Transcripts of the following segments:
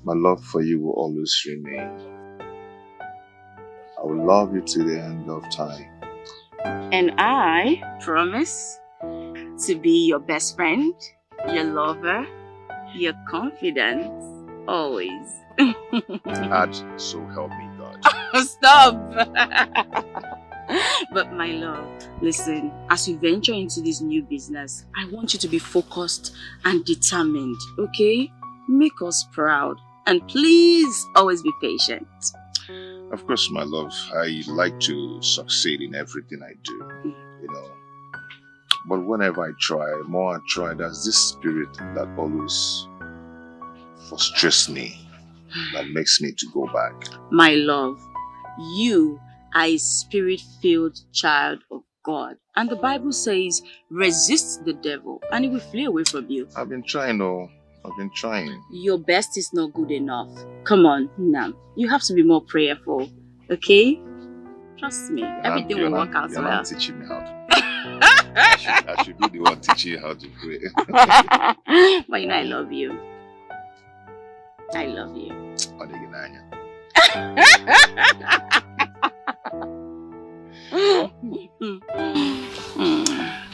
My love for you will always remain. I will love you to the end of time. And I promise to be your best friend, your lover, your confidant, always. And so help me God. Stop! But my love, listen, as you venture into this new business, I want you to be focused and determined, okay? Make us proud. And please always be patient. Of course, my love, I like to succeed in everything I do, you know. But whenever I try, there's this spirit that always frustrates me, that makes me to go back. My love, you are a spirit-filled child of God. And the Bible says, resist the devil and he will flee away from you. I've been trying. Your best is not good enough. Come on, now. You have to be more prayerful, okay? Trust me, everything will work out well. You're not teaching me how to pray. I should be the one teaching you how to pray. But you know I love you. I love you.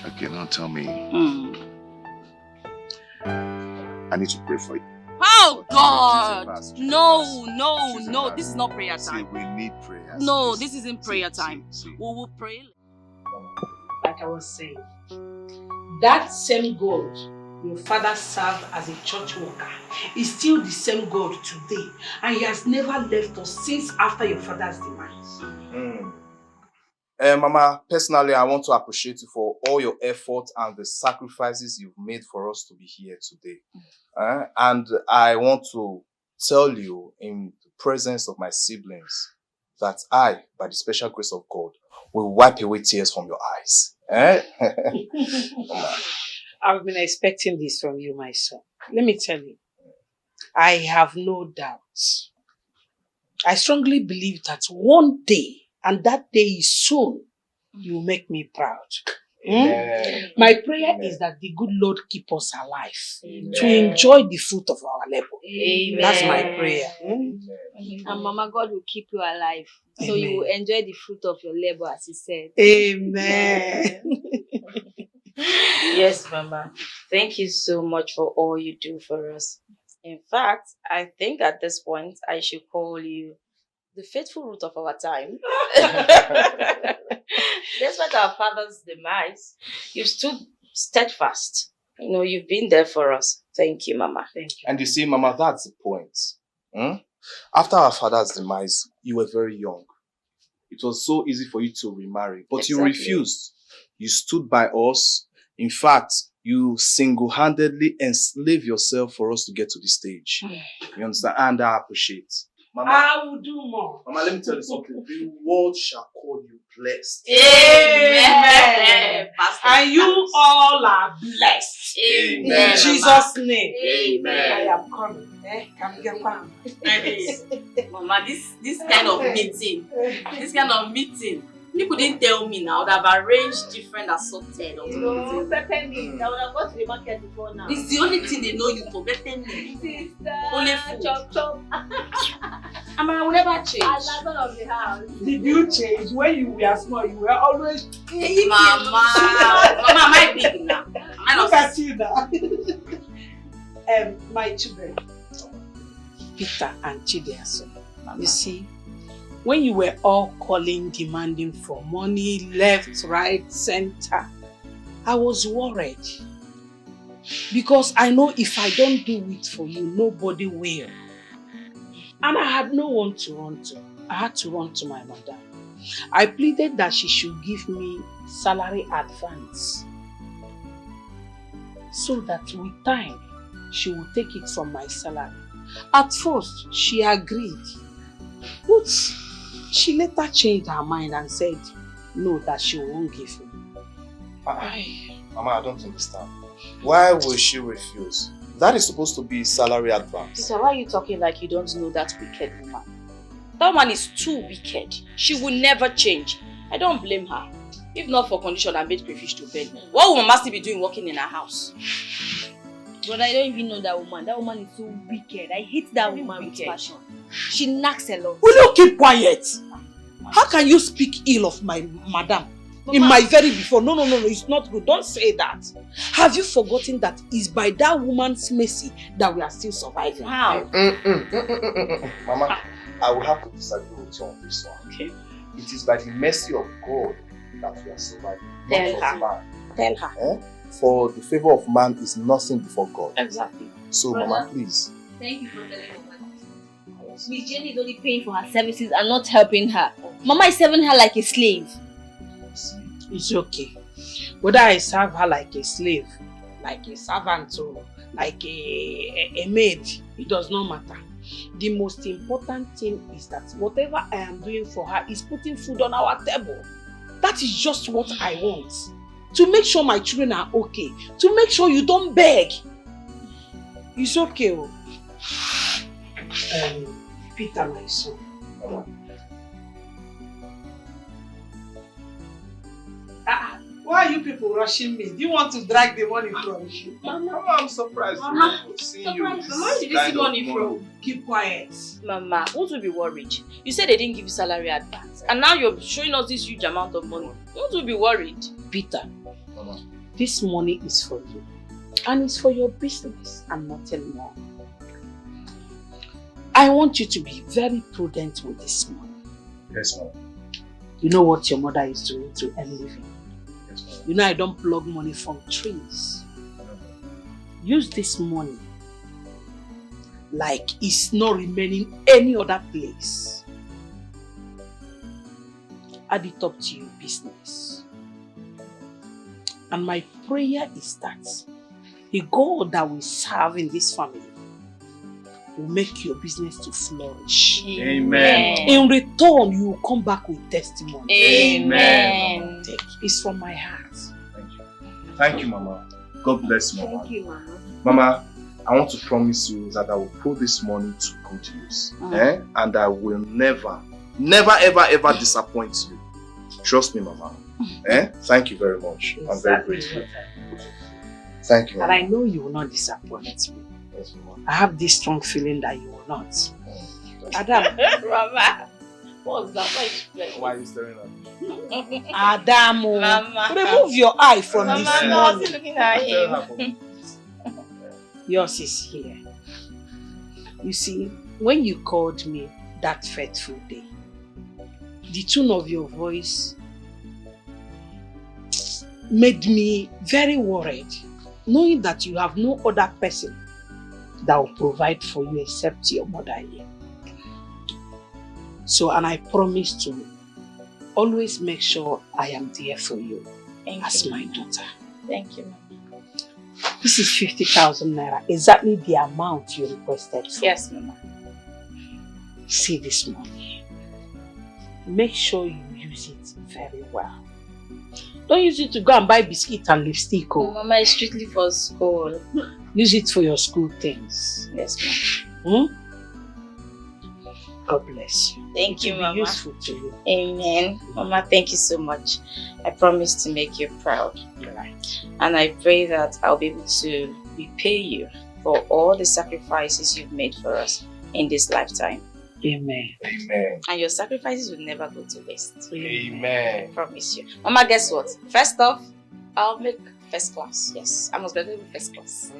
Okay, now tell me. I need to pray for you. Oh God! No, this is not prayer time. See, we need prayer. No, this isn't prayer time. We will pray. Like I was saying, that same God your father served as a church worker is still the same God today, and he has never left us since after your father's demise. Mama, personally, I want to appreciate you for all your effort and the sacrifices you've made for us to be here today. And I want to tell you in the presence of my siblings that I, by the special grace of God, will wipe away tears from your eyes. I've been expecting this from you, my son. Let me tell you, I have no doubts. I strongly believe that one day, and that day is soon, you will make me proud. My prayer is that the good Lord keep us alive to enjoy the fruit of our labor. That's my prayer. And Mama, God will keep you alive so you will enjoy the fruit of your labor, as he said. Amen. Yes, Mama. Thank you so much for all you do for us. In fact, I think at this point I should call you the faithful root of our time. Despite our father's demise, you stood steadfast. You know, you've been there for us. Thank you, Mama. Thank you. And you see, Mama, that's the point. After our father's demise, you were very young. It was so easy for you to remarry, but you refused. You stood by us. In fact, you single-handedly enslaved yourself for us to get to this stage. You understand? And I appreciate. Mama, I will do more. Mama, let me tell you something. The world shall call you blessed. Amen. And you all are blessed. Amen. In Jesus' name. Amen. I am coming. Come get one. Mama, this kind of meeting, you couldn't tell me now that I've arranged different assorted. No, peppermint. I would have gone to the market before now. It's the only thing they know you for, peppermint. Only food. Chop. I will never change. I like all of the house. Did you change? When you were small, you were always... Mama, am I big now? Look at you now. My children, Peter and Chidiaso, you see, when you were all calling, demanding for money, left, right, center, I was worried. Because I know if I don't do it for you, nobody will. And I had no one to run to. I had to run to my mother. I pleaded that she should give me salary advance, so that with time, she would take it from my salary. At first, she agreed. But she later changed her mind and said, no, that she won't give me. Mama, I don't understand. Why will she refuse? That is supposed to be salary advance. Peter, why are you talking like you don't know that wicked woman? That woman is too wicked. She will never change. I don't blame her. If not for condition, I made crayfish to bed. What would Mama still be doing working in her house? Brother, I don't even know that woman. That woman is so wicked. I hate that woman with passion. She knacks a lot. Will you keep quiet? How can you speak ill of my madam? Mama. In my very before? No, it's not good. Don't say that. Have you forgotten that it's by that woman's mercy that we are still surviving? How? Mama, I will have to disagree with you on this one. Okay. It is by the mercy of God that we are surviving. Tell not her. of man. Tell her. For the favor of man is nothing before God. Exactly. So, Brother. Mama, please. Thank you for telling me. Miss Jenny is only paying for her services and not helping her. Mama is serving her like a slave. It's okay. Whether I serve her like a slave, like a servant, or like a maid, it does not matter. The most important thing is that whatever I am doing for her is putting food on our table. That is just what I want. To make sure my children are okay. To make sure you don't beg. It's okay. Peter, my son. Why are you people rushing me? Do you want to drag the money from me? Mama, I'm surprised. Mama, seeing you. surprised. Mama, where did you see money from? Keep quiet. Mama, won't we be worried? You said they didn't give you salary advance, and now you're showing us this huge amount of money. Won't we be worried? Peter, Mama. this money is for you. And it's for your business and nothing more. I want you to be very prudent with this money. Yes, Mama. You know what your mother is doing to earn living. Yes, Mama. You know I don't plug money from trees. Use this money like it's not remaining any other place. Add it up to your business. And my prayer is that the God that we serve in this family will make your business to flourish. Amen. In return, you will come back with testimony. Amen. Take. It's from my heart. Thank you. Thank you, Mama. God bless you, Mama. Thank you, Mama. Mama, I want to promise you that I will put this money to good use. And I will never, ever disappoint you. Trust me, Mama. Thank you very much. I'm very grateful. Thank you, Mama. And I know you will not disappoint me. Yes, Mama. I have this strong feeling that you will not. Adam. Mama, what's that? Why are you staring at me? Adam. Mama. Remove your eye from Mama, this I was money. looking at Tell her him. for me. Yours is here. You see, when you called me that fateful day, the tone of your voice made me very worried, knowing that you have no other person that will provide for you except your mother here. So, and I promise to always make sure I am there for you as my daughter. Thank you, Mama. This is 50,000 naira, exactly the amount you requested for. Yes, Mama. See this money. Make sure you use it very well. Don't use it to go and buy biscuit and lipstick. Oh, Mama, it's strictly for school. Use it for your school things. Yes, Mama. God bless you. Thank you, It will Mama. be useful to you. Amen. Mama, thank you so much. I promise to make you proud. Right. And I pray that I'll be able to repay you for all the sacrifices you've made for us in this lifetime. Amen. Amen. And your sacrifices will never go to waste. Amen. I promise you. Mama, guess what? First off, I'll make first class. Yes, I must graduate with first class.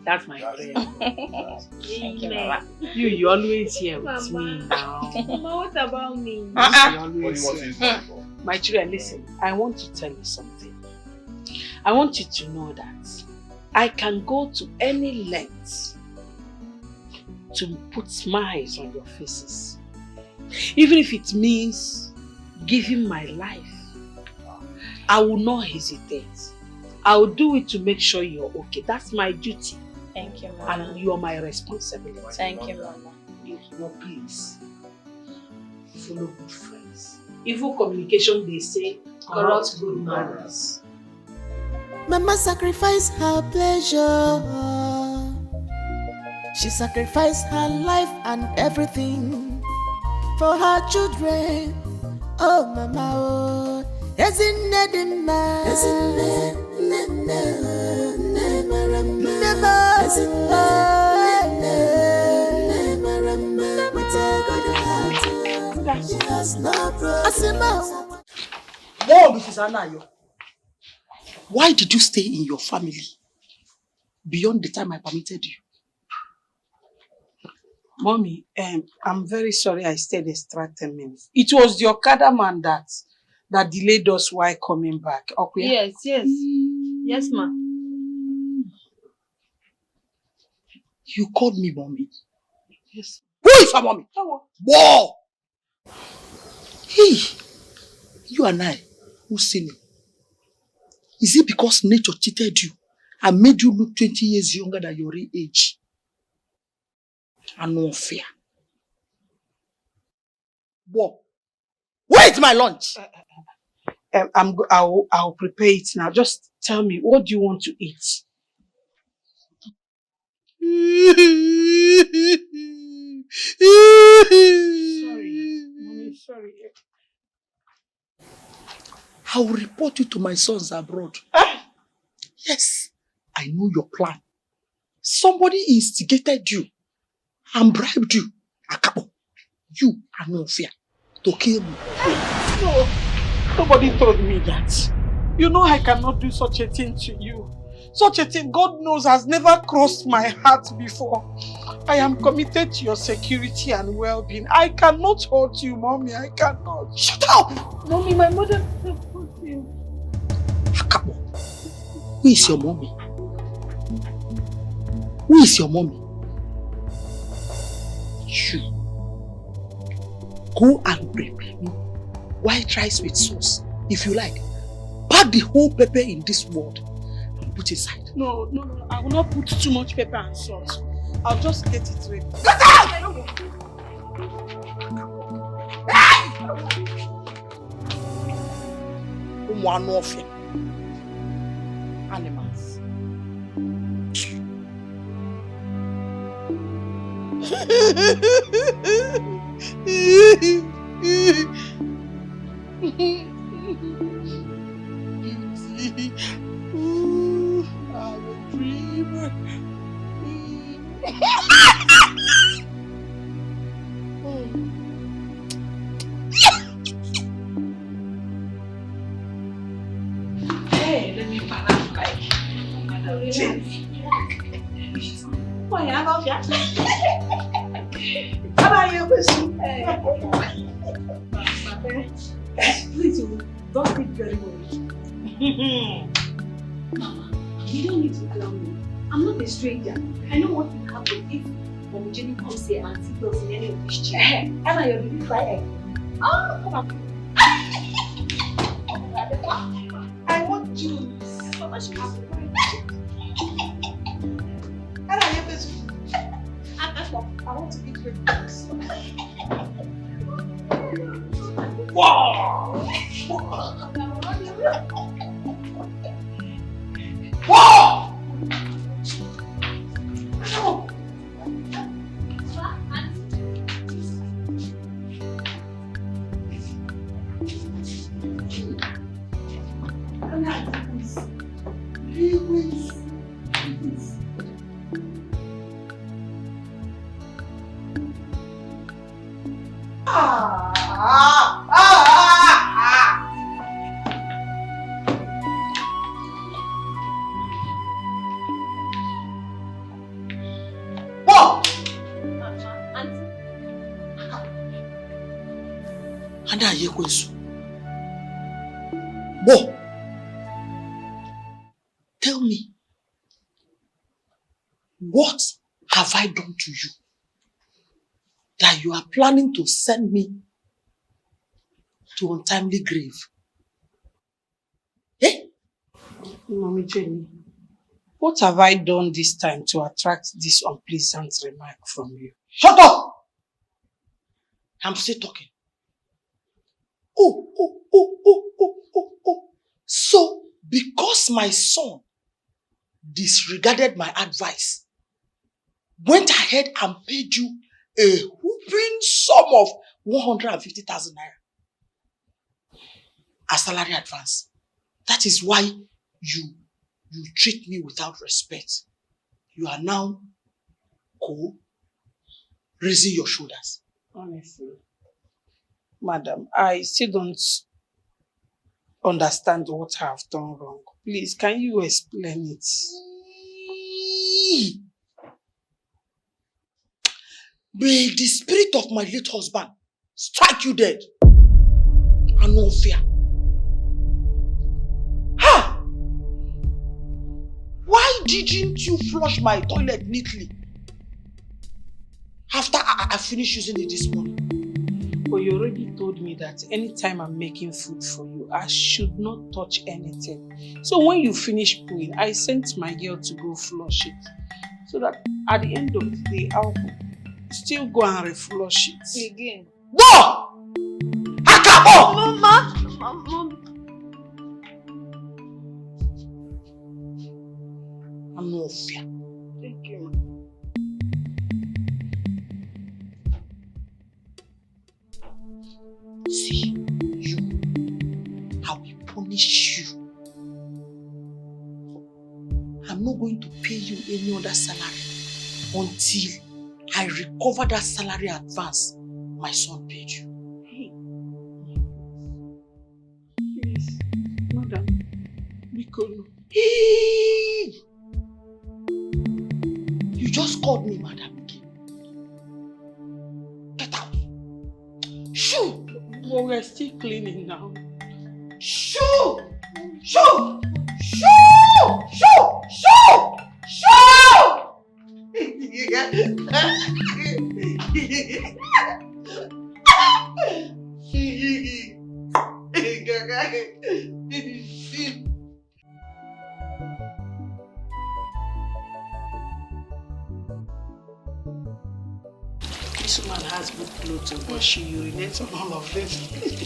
That's my prayer. Thank you, Mama. You always here with me now. Mama, what about me? You What do always you want to here. use money for? My children, listen, I want to tell you something. I want you to know that I can go to any length to put smiles on your faces. Even if it means giving my life, I will not hesitate. I will do it to make sure you're okay. That's my duty. Thank you, Mama. And you're my responsibility. Thank you, Mama. No, please. Follow good friends. Evil communication, they say, corrupt good manners. Mama sacrificed her pleasure. She sacrificed her life and everything for her children. Oh, Mama, oh. Never More Mrs. Anayo. Why did you stay in your family beyond the time I permitted you? Mommy, I'm very sorry I stayed extra 10 minutes. It was the Okada man that delayed us while coming back. Okay? Yes. Yes, ma. You called me mommy. Yes. Who is your mommy? Whoa! Hey, you and I, who's seen you? Is it because nature cheated you and made you look 20 years younger than your real age? And no fear. Whoa! Where's my lunch? I'll prepare it now. Just tell me, what do you want to eat? Sorry, mommy, sorry. I will report you to my sons abroad. Yes, I know your plan. Somebody instigated you and bribed you, Akabo. You are no fear to kill me. No, nobody told me that. You know I cannot do such a thing to you. Such a thing, God knows, has never crossed my heart before. I am committed to your security and well-being. I cannot hurt you, mommy. I cannot. Shut up! Mommy, my mother supports you. Akabo, who is your mommy? Who is your mommy? You. Go and prepare me white rice with sauce, if you like. Pack the whole pepper in this world and put aside. No. I will not put too much pepper and salt. I'll just get it ready. Get out! One of you. Animals. Ooh, I'm a dreamer. Hey, let me find out like why I love you. How about you, please, don't think very well. Mama, you don't need to clown me. I'm not a stranger. I know what will happen if Mom Jenny comes here and sees us in any of these chairs. Emma, you're really flying. Oh, come on. I want juice. Mama, she has to I want to eat with dogs. Wow! Wow! Bo, tell me, what have I done to you that you are planning to send me to untimely grave? Eh? Mommy Jenny, what have I done this time to attract this unpleasant remark from you? Shut up! I'm still talking. Oh. So, because my son disregarded my advice, went ahead and paid you a whooping sum of 150,000 naira as salary advance. That is why you treat me without respect. you are now raising your shoulders. Honestly, madam, I still don't understand what I have done wrong. Please, can you explain it? May the spirit of my late husband strike you dead. And no fear. Ha! Why didn't you flush my toilet neatly after I finished using it this morning? But you already told me that anytime I'm making food for you, I should not touch anything. So when you finish pooing, I sent my girl to go flush it. So that at the end of the day, I'll still go and reflush it. Again. Go! Akabo! Mama! I'm no fear. Thank you. See, you, I will punish you. I'm not going to pay you any other salary until I recover that salary advance my son paid you. Hey. Please, madam, because hey, you just called me madam again. Get out. Shoo! But we're still cleaning now. Shoo! Shoo! Shoo! Shoo! Shoo! Shoo! This woman has good clothes, but she urinates on all of them.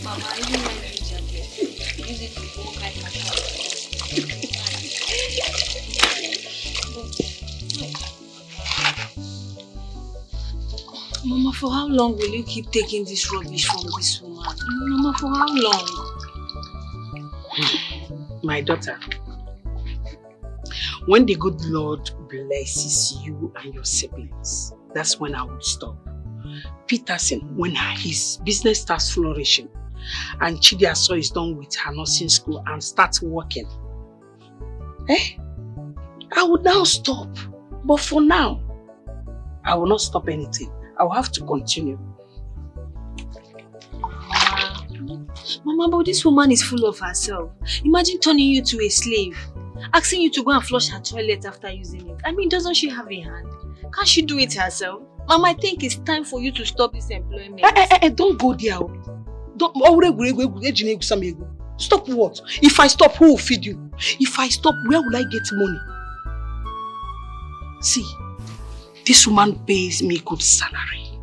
Mama, I didn't like this jacket. Use it to go like my Mama, for how long will you keep taking this rubbish from this woman? Mama, for how long? My daughter, when the good Lord blesses you and your siblings, that's when I will stop. Peterson, when his business starts flourishing and Chidiaso is done with her nursing school and starts working, I would now stop. But for now, I will not stop anything. I will have to continue. Mama, but this woman is full of herself. Imagine turning you to a slave, asking you to go and flush her toilet after using it. I mean, doesn't she have a hand? Can't she do it herself? Mama, I think it's time for you to stop this employment. Don't go there. Stop what? If I stop, who will feed you? If I stop, where will I get money? See, this woman pays me good salary.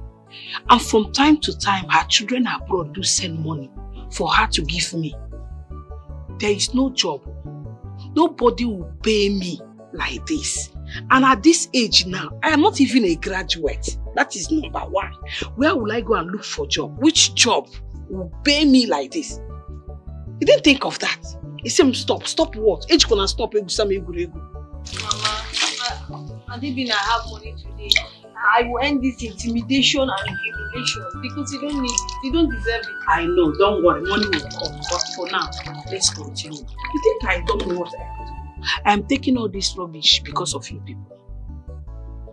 And from time to time, her children abroad do send money for her to give me. There is no job. Nobody will pay me like this. And at this age now, I am not even a graduate. That is number one. Where will I go and look for a job? Which job will pay me like this? You didn't think of that. You said stop. Stop what? Age gonna stop. Mama, Adibina, I have money today. I will end this intimidation and humiliation because you don't need it. You don't deserve it. I know. Don't worry. Money will come. But for now, let's continue. You think I don't know what I am doing? I am taking all this rubbish because of you people.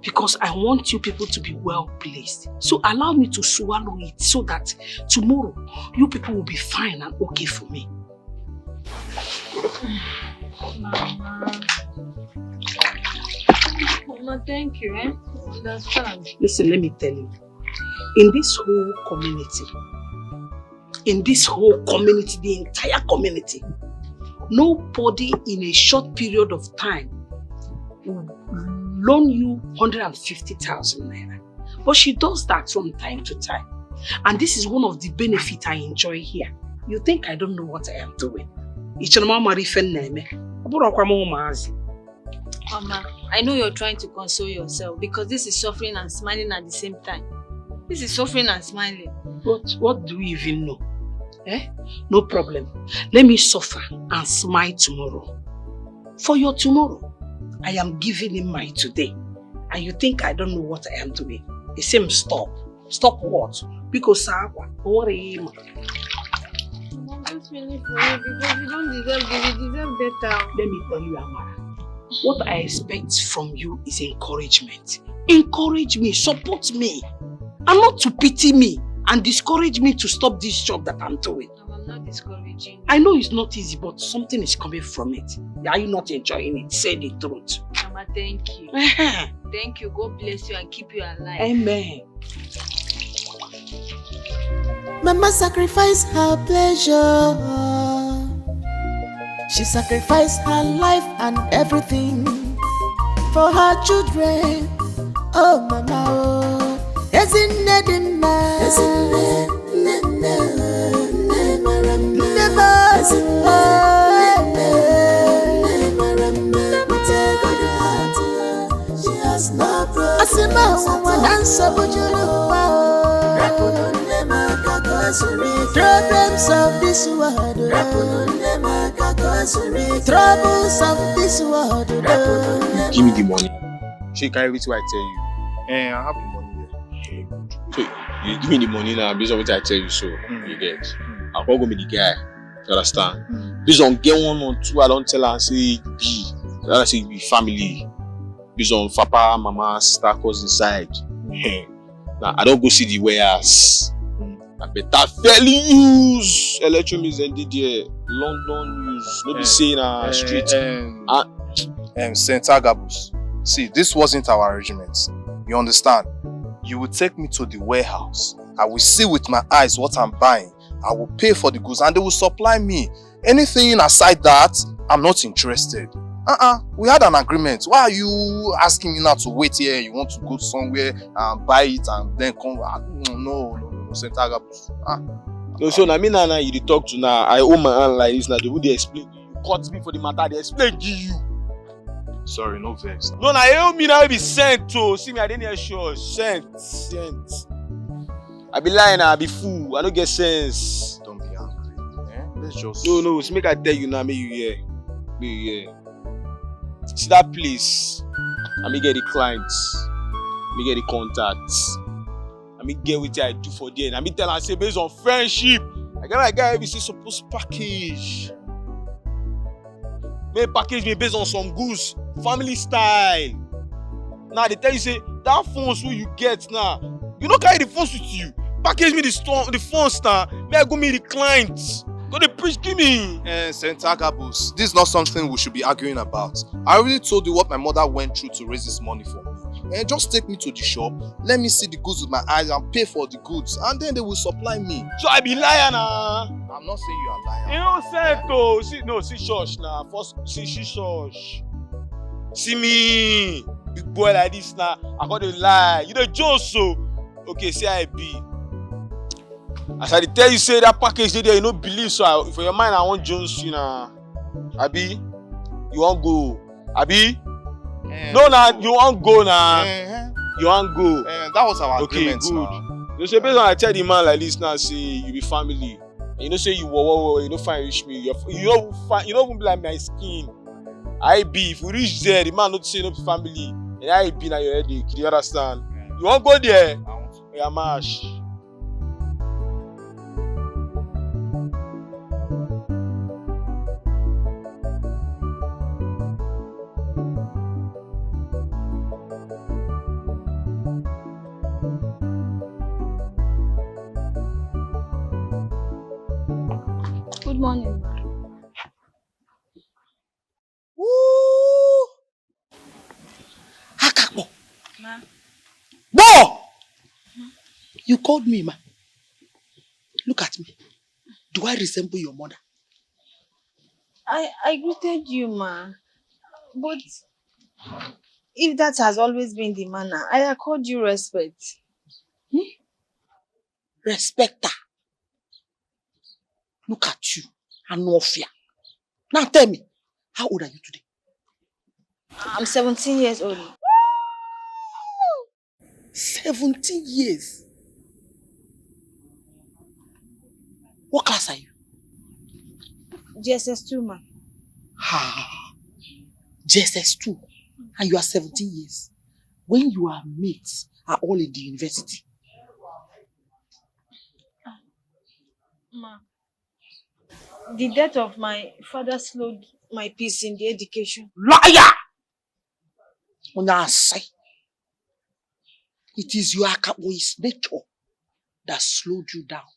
Because I want you people to be well placed. So allow me to swallow it so that tomorrow you people will be fine and okay for me. Mama, thank you, Understand. Listen, let me tell you. In this whole community, the entire community, nobody in a short period of time will loan you 150,000 naira. But she does that from time to time. And this is one of the benefits I enjoy here. You think I don't know what I am doing? Mama, I know you're trying to console yourself because this is suffering and smiling at the same time. This is suffering and smiling. But what do you even know? No problem. Let me suffer and smile tomorrow. For your tomorrow. I am giving him mine today. And you think I don't know what I am doing? He said, stop. Stop what? Because don't worry. Mom, don't feel for you because you don't deserve this. You deserve better. Let me tell you, Amara. What I expect from you is encouragement. Encourage me, support me, and not to pity me and discourage me to stop this job that I'm doing. Mom, I'm not discouraging you. I know it's not easy, but something is coming from it. Are you not enjoying it? Say the truth. Mama, thank you. Thank you. God bless you and keep you alive. Amen. Mama sacrificed her pleasure. She sacrificed her life and everything for her children. Oh, Mama, oh. Isn't it she has no problems of this world, troubles of this world. Give me the money. She carry everything I tell you. I have the money here. So you give me the money now based on what I tell you. So you get. I'll go meet the guy. You understand? Based on get 1 or 2, I don't tell her and say you be. I say you be family. Based on papa, mama, sister, cousin side. Now I don't go see the warehouse. I better fairly use electromix and there. London use. No be saying street. St. Agabus. See, this wasn't our arrangement. You understand? You will take me to the warehouse. I will see with my eyes what I'm buying. I will pay for the goods and they will supply me. Anything aside that, I'm not interested. We had an agreement. Why are you asking me now to wait here? You want to go somewhere and buy it and then come? No, St. Agabus. No, so now you dey talk to now. I owe my hand like this now. They would explain. You caught me for the matter. They explain to you. Sorry, no vex. No, now you me now be sent to. See me, I didn't hear sure. Sent. I be lying, I be fool. I don't get sense. Don't be angry. Let's just. No. See, make I tell you now. Make you hear. See that place. I me get the clients. Me get the contacts. I me get what I do for them. I me tell and say based on friendship. I get my guy. We say supposed package. May package me based on some goods, family style. Now they tell you say that phones who you get now, you don't carry the phones with you. Package me the phones now. May I go meet the clients. Go the preach, give me. St. Agabus, this is not something we should be arguing about. I already told you what my mother went through to raise this money for me. Just take me to the shop, let me see the goods with my eyes and pay for the goods, and then they will supply me. So I be lying now. I'm not saying you are lying. You know, say to see church now. First see church. See me, big boy like this now. I got to lie. You the joke so. Okay, say I be. As I tell you, say that package there, you don't believe so. For your mind, I want Jones, you know. Abi, you want go? Abi, no, nah, you want go now. You want go? That was our agreement. Good. Now. You say based on I tell the man like this now, say you be family. And you know say you you don't find reach me. You don't even be like my skin. I be if we reach there, the man not say no family. And I be na your headache. You understand? You want go there? I want to. Yeah, mash. Good morning, ma. Woo! Hakakbo. Ma. Bo! You called me, ma. Look at me. Do I resemble your mother? I greeted you, ma. But if that has always been the manner, I accord you respect. Respect her. Look at you. Anofia. Now tell me, how old are you today? I'm 17 years old. 17 years. What class are you? GSS2, ma. JSS2. and you are 17 years. When your mates are all in the university. Ma, the death of my father slowed my peace in the education. Liar! It is your Akabo's nature that slowed you down.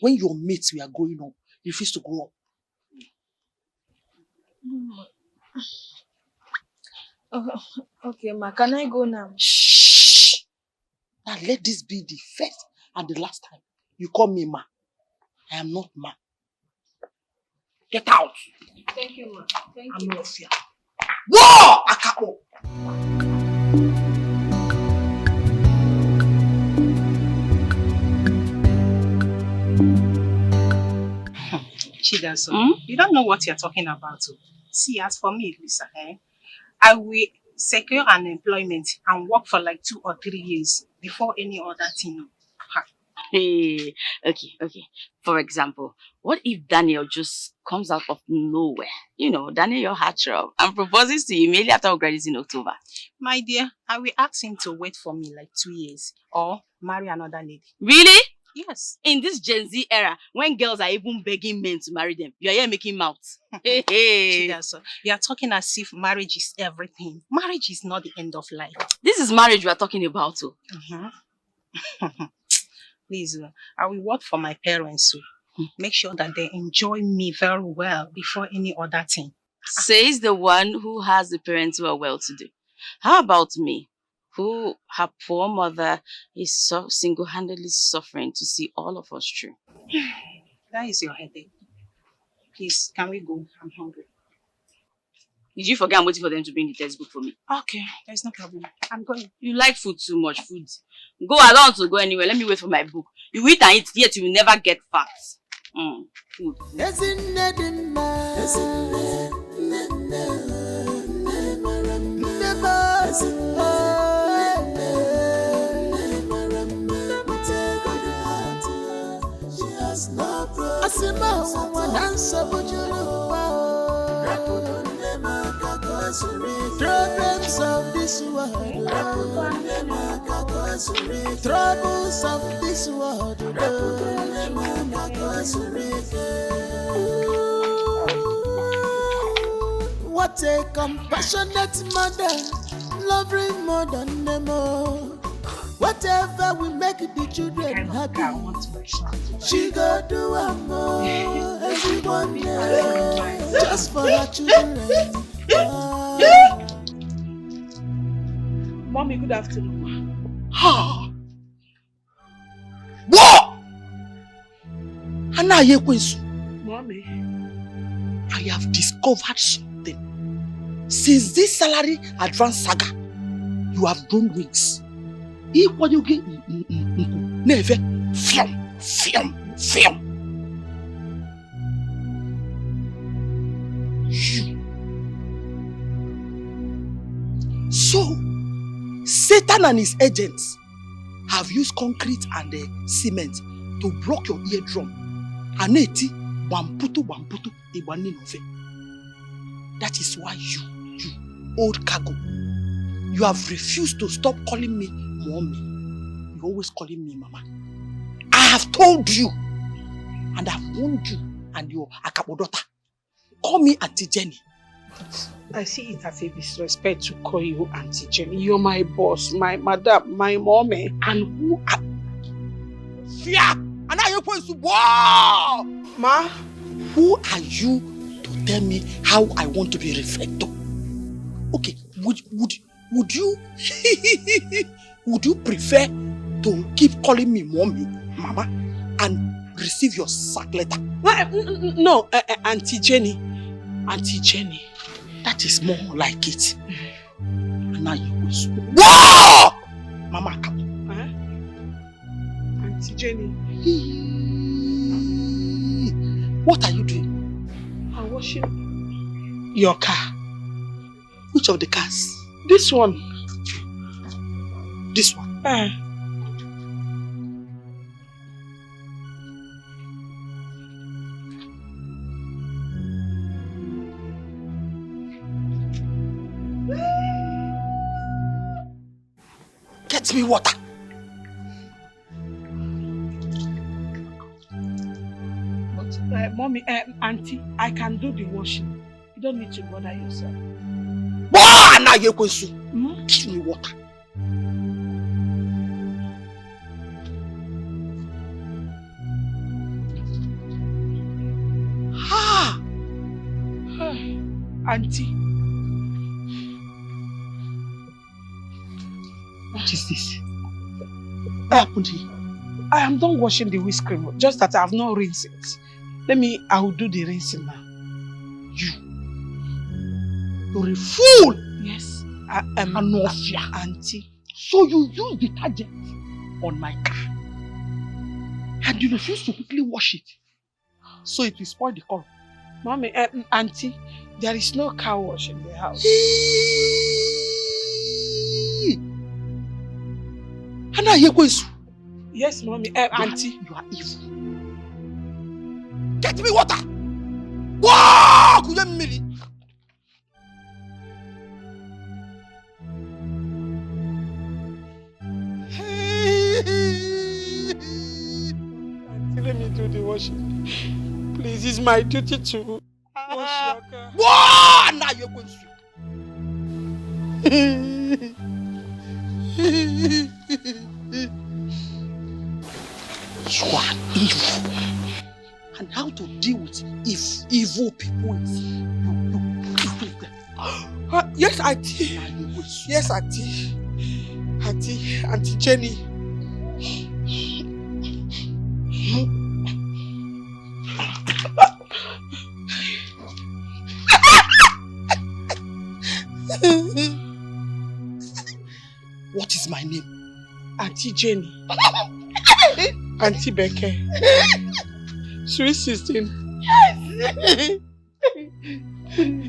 When your mates were growing up, you refused to grow up. Oh, okay, ma, can I go now? Shh! Now let this be the first and the last time you call me ma. I am not ma. Get out! Thank you, ma. Thank I'm you. not fear. Whoa! Akabo! Chidaso, you don't know what you're talking about. See, as for me, Lisa, I will secure an employment and work for like 2 or 3 years before any other thing. Hey, okay. For example, what if Daniel just comes out of nowhere? You know, Daniel, your heart throb, and proposes to you immediately after we graduate in October. My dear, I will ask him to wait for me like 2 years or marry another lady. Really? Yes. In this Gen Z era, when girls are even begging men to marry them, you are here making mouth. Hey. Chidaso, you are talking as if marriage is everything. Marriage is not the end of life. This is marriage we are talking about. Oh. Please, I will work for my parents. Make sure that they enjoy me very well before any other thing. Says the one who has the parents who are well-to-do. How about me, who her poor mother is so single-handedly suffering to see all of us through? That is your headache. Please, can we go? I'm hungry. Did you forget I'm waiting for them to bring the textbook for me? Okay, there's no problem. I'm going. You like food too much, food. Go, I don't want to go anywhere. Let me wait for my book. You eat and eat, yet you will never get fat. Food. Problems of this world, troubles of this world. What a compassionate mother, loving more than them all. Whatever will make the children happy, she go do a more. Everyone just for her children. Mommy, good afternoon. What? Mommy, I have discovered something. Since this salary advance saga, you have grown wings. Equal you get never film. So, Satan and his agents have used concrete and cement to block your eardrum. Aneti, bamputu, ibani nofe. That is why you, old cargo, you have refused to stop calling me mommy. You're always calling me mama. I have told you, and I have warned you and your Akabo daughter. Call me Auntie Jenny. I see it as a disrespect to call you Auntie Jenny. You're my boss, my madam, my mommy. And who are... Fear! And now you're going to... Wow! Ma? Who are you to tell me how I want to be referred to? Okay, would you... would you prefer to keep calling me mommy, mama, and receive your sack letter? No, Auntie Jenny. Auntie Jenny. That is more like it. And now you will speak. Whoa! Mama, come on. Auntie Jenny. What are you doing? I'm washing your car. Which of the cars? This one. This one? water. But, mommy, auntie, I can do the washing. You don't need to bother yourself. Now you're going to give me water. Auntie. What is this? What happened here? I am done washing the whisk cream, just that I have not rinsed it. I will do the rinsing now. You're a fool! Yes. Anofia. Auntie. So you use detergent on my car and you refuse to quickly wash it, so it will spoil the color. Mommy, auntie, there is no car wash in the house. Anna, you're going to... Yes, mommy, auntie. You are evil. Get me water! Wow! Could you milli? Auntie, let me do the washing. Please, it's my duty to wash your car. Wow! Now you're going to... You are evil. And how to deal with evil people is you them. Yes, auntie. Yes, auntie. Auntie Jenny. What is my name? Auntie Jenny. Auntie Dikeh. Sweet 16. Yes.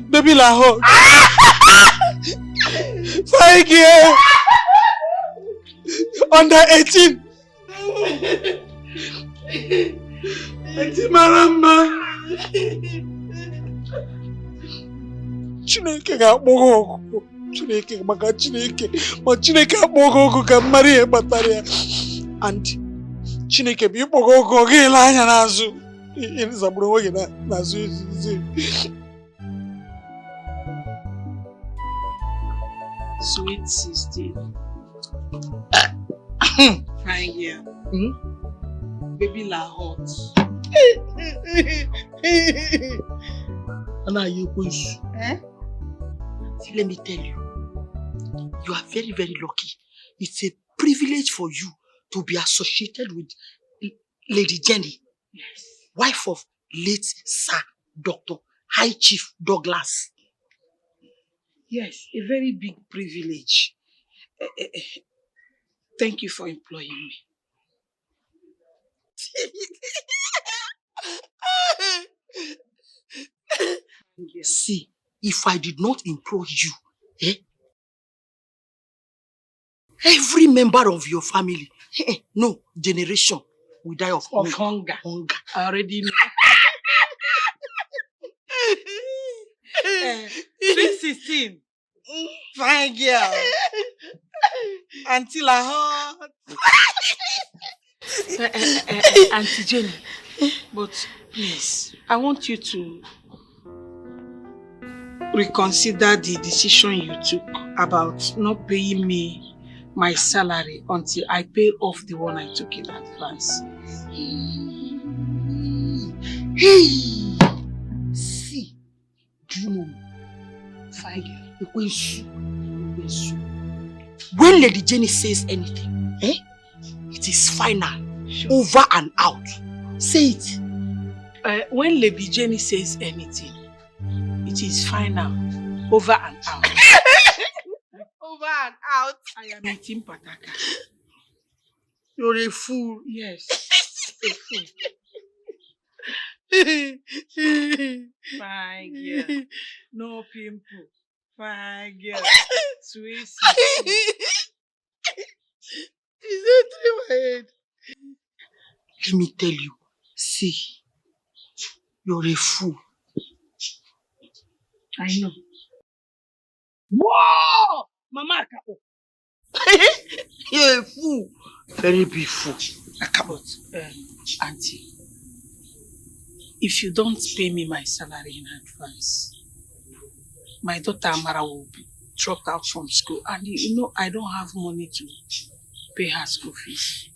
Baby Lahore. Thank you. Under 18. Auntie Maramba. Chineke ga-akpọgo ọgụ. Chineke maka Chineke. Ma Chineke akpọgo ọgụ ka mmadụ ihe kpatara ya. And Chineke bụ ịkpọgo ọgụ ọ ga-ele anya n'azụ. Ịzagburu onwe gị n'azụ izizi. Sweet 16. Fine girl. Baby Lahore. Anna, you going to... See, let me tell you, you are very, very lucky. It's a privilege for you to be associated with Lady Jenny, Yes. wife of late Sir Dr. High Chief Douglas. Yes, a very big privilege. Thank you for employing me. See, if I did not employ you, every member of your family, no generation, will die of hunger. I already know. 316. Fine girl. Auntie Lahore. Auntie Jenny, but please, I want you to reconsider the decision you took about not paying me my salary until I pay off the one I took in advance. Hey! See, do you know me? Fine girl. When Lady Jenny says anything, it is final, Sure. over and out. Say it. When Lady Jenny says anything, it is final, over and out. Over and out. I am eating pataka. You're a fool. Yes, a fool. Fine girl. No pimple. Fine girl. Sweet 16. Is that in my head? Let me tell you, see, you're a fool. I know. Whoa! Mama Akapo. You're a fool. Very big fool. But, Auntie, if you don't pay me my salary in advance, my daughter Amara will be dropped out from school. And you know, I don't have money to pay her school fees.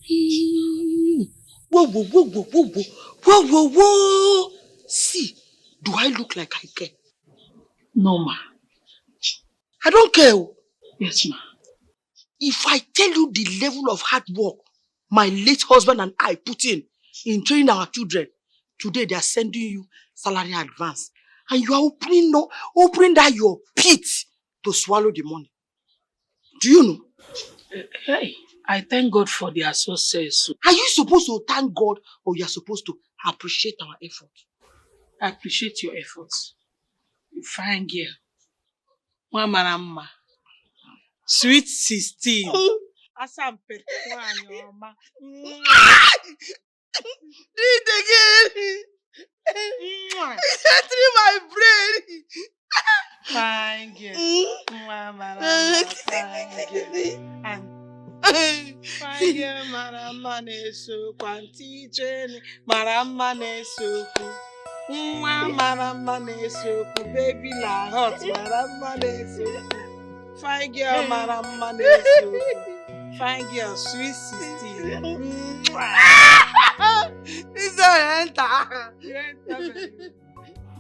Whoa, whoa, whoa, whoa, whoa, whoa, whoa, whoa, whoa. See, do I look like I care? No, ma. I don't care. Yes, ma. If I tell you the level of hard work my late husband and I put in training our children, today they are sending you salary advance. And you are opening that your pit to swallow the money. Do you know? Hey, I thank God for their success. Are you supposed to thank God or you are supposed to appreciate our effort? I appreciate your efforts. You fine girl. Mama. Sweet 16. Asampe. Do it again. Through my brain. Fine girl. Mama, fine girl. Fine girl, Marama neso. Kwanti training. Marama neso. Marama neso. Baby la hot. Marama neso. Fine girl, Marama neso. Fine girl, sweet 16. It's a enter.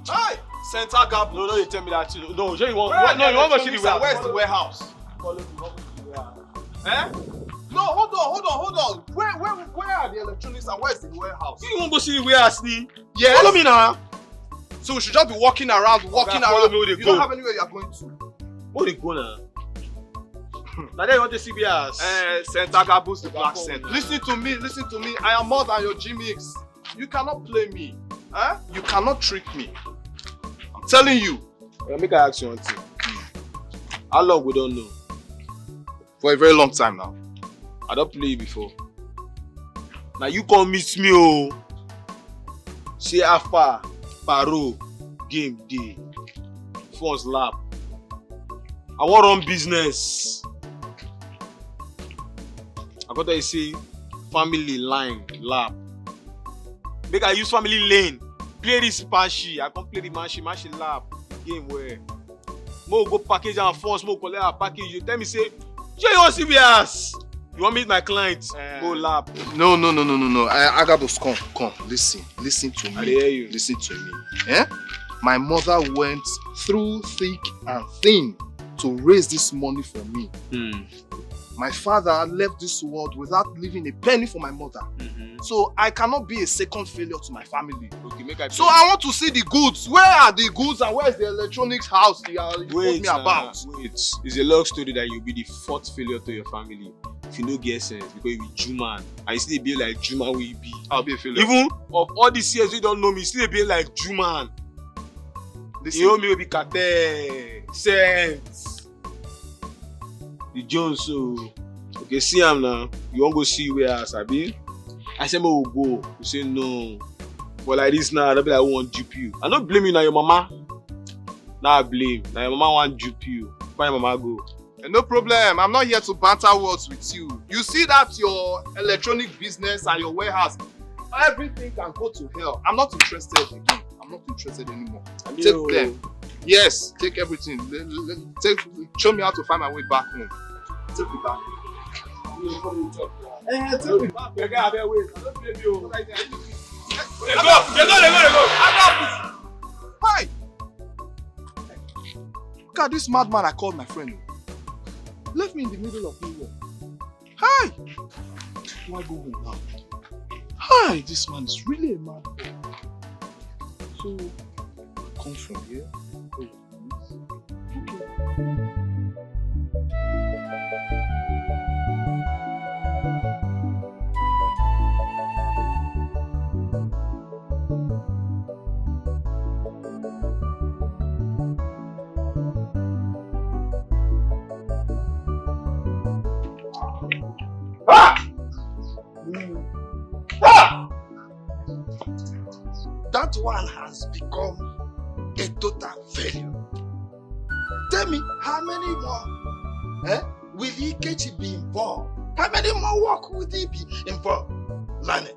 Hey! Center gap. No, you tell me that. No, you want to see the warehouse. Where's the warehouse? Eh? No, hold on. Where are the electronics and where's the warehouse? You want to go see the warehouse, ni? Yes. Follow me now. So we should just be walking around. Follow me where they You go. don't have anywhere you're going to. Where they go now? Now they want to see the house. Center gap boost the black cent. Listen to me. I am more than your G-Mix. You cannot play me. Eh? You cannot trick me. I'm telling you. Make I ask you one thing. How long we don't know? For a very long time now. I don't play you before. Now you come meet me, oh. See how far, paro, game day, phones lap. I want run business. I got to say family line lap. Make I use family lane. Play this panshi. I can play the manshi lap game where. Mo go package and phones, mo collect a package. You tell me say, you want CBS? You want to meet my client? Go lap. No. Agabus, come. Listen to me. I hear you. Listen to me. Eh? My mother went through thick and thin to raise this money for me. My father left this world without leaving a penny for my mother. So I cannot be a second failure to my family. Okay, so I want to see the goods. Where are the goods and where is the electronics house you told me about? Wait, it's a long story that you'll be the fourth failure to your family. If you no get sense, because you be Juman. And you still be like Juman will be. I'll be a failure. Even of all these years you don't know me, still be like Juman. You know me will be Kate, sense. The Jones, so okay, see him now. You won't go see where else, Abi? I said, we'll go. You say no. But like this now, they'll be like, who want dupe you? I don't blame you now, your mama. Now I blame. Now your mama want dupe you. Why your mama go? No problem. I'm not here to banter words with you. You see that your electronic business and your warehouse, everything can go to hell. I'm not interested again. I'm not interested anymore. Take them. Yes, take everything. Show me how to find my way back home. Take me back. Take me back. You got to wait. I don't blame you. Let go. Hi. Look at this madman I called my friend. Left me in the middle of nowhere. Hi. Why go home now? Hi, this man is really a man. So, come from here. Okay. That one has become a total failure. Tell me, how many more Will Ikechi be involved? How many more work would he be involved? Lani?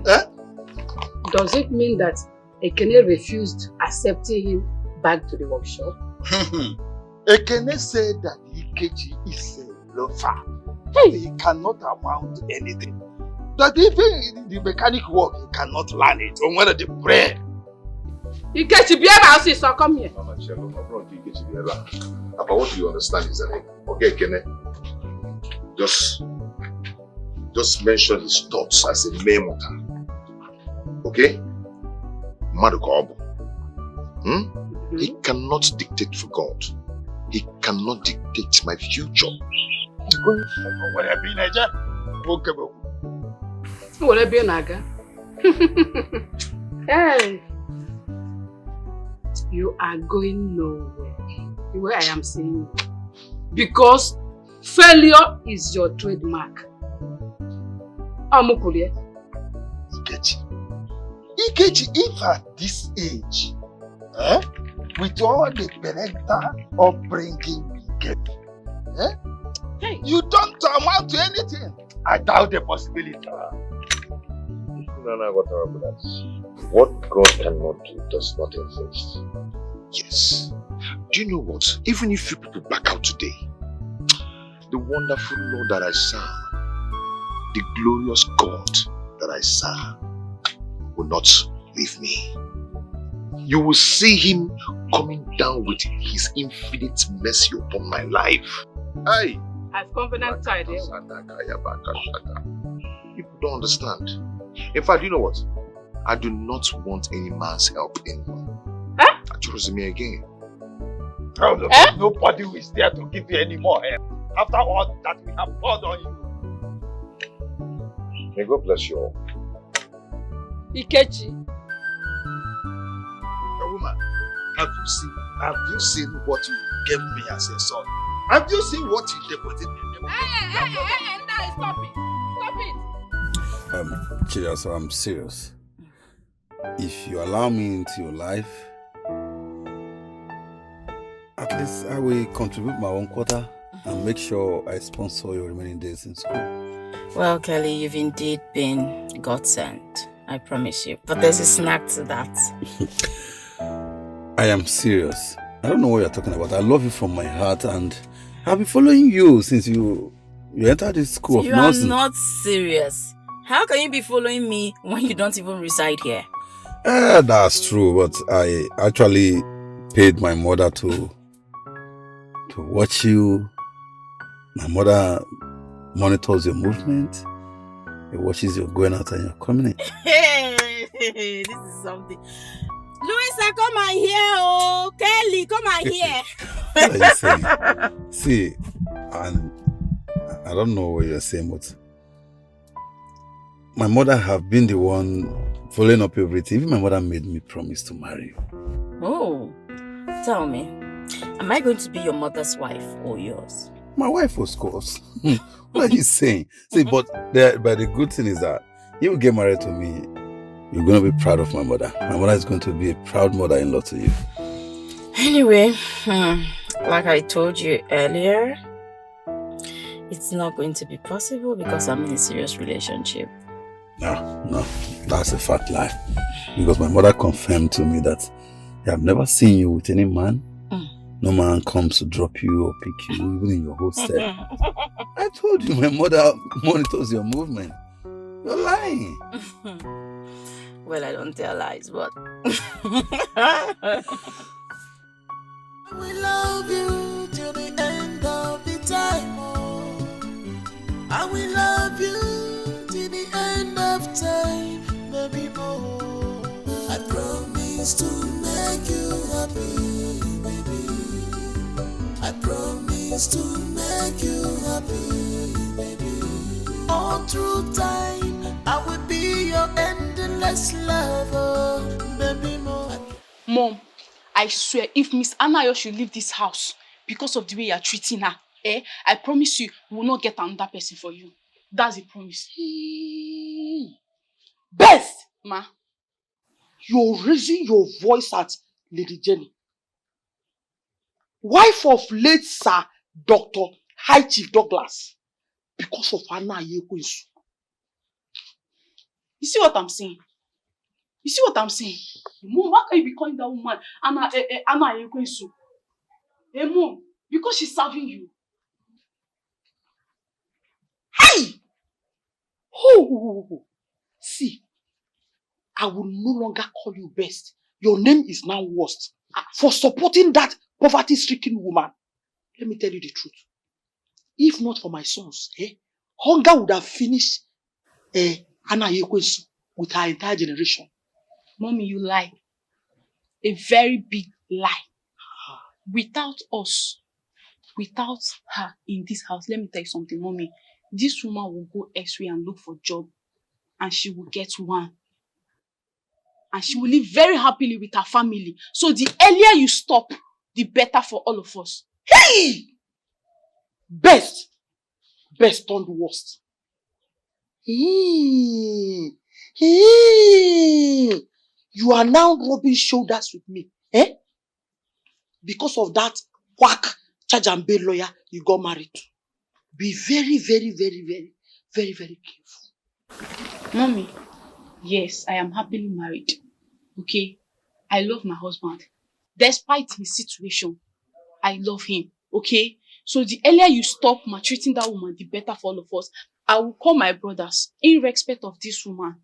Eh? Does it mean that Ekene refused accepting him back to the workshop? Ekene said that Ikechi is a loafer. He cannot amount to anything. That even the mechanic work, he cannot learn it. On one of the bread. Ikechi, be able to say, come here. Mama Chelo, my brother Ikechi, be able. But what do you understand is that, okay, Ekene, just mention his thoughts as a memo. Okay? Madukobo. He cannot dictate for God. He cannot dictate my future. He's going for whatever in Nigeria. Whatever in Naga. Hey. You are going nowhere. The way I am saying it. Because failure is your trademark. Amukulie. Ikechi, if at this age, with all the parental upbringing we get, you don't amount to anything. I doubt the possibility. What God cannot do does not exist. Yes. Do you know what? Even if you people back out today, the wonderful Lord that I serve, the glorious God that I serve, will not leave me. You will see him coming down with his infinite mercy upon my life. Hey! I've confidence idea. People don't understand. In fact, you know what? I do not want any man's help anymore. Trust me again. Nobody is there to give you any more help. After all that we have poured on you. May God bless you all. Ikechi. Woman, have you seen what you gave me as a son? Have you seen what you deposited in me? Stop it. Stop it. Chidia, I'm serious. If you allow me into your life, at least I will contribute my own quota and make sure I sponsor your remaining days in school. Well, Kelly, you've indeed been God sent. I promise you. But there's a snack to that. I am serious. I don't know what you're talking about. I love you from my heart and I've been following you since you entered this school of nursing. You are not serious. How can you be following me when you don't even reside here? That's true, but I actually paid my mother to watch you. My mother monitors your movement. He watches you going out and you're coming in. Hey, this is something. Louisa, come and hear. Oh, Kelly, come and hear. What are you saying? See, and I don't know what you're saying, but my mother have been the one following up everything. Even my mother made me promise to marry you. Oh, tell me, am I going to be your mother's wife or yours? My wife, of course. What are you saying? See, but the good thing is that you get married to me, you're going to be proud of my mother. My mother is going to be a proud mother-in-law to you. Anyway, like I told you earlier, it's not going to be possible because I'm in a serious relationship. No, that's a fat lie. Because my mother confirmed to me that I have never seen you with any man. No man comes to drop you or pick you, even in your hostel. I told you my mother monitors your movement. You're lying. Well, I don't tell lies, but... We love you till the end of the time, oh. I will love you till the end of time, baby boy. I promise to make you happy, baby. I promise to make you happy, baby. All through time, I will be your endless lover, baby boy. Mom, I swear, if Miss Anayo should leave this house because of the way you are treating her, I promise you, we will not get another person for you. That's a promise. Best! Ma. You're raising your voice at Lady Jenny, wife of late Sir Dr. High Chief Douglas because of Anna Yekwensu. You see what I'm saying? You see what I'm saying? Mom, why can't you be calling that woman Anna Yekwensu? Hey, Mom, because she's serving you. Hey! Oh! See, I will no longer call you best. Your name is now worst. For supporting that poverty-stricken woman. Let me tell you the truth. If not for my sons, hunger would have finished Anna Yekwensu with her entire generation. Mommy, you lie. A very big lie. Without us, without her in this house, let me tell you something, Mommy. This woman will go elsewhere and look for a job. And she will get one. And she will live very happily with her family. So the earlier you stop, the better for all of us. Hey! Best turned worst. You are now rubbing shoulders with me. Because of that quack charge and bail lawyer you got married to. Be very, very, very, very, very, very careful. Mommy, yes, I am happily married. Okay? I love my husband. Despite his situation, I love him. Okay? So the earlier you stop maltreating that woman, the better for all of us. I will call my brothers in respect of this woman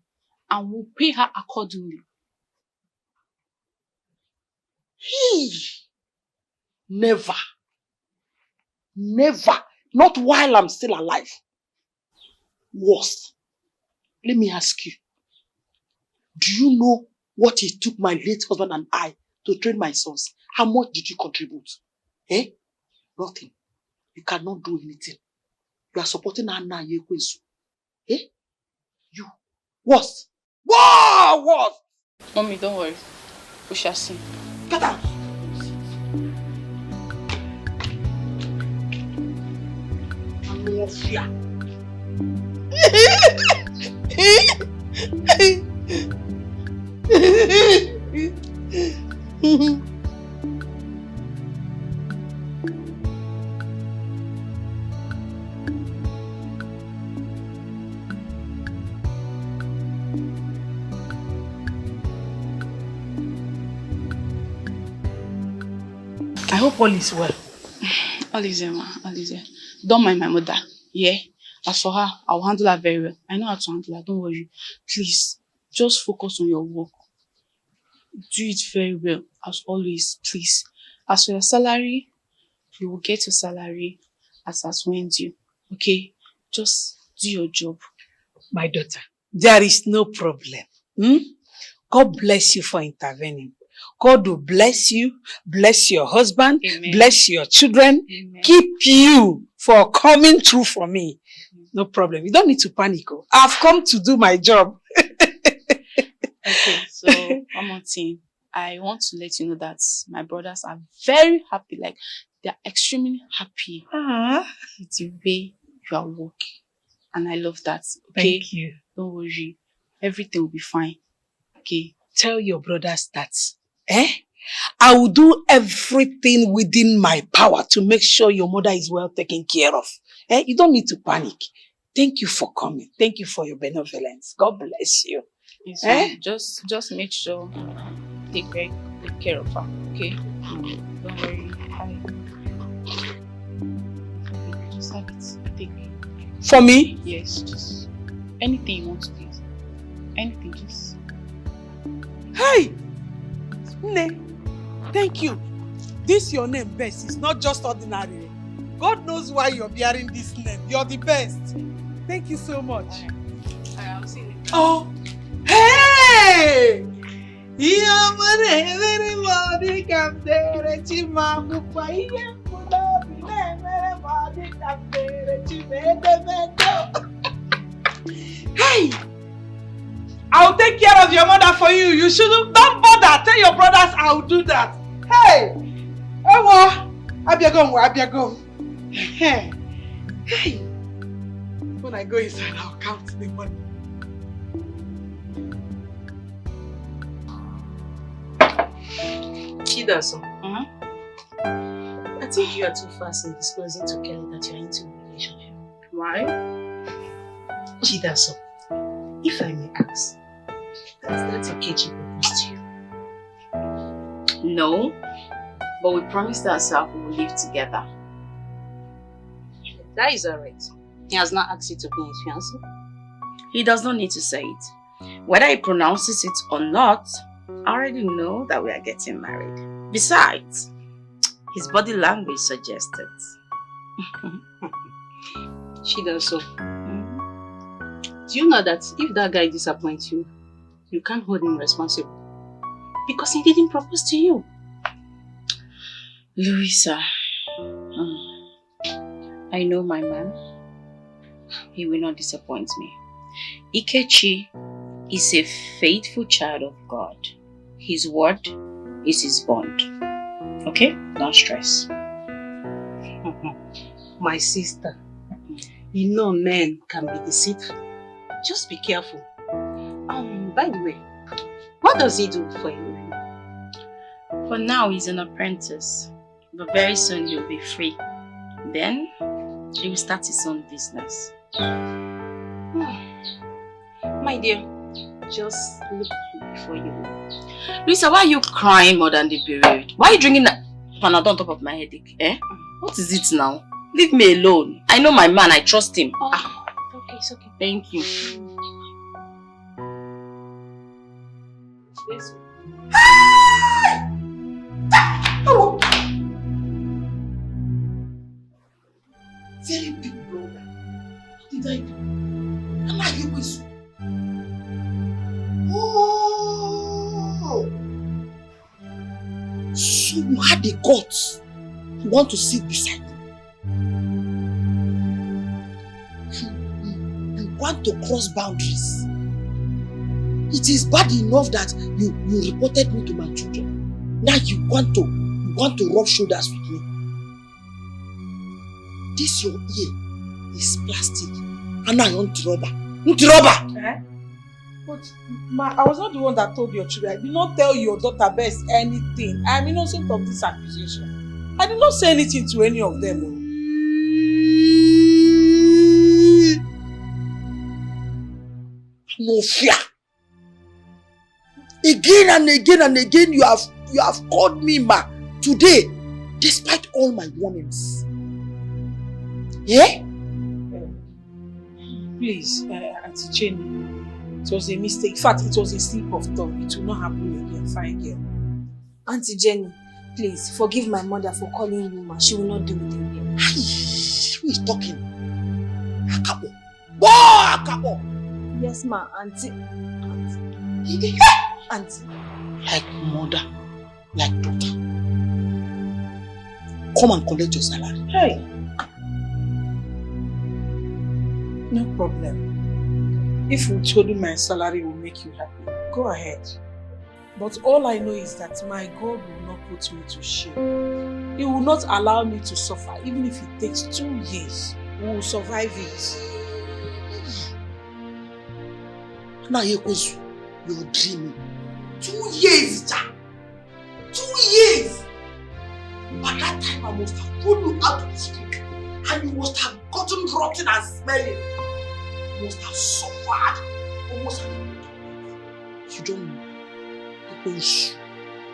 and will pay her accordingly. Never. Never. Not while I'm still alive. Worst. Let me ask you. Do you know what it took my late husband and I to train my sons? How much did you contribute? Nothing. You cannot do anything. You are supporting Anna Yekwensu. You. Worst. Wow! Worst! Mommy, don't worry. We shall see. Get out! I hope all is well. All is well, ma. All is well. Don't mind my mother. Yeah? As for her, I'll handle her very well. I know how to handle her. Don't worry. Please, just focus on your work. Do it very well, as always, please. As for your salary, you will get your salary as when due. Okay? Just do your job. My daughter, there is no problem. God bless you for intervening. God will bless you, bless your husband, Amen. Bless your children, Amen. Keep you for coming through for me. No problem. You don't need to panic. I've come to do my job. Okay, so one more thing. I want to let you know that my brothers are very happy. Like, they're extremely happy with the way you are working. And I love that. Okay? Thank you. Don't worry. Everything will be fine. Okay? Tell your brothers that I will do everything within my power to make sure your mother is well taken care of. You don't need to panic. Thank you for coming. Thank you for your benevolence. God bless you. Yes, just make sure take care of her. Okay? Don't worry. Just have it. Take it. For me? Yes, just anything you want to please. Anything, just. Hey! Ne, thank you. This your name, Best. It's not just ordinary. God knows why you're bearing this name. You're the best. Thank you so much. I'll see you. Oh! Hey! Hey! I'll take care of your mother for you. You shouldn't. Don't bother. Tell your brothers I'll do that. Hey! Ewa! Abiagom. Hey! Hey! When I go inside, I'll count the money. Chidaso. think you are too fast in disclosing to Kelly that you are into a relationship. Why? Chidaso, if I may ask, has that Okechi proposed to you? No, but we promised ourselves we will live together. That is alright. He has not asked you to be his fiancé. He does not need to say it. Whether he pronounces it or not, I already know that we are getting married. Besides, his body language suggests it. Chidaso, do you know that if that guy disappoints you, you can't hold him responsible? Because he didn't propose to you. Louisa, I know my man. He will not disappoint me. Ikechi is a faithful child of God. His word is his bond. Okay? Don't stress. My sister, you know men can be deceitful. Just be careful. By the way, what does he do for you? For now, he's an apprentice. But very soon he'll be free. Then, he will start his own business. My dear, just look before you move. Lisa, why are you crying more than the period? Why are you drinking that Panadol on top of my headache? Eh? What is it now? Leave me alone. I know my man. I trust him. Okay, it's okay. Thank you. Yes. Very big brother. What did I do? Am I here with you? Oh! So you had the guts to want to sit beside me. You want to cross boundaries. It is bad enough that you reported me to my children. Now you want to rub shoulders with me. This your ear is plastic. And I want to rubber. Eh? But ma, I was not the one that told your children. I did not tell your daughter Bess anything. I am innocent of this accusation. I did not say anything to any of them. No fear. Again and again and again you have called me ma today, despite all my warnings. Yeah? Please, Auntie Jenny, it was a mistake. In fact, it was a slip of tongue. It will not happen again, fine girl. Auntie Jenny, please forgive my mother for calling you ma. She will not do it again. Who is talking? Akabo. Whoa, Akabo! Yes ma, Auntie. Auntie. Like mother, like daughter. Come and collect your salary. Hey! No problem. If we told you my salary will make you happy, go ahead. But all I know is that my God will not put me to shame. He will not allow me to suffer, even if it takes 2 years. We will survive it. Now you're dreaming. 2 years, Jack. 2 years. By that time, I must have pulled you out of the street, and you must have gotten rotten and smelling. You must have suffered almost an You don't know. Because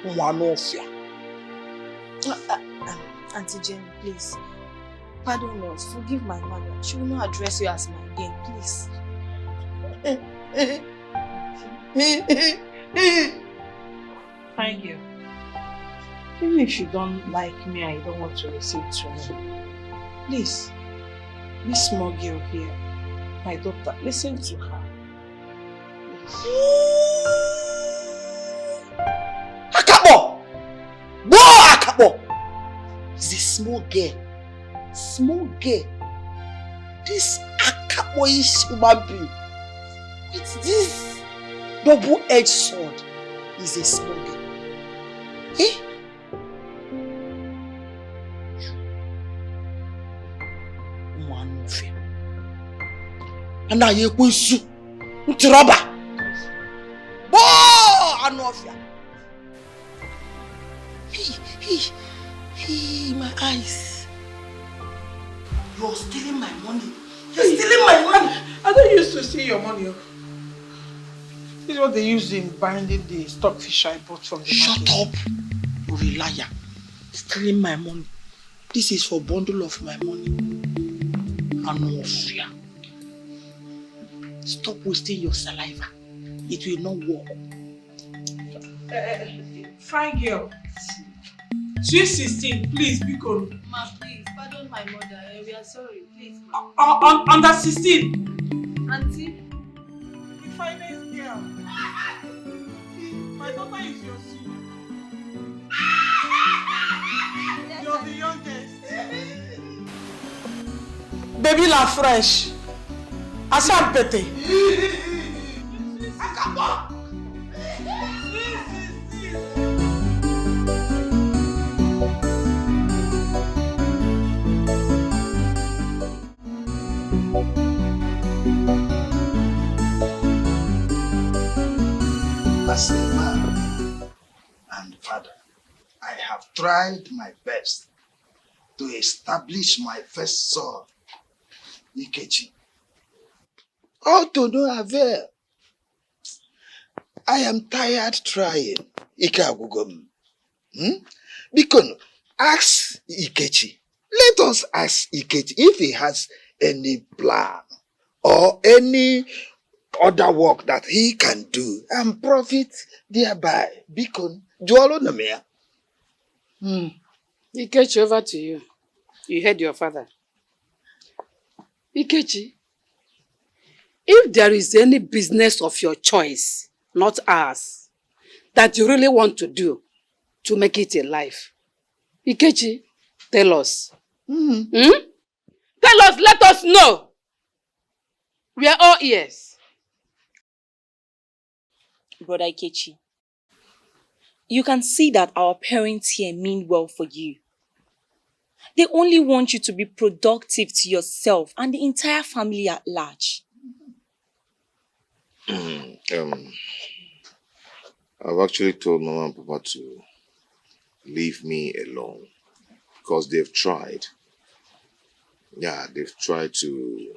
one of you. Auntie Jenny, please. Pardon us. Forgive my mother. She will not address you as my again, please. Thank you. Even if you don't like me and you don't want to listen to me, please, this small girl here, my daughter, listen to her. Akabo! Whoa, Akabo! It's a small girl. Small girl. This Akabo is human being. It's this double-edged sword. Is a small girl. Eh? One of you. And now you go to Ntiroba. Boah! Anofia. Hey, my eyes. You're stealing my money. You're stealing my money. I don't used to see your money. This is what they use in binding the stockfish I bought from the market. Shut up. You're a liar. Stealing my money. This is for bundle of my money. And no fear. Stop wasting your saliva. It will not work. Fine girl. Sweet 16, please, be cool. Ma, please, pardon my mother. We are sorry, please, ma. Under 16. Auntie? The finest girl. My daughter is your senior. You're the youngest. Baby la fresh. Asam pete. Akabo. As a man and father, I have tried my best to establish my first son, Ikechi. All to no avail. I am tired trying, Ikagugum. Because ask Ikechi. Let us ask Ikechi if he has any plan or any other work that he can do and profit thereby. Because Jolo Namea. Ikechi, over to you. You heard your father. Ikechi, if there is any business of your choice, not ours, that you really want to do to make it a life, Ikechi, tell us. Tell us, let us know. We are all ears. Brother Ikechi, you can see that our parents here mean well for you. They only want you to be productive to yourself and the entire family at large. I've actually told Mama and Papa to leave me alone because they've tried. Yeah, they've tried to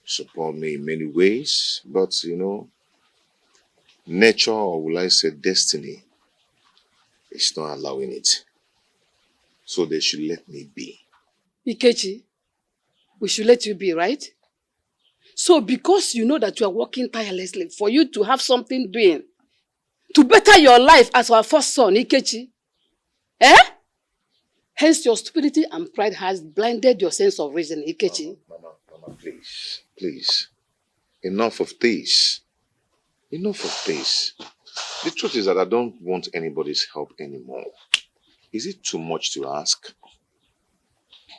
support me in many ways, but nature, or will I say destiny, is not allowing it. So they should let me be. Ikechi, we should let you be, right? So because you know that you are working tirelessly for you to have something doing, to better your life as our first son, Ikechi, hence your stupidity and pride has blinded your sense of reason, Ikechi. Mama, please. Enough of this. Enough of this. The truth is that I don't want anybody's help anymore. Is it too much to ask?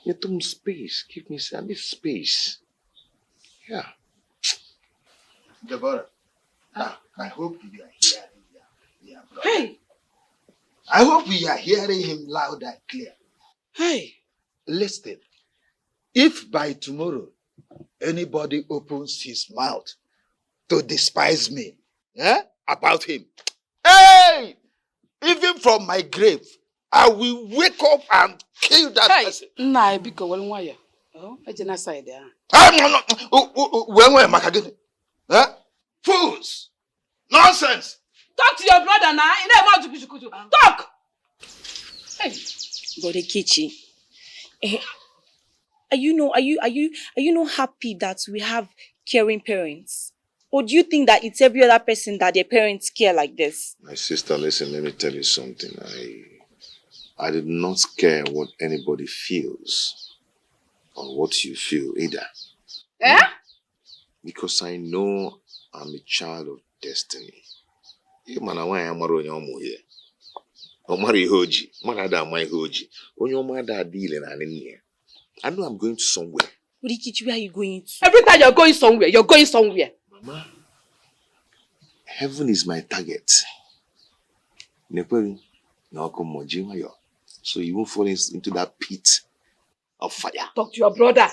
Give me space. Give me this space. Yeah. Deborah, I hope you are hearing your brother. Hey! I hope we are hearing him loud and clear. Hey! Listen, if by tomorrow anybody opens his mouth to despise me about him, hey! Even from my grave, I will wake up and kill that person. Nah, biko wale nwaya. Oh, ejena side there. Fools! Nonsense! Talk to your brother now. Talk! Hey, Brother Ikechi, are you not happy that we have caring parents? Or do you think that it's every other person that their parents care like this? My sister, listen, let me tell you something. I did not care what anybody feels or what you feel either. Because I know I'm a child of destiny. I know I'm going to somewhere. Ikechi, where are you going to? Every time you're going somewhere. Mama, heaven is my target. So you won't fall into that pit of fire. Talk to your brother.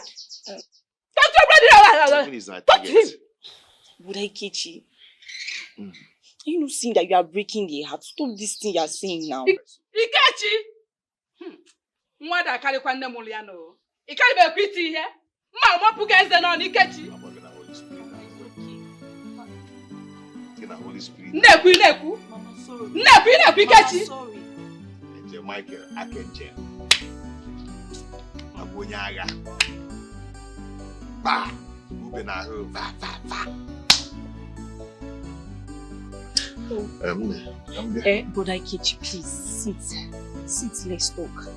Heaven is my Talk to him. target. Brother Ikechi, you know, seeing that you are breaking the heart. Stop this thing you are saying now. Ikechi! Mwada kari kwa nne muliano. Ikari be kwiti here. Ma mo puga eze no ni kechi. Holy Spirit. Neku. Mama, sorry. Neku kechi. Sorry. Michael Akenje. Abonyaga. Ba. Ube na ho va. Brother Ikechi, please sit, let's talk.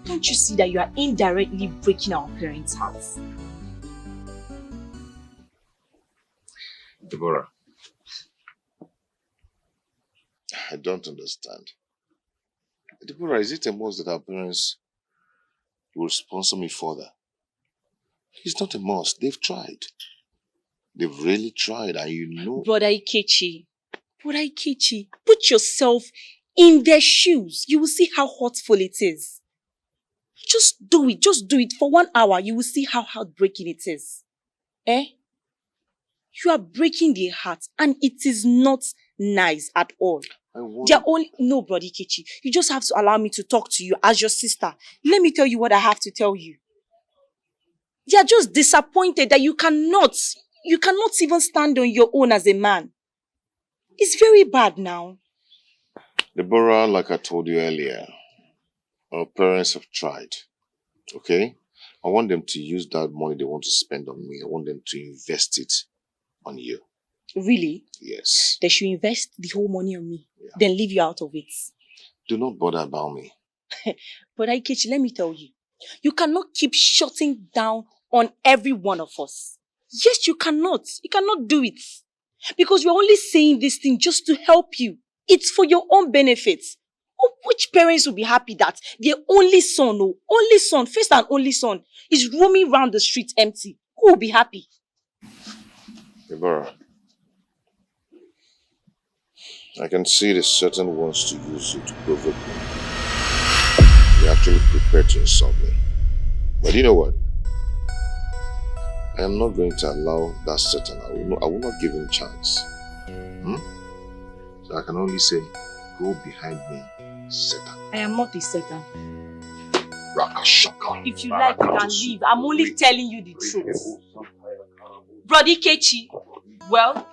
Don't you see that you are indirectly breaking our parents' hearts? Deborah, I don't understand. Deborah, is it a must that our parents will sponsor me further? It's not a must. They've tried. They've really tried, and you know. Brother Ikechi, put yourself in their shoes. You will see how hurtful it is. Just do it for 1 hour. You will see how heartbreaking it is. You are breaking their heart, and it is not nice at all. No, Brother Ikechi. You just have to allow me to talk to you as your sister. Let me tell you what I have to tell you. They are just disappointed that you cannot even stand on your own as a man. It's very bad now. Deborah, like I told you earlier, our parents have tried. Okay? I want them to use that money they want to spend on me. I want them to invest it on you. Really? Yes. They should invest the whole money on me. Yeah. Then leave you out of it. Do not bother about me. But Ikechi, let me tell you. You cannot keep shutting down on every one of us. Yes, you cannot. You cannot do it. Because you're only saying this thing just to help you. It's for your own benefit. Oh, which parents will be happy that their only son, first and only son, is roaming around the street empty? Who will be happy? Deborah, I can see the certain wants to use you to provoke me. They're actually prepared to insult me. But you know what? I am not going to allow that Satan. I will not give him a chance. So I can only say, go behind me, Satan. I am not a Satan. Rakashaka. If you like, you can leave. I'm only telling you the truth. Brother Ikechi, well,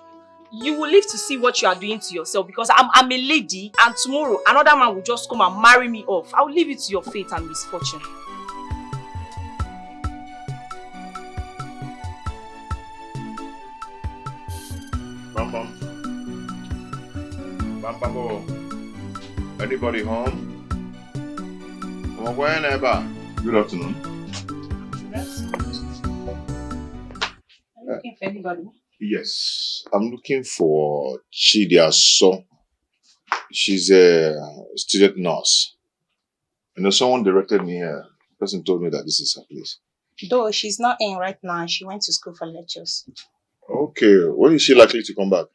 you will live to see what you are doing to yourself, because I'm a lady, and tomorrow another man will just come and marry me off. I will leave it to your fate and misfortune. Anybody home? Whenever. Good afternoon. Are you looking for anybody? Yes, I'm looking for Chidiaso. She's a student nurse. You know, someone directed me here. The person told me that this is her place. Though she's not in right now, she went to school for lectures. Okay, when is she likely to come back?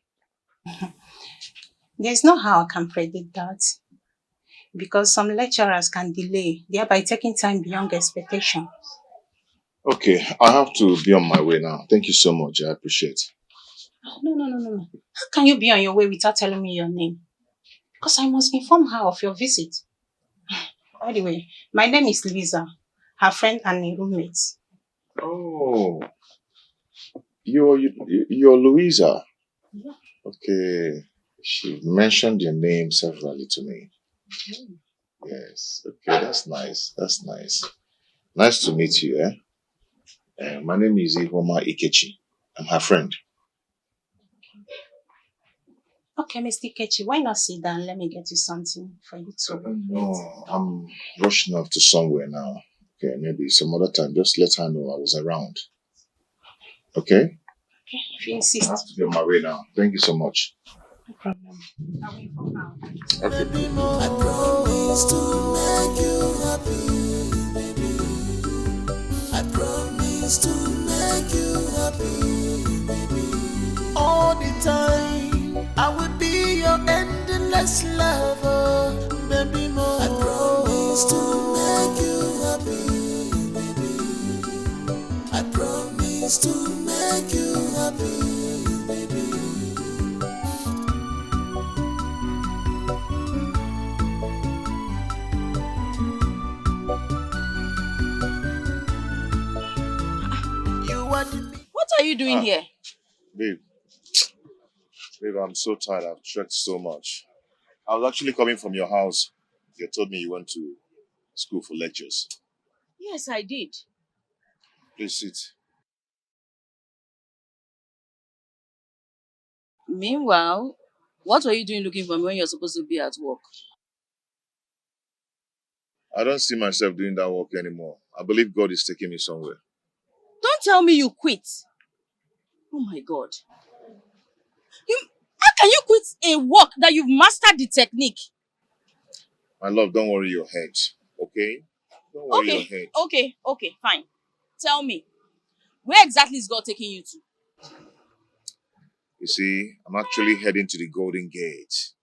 There's no how I can predict that, because some lecturers can delay, thereby taking time beyond expectation. Okay, I have to be on my way now. Thank you so much. I appreciate it. No. How can you be on your way without telling me your name? Because I must inform her of your visit. By the way, my name is Lisa, her friend and a roommate. Oh, you're Louisa. Yeah. Okay, she mentioned your name severally to me. Yes. Okay, that's nice. That's nice. Nice to meet you. My name is Ihoma Ikechi. I'm her friend. Okay, Mr. Ikechi, why not sit down? Let me get you something for you to No, I'm rushing off to somewhere now. Okay, maybe some other time. Just let her know I was around. Okay? Okay, if you insist. I have to be on my way now. Thank you so much. No problem. I'll wait for now. Okay. I promise to make you happy, baby. I promise to make you happy, baby. All the time, I will be your endless lover, baby. More. I promise to make you happy, baby. I promise to make you happy, baby. you doing here? Babe, I'm so tired. I've trekked so much. I was actually coming from your house. You told me you went to school for lectures. Yes, I did. Please sit. Meanwhile, what were you doing looking for me when you're supposed to be at work? I don't see myself doing that work anymore. I believe God is taking me somewhere. Don't tell me you quit. Oh my God. How can you quit a work that you've mastered the technique? My love, don't worry your head. Okay? Don't worry your head. Okay, fine. Tell me, where exactly is God taking you to? You see, I'm actually heading to the Golden Gate.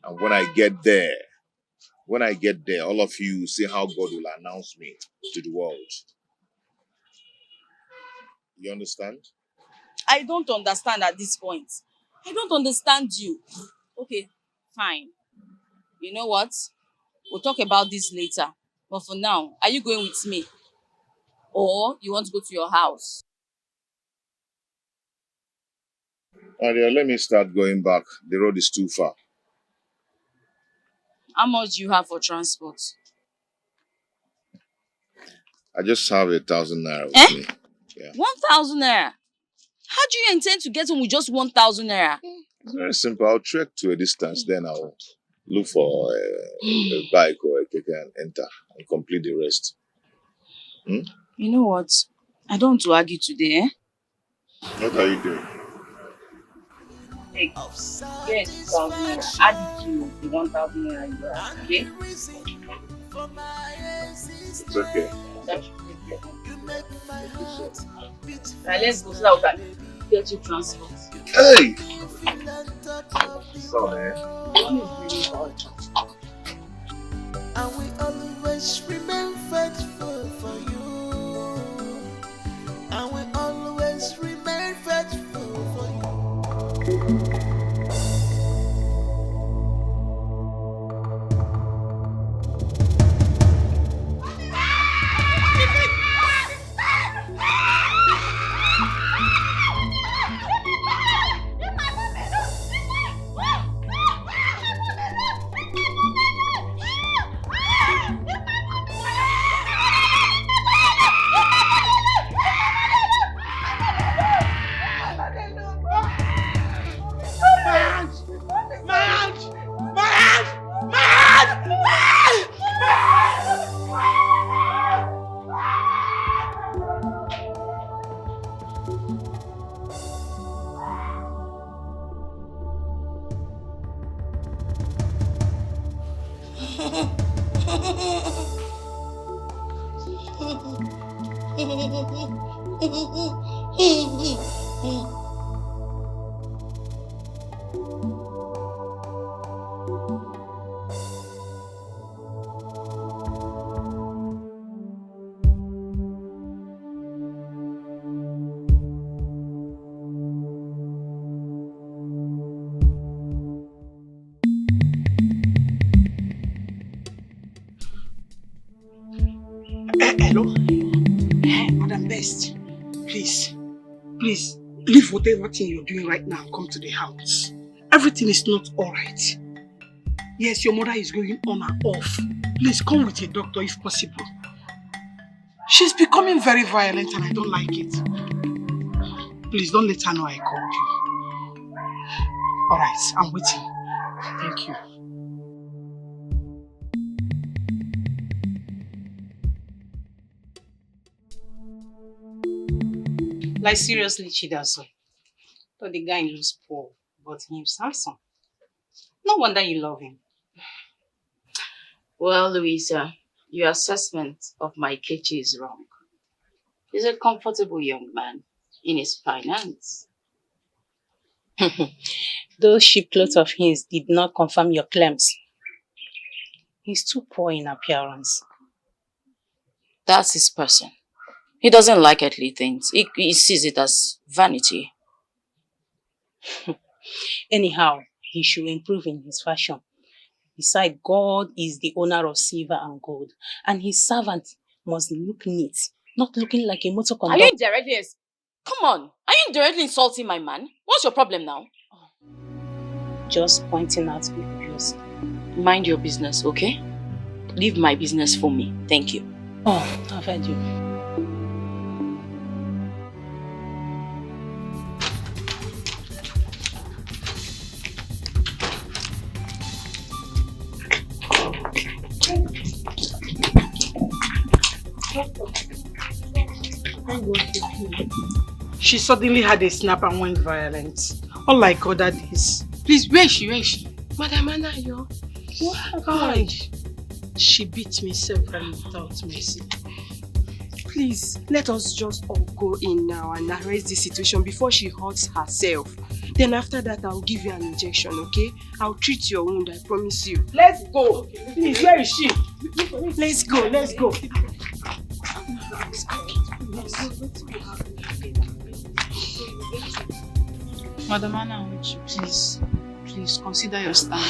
And when I get there, all of you see how God will announce me to the world. You understand? I don't understand at this point. I don't understand you. Okay, fine. You know what? We'll talk about this later. But for now, are you going with me? Or you want to go to your house? Aria, let me start going back. The road is too far. How much do you have for transport? I just have 1,000 naira with me. Yeah. 1,000 naira? How do you intend to get home with just 1,000 naira? It's very simple. I'll trek to a distance, then I'll look for a bike or a keke and enter and complete the rest. Hmm? You know what? I don't want to argue today, eh? What are you doing? Hey, get 2,000 naira. Add it to the 1,000 naira you have, okay? It's okay. That should take care of it. Now let's go so that we can get you transport. Hey! Sorry. One is really hard. And we always remain faithful for you. And we always remain faithful for you. Hello? Madam Best, please, leave whatever thing you're doing right now. Come to the house. Everything is not alright. Yes, your mother is going on and off. Please come with a doctor if possible. She's becoming very violent and I don't like it. Please don't let her know I called you. Alright, I'm waiting. Thank you. Like seriously, Chidaso. Thought the guy looks poor, but he's handsome. No wonder you love him. Well, Louisa, your assessment of my Kechi is wrong. He's a comfortable young man in his finance. Those cheap clothes of his did not confirm your claims. He's too poor in appearance. That's his person. He doesn't like earthly things. He sees it as vanity. Anyhow, he should improve in his fashion. Besides, God is the owner of silver and gold, and his servant must look neat, not looking like a motor conductor. Are you indirectly Come on. Are you directly insulting my man? What's your problem now? Just pointing out behaviors. Mind your business, okay? Leave my business for me. Thank you. Oh, I've heard you. She suddenly had a snap and went violent. Unlike other days. Please, where is she? Where is she? Madam Anayo. What happened? She beat me severally without mercy. Please, let us just all go in now and arrest the situation before she hurts herself. Then after that, I'll give you an injection, okay? I'll treat your wound, I promise you. Let's go. Okay, please, where is she? Let's go, let's go. Madam Anna, please consider your stand.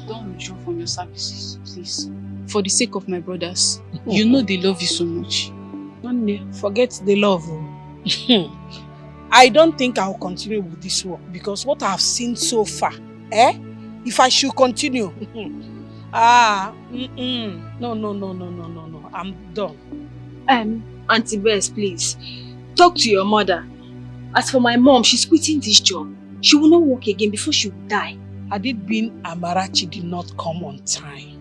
Don't withdraw from your services, please. For the sake of my brothers, you know they love you so much. Forget the love. I don't think I'll continue with this work because what I've seen so far, if I should continue, no, I'm done. Auntie Bess, please, talk to your mother. As for my mom, she's quitting this job. She will not work again before she will die. Had it been Amarachi did not come on time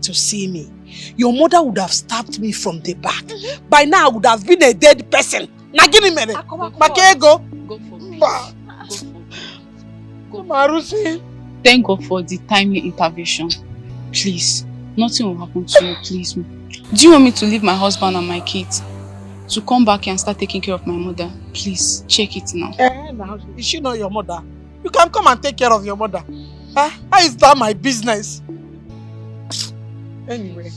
to see me, your mother would have stabbed me from the back. By now, I would have been a dead person. Now give me a minute. Go for it. Thank God for the timely intervention. Please, nothing will happen to you, please. Do you want me to leave my husband and my kids to come back and start taking care of my mother? Please, check it now. Is she not your mother? You can come and take care of your mother. How is that my business? Anyway,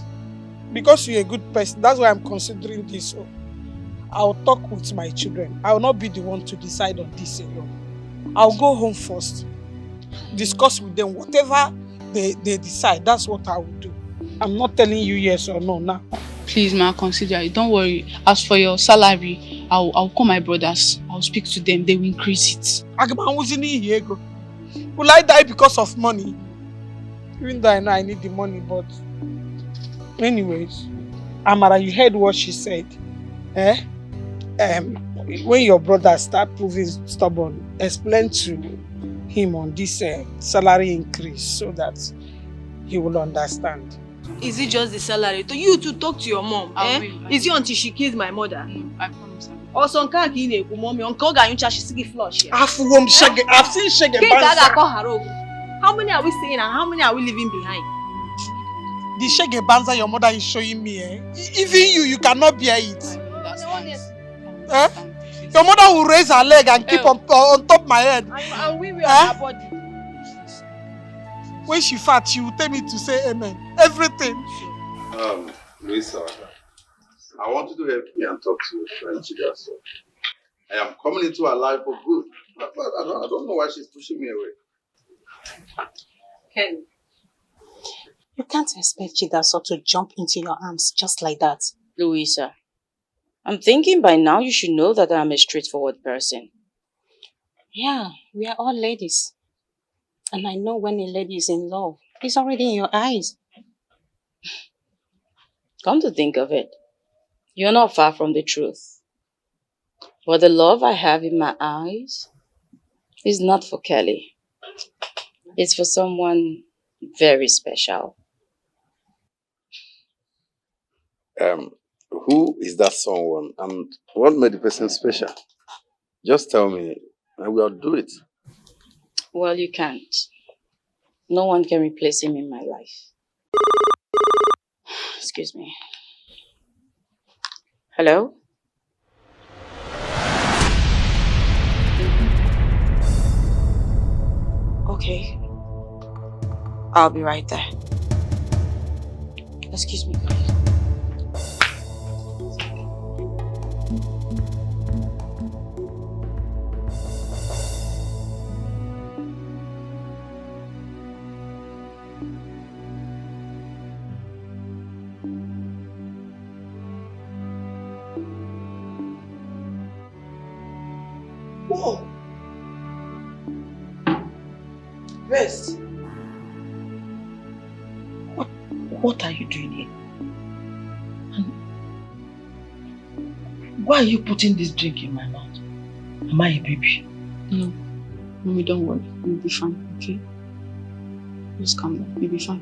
because you're a good person, that's why I'm considering this. I'll talk with my children. I will not be the one to decide on this alone. I'll go home first, discuss with them. Whatever they decide, that's what I will do. I'm not telling you yes or no now. Please, ma, consider it. Don't worry. As for your salary, I'll call my brothers. I'll speak to them. They will increase it. Will I die because of money? Even though I know I need the money, but anyways, Amara, you heard what she said. When your brother start proving stubborn, explain to him on this salary increase so that he will understand. Is it just the salary? To you to talk to your mom? Is it until she kills my mother? No, I promise. Or some can't kill you, mommy. Uncle Ganyucha, she's sick flush. I've seen Shege Banza. How many are we seeing and how many are we leaving behind? The Shege Banza your mother is showing me, even you cannot bear it. Your mother will raise her leg and keep on top of my head. And we will on her body. When she fat, she will tell me to say amen. Everything. Lisa, I want you to help me and talk to your friend Chigaso. I am coming into her life for good. But I don't know why she's pushing me away. Ken, you can't expect Chidaso to jump into your arms just like that. Louisa, I'm thinking by now you should know that I'm a straightforward person. Yeah, we are all ladies. And I know when a lady is in love, it's already in your eyes. Come to think of it, you're not far from the truth. But the love I have in my eyes is not for Kelly. It's for someone very special. Who is that someone and what made the person special? Just tell me and we'll do it. Well, you can't. No one can replace him in my life. Excuse me. Hello? Okay. I'll be right there. Excuse me, please. Whoa! Rest. What are you doing here? And why are you putting this drink in my mouth? Am I a baby? No. Mommy, don't worry. You'll be fine, okay? Just calm down. You'll be fine.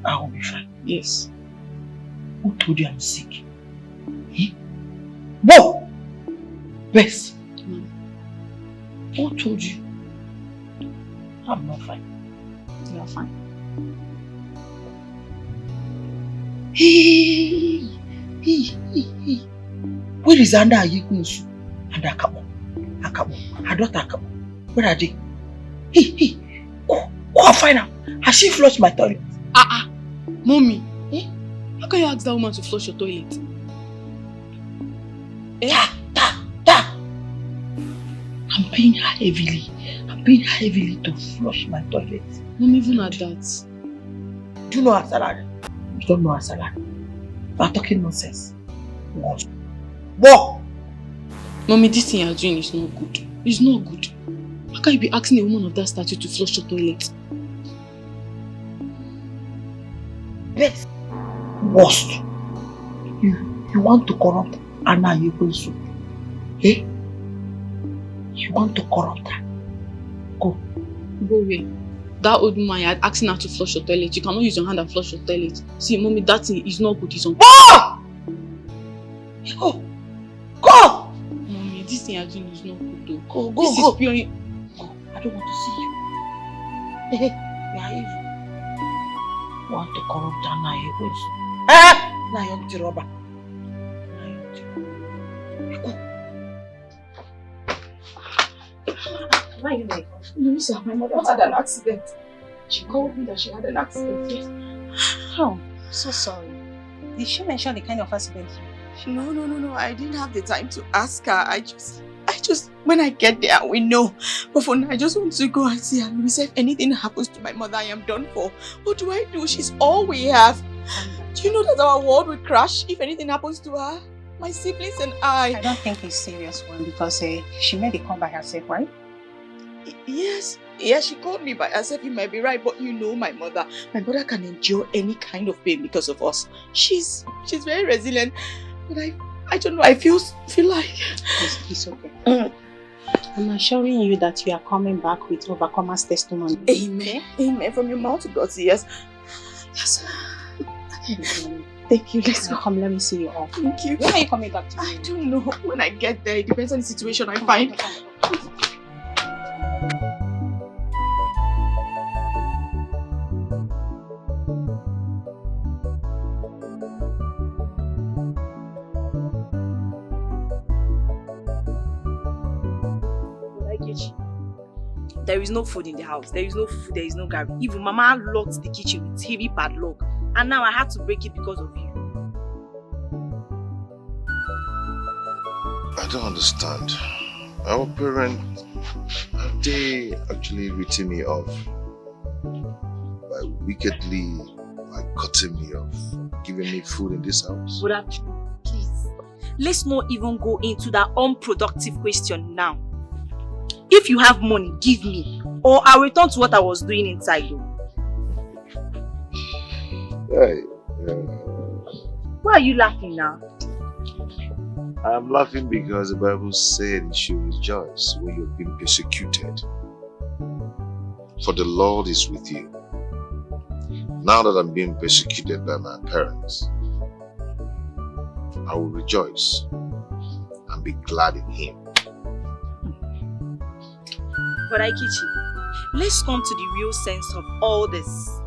I will be fine. Yes. Who told you I'm sick? Eh? Whoa! Bess! Who told you? I'm not fine. You are fine. Hey! Where is Anda Ayekunsu and Akabo? Her daughter Akabo. Where are they? Go and find her. Has she flushed my toilet? Mommy. How can you ask that woman to flush your toilet? I'm paying her heavily. To flush my toilet. Mom, even at that. Do you know her salary? You don't know her salary. You are talking nonsense. What? Mommy, this thing you're doing is not good. It's not good. How can you be asking a woman of that stature to flush your toilet? Yes. Worst. You want to corrupt Anna Ayekunsu? Eh? You want to corrupt her? Go. Go away. That old woman you had asking her to flush your toilet. You cannot use your hand and flush your toilet. See, Mommy, that thing is not good. It's on. Go! Go! Mommy, this thing you're doing is not good though. Go. This is pure. Go. I don't want to see you. You are evil. You want to corrupt Anna Ayekunsu? Now you're the robber. Why are you there? Louisa, my mother had an accident. She called me that she had an accident. Yes. Oh, so sorry. Did she mention the kind of accident? No. I didn't have the time to ask her. I just, when I get there, we know. But for now, I just want to go and see her. Louisa, if anything happens to my mother, I am done for. What do I do? She's all we have. Do you know that our world will crash if anything happens to her? My siblings and I. I don't think it's a serious one because she made a call by herself, right? Yes, she called me by herself. You might be right, but you know my mother. My mother can endure any kind of pain because of us. She's very resilient. But I don't know. I feel like it's okay. I'm assuring you that you are coming back with overcomer's testimony. Amen. From your mouth to God's ears. Yes. Thank you. Let's go. Come, let me see you off. Thank you. When are you coming back to me? I don't know. When I get there, it depends on the situation I find. There is no food in the house. There is no food. There is no garbage. Even Mama locked the kitchen with heavy padlock, and now I had to break it because of you. I don't understand. Our parents, have they actually written me off by wickedly cutting me off, giving me food in this house? Brother, please, let's not even go into that unproductive question now. If you have money, give me, or I'll return to what I was doing inside you. Why are you laughing now? I'm laughing because the Bible said you should rejoice when you've been persecuted. For the Lord is with you. Now that I'm being persecuted by my parents, I will rejoice and be glad in Him. But Aikichi, let's come to the real sense of all this.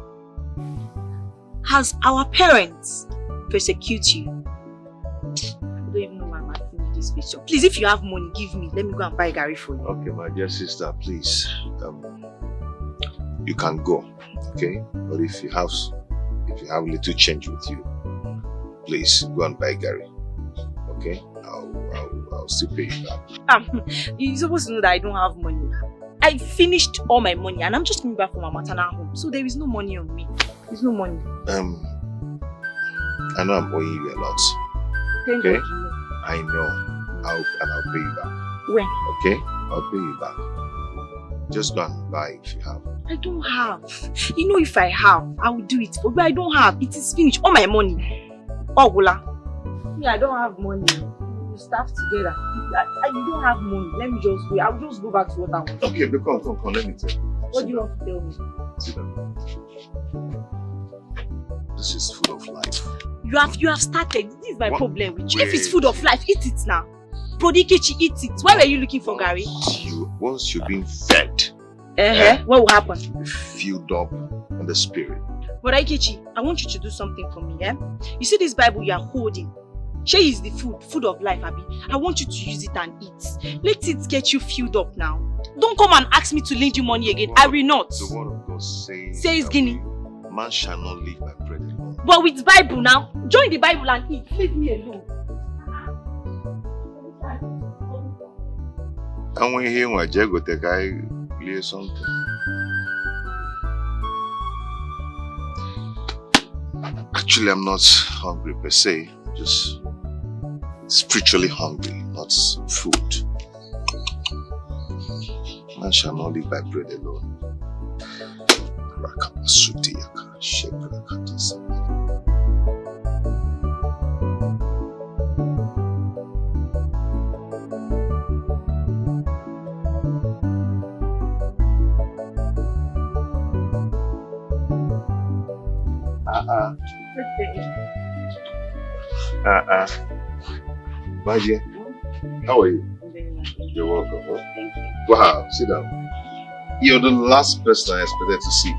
Has our parents persecuted you? I don't even know why I'm asking you this question. Please, if you have money, give me. Let me go and buy Gary for you. Okay, my dear sister, please. You can go, okay? But if you have little change with you, please go and buy Gary. Okay? I'll still pay you back. You're supposed to know that I don't have money. I finished all my money and I'm just coming back from my maternal home. So there is no money on me. There's no money. I know I'm owing you a lot. Thank okay? God you know. I know. I'll pay you back. When? Okay? I'll pay you back. Just go and buy if you have. I don't have. You know, if I have, I will do it. But I don't have. It is finished. All my money. Ogula. Me, I don't have money. We staff together. You don't have money. Let me just go. I'll just go back to what I want. Okay, but come, let me tell you. What do you want to tell me? Sit down. This is food of life. You have started. This is my problem with you. Wait. If it's food of life, eat it now. Prodikechi, eat it. Why were you looking for Gary? Once you're being fed, what will happen? Filled up in the spirit. But Ikechi, I want you to do something for me, You see this Bible you are holding? She is the food of life, Abi. I want you to use it and eat. Let it get you filled up now. Don't come and ask me to lend you money again. I will not. The word of God says, Guinea. Man shall not live by bread alone. But with Bible now, join the Bible and eat. Leave me alone. And when you hear my jago, the guy play something. Actually, I'm not hungry per se, just spiritually hungry, not food. Man shall not live by bread alone. My dear, how are you? You're welcome. Huh? Thank you. Wow, sit down. You're the last person I expected to see.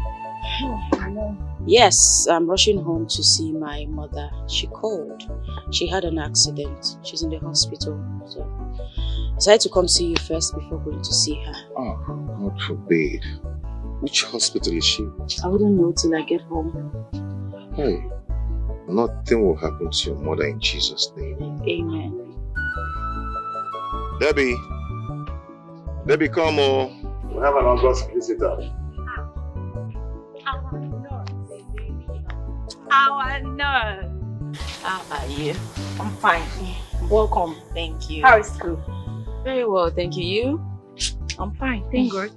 Yes, I'm rushing home to see my mother. She called. She had an accident. She's in the hospital. So I decided to come see you first before going to see her. Oh, God forbid. Which hospital is she? I wouldn't know till I get home. Hey, nothing will happen to your mother in Jesus' name. Amen. Debbie, come on. We have an August visitor. Our nurse. How are you? I'm fine. Welcome. Thank you. How is school? Very well, thank you. You? I'm fine, thank God.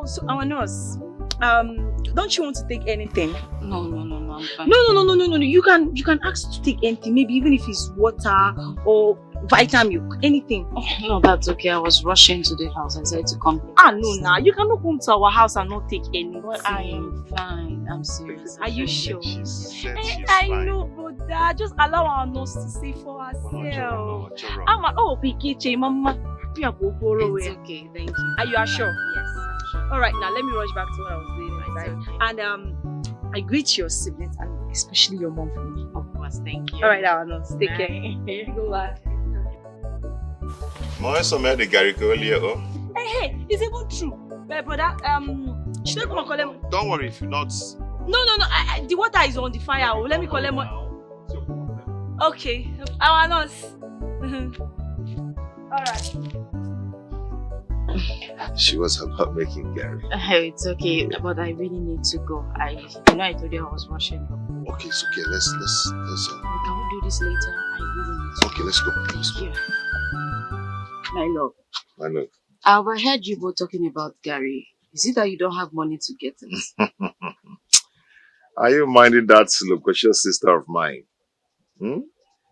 So our nurse, don't you want to take anything? No, I'm fine. No. You can ask to take anything, maybe even if it's water or vitamin milk, anything. Oh, no, that's okay. I was rushing to the house. I said to come. No, you cannot come to our house and not take anything. Well, I am fine. I'm serious. Are you sure? I know, brother. Just allow our nurse to say for herself. Pikiche, Mama. It's okay, thank you. Are you sure? Yes, I'm sure. Alright, now let me rush back to what I was doing. Right? Okay. And I greet your siblings and especially your mom for me. Of course, thank you. Alright, our nurse. Take care. Go back. The Gary earlier. Hey, it's even true. My brother, should I come and call him? Don't worry if you're not. No. The water is on the fire. Let me call him. Okay, our nurse. Alright. She was about making Gary. It's okay, but I really need to go. I told you I was rushing. Okay, it's okay. Let's Can we do this later? I really need to. Okay, let's go. Yeah. My love. I know. I overheard you both talking about Gary. Is it that you don't have money to get it? Are you minding that loquacious sister of mine?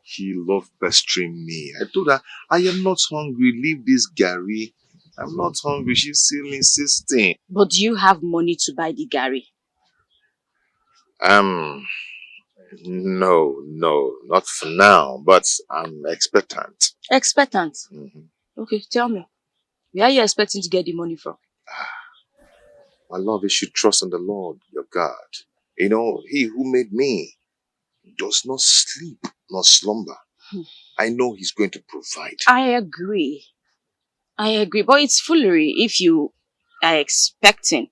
She loved pestering me. I told her, I am not hungry. Leave this Gary. I'm not hungry. She's still insisting. But do you have money to buy the Gary? No, not for now. But I'm expectant. Expectant? Mm-hmm. Okay, tell me. Where are you expecting to get the money from? My love, you should trust in the Lord, your God. You know, He who made me does not sleep nor slumber. I know He's going to provide. I agree, but it's foolery if you are expecting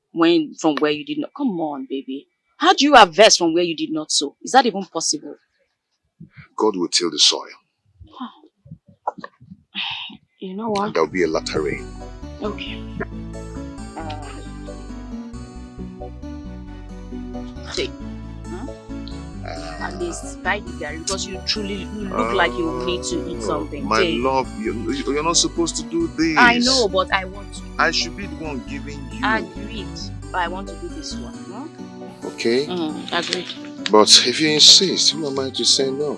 from where you did not. Come on, baby. How do you harvest from where you did not sow? Is that even possible? God will till the soil. You know what? And there'll be a latter rain. Okay. Take. at least buy the garri because you look like you need to eat something. My love, you're not supposed to do this. I know, but I want to. I should be the one giving you. Agreed. But I want to do this one. Huh? Okay. Agreed. But if you insist, who am I to say no?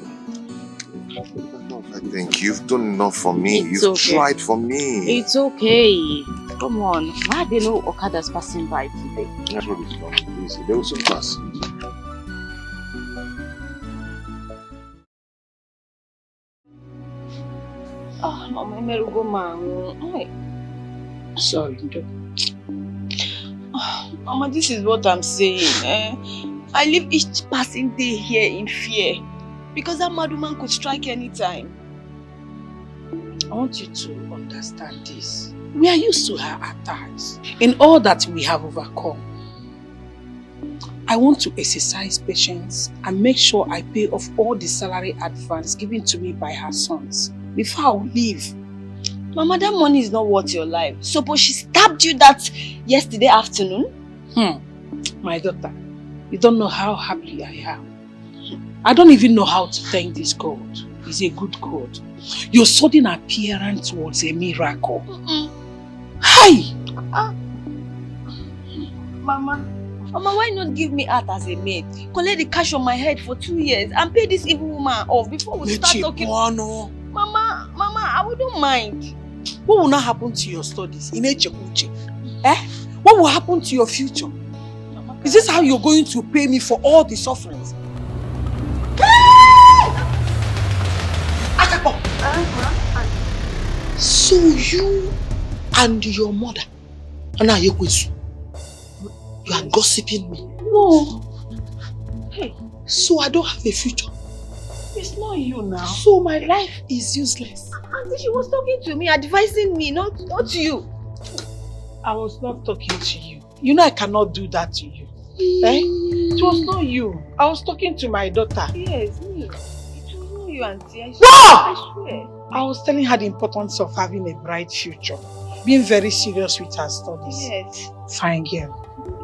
I think you've done enough for me. You've tried for me. It's okay. Come on. Why are there no Okadas passing by today? That's what it's about. Easy. They will soon pass. Oh, Mama, Merugo man. Sorry, Mama, this is what I'm saying. I live each passing day here in fear because that mad woman could strike anytime. I want you to understand this. We are used to her attacks. In all that we have overcome, I want to exercise patience and make sure I pay off all the salary advance given to me by her sons before I leave. Mama, that money is not worth your life. Suppose she stabbed you that yesterday afternoon? My daughter, you don't know how happy I am. I don't even know how to thank this God. He's a good God. Your sudden appearance was a miracle. Hi! Mama, why not give me out as a maid? Collect the cash on my head for 2 years and pay this evil woman off before we start talking. Mama, I wouldn't mind. What will not happen to your studies? What will happen to your future? Is this how you're going to pay me for all the sufferings? So you and your mother, you are gossiping me? No. Hey, so I don't have a future? It's not you now. So my life is useless? Auntie, she was talking to me, advising me, not you. I was not talking to you. You know I cannot do that to you. It was not you. I was talking to my daughter. Yes, me. It was not you, Auntie. I swear. I was telling her the importance of having a bright future. Being very serious with her studies. Yes. Fine girl.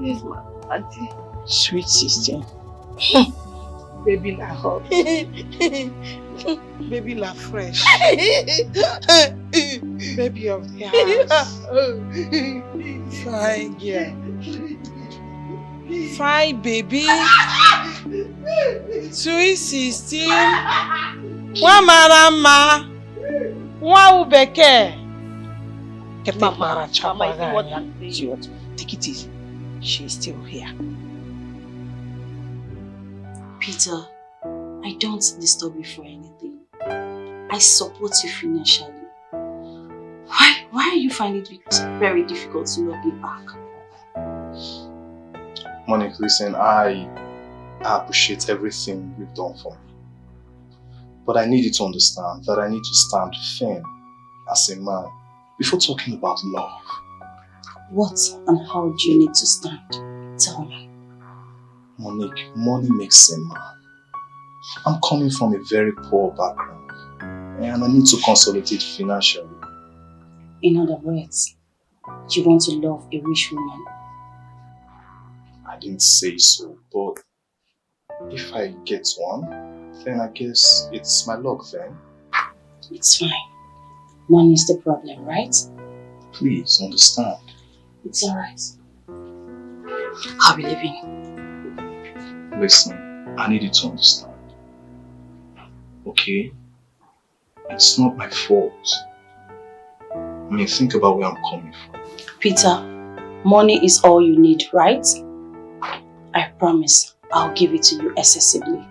Yes, ma. Auntie. Sweet sister. Baby la hot. Baby la fresh. Baby of the house. Fine girl. Fine baby. Sweet sister. Wamarama. Waubeke. Mama, take it easy. She's still here. Peter, I don't disturb you for anything. I support you financially. Why are you finding it very difficult to love me back? Monique, listen, I appreciate everything you've done for me. But I need you to understand that I need to stand firm as a man before talking about love. What and how do you need to stand? Tell me. Monique, money makes a man. I'm coming from a very poor background and I need to consolidate financially. In other words, you want to love a rich woman? I didn't say so, but if I get one, then I guess it's my luck then. It's fine. Money is the problem, right? Please understand. It's alright. I'll be leaving. Listen, I need you to understand. Okay? It's not my fault. I mean, think about where I'm coming from. Peter, money is all you need, right? I promise I'll give it to you excessively.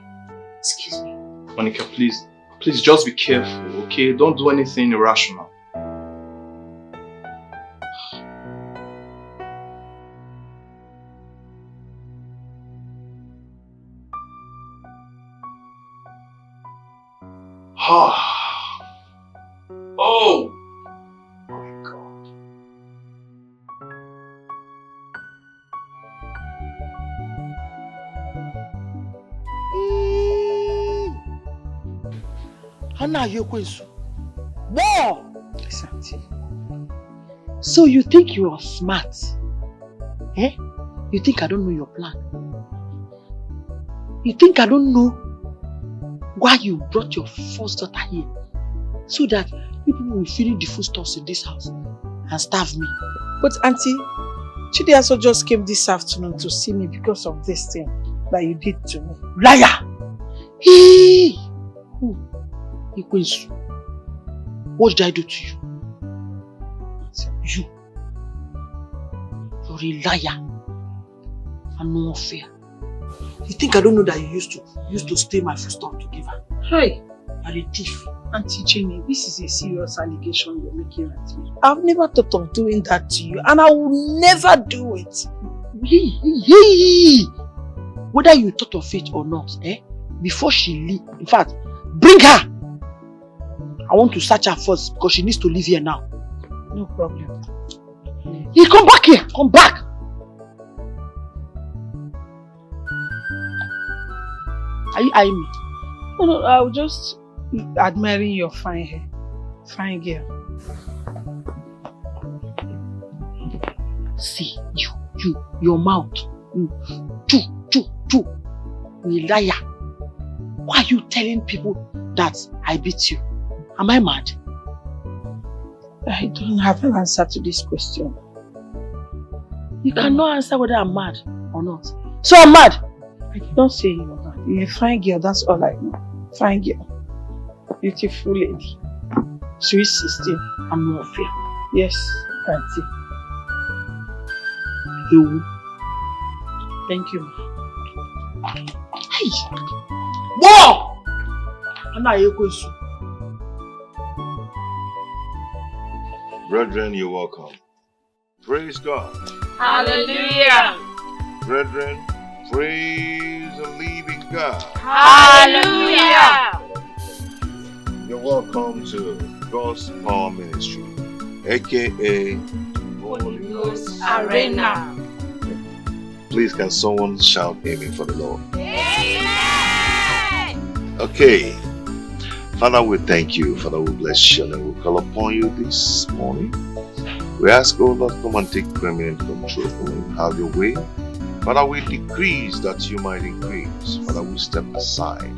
Excuse me. Monica, please just be careful, okay? Don't do anything irrational. Oh! My God. Whoa! So you think you are smart? You think I don't know your plan? You think I don't know why you brought your first daughter here, so that people will finish the foodstuffs in this house and starve me. But Auntie, Chidi also just came this afternoon to see me because of this thing that you did to me. Liar! Hey! Who? Ikwensu. What did I do to you? You. You're a liar. And no fair. You think I don't know that you used to steal my foodstuff to give her? Hey! You're a thief. Auntie Jenny, this is a serious allegation you're making at me. I've never thought of doing that to you, and I will never do it. Whether you thought of it or not, before she leave, in fact, bring her! I want to search her first because she needs to live here now. No problem. Hey, come back here! Come back! Are you eyeing me? No, I was just admiring your fine hair. Fine girl. See, your mouth. You a liar. Why are you telling people that I beat you? Am I mad? I don't have an answer to this question. You cannot answer whether I'm mad or not. So I'm mad! I don't say you're mad. You're a fine girl, that's all I know. Fine girl. Beautiful lady. Sweet 16. I'm not fair. Yes, Auntie. You. Thank you. Hey! Whoa! I'm not Ekwensu. Brethren, you're welcome. Praise God. Hallelujah. Brethren, praise the living God. Hallelujah. You're welcome to God's Power Ministry, aka Holy Ghost Arena. Please, can someone shout amen for the Lord? Amen. Okay. Father, we thank you. Father, we bless you and we call upon you this morning. We ask, oh Lord, come and take permanent control. Have your way. Father, we decrease that you might increase. Father, we step aside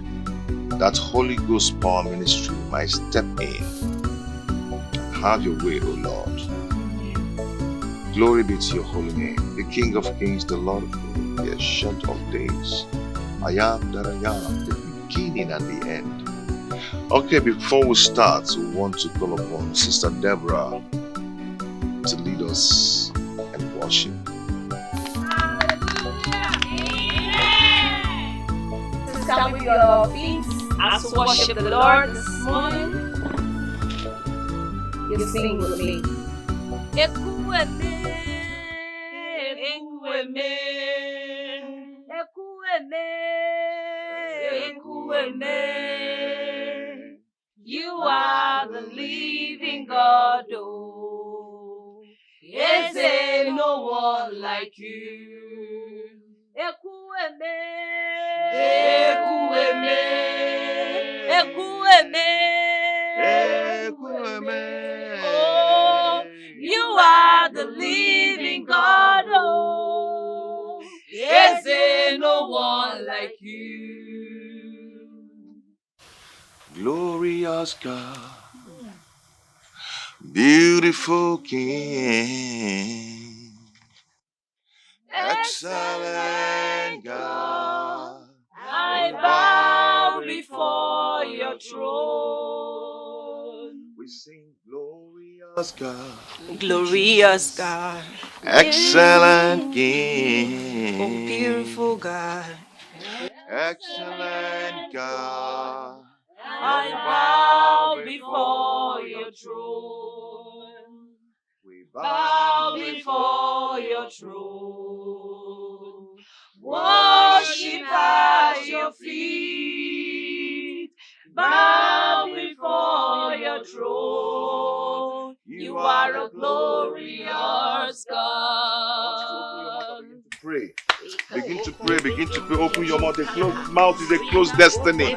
that Holy Ghost Power Ministry might step in. Have your way, O Lord. Glory be to your holy name, the King of Kings, the Lord of Lords, the Ancient of Days. I am that I am, the beginning and the end. Okay, before we start, we want to call upon Sister Deborah to lead us in worship. Stand with your feet as we worship the Lord this morning. You sing with me. Ekuweme, ekuweme, ekuweme, ekuweme. You are the living God, oh. Is there no one like you? Ekuweme, ekuweme, ekuweme, ekuweme. Oh, you are the living God, oh. Is there no one like you? Glorious God, beautiful King, excellent God, I bow before your throne. we sing glorious God, Glorious God, excellent King, oh beautiful God, excellent God, I bow before your throne. we Bow before your throne. Worship at your feet. Bow before your throne. You are a glorious God. pray. Begin to pray, begin to pray. Open your mouth. A closed mouth is a closed destiny.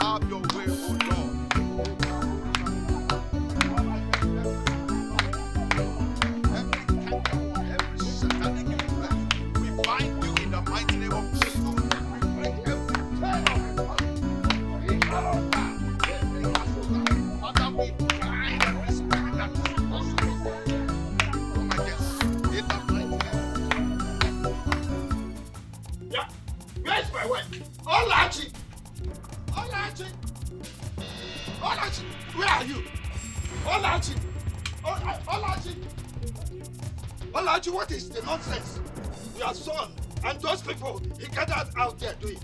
Have your way, O Olaji, what is the nonsense your son and those people he gathered out there doing?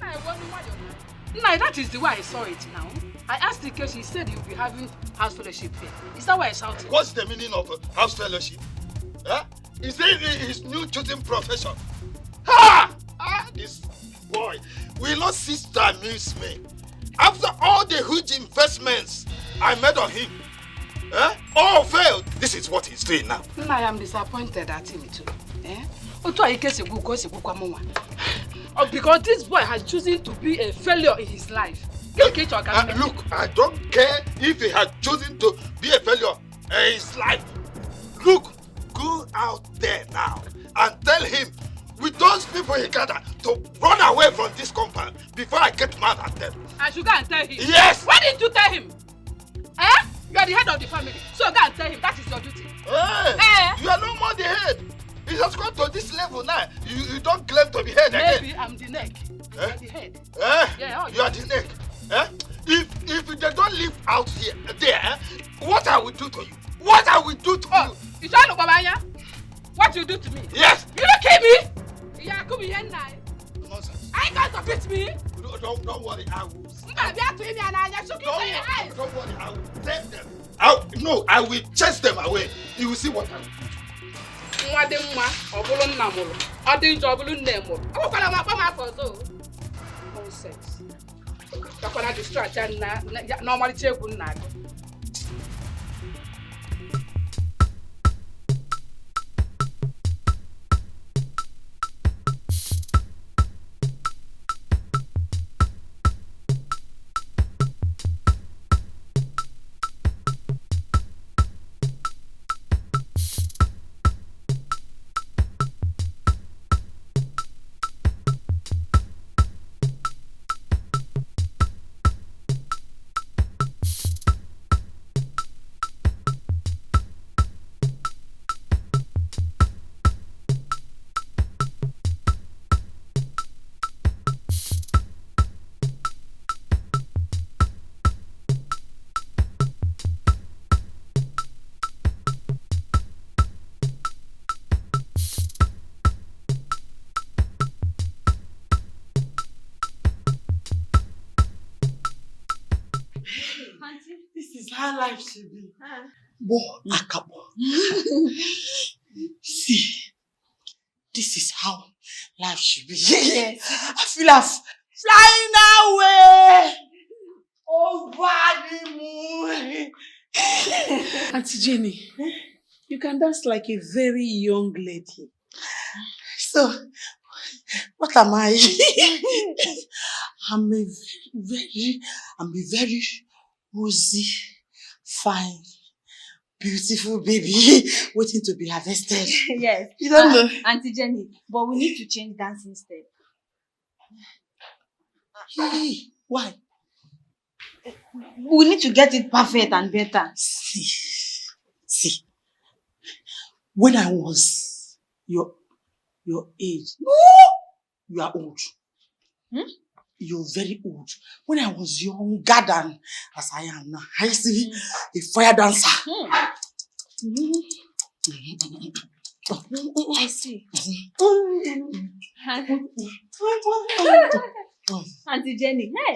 Nah, that is the way I saw it now. I asked the case, he said he will be having house fellowship here. Is that why I shouted? What's the meaning of house fellowship? Huh? Is it his new chosen profession? Ha! Ah, this boy will not cease to amuse me. After all the huge investments I made on him, all failed. This is what he's doing now. I am disappointed at him too. Because this boy has chosen to be a failure in his life. Look, I don't care if he had chosen to be a failure in his life. Look, go out there now and tell him with those people he gathered to run away from this compound before I get mad at them. I should go and tell him? Yes! Why didn't you tell him? You are the head of the family, so go and tell him that is your duty. You are no more the head. He has gone to this level now. You don't claim to be head again. Maybe I'm the neck. You are the head. Yeah, you are the neck. If they don't live out here, there, what I will do to you? What I will do to you? You trying to Babanya? What you do to me? Yes. You don't kill me? Yeah, come here now. Nonsense. Are you going to beat me? Don't worry, I will. Don't worry, I will take them. I will chase them away. You will see what I will do. Nonsense. You're going to distract and normally take one night. This is how life should be. Bo Akabo. See, this is how life should be. Yes. I feel like flying away over the moon. Auntie Jenny, you can dance like a very young lady. So, what am I? I'm a very rosy, fine, beautiful baby waiting to be harvested. Yes. You don't know. Auntie Jenny, but we need to change dancing step. Why? We need to get it perfect and better. See. When I was your age, you are old. You're very old. When I was younger than as I am now, I used to be a fire dancer. I see. Auntie Jenny, hey,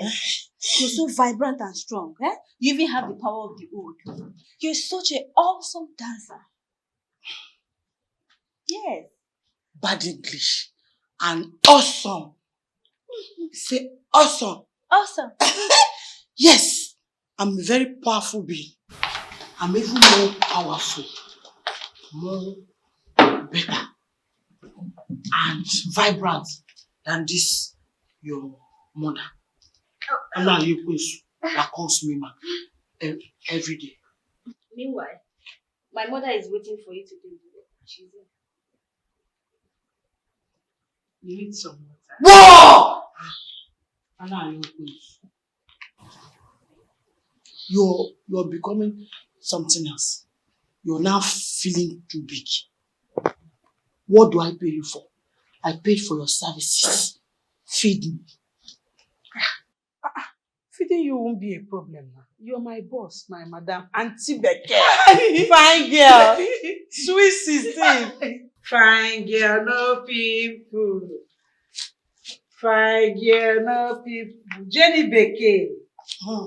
you're so vibrant and strong. Eh? You even have the power of the old. You're such an awesome dancer. Yes. Bad English and awesome. Say awesome. Awesome. Yes, I'm a very powerful being. I'm even more powerful, more better, and vibrant than this your mother. And now you that calls me man every day. Meanwhile, my mother is waiting for you to do it. She's in. You need some water. Whoa! And now you're becoming something else. You're now feeling too big. What do I pay you for? I paid for your services. Feed me. Feeding you won't be a problem now. You're my boss, my madam, Auntie Dikeh. Fine girl. Sweet 16. Fine girl, no people. Fine girl, no people. Jenny Beke.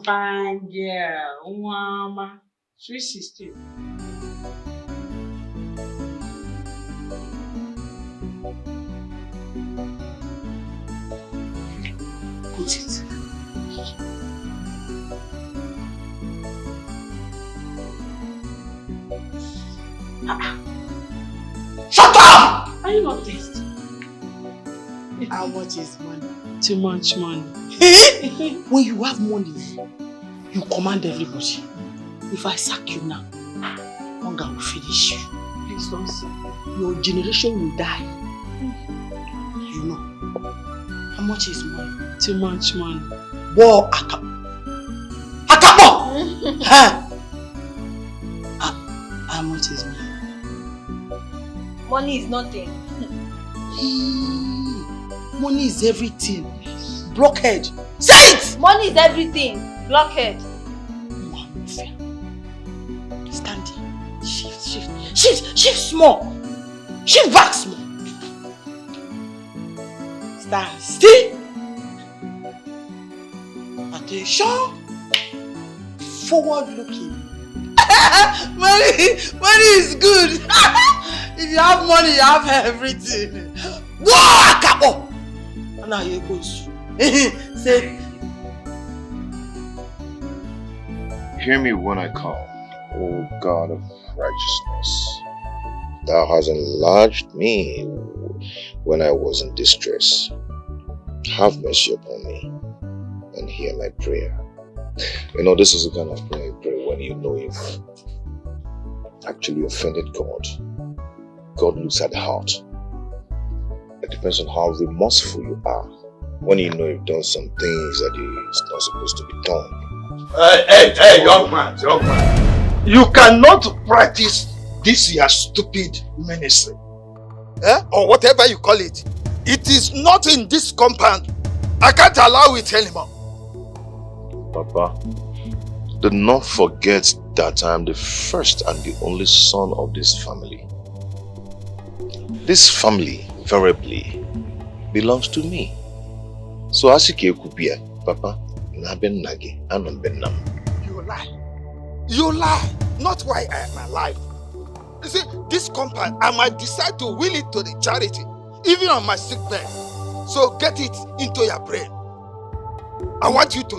Fine girl, mama. Sweet 16. Put it. Shut up! Are you not tasty? How much is money? Too much money. When you have money, you command everybody. If I sack you now, hunger will finish you. Please don't say. Your generation will die. You know. How much is money? Too much money. Whoa, Akapo! Huh? How much is money? Money is nothing. Money is everything. Blockhead. Say it! Money is everything. Blockhead. Stand here. Shift small. Shift back small. Stand still. Attention. Forward looking. money is good. If you have money, you have everything. Whoa, Akapo! And now you go. Say. Hear me when I call, O God of righteousness. Thou hast enlarged me when I was in distress. Have mercy upon me and hear my prayer. You know, this is the kind of prayer you pray when you know you've actually offended God. God looks at the heart. It depends on how remorseful you are. When you know you've done some things that is not supposed to be done. Hey, young man. You cannot practice this your stupid ministry. Or whatever you call it. It is not in this compound. I can't allow it anymore. Papa, do not forget that I am the first and the only son of this family. This family, variably, belongs to me. So asike kupia, Papa, na ben nagi, anon ben nam. You lie. You lie. Not why I am alive. You see, this compound, I might decide to will it to the charity, even on my sick bed. So get it into your brain. I want you to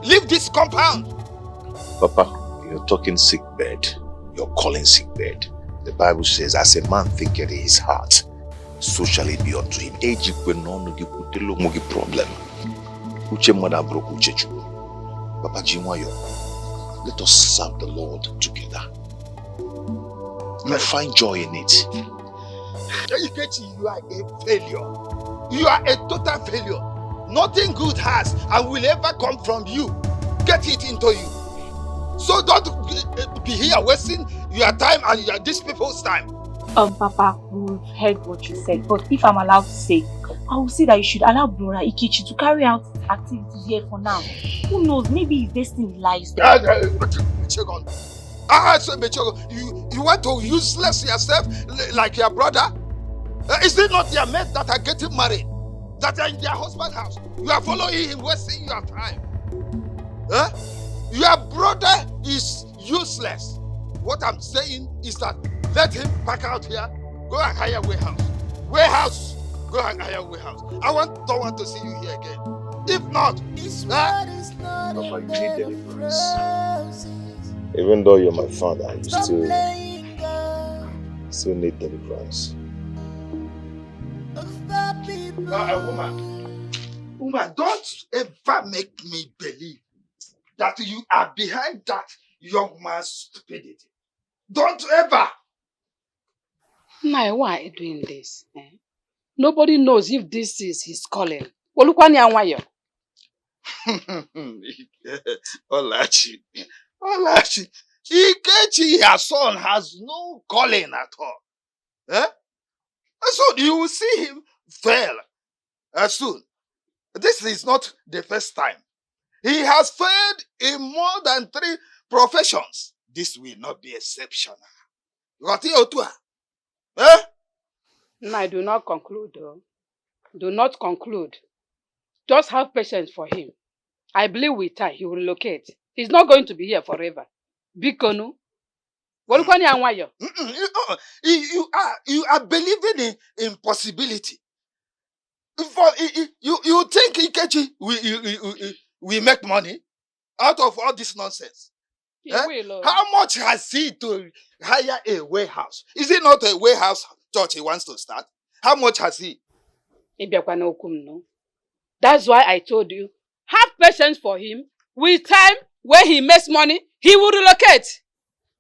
leave this compound. Papa, you're talking sick bed. You're calling sick bed. The Bible says, as a man thinketh in his heart, so shall it be unto him. Problem. Papa Jiwayo, let us serve the Lord together. You find joy in it. You are a failure. You are a total failure. Nothing good has and will ever come from you. Get it into you. So don't be here wasting your time and these people's time. Papa, we've heard what you said, but if I'm allowed to say, I will say that you should allow Brother Ikichi to carry out activities here for now. Who knows, maybe his destiny lies there. You want to useless yourself like your brother? Is it not your mate that are getting married? That are in their husband's house? You are following him, wasting your time. Your brother is useless. What I'm saying is that let him pack out here, go and hire warehouse. Go and hire warehouse. Don't want to see you here again. If not, Papa, you need deliverance. Even though you're my father, you still need deliverance. Woman, don't ever make me believe that you are behind that young man's stupidity. Don't ever. Now, why are you doing this? Nobody knows if this is his calling. Olachi, Ikechi, her son, has no calling at all. So you will see him fail soon. This is not the first time. He has failed in more than 3 professions. This will not be exceptional. Roti otua. Eh? No, I do not conclude though. Do not conclude. Just have patience for him. I believe with time he will relocate. He's not going to be here forever. Bikonu. What do You are believing in impossibility. You think Ikechi we make money out of all this nonsense? How much has he to hire a warehouse? Is it not a warehouse church he wants to start? How much has he? That's why I told you, have patience for him. With time, when he makes money, he will relocate.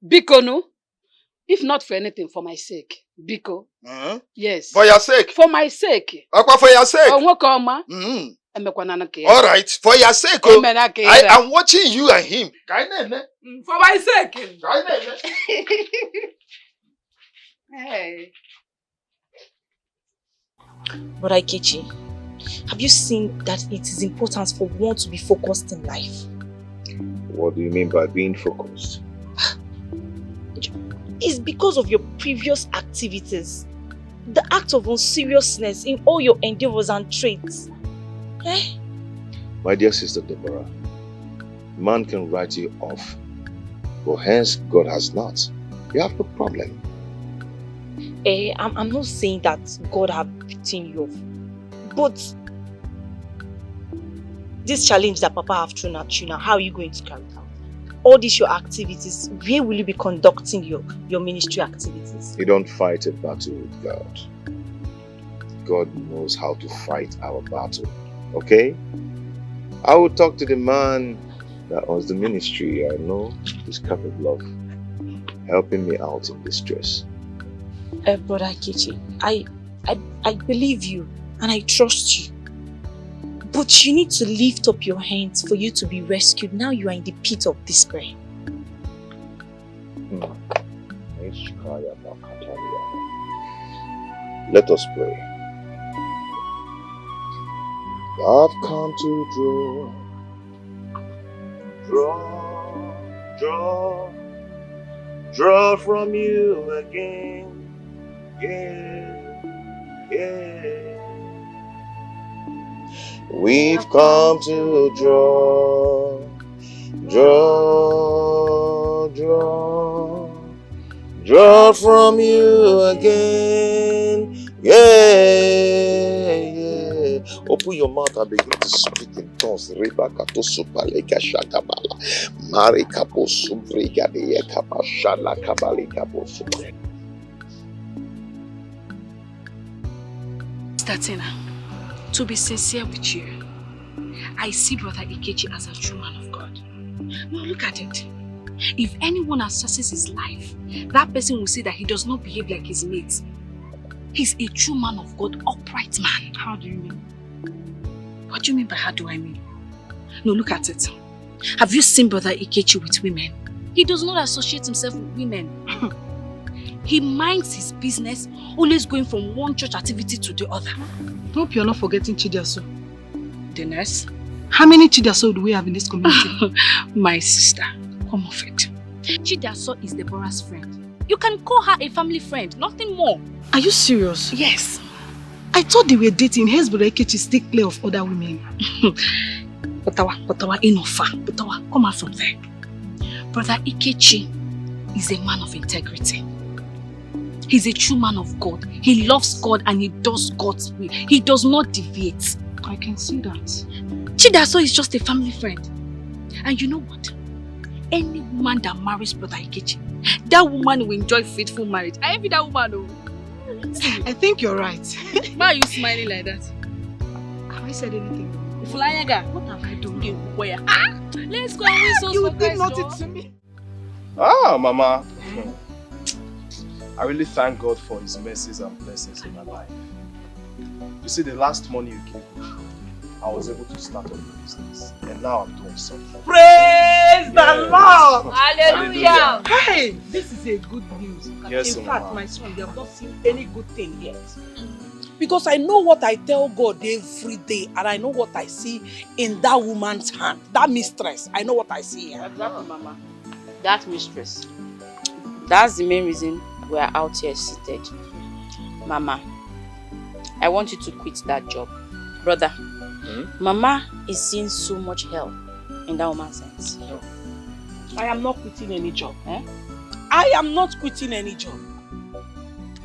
Bikonu. If not for anything, for my sake. Biko. Yes. For your sake? For my sake. For your sake? All right. For your sake. I'm watching you and him. For my sake. Hey. But Ikechi, have you seen that it is important for one to be focused in life? What do you mean by being focused? It's because of your previous activities. The act of unseriousness in all your endeavors and traits. Eh? My dear sister Deborah, man can write you off, but hence God has not. You have a problem. I'm not saying that God have beaten you off, but this challenge that Papa have thrown at you now, how are you going to carry it out? All these your activities, where will you be conducting your ministry activities? You don't fight a battle with God. God knows how to fight our battle. Okay? I will talk to the man that owns the ministry. I know he's capable of helping me out in distress. Brother Ikechi, I believe you and I trust you. But you need to lift up your hands for you to be rescued. Now you are in the pit of despair. Let us pray. I've come to draw from you again. Yeah. We've come to draw from you again. Yeah. Open your mouth and begin to speak in tongues. Rebakato supaleka shatabala. Marikapo subriga de kapashala kabalika bosu. Statina, to be sincere with you, I see Brother Ikechi as a true man of God. Now look at it. If anyone assesses his life, that person will say that he does not behave like his mates. He's a true man of God, upright man. How do you mean? What do you mean by how do I mean? No, look at it. Have you seen Brother Ikechi with women? He does not associate himself with women. He minds his business, always going from one church activity to the other. Hope you're not forgetting Chidiaso. The nurse? How many Chidiaso do we have in this community? My sister, come off it. Chidiaso is Deborah's friend. You can call her a family friend, nothing more. Are you serious? Yes. I thought they were dating. Hence, Brother Ikechi stay clear of other women. Potawa, enough. Potawa, come out from there. Brother Ikechi is a man of integrity. He's a true man of God. He loves God and he does God's will. He does not deviate. I can see that. Chidaso is just a family friend. And you know what? Any woman that marries Brother Ikechi, that woman will enjoy faithful marriage. I envy that woman. Oh. I think you're right. Why are you smiling like that? Have I said anything? Flyaga, what have I done? Where? Let's go and win souls you for did Christ, not to me. Mama. I really thank God for His mercies and blessings in my life. You see, the last money you gave me, I was able to start up a business. And now I'm doing something. Praise the Lord! Hallelujah! Hey, this is a good news. Yes, in fact, my son, they have not seen any good thing yet. Because I know what I tell God every day, and I know what I see in that woman's hand, that mistress. I know what I see here. Exactly, Mama. That mistress. That's the main reason we are out here seated. Mama, I want you to quit that job. Brother, Mama is seeing so much hell in that woman's hands. No. I am not quitting any job. I am not quitting any job.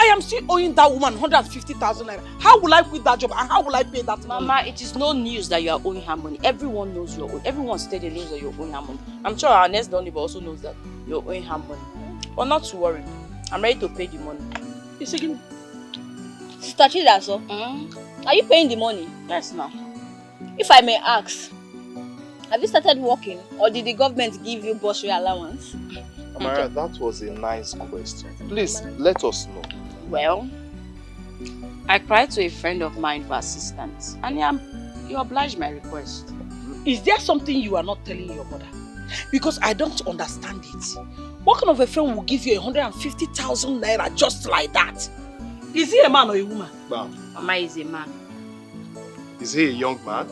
I am still owing that woman 150,000 naira. How will I quit that job and how will I pay that money? Mama, it is no news that you are owing her money. Everyone knows you're owing. Everyone steady knows that you're owing her money. I'm sure our next door neighbor also knows that you're owing her money. But not to worry. I'm ready to pay the money. It's again. Sister Chidaso, are you paying the money? Yes, now. If I may ask, have you started working or did the government give you bursary allowance? Amara, that was a nice question. Please, let us know. Well, I cried to a friend of mine for assistance and he obliged my request. Is there something you are not telling your mother? Because I don't understand it. What kind of a friend will give you 150,000 naira just like that? Is he a man or a woman? Mama is a man. Is he a young man?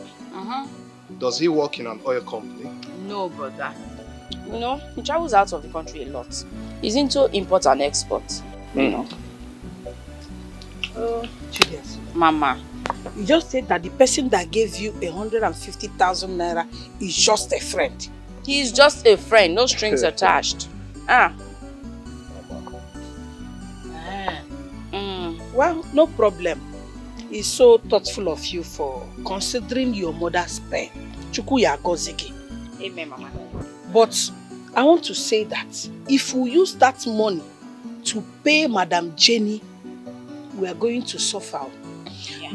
Does he work in an oil company? No, brother. You know, he travels out of the country a lot. He's into import and export. You know. Julius. Mama. You just said that the person that gave you 150,000 naira is just a friend. He is just a friend, no strings attached. Well, no problem. He's so thoughtful of you for considering your mother's pain. Chukwu ya gozigi. Amen, Mama. But I want to say that if we use that money to pay Madam Jenny, we are going to suffer.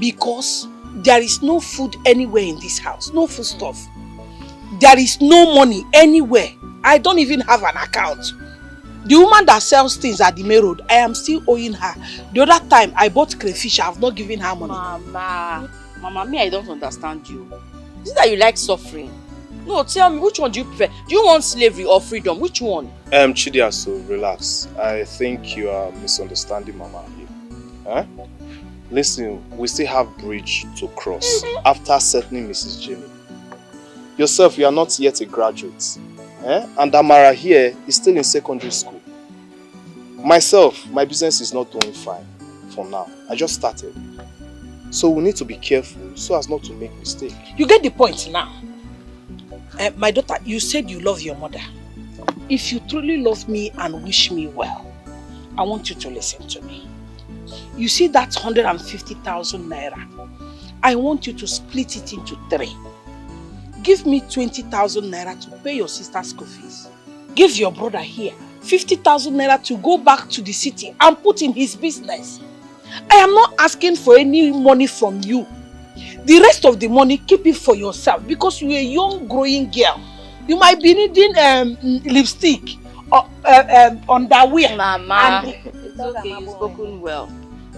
Because there is no food anywhere in this house. No food stuff. There is no money anywhere. I don't even have an account. The woman that sells things at the main road, I am still owing her. The other time I bought crayfish, I have not given her money. Mama, me, I don't understand you. Is it that you like suffering? No, tell me, which one do you prefer? Do you want slavery or freedom? Which one? Chidiaso, relax. I think you are misunderstanding Mama here. Listen, we still have bridge to cross after settling Mrs. Jenny. Yourself, you are not yet a graduate. And Amara here is still in secondary school. Myself, my business is not doing fine for now. I just started. So we need to be careful so as not to make mistakes. You get the point now. My daughter, you said you love your mother. If you truly love me and wish me well, I want you to listen to me. You see that 150,000 naira? I want you to split it into 3. Give me 20,000 naira to pay your sister's school fees. Give your brother here 50,000 naira to go back to the city and put in his business. I am not asking for any money from you. The rest of the money, keep it for yourself because you're a young, growing girl. You might be needing lipstick or underwear. Mama, it's okay, you've spoken well.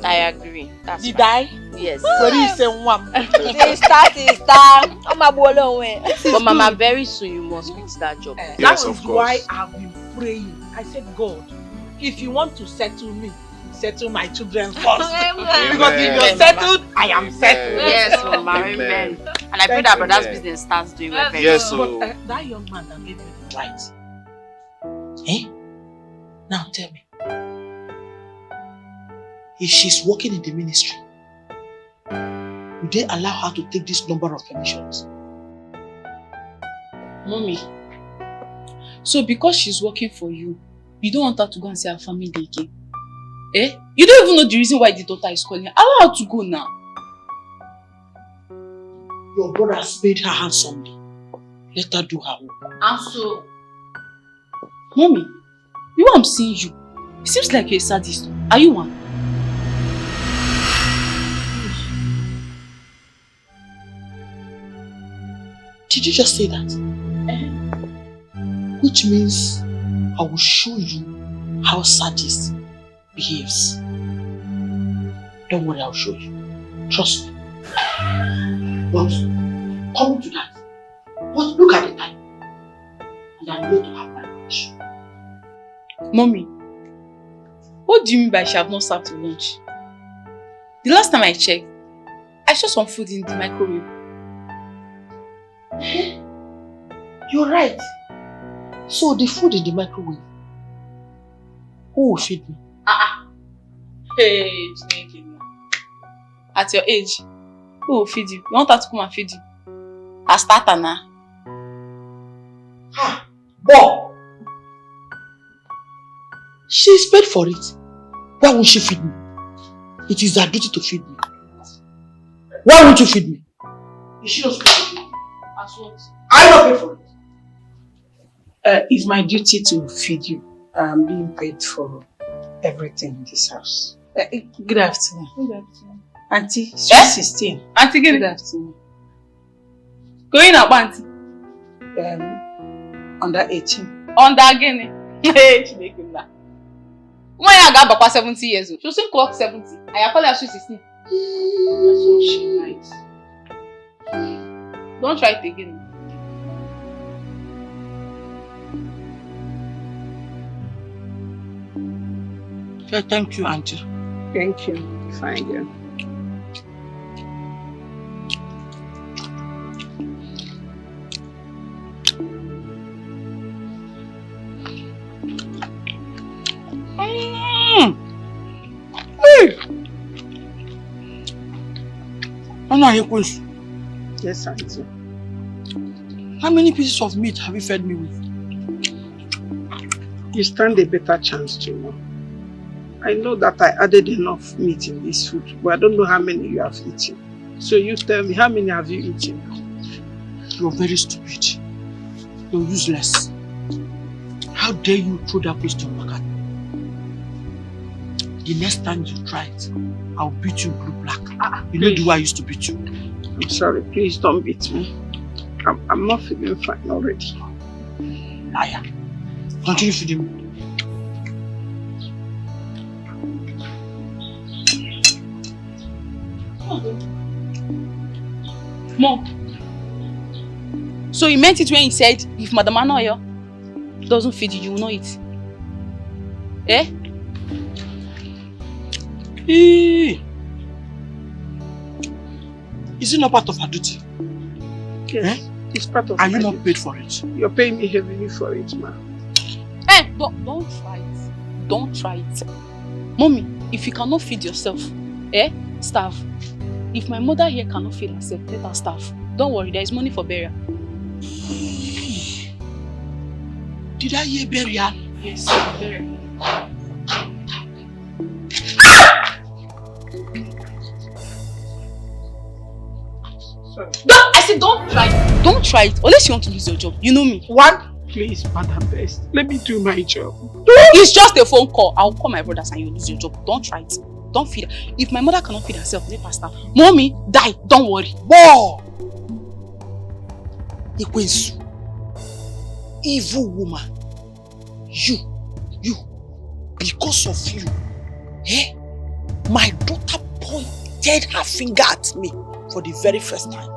I agree. That's Did fine. I? Yes. But Mama, very soon you must quit that job. That is why I've been praying. I said, God, if you want to settle me, settle my children first. Because if you're settled, I am settled. Yes, Mama. Amen. And I pray that brother's business starts doing well. Yes, but that young man that gave you the right. Now tell me. If she's working in the ministry, would they allow her to take this number of permissions? Mommy, so because she's working for you, you don't want her to go and see her family again? You don't even know the reason why the daughter is calling her. Allow her to go now. Your brother has paid her handsomely. Let her do her work. And so, Mommy, the way I'm seeing you, it seems like you're a sadist. Are you one? Did you just say that? Which means I will show you how sadist behaves. Don't worry, I'll show you. Trust me. But coming to that, but look at the time. And I'm going to have my lunch. Mommy, what do you mean by she have not served to lunch? The last time I checked, I saw some food in the microwave. You're right. So the food in the microwave, who will feed me? Hey, at your age, who will feed you? You want her to come and feed you? I start now. Boy! She's paid for it. Why won't she feed me? It is her duty to feed me. Why won't you feed me? Is she not supposed to feed me? As what? I not pay for it. It's my duty to feed you. I'm being paid for everything in this house. Good afternoon. Good afternoon. Auntie, sweet 16. Auntie, good afternoon. Going up, Auntie? Under 18. Under again? Hey, she making that. When I got back 70 years old, she'll soon clock 70. I call her 16. That's what she likes. Don't try it again. Okay, thank you, Auntie. Thank you. Fine, girl. Hey! Yes, Auntie. How many pieces of meat have you fed me with? You stand a better chance to know. I know that I added enough meat in this food, but I don't know how many you have eaten. So you tell me, how many have you eaten? You're very stupid. You're useless. How dare you throw that question back at me? The next time you try it, I'll beat you blue-black. You know the way I used to beat you. I'm sorry, please don't beat me. I'm not feeling fine already. Liar. Continue feeding me. Mom. So you meant it when you said if Madam Anoyo doesn't feed you, you will not eat? Eh? Is it not part of her duty? Yes, it's part of Are you my not duty. paid for it? You're paying me heavily for it, ma. Don't try it. Don't try it. Mommy, if you cannot feed yourself, starve. If my mother here cannot feed herself, let her starve. Don't worry, there is money for burial. Did I hear burial? Yes, burial. Sorry. I said don't try it. Don't try it. Unless you want to lose your job. You know me. One, please, Madam Best, let me do my job. It's just a phone call. I'll call my brothers and you lose your job. Don't try it. Don't feed her. If my mother cannot feed herself, let her starve. Mommy, die. Don't worry. Whoa! Ikwesu. Evil woman. You. Because of you. My daughter pointed her finger at me for the very first time.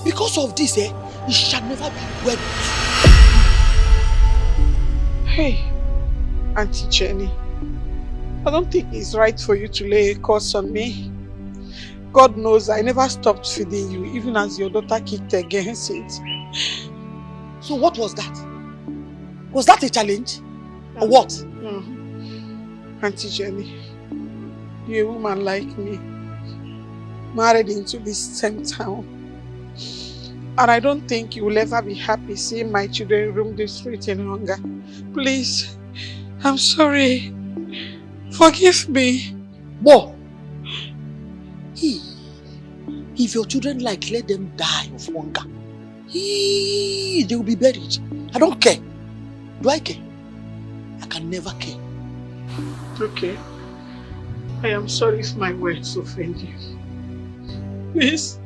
Because of this, it shall never be well. Hey, Auntie Jenny, I don't think it's right for you to lay a curse on me. God knows I never stopped feeding you, even as your daughter kicked against it. So what was that? Was that a challenge? Or what? Auntie Jenny, you're a woman like me, married into this same town. And I don't think you will ever be happy seeing my children roam the street in hunger. Please, I'm sorry. Forgive me. What? If your children let them die of hunger. They will be buried. I don't care. Do I care? I can never care. Okay. I am sorry if my words offend you. Please,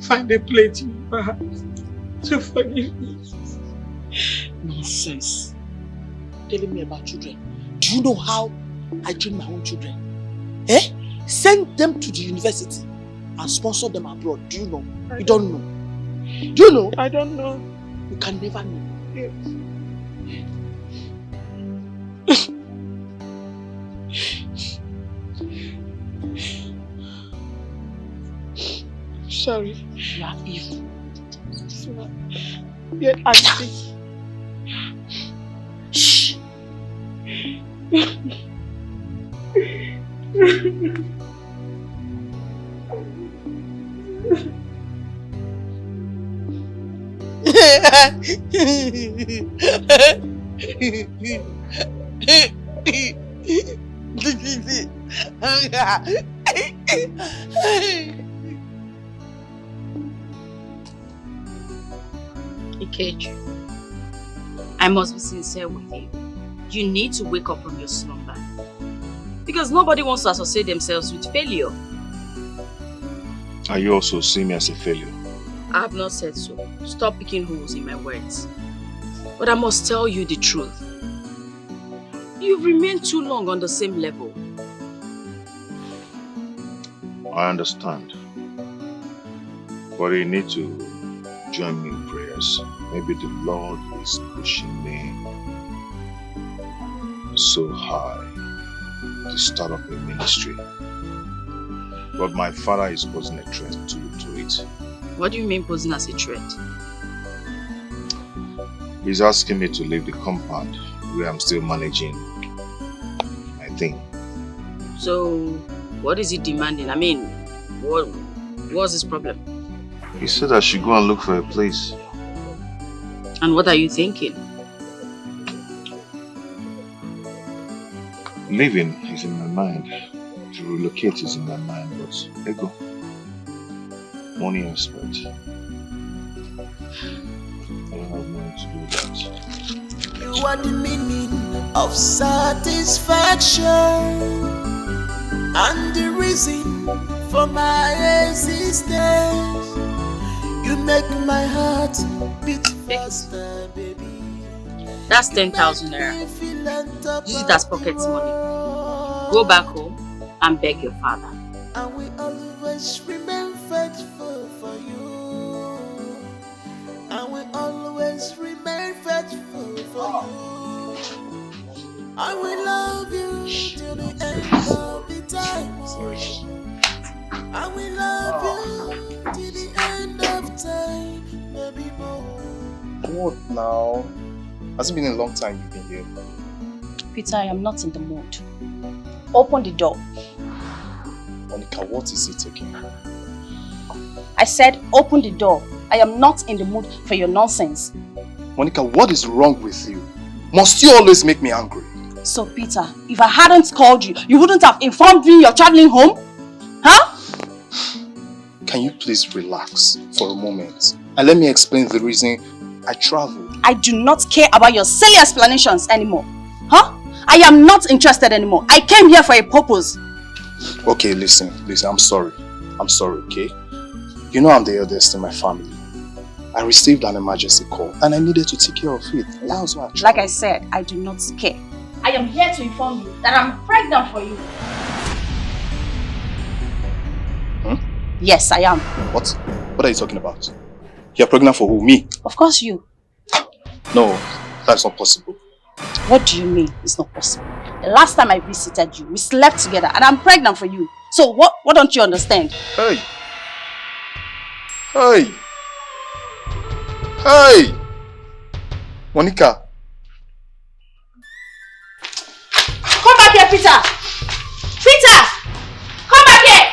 find a place in your heart to forgive me. Nonsense. Telling me about children. Do you know how I train my own children? Send them to the university and sponsor them abroad. Do you know? You don't know. Do you know? I don't know. You can never know. Yes. Sorry. You are evil. Yeah, Auntie. Shh. Ikechi, I must be sincere with you. You need to wake up from your slumber. Because nobody wants to associate themselves with failure. And you also see me as a failure? I have not said so. Stop picking holes in my words. But I must tell you the truth. You've remained too long on the same level. I understand. But you need to join me in prayers. Maybe the Lord is pushing me so high to start up a ministry. But my father is posing a threat to it. What do you mean posing as a threat? He's asking me to leave the compound where I'm still managing my thing. So, what is he demanding? I mean, what's his problem? He said I should go and look for a place. And what are you thinking? Living is in my mind. To relocate is in my mind, but ego. Money aspect. I don't have money to do that. You are the meaning of satisfaction and the reason for my existence. You make my heart beat faster, baby. That's 10,000 naira. Use it as pocket money. Go back home and beg your father. And we always remain faithful for you. And we always remain faithful for you. I will love you till the end of the time. I will love you till the end of time, maybe more. What now? Has it been a long time you've been here? Peter, I am not in the mood. Open the door. Monica, what is it taking? I said open the door. I am not in the mood for your nonsense. Monica, what is wrong with you? Must you always make me angry? So Peter, if I hadn't called you, you wouldn't have informed me you're traveling home? Huh? Can you please relax for a moment and let me explain the reason I traveled? I do not care about your silly explanations anymore. Huh? I am not interested anymore. I came here for a purpose. Okay, listen, I'm sorry. I'm sorry, okay? You know I'm the eldest in my family. I received an emergency call and I needed to take care of it. That was why Like I said, I do not care. I am here to inform you that I'm pregnant for you. Yes, I am. What? What are you talking about? You're pregnant for who? Me? Of course you. No, that's not possible. What do you mean it's not possible? The last time I visited you, we slept together and I'm pregnant for you. So what don't you understand? Hey! Hey! Hey! Monica! Come back here, Peter! Peter! Come back here!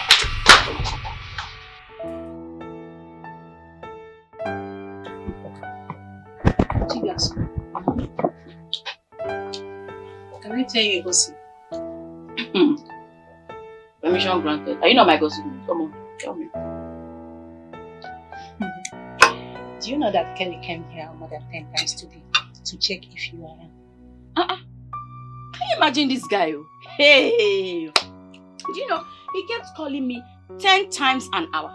Can I tell you a gossip? Permission granted. Are you not my gossip? Come on, tell me. Do you know that Kelly came here more than 10 times today to check if you are Can you imagine this guy? Hey! Do you know, he kept calling me 10 times an hour.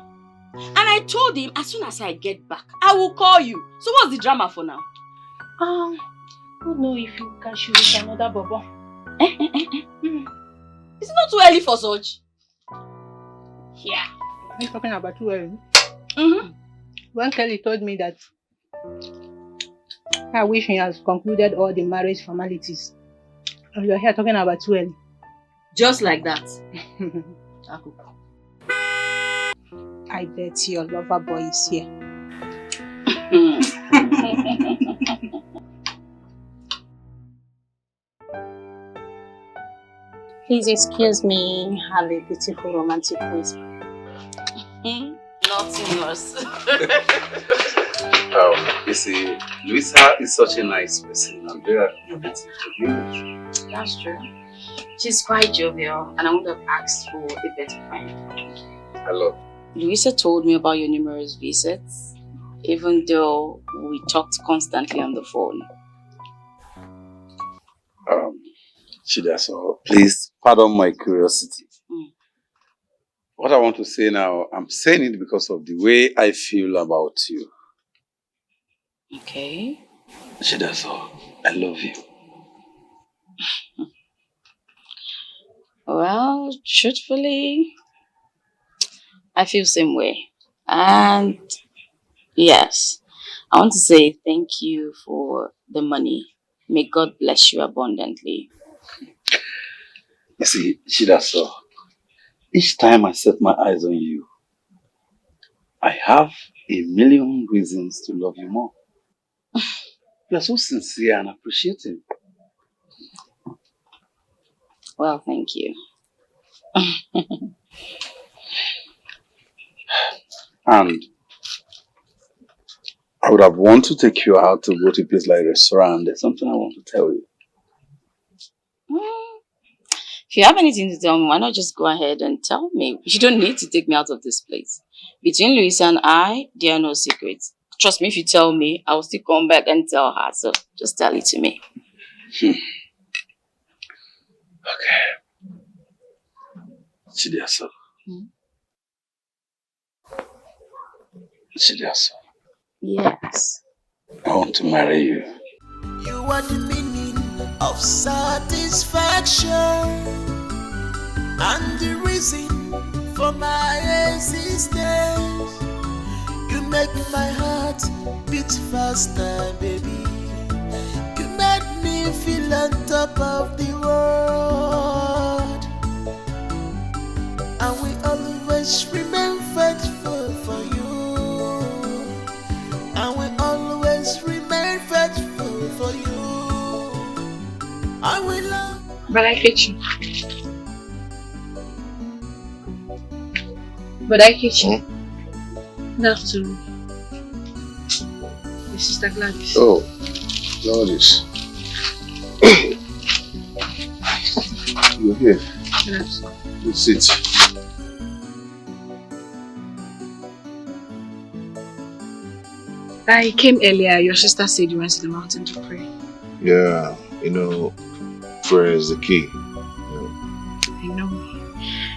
And I told him as soon as I get back, I will call you. So what's the drama for now? I don't know if you can shoot with another bubble. It's not too early for such. Yeah. Are you talking about too early? Mm-hmm. When Kelly told me that I wish he has concluded all the marriage formalities. And you're here talking about too early. Just like that. I bet your lover boy is here. Please excuse me, have a beautiful romantic whisper. Nothing else. You see, Luisa is such a nice person. I'm very appreciative to be with. That's true. She's quite jovial and I would have asked for a better friend. I love Luisa told me about your numerous visits, even though we talked constantly on the phone. Chidaso, please pardon my curiosity. What I want to say now, I'm saying it because of the way I feel about you. Okay. Chidaso, I love you. Well, truthfully, I feel the same way. And yes, I want to say thank you for the money. May God bless you abundantly. You see, Chidaso, each time I set my eyes on you, I have a million reasons to love you more. You are so sincere and appreciative. Well, thank you. And I would have wanted to take you out to go to a place like a restaurant. There's something I want to tell you. If you have anything to tell me, why not just go ahead and tell me? You don't need to take me out of this place. Between Luisa and I, there are no secrets. Trust me, if you tell me, I will still come back and tell her. So just tell it to me. Okay. Chidiaso. Chidiaso. Yes. I want to marry you. You are the meaning of satisfaction and the reason for my existence. You make my heart beat faster, baby. You made me feel on top of the world. And we always remain faithful for you. And we always remain faithful for you. I will love. But I hate you. But I hate you. Good afternoon. My sister Gladys. Oh, Gladys. You're here. Good afternoon. Please sit. I came earlier. Your sister said you went to the mountain to pray. Yeah, prayer is the key. I know.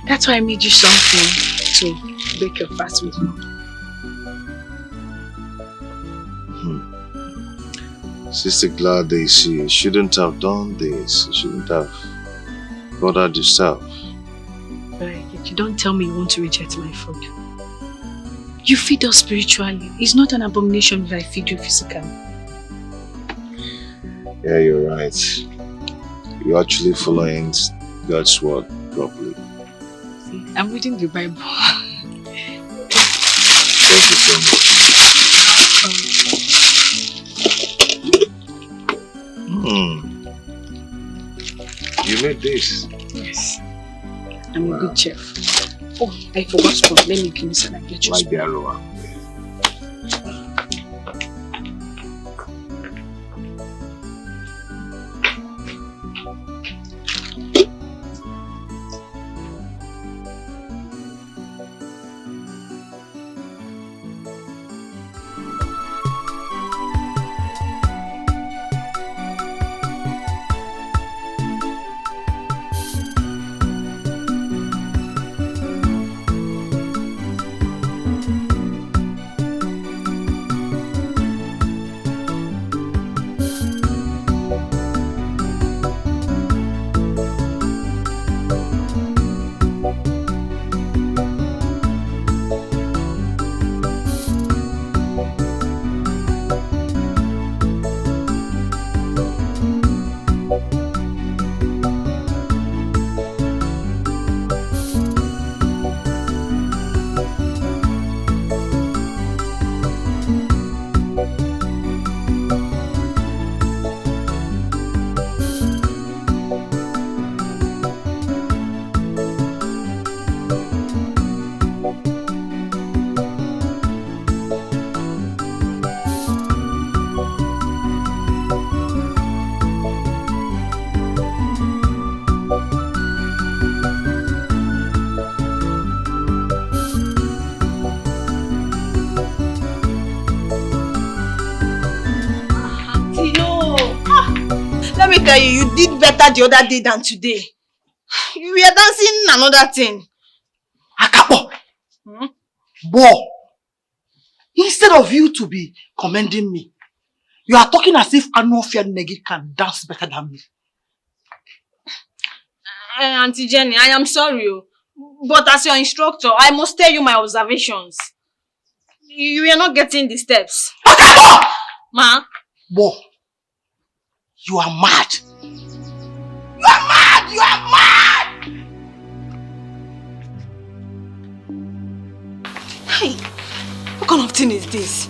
That's why I made you something to break your fast with me. Sister Gladys, she shouldn't have done this. You shouldn't have bothered yourself. But you don't tell me you want to reject my food. You feed us spiritually. It's not an abomination if I feed you physically. Yeah, you're right. You're actually following God's word properly. See, I'm reading the Bible. Thank you so much. You made this? Yes. I'm a good chef. Oh, I forgot spoon. Let me give you some and get you like the aroma. tell you, you did better the other day than today. You were dancing another thing. Akapo! Bo! Instead of you to be commending me, you are talking as if Anofia Negi can dance better than me. Auntie Jenny, I am sorry. But as your instructor, I must tell you my observations. You are not getting the steps. Akapo! Ma? Bo! You are mad. You are mad! You are mad! Hey, what kind of thing is this?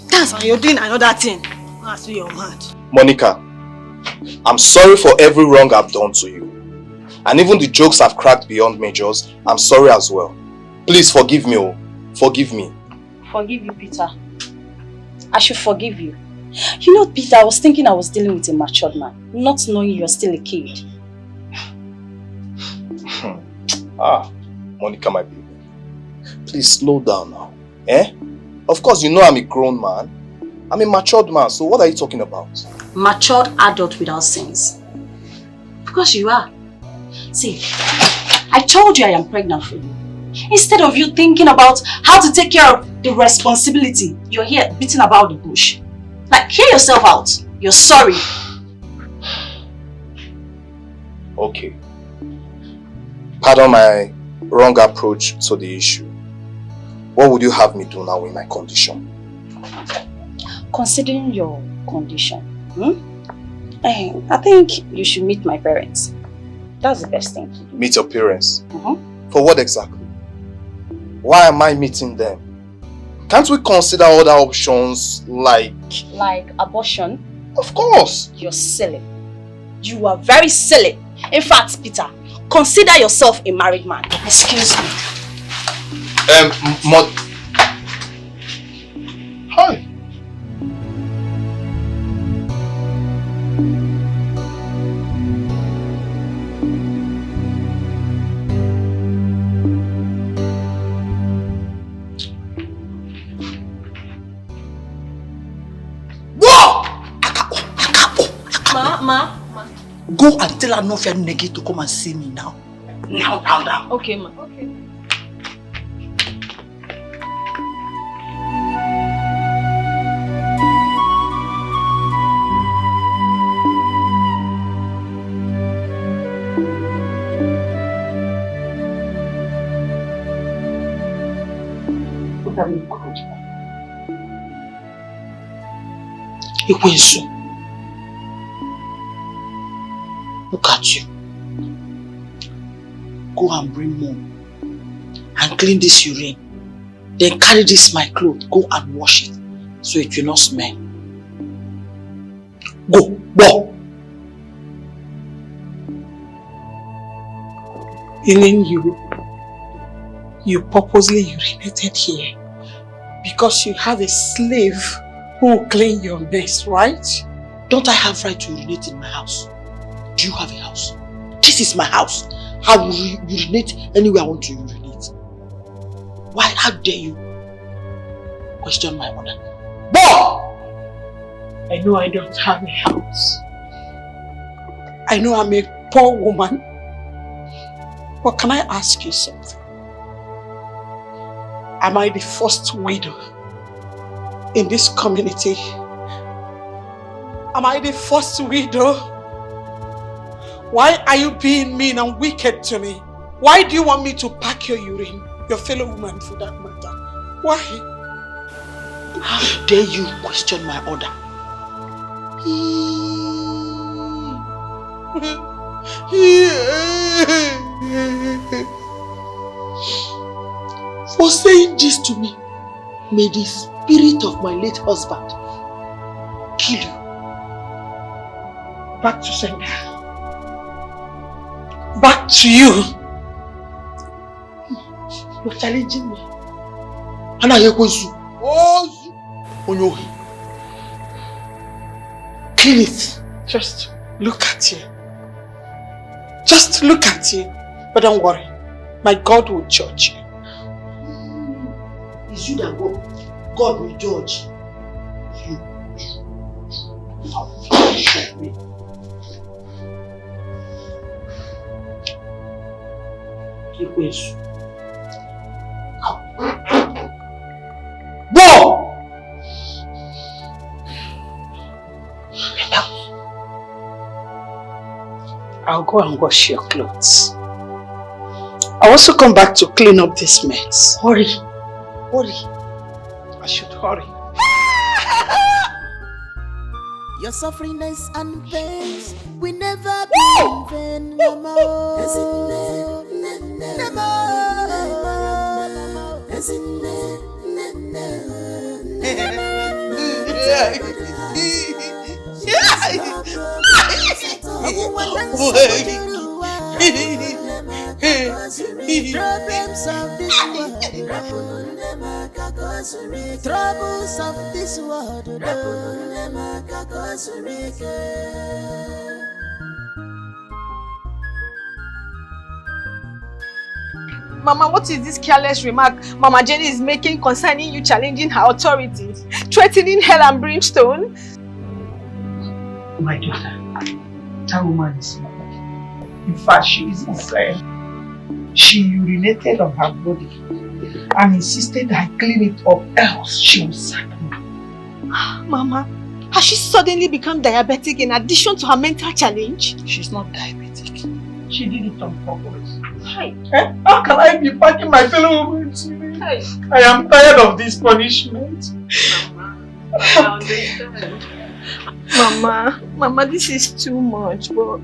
Dance and you're doing another thing. That's why you're mad. Monica, I'm sorry for every wrong I've done to you. And even the jokes I've cracked beyond measures, I'm sorry as well. Please forgive me, oh. Forgive me. Forgive you, Peter. I should forgive you. You know, Peter, I was thinking I was dealing with a matured man, not knowing you're still a kid. Monica, my baby. Please slow down now. Eh? Of course, you know I'm a grown man. I'm a matured man, so what are you talking about? Matured adult without sins. Because you are. See, I told you I am pregnant for you. Instead of you thinking about how to take care of the responsibility, you're here beating about the bush. Like, hear yourself out. You're sorry. Okay. Pardon my wrong approach to the issue. What would you have me do now in my condition? Considering your condition, I think you should meet my parents. That's the best thing to do. Meet your parents? For what exactly? Why am I meeting them? Can't we consider other options like... Like abortion? Of course! You're silly. You are very silly. In fact, Peter, consider yourself a married man. Excuse me. Hi. Ma. Go and tell Anofia Negi to come and see me now. Now. Okay, ma. Okay. What have you called? Ikwensu. Look at you. Go and bring mom and clean this urine. Then carry this my clothes. Go and wash it so it will not smell. Go. Healing you purposely urinated here because you have a slave who will clean your mess, right? Don't I have right to urinate in my house? Do you have a house? This is my house. I will urinate anywhere I want to urinate. Why? How dare you question my order? Bo! I know I don't have a house. I know I'm a poor woman. But can I ask you something? Am I the first widow in this community? Am I the first widow? Why are you being mean and wicked to me? Why do you want me to pack your urine? Your fellow woman for that matter. Why? How dare you question my order? For saying this to me, may the spirit of my late husband kill you. Back to sender. Back to you. You're challenging me. Kill it. Just look at you. Just look at you. But don't worry. My God will judge you. It's you that God will judge. You. Go! I'll go and wash your clothes. I'll also come back to clean up this mess. Hurry. Hurry. I should hurry. Your sufferings and pains will never be in vain, Mama. Problems of this world, troubles of this world. Mama, what is this careless remark Mama Jenny is making concerning you challenging her authority, threatening hell and brimstone? My daughter, that woman is mad. In fact, she is insane. She urinated on her body and insisted I clean it up, else she will sack me. Mama, has she suddenly become diabetic in addition to her mental challenge? She's not diabetic. She did it on purpose. Hi. How can I be packing my fellow women to me? I am tired of this punishment. Mama, I understand. Mama, this is too much, but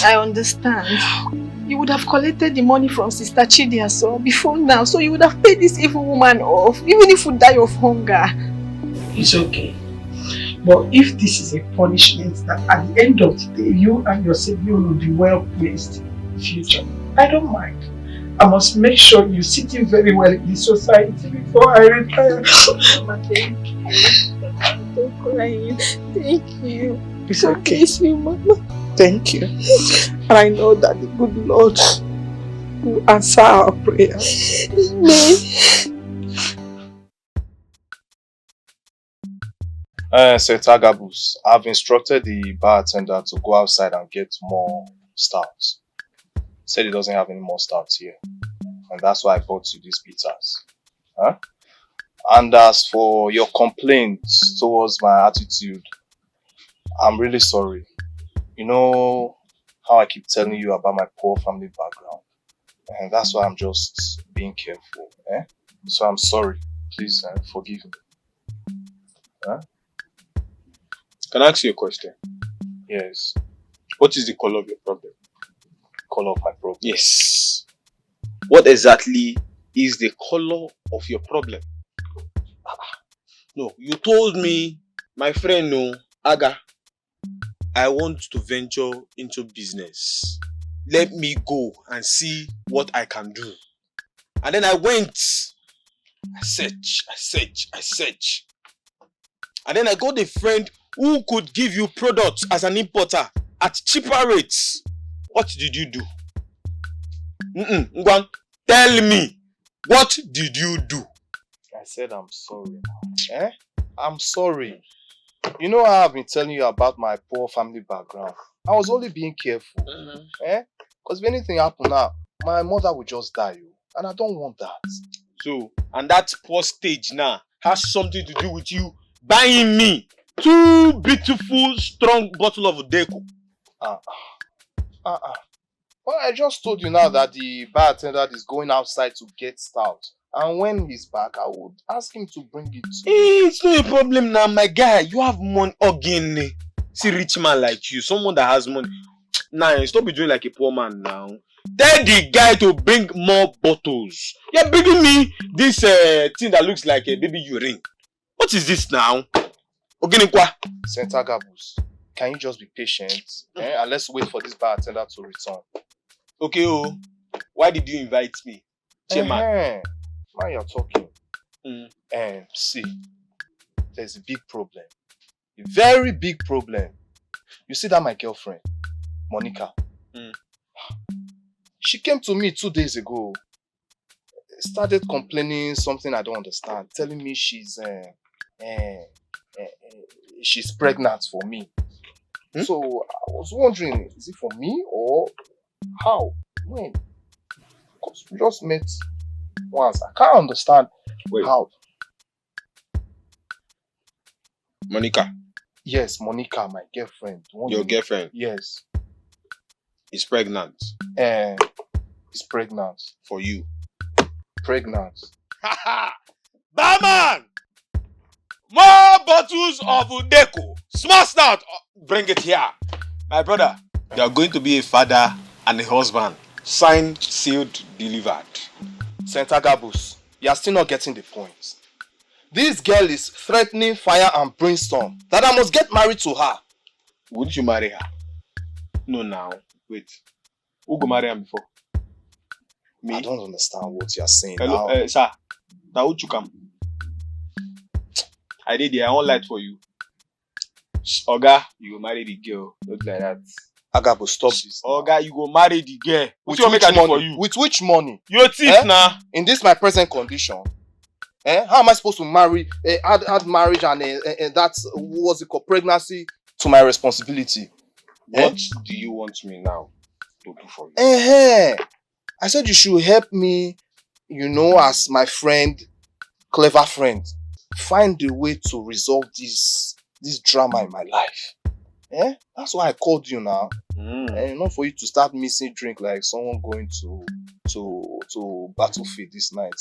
I understand. You would have collected the money from Sister Chidiaso before now, so you would have paid this evil woman off, even if you die of hunger. It's okay. But if this is a punishment that at the end of the day, you and your sibling will be well placed in the future, I don't mind. I must make sure you sit in very well in this society before I retire. Mama, thank you. Don't cry. Thank you. It's okay. Bless you, Mama. Thank you. And I know that the good Lord will answer our prayers. Amen. Sir Tagabus, I've instructed the bartender to go outside and get more stouts. Said he doesn't have any more stouts here. And that's why I bought you these pizzas. Huh? And as for your complaints towards my attitude, I'm really sorry. You know how I keep telling you about my poor family background. And that's why I'm just being careful. So I'm sorry. Please forgive me. Huh? Can I ask you a question? Yes. What is the color of your problem? Color of my problem? Yes. What exactly is the color of your problem? No, you told me, my friend, no, Aga, I want to venture into business. Let me go and see what I can do. And then I went. I search. And then I got a friend who could give you products as an importer at cheaper rates. What did you do? Ngwan, tell me, what did you do? I said I'm sorry. I'm sorry. You know how I've been telling you about my poor family background. I was only being careful. Because if anything happened now, my mother would just die. And I don't want that. So, and that poor stage now has something to do with you buying me 2 beautiful, strong bottles of Dikeh. Well, I just told you now that the bartender is going outside to get stout. And when he's back, I would ask him to bring it. It's not a problem now, my guy. You have money again. See, rich man like you, someone that has money. Nah, stop be doing like a poor man now. Tell the guy to bring more bottles. You're bringing me this thing that looks like a baby urine. What is this now? Senta Gabus, can you just be patient? And let's wait for this bartender to return. Okay, why did you invite me? Chairman. Now you're talking. See, there's a big problem. A very big problem. You see that my girlfriend, Monica, she came to me 2 days ago. Started complaining something I don't understand. Telling me she's pregnant for me. So I was wondering, is it for me or how? When? Because we just met once. I can't understand how. Monica. Yes, Monica, my girlfriend. Your girlfriend? Yes. Is pregnant? Is pregnant. For you? Pregnant. Barman! More bottles of Udeko. Smash that! Bring it here. My brother, you are going to be a father and a husband. Signed, sealed, delivered. St. Agabus, you are still not getting the point. This girl is threatening fire and brimstone that I must get married to her. Wouldn't you marry her? No, now. Wait. Who go marry her before? Me? I don't understand what you are saying. Hello, now. Sir. Now who you come? I did the own light for you. Oga, you go marry the girl. Not like that. Agabo, stop this. Oga, you go marry the girl. With you which make money? for you? With which money? Your thief now. In this my present condition. How am I supposed to marry, add marriage and that's, what's it called, pregnancy to my responsibility? What do you want me now to do for you? I said you should help me, as my friend, clever friend, find a way to resolve this drama in my life. That's why I called you now. Not for you to start missing drink like someone going to battlefield this night.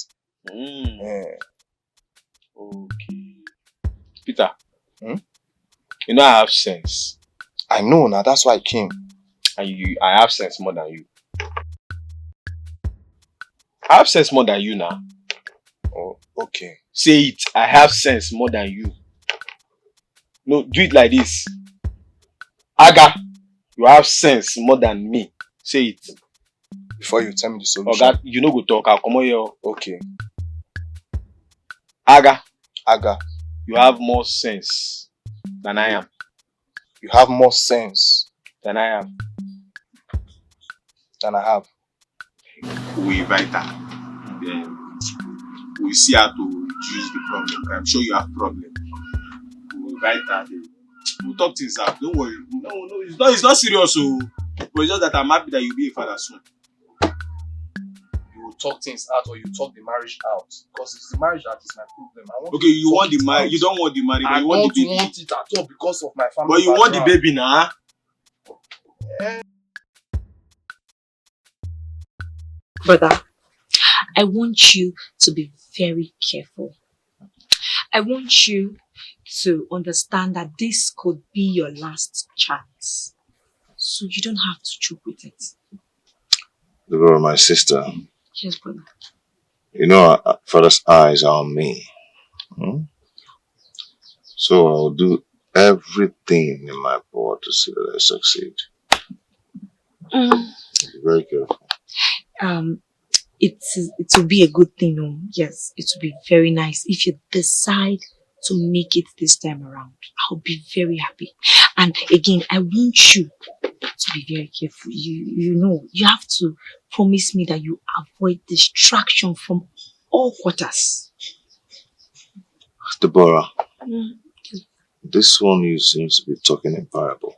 Okay. Peter. You know I have sense. I know now, that's why I came. And I have sense more than you. I have sense more than you now. Oh, okay. Say it. I have sense more than you. No, do it like this. Aga, you have sense more than me. Say it. Before you tell me the solution. Oga, you no go talk. I'll come on here. Okay. Aga, you have more sense than I am. You have more sense than I am. Than I have. We invite her. Then we see how to reduce the problem. I'm sure you have problem. We invite her. We'll talk things out. Don't worry. No, it's not serious. But it's just that I'm happy that you'll be a father soon. You will talk things out or you talk the marriage out. Because it's the marriage that is my problem. Okay, you want the marriage. You don't want the marriage, but you want the baby. I don't want it at all because of my family. But you want the baby now? Brother, I want you to be very careful. I want you to understand that this could be your last chance. So you don't have to choke with it. Deborah, my sister. Yes, brother. Father's eyes are on me. So I'll do everything in my power to see that I succeed. Be very careful. It will be a good thing. Yes, it will be very nice if you decide to make it this time around. I'll be very happy. And again, I want you to be very careful. You have to promise me that you avoid distraction from all quarters. Deborah, this one you seems to be talking in parable.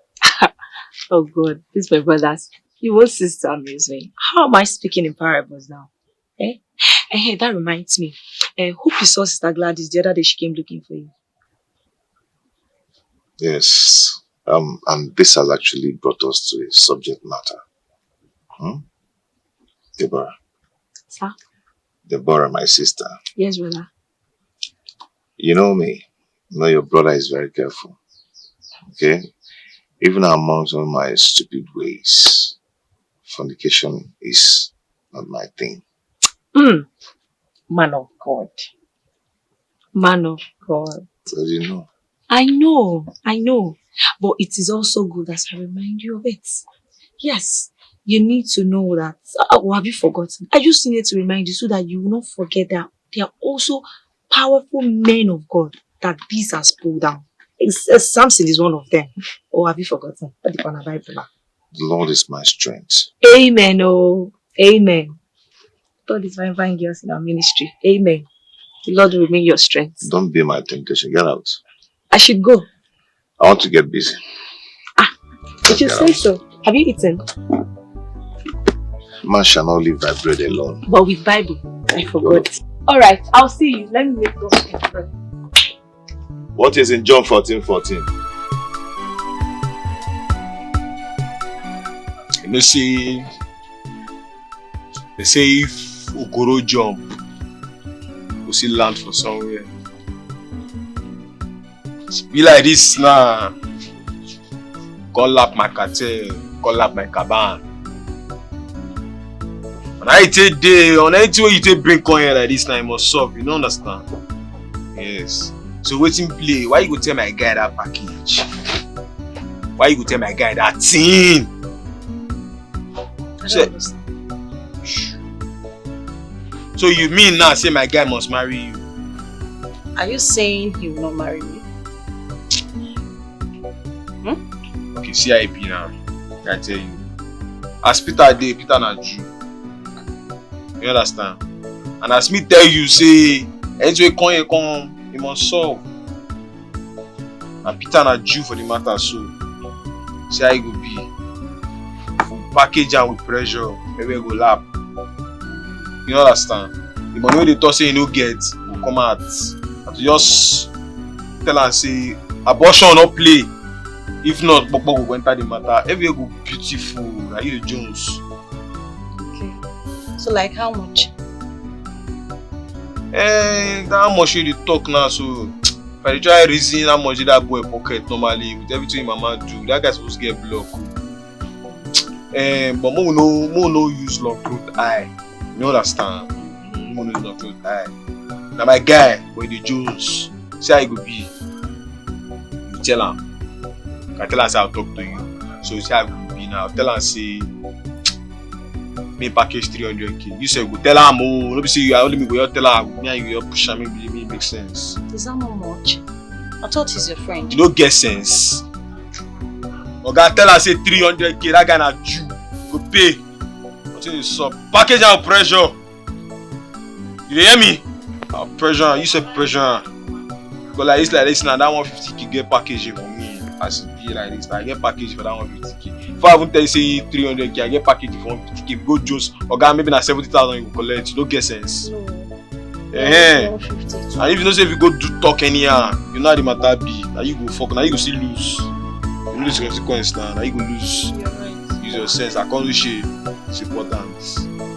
Oh God, this is my brothers. You want sister amuse me. How am I speaking in parables now? Hey, that reminds me. Hope you saw Sister Gladys the other day. She came looking for you. Yes. And this has actually brought us to a subject matter. Deborah. Sir? Deborah, my sister. Yes, brother. You know me. You know your brother is very careful. Okay? Even amongst all my stupid ways, fornication is not my thing. Man of God. Man of God. So you know. I know. But it is also good as I remind you of it. Yes, you need to know that. Or have you forgotten? I just needed to remind you so that you will not forget that there are also powerful men of God that this has pulled down. Samson is one of them. Or have you forgotten? The Lord is my strength. Amen. Oh, amen. All these fine girls in our ministry. Amen. The Lord will remain your strength. Don't be my temptation. Get out. I should go. I want to get busy. If you say so. Have you eaten? Man shall not live by bread alone. But with Bible, I forgot. Alright, I'll see you. Let me make those first. What is in John 14:14? You know, say, they say if Okoro jump, we'll see land for somewhere. Be like this now. Call up my cartel, call up my caban. And I take day on anything you take bring coin here like this now, you must solve. You don't understand? Yes. So waiting play. Why you go tell my guy that package? Why you go tell my guy that thing? So you mean now say my guy must marry you? Are you saying he will not marry me? Okay, see how it be now. I tell you. As Peter dey, Peter na Jew. You understand? And as me tell you, say, anything come, you must solve. And Peter na Jew for the matter, so see how it go be. If we package am with pressure, maybe go lap. You understand? The money wey they talk say you no get will come out. And to just tell am say abortion no play. If not, Pokpo will enter the matter. Everywhere go beautiful. Like you the Jones. Okay. So like how much? How much you talk now? So if I try reason how much did that boy pocket normally with everything mama do, that guy supposed to get blocked. But more no use long cloth eye. You understand? More no use long cloth eye. Now my guy, boy the Jones, see how it go be. You tell him. I tell her say I'll talk to you. So see how it will be now. Tell her say me package 300k. You say go tell her more. Don't be say you only me go tell her me and you push her. Maybe it makes sense. Is that not much? I thought he's your friend. You don't get sense. Oga tell her say 300k. That guy na Jew. Go pay. Until you sub. Package and pressure. You hear me? Pressure. You say pressure. But like this now. That 150k get packaging for me. As it be like this, I get package for that 150k. If I even tell you say 300k, I get package for 150k. Go Jones, Oga maybe na 70,000 you go collect. You don't get sense. No. And if you know say if you go do talk anyhow, you know how the matter be. Now you go fuck. Now you go still lose. You lose consequence now. Now you go lose. You're right. Use your sense. I can't do shit. It's important.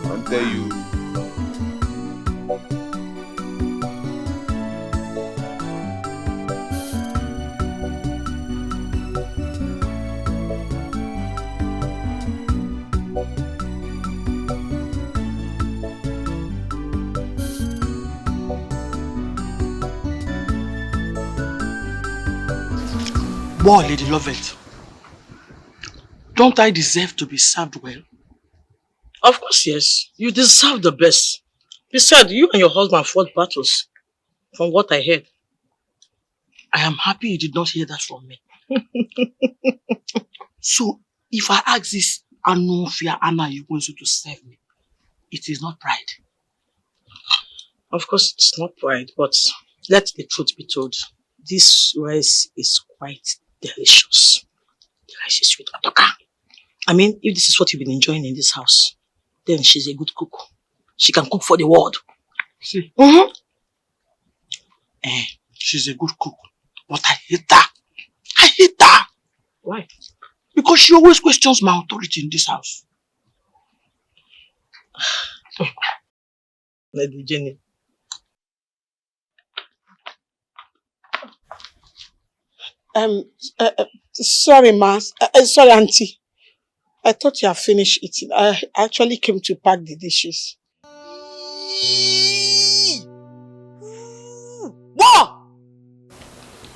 I'll tell you. Boy, Lady Lovett, don't I deserve to be served well? Of course, yes. You deserve the best. Besides, you and your husband fought battles, from what I heard. I am happy you did not hear that from me. So, if I ask this Anufia Anna you want you to serve me, it is not pride. Of course, it's not pride, but let the truth be told. This rice is quite delicious. The rice is sweet. I mean, if this is what you've been enjoying in this house, then she's a good cook. She can cook for the world. See? Mm-hmm. She's a good cook, but I hate her. I hate her. Why? Because she always questions my authority in this house. Lady Jenny. Sorry, ma. Sorry, auntie. I thought you had finished eating. I actually came to pack the dishes. What?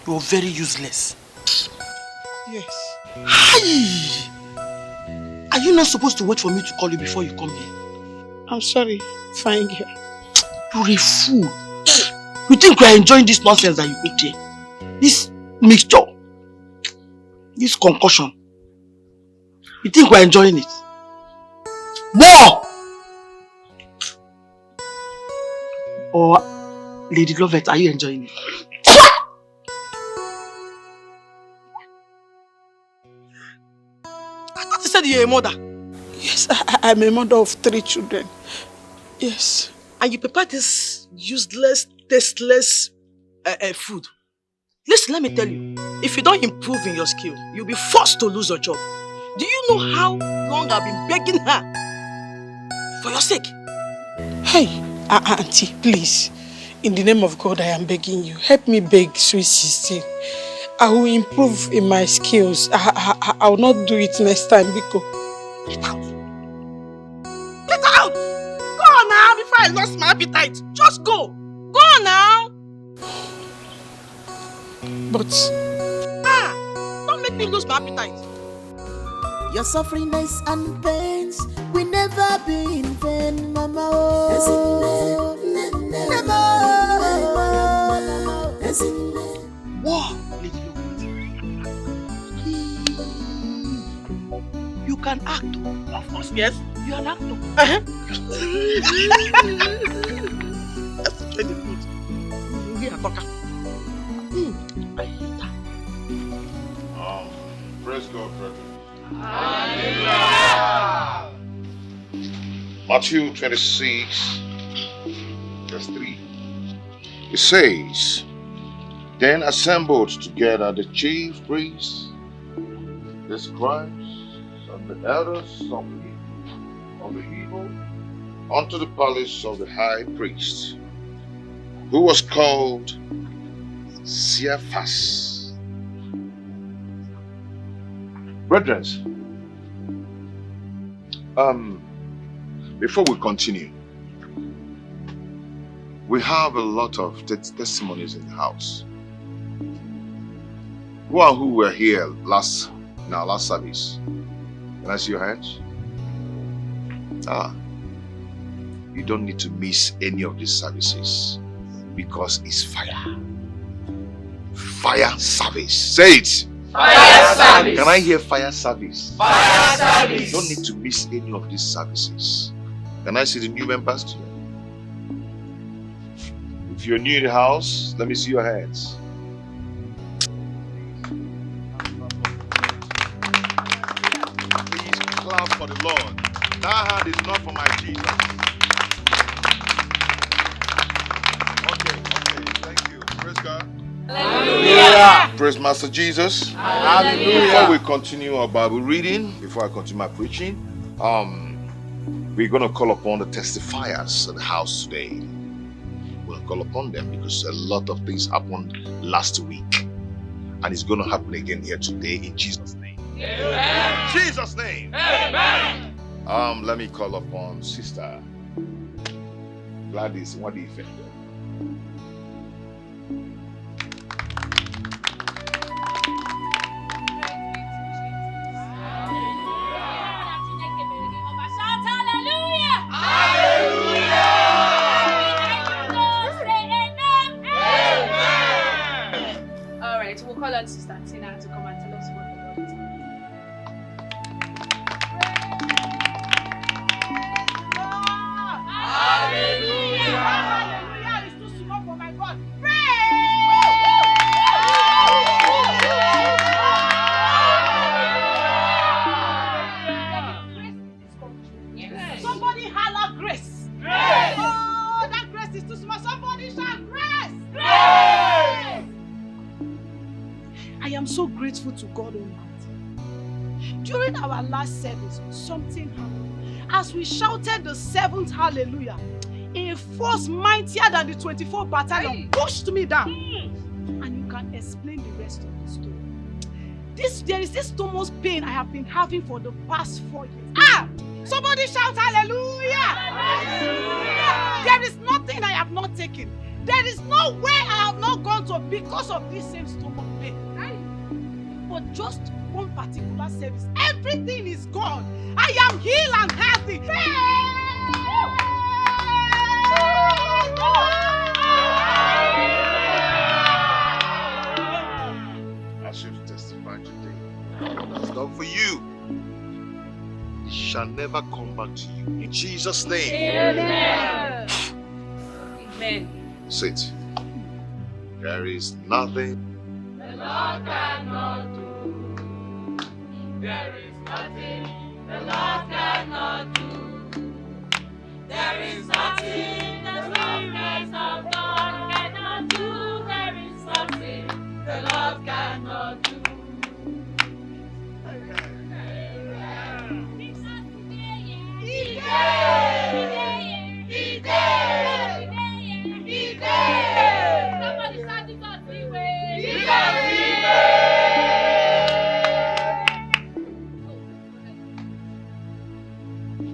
You're very useless. Yes. Hi! Are you not supposed to wait for me to call you before you come here? I'm sorry, fine girl. You're a fool. You think we are enjoying this nonsense that you put here? This mixture, this concussion. You think we are enjoying it? More! Or, Lady Lovett, are you enjoying it? I thought you said you're a mother. Yes, I'm a mother of 3 children. Yes. And you prepare this useless, tasteless food. Listen, let me tell you. If you don't improve in your skill, you'll be forced to lose your job. Do you know how long I've been begging her for your sake? Hey, Auntie, please. In the name of God, I am begging you. Help me beg Sweet 16. I will improve in my skills. I will not do it next time, Biko. Get out! Get out! Go on now before I lost my appetite. Just go. Go on now. But... don't make me lose my appetite. Your sufferings and pains will never be in vain, Mama. Oh, never. Wow, you can act. Of course, yes. You are an actor. Let's try the food. We are talking. Praise God, brethren. Hallelujah. Matthew 26, verse 3. It says, Then assembled together the chief priests, the scribes, and the elders of the people, unto the palace of the high priest, who was called Caiaphas. Brethren, before we continue, we have a lot of testimonies in the house. Who were here last service? Can I see your hands? You don't need to miss any of these services because it's fire. Fire service. Say it. Fire service. Can I hear fire service? Fire service. You don't need to miss any of these services. Can I see the new members today? If you're new in the house, let me see your hands. Please clap for the Lord. That hand is not for my Jesus. Okay, thank you. Praise God. Hallelujah. Praise Master Jesus. Hallelujah. Before we continue our Bible reading, before I continue my preaching, we're going to call upon the testifiers of the house today. We'll call upon them because a lot of things happened last week. And it's going to happen again here today in Jesus' name. Amen. Jesus' name. Amen. Let me call upon Sister Gladys. What do you think? Call on Sister Tina to come and tell us what the Lord is doing. Hallelujah! Hallelujah! It's too small for my God. Yes. Somebody holler grace. Grace. Oh, that grace is too small. Somebody shout grace. Grace. I am so grateful to God Almighty. During our last service, something happened. As we shouted the 7th hallelujah, a force mightier than the 24 battalion pushed me down. And you can explain the rest of the story. There is this stomach pain I have been having for the past 4 years. Somebody shout hallelujah! Hallelujah! There is nothing I have not taken. There is no way I have not gone to because of this same stomach pain. But just one particular service, everything is gone. I am healed and healthy. As you've testified today, what that's done for you, it shall never come back to you. In Jesus' name. Amen. Amen. Sit. There is nothing the Lord cannot do. There is nothing the Lord cannot My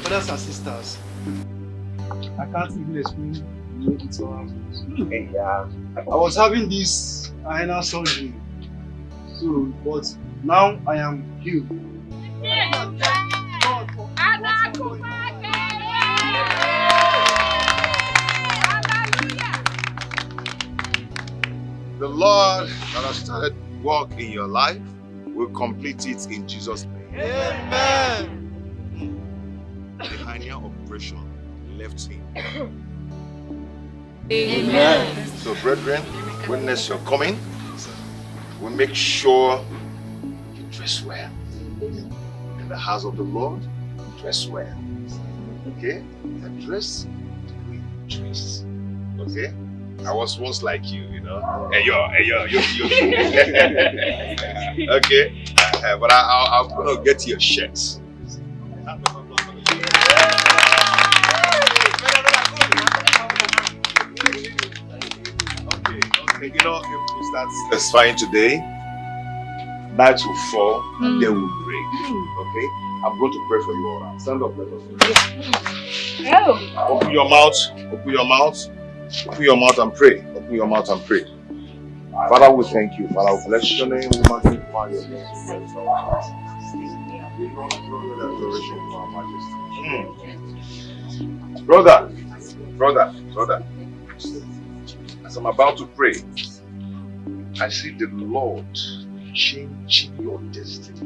brothers and sisters, I can't even explain the way it all happened. I was having this hernia surgery, so but now I am healed. The Lord that has started work in your life will complete it in Jesus' name. Amen. The hernia operation left him. Amen. So, brethren, witness your coming. We make sure you dress well. In the house of the Lord, dress well. Okay? And dress the way you dress. Okay? I was once like you, you know. Hey yo. Okay? But I'm gonna get your shirts. Okay, you know, if we start testifying today, night will fall and day will break. Okay? I'm going to pray for you all now. Stand up, let us pray. Open your mouth, open your mouth, open your mouth and pray. Open your mouth and pray. Father, we thank you. Father, we bless your name, we magnify your name. We give glory and adoration to our majesty. Brother. As I'm about to pray, I see the Lord changing your destiny.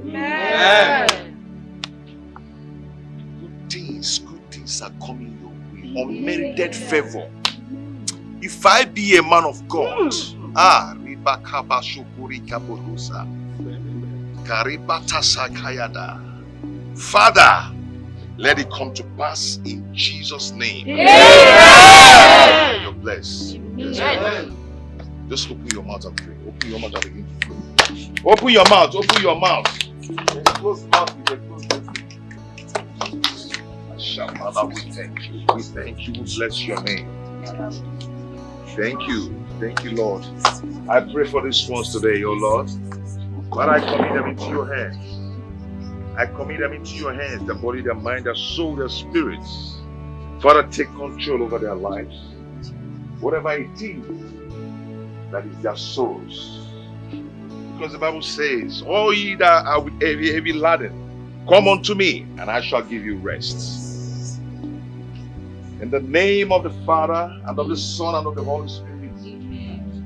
Amen. Good things are coming your way. Unmerited favor. If I be a man of God, Father, let it come to pass in Jesus' name. Amen. You're blessed. Amen. Just open your mouth and pray. Open your mouth and begin to pray. Open your mouth. Open your mouth. Close mouth with a closed mouth. Father, we thank you. We thank you. We bless your name. Thank you. Thank you, Lord. I pray for these ones today, oh Lord. But I commit them into your hands. I commit them into your hands, their body, their mind, their soul, their spirits. Father, take control over their lives. Whatever it is that is their souls. Because the Bible says, all ye that are with heavy laden, come unto me, and I shall give you rest. In the name of the Father, and of the Son, and of the Holy Spirit,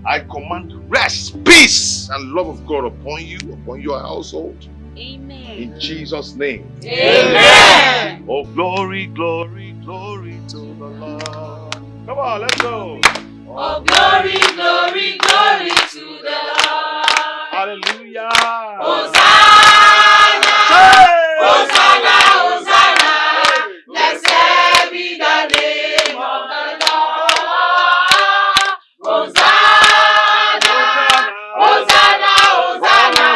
I command rest, peace, and love of God upon you, upon your household. Amen. In Jesus' name. Amen. Oh, glory, glory, glory to the Lord. Come on, let's go. Oh, glory, glory, glory to the Lord. Hallelujah. Hosanna. Hosanna, Hosanna. Blessed be the name of the Lord. Hosanna. Hosanna, Hosanna.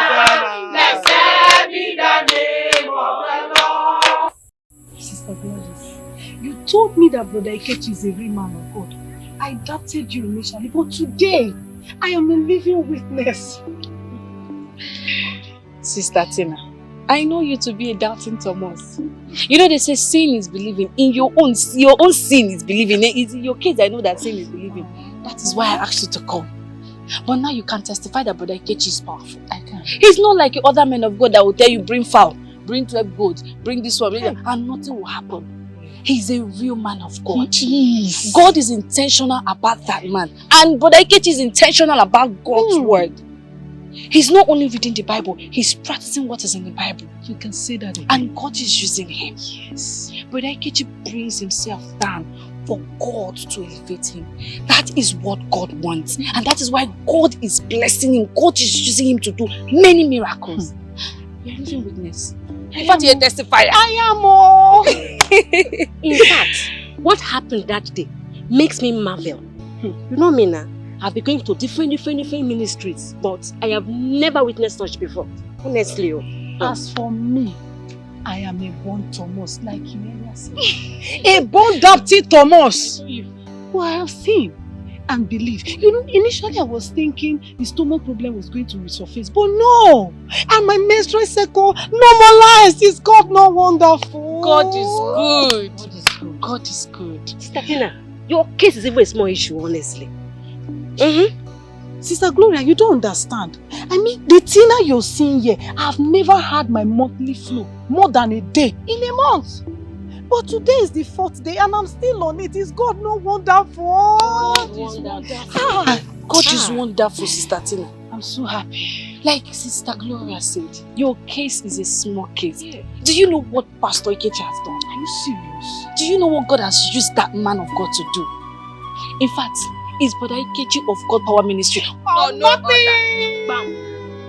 Blessed be the name of the Lord. Sister Gladys, you told me that Brother Ikechi is a real man of God. I doubted you initially, but today I am a living witness. Sister Tina, I know you to be a doubting Thomas. You know they say sin is believing. In your own sin is believing. It's in your case I know that sin is believing. That is why I asked you to come. But now you can testify that Brother Ikechi is powerful. I can. He's not like your other men of God that will tell you bring fowl, bring 12 goats, bring this one, and nothing will happen. He's a real man of God. He is. God is intentional about that man. And Brother Ikechi is intentional about God's word. He's not only reading the Bible, he's practicing what is in the Bible. You can say that again. And God is using him. Yes. Brother Ikechi brings himself down for God to elevate him. That is what God wants. And that is why God is blessing him. God is using him to do many miracles. You're a living witness. In fact, you're a testifier. I am. In fact, what happened that day makes me marvel. You know me now, I've been going to different ministries, but I have never witnessed such before. Honestly. As for me, I am a born Thomas, like you earlier said. A born Dapty Thomas. Who I have seen and believe. You know, initially I was thinking the stomach problem was going to resurface, but no! And my menstrual cycle normalized. Is God not wonderful? God is good. God is good. God is good. Sister Tina, your case is even a small issue, honestly. Sister Gloria, you don't understand. I mean, the Tina you're seeing here, I've never had my monthly flow more than a day in a month. But today is the 4th day and I'm still on it. Is God not wonderful? God is wonderful. God is wonderful, Sister Tina. I'm so happy. Like Sister Gloria said, your case is a small case. Yeah. Do you know what Pastor Ikechi has done? Are you serious? Do you know what God has used that man of God to do? In fact, it's Brother Ikechi of God Power Ministry. Oh, nothing! Bam.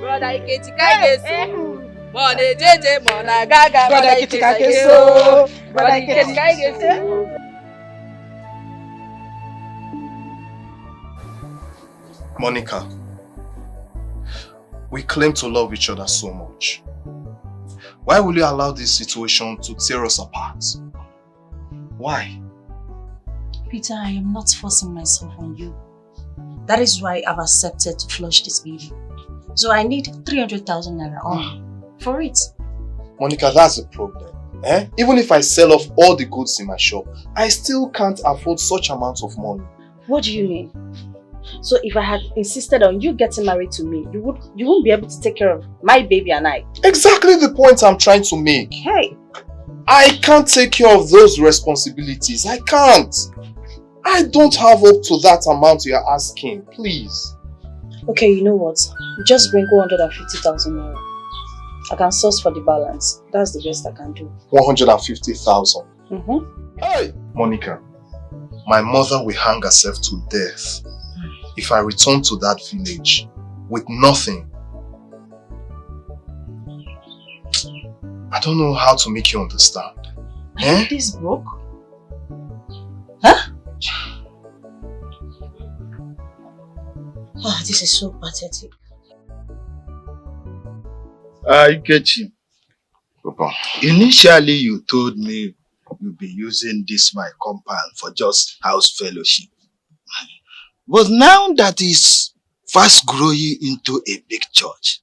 Brother Ikechi, Kaigesu. Mone jeje, mona gaga. Brother Ikechi, Kaigesu. Brother Ikechi, Kaigesu. Monica, we claim to love each other so much. Why will you allow this situation to tear us apart? Why? Peter, I am not forcing myself on you. That is why I've accepted to flush this baby. So I need 300,000 naira for it. Monica, that's the problem. Even if I sell off all the goods in my shop, I still can't afford such amounts of money. What do you mean? So if I had insisted on you getting married to me, you won't be able to take care of my baby and I. Exactly the point I'm trying to make. Hey! I can't take care of those responsibilities. I can't. I don't have up to that amount you're asking. Please. Okay, you know what? Just bring 150,000 naira. I can source for the balance. That's the best I can do. 150,000? Hey! Monica, my mother will hang herself to death if I return to that village with nothing. I don't know how to make you understand. Are this broke? Huh? Oh, this is so pathetic. I get you. Papa. Initially, you told me you'll be using this my compound for just house fellowship. But now that it's fast growing into a big church,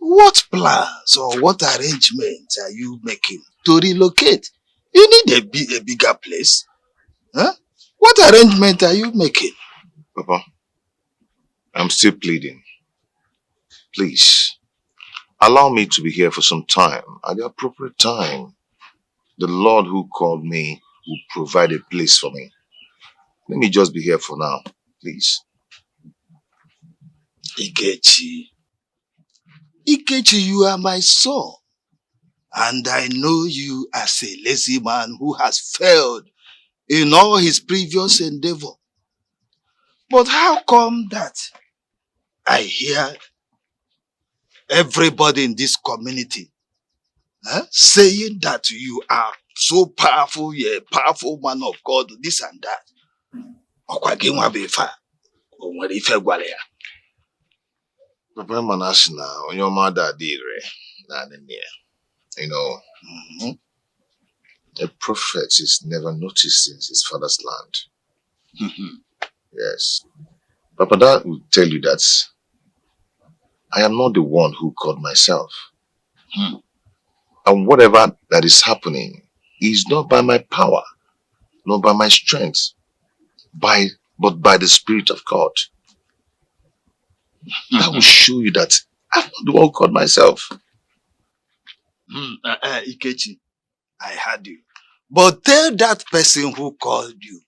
what plans or what arrangements are you making to relocate? You need a bigger place. Huh? What arrangement are you making? Papa, I'm still pleading. Please, allow me to be here for some time. At the appropriate time, the Lord who called me will provide a place for me. Let me just be here for now, please. Ikechi, you are my son. And I know you as a lazy man who has failed in all his previous endeavor. But how come that I hear everybody in this community saying that you are so powerful, you're a powerful man of God, this and that? Papa Manashina, on your mother did, you know, a prophet is never noticed in his father's land. Yes. Papa, that will tell you that I am not the one who called myself. And whatever that is happening is not by my power, not by my strength, but by the Spirit of God. That will show you that I'm not the one who called myself. Ikechi, I heard you. But tell that person who called you,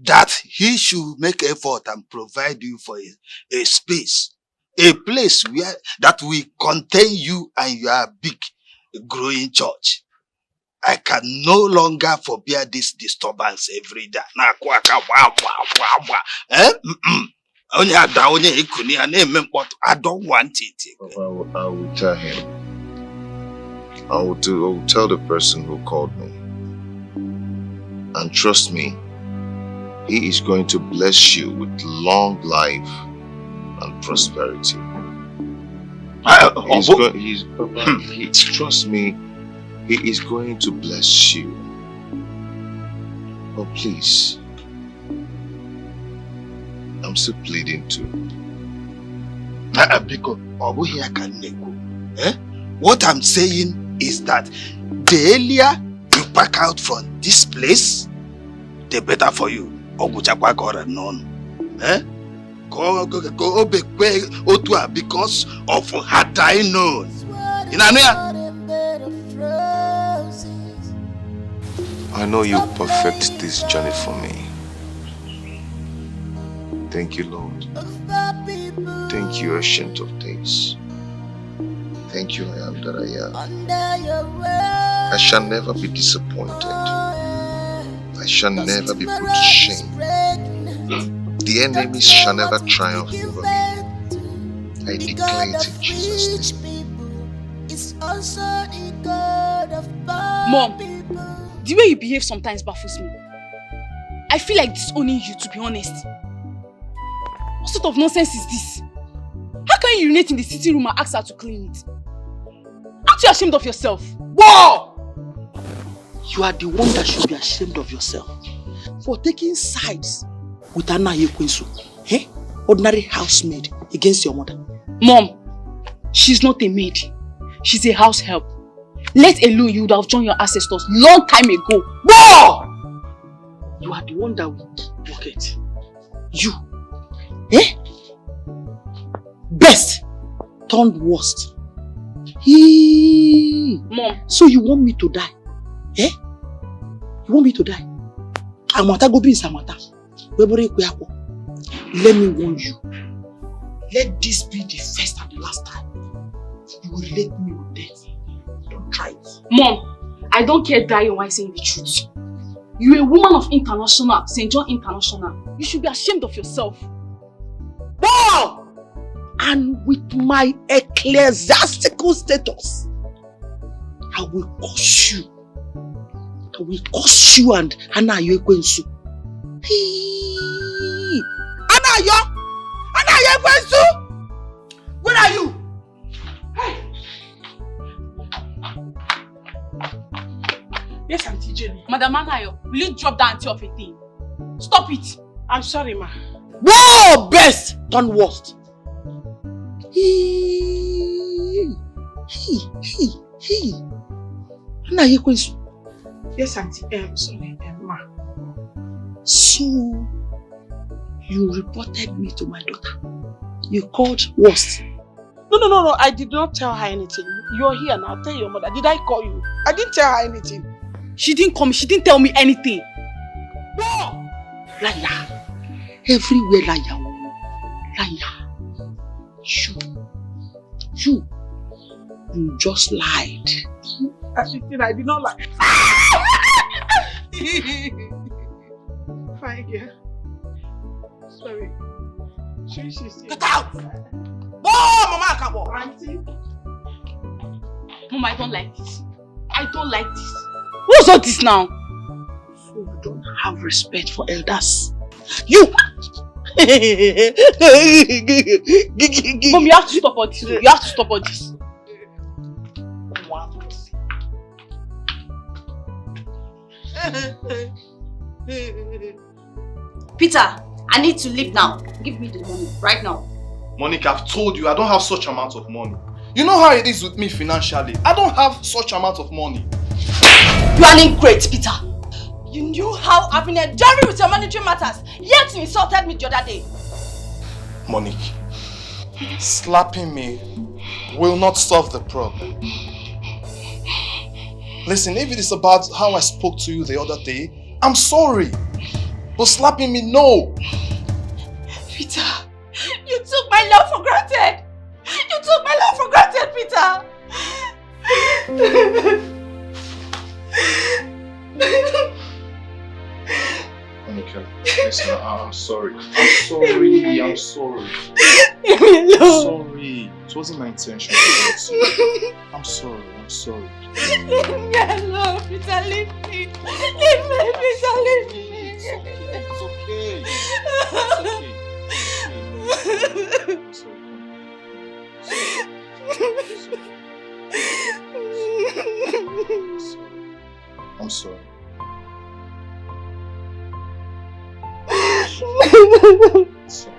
that he should make effort and provide you for a space, a place where that will contain you and your big growing church. I can no longer forbear this disturbance every day. I don't want it. I will tell him. I will tell the person who called me. And trust me, he is going to bless you with long life and prosperity. Trust me, he is going to bless you. Oh, please, I'm still pleading too. What I'm saying is that the earlier you back out from this place, the better for you. Because of had I known. I know you'll perfect this journey for me. Thank you, Lord. Thank you, Ancient of Days. Thank you, I am that I am. I shall never be disappointed. I shall never be put to shame. The enemies shall never triumph over me. I declare it in Jesus' name. Mom, the way you behave sometimes baffles me. I feel like disowning you, to be honest. What sort of nonsense is this? How can you urinate in the sitting room and ask her to clean it? Aren't you ashamed of yourself? Whoa! You are the one that should be ashamed of yourself for taking sides with Anna Yekwensu, ordinary housemaid, against your mother. Mom, she's not a maid. She's a house help. Let alone you would have joined your ancestors long time ago. Whoa! You are the one that will bucket. You. Best turned worst. Mom. So you want me to die? You want me to die? Amata go be Samata. Let me warn you. Let this be the first and the last time you will relate me with death. Don't try it. Mom, I don't care dying while saying the truth. You're a woman of international, St. John International. You should be ashamed of yourself. Wow! And with my ecclesiastical status, I will curse you. I will curse you and Anna Yekwensu. Anna Yekwensu! Where are you? Hey! Yes, Auntie Jenny. Madam Anayo, will you drop that auntie of a thing? Stop it! I'm sorry, ma. Whoa! Best done worst. Anna Yekwensu. Yes, Auntie. Sorry, ma. So, you reported me to my daughter. You called worst. No. I did not tell her anything. You're here now. Tell your mother. Did I call you? I didn't tell her anything. She didn't call me. She didn't tell me anything. No! Liar. Everywhere liar. Liar. You just lied. I did not lie. Fine, yeah. Sorry. Get out! Whoa, Mama Akabo! Auntie. Mom, I don't like this. I don't like this. What's all this now? So you don't have respect for elders. You! Mom, you have to stop all this. You have to stop all this. Peter, I need to leave now. Give me the money right now. Monica, I've told you I don't have such amount of money. You know how it is with me financially. I don't have such amount of money. You are an ingrate, Peter. You knew how I've been enduring with your monetary matters, yet you insulted me the other day. Monique, slapping me will not solve the problem. Listen, if it is about how I spoke to you the other day, I'm sorry. But slapping me, no. Peter, you took my love for granted. You took my love for granted, Peter. Monica, listen, I'm sorry. I'm sorry. I'm sorry. It wasn't my intention to hurt you. I'm sorry. Leave me alone, Peter. Leave me. Leave me, Peter. Leave me. It's okay. I'm sorry. Sorry.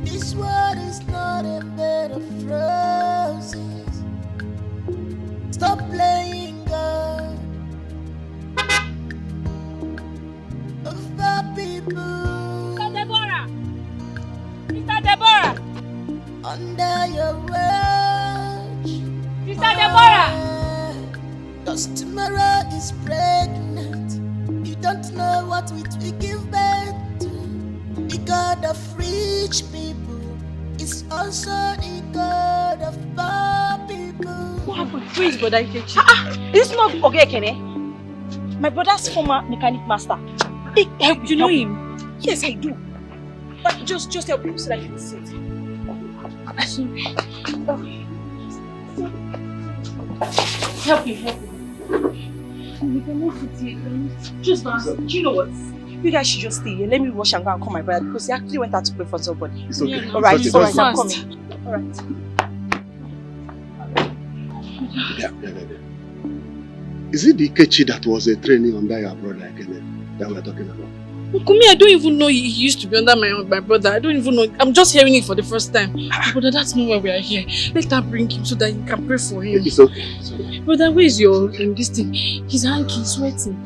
This world is not a bed of roses. Stop playing God over people. Sister Deborah! Sister Deborah! Under your watch. Sister Deborah! Cause tomorrow is pregnant. You don't know what it will give birth to. The God of rich people is also the God of poor people. What happened? Who is Brother Ikechi? Is this not Ogekene? My brother's former mechanic master. You know him? Yes, I do. But just help him so that he can sit. Help him. We can move it here. Just dance. Do you know what? You guys should just stay here. Let me wash and go and call my brother because he actually went out to pray for somebody. It's okay. Yeah, alright, It's I'm okay. coming. Alright. Yeah. Is it the Ikechi that was a training under your brother again that we're talking about? Kumi, I don't even know he used to be under my brother. I don't even know. I'm just hearing it for the first time. Brother, that's not why we are here. Let her bring him so that you can pray for him. It's okay. It's okay. Brother, where is your this thing? His hand is sweating.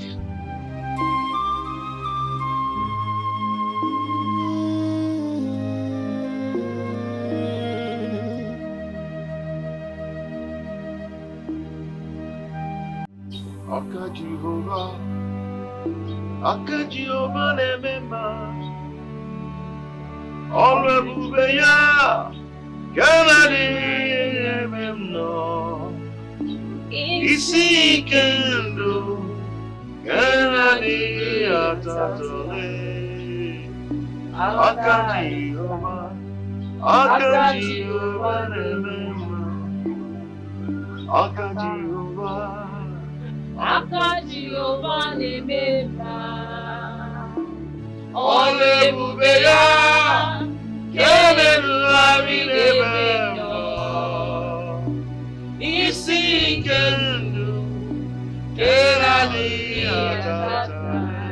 Aka Jehovah na-emema ọrụ ebube ya ka na-adịghị eme m nọ isi ike ndụ ka na-adịghị atatọle aka Jehovah na-emema aka Jehovah na-emema ọrụ ebube ya ka na-erugharị n'ebe m nọ isi ike ndụ ka na-adịghị atatọle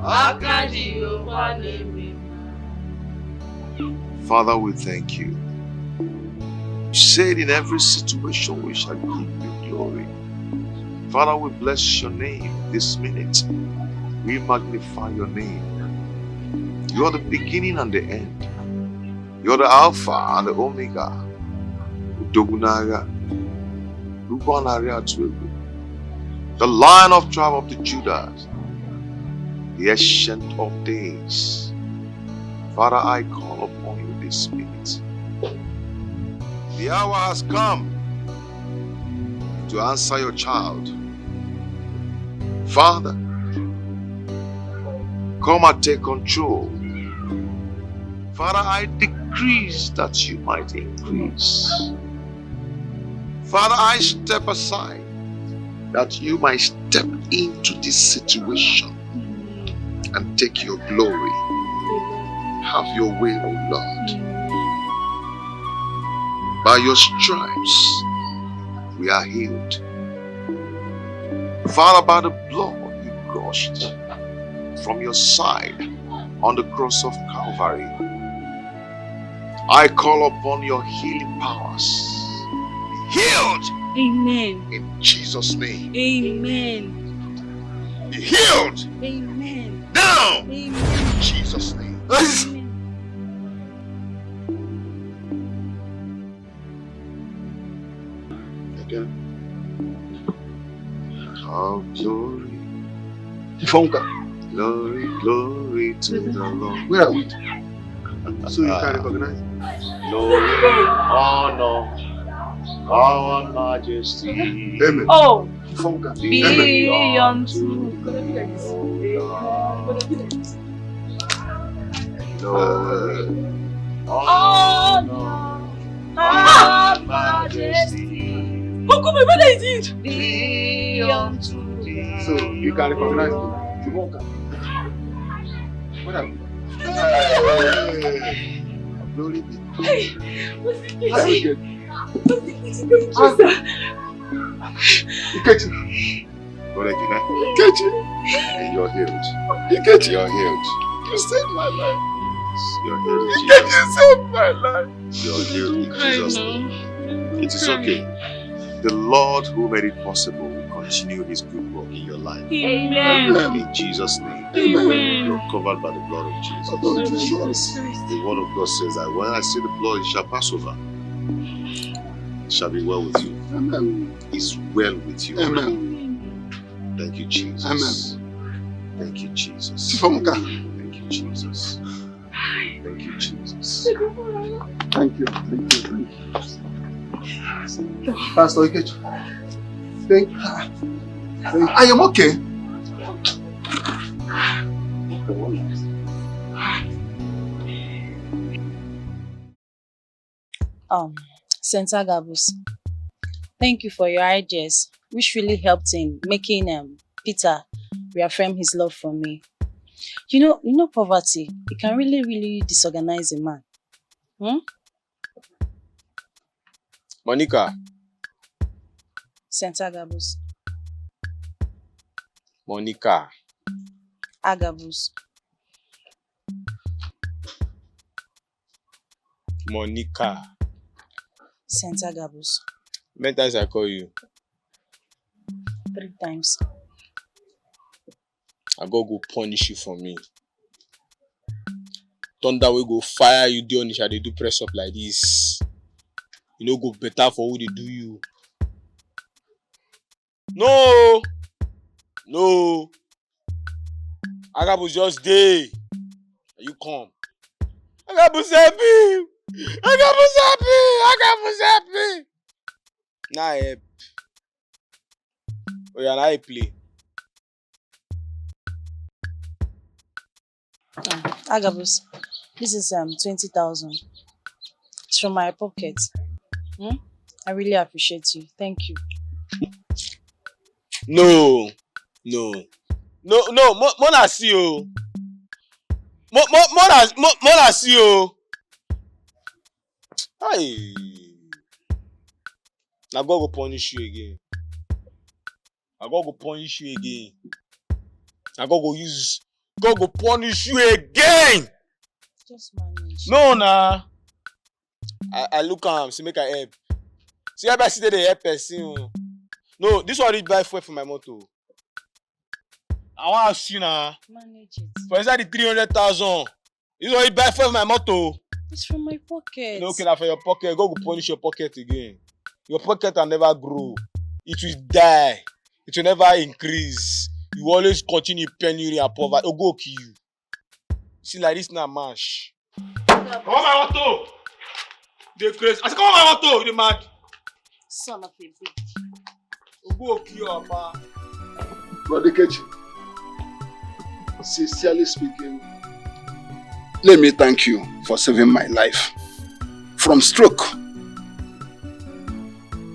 aka Jehovah na-emema. Father, we thank you. You said in every situation we shall give you glory. Father, we bless your name this minute. We magnify your name. You are the beginning and the end. You are the Alpha and the Omega. The Lion of tribe of the Judah, the Ancient of Days. Father, I call upon you this minute. The hour has come to answer your child. Father, come and take control. Father, I decrease that you might increase. Father, I step aside that you might step into this situation and take your glory. Have your way, O Lord. By your stripes, we are healed. Father, by the blood you gushed from your side on the cross of Calvary, I call upon your healing powers. Be healed. Amen. In Jesus' name. Amen. Be healed. Amen. Now. Amen. In Jesus' name. Again. Oh, glory. Glory, glory to the Lord. Where are we? So you can recognize it. Glory, honor, power, majesty. Amen. Oh, be unto glory, honor, power, majesty. Oh, come on, where is it? Be unto thee. So you can recognize it. Where are we? Glory be. Hey, what's it? How do you get? What's it? Ikechi. Brother Kine. Ikechi. You're healed. Ikechi. You're healed. You saved my life. You're healed in Ikechi, Jesus' you saved my life. You're healed in Jesus' name. It is okay. The Lord who made it possible will continue his good work in your life. Amen. In Jesus' name. Amen. You're covered by the blood of Jesus. The word of God says that when I see the blood, it shall pass over. It shall be well with you. Amen. It's well with you. Amen. Thank you, Jesus. Amen. Thank you, Jesus. Sifamuka. Thank you, Jesus. Thank you, Jesus. Thank you. Pastor Ikechi. Thank you. I am okay. Senator Gabus, thank you for your ideas, which really helped in making Peter reaffirm his love for me. You know, poverty, it can really disorganize a man. Monica. Senator Gabus. Monica. Agabus. Monica. Senator Gabus. Many times I call you. 3 times. I go punish you for me. Thunder will go fire you down. They do press up like this. You know, go better for who they do you. No. Agabus just day. You come. Agabus help me. Agabus help me. Nah help. Oh yeah, now I play. Agabus, this is 20,000. It's from my pocket. I really appreciate you. Thank you. No, Mona see you. Mona see you. Hey, now God go punish you again. God go punish you again. God go punish you again. Just manage. No, nah. I look see make I help. See how I see they help person. No, this one reach buy fuel for my motor. I want to ask you now. Manage it. For inside the 300,000. This one reach buy fuel for my motor. It's from my pocket. No, okay, now for your pocket. God go punish your pocket again. Your pocket will never grow. It will die. It will never increase. You will always continue penury and poverty. Oh, go kill you. See, like this now, mash. Come on, my auto. They're crazy. I said, come on, my auto. They're mad. Son of a bitch. Oh, go kill your papa. Brother Kechi, sincerely speaking, let me thank you for saving my life from stroke.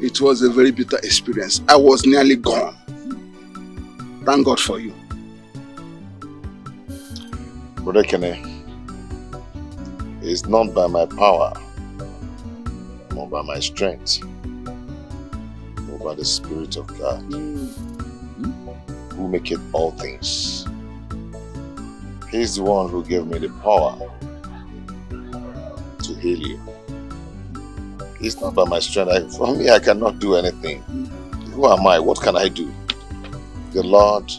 It was a very bitter experience. I was nearly gone. Thank God for you. Brother Kene, it's not by my power, nor by my strength, nor by the Spirit of God, who maketh all things. He's the one who gave me the power to heal you. It's not by my strength. For me, I cannot do anything. Who am I? What can I do? The Lord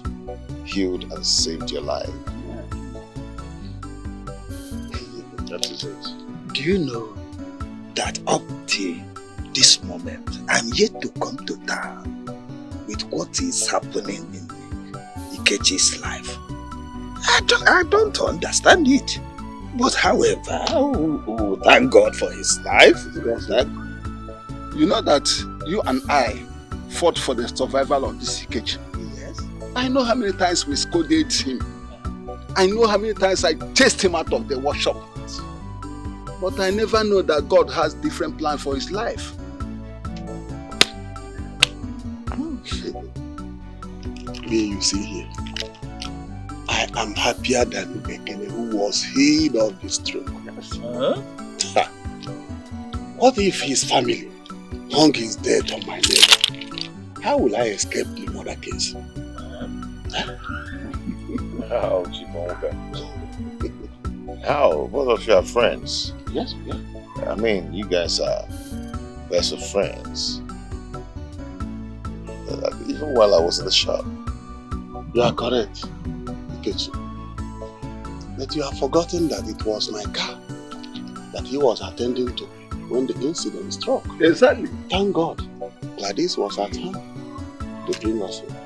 healed and saved your life. That is it. Do you know that up till this moment, I'm yet to come to terms with what is happening in Ikechi's life? I don't understand it. But however, thank God for his life. You know that you and I fought for the survival of this Ikechi. Yes. I know how many times we scolded him. I know how many times I chased him out of the workshop. But I never know that God has different plans for his life. Me, you see here, I am happier than Bekele, who was healed of the stroke. What if his family hung his death on my leg? how will I escape the murder case? How, Chibonga? How? Both of you are friends. Yes, yeah. I mean, you guys are best of friends. Even while I was in the shop. You are correct, Ikechi. But you have forgotten that it was my car that he was attending to when the incident struck. Exactly. Thank God, Gladys was at home to bring us home.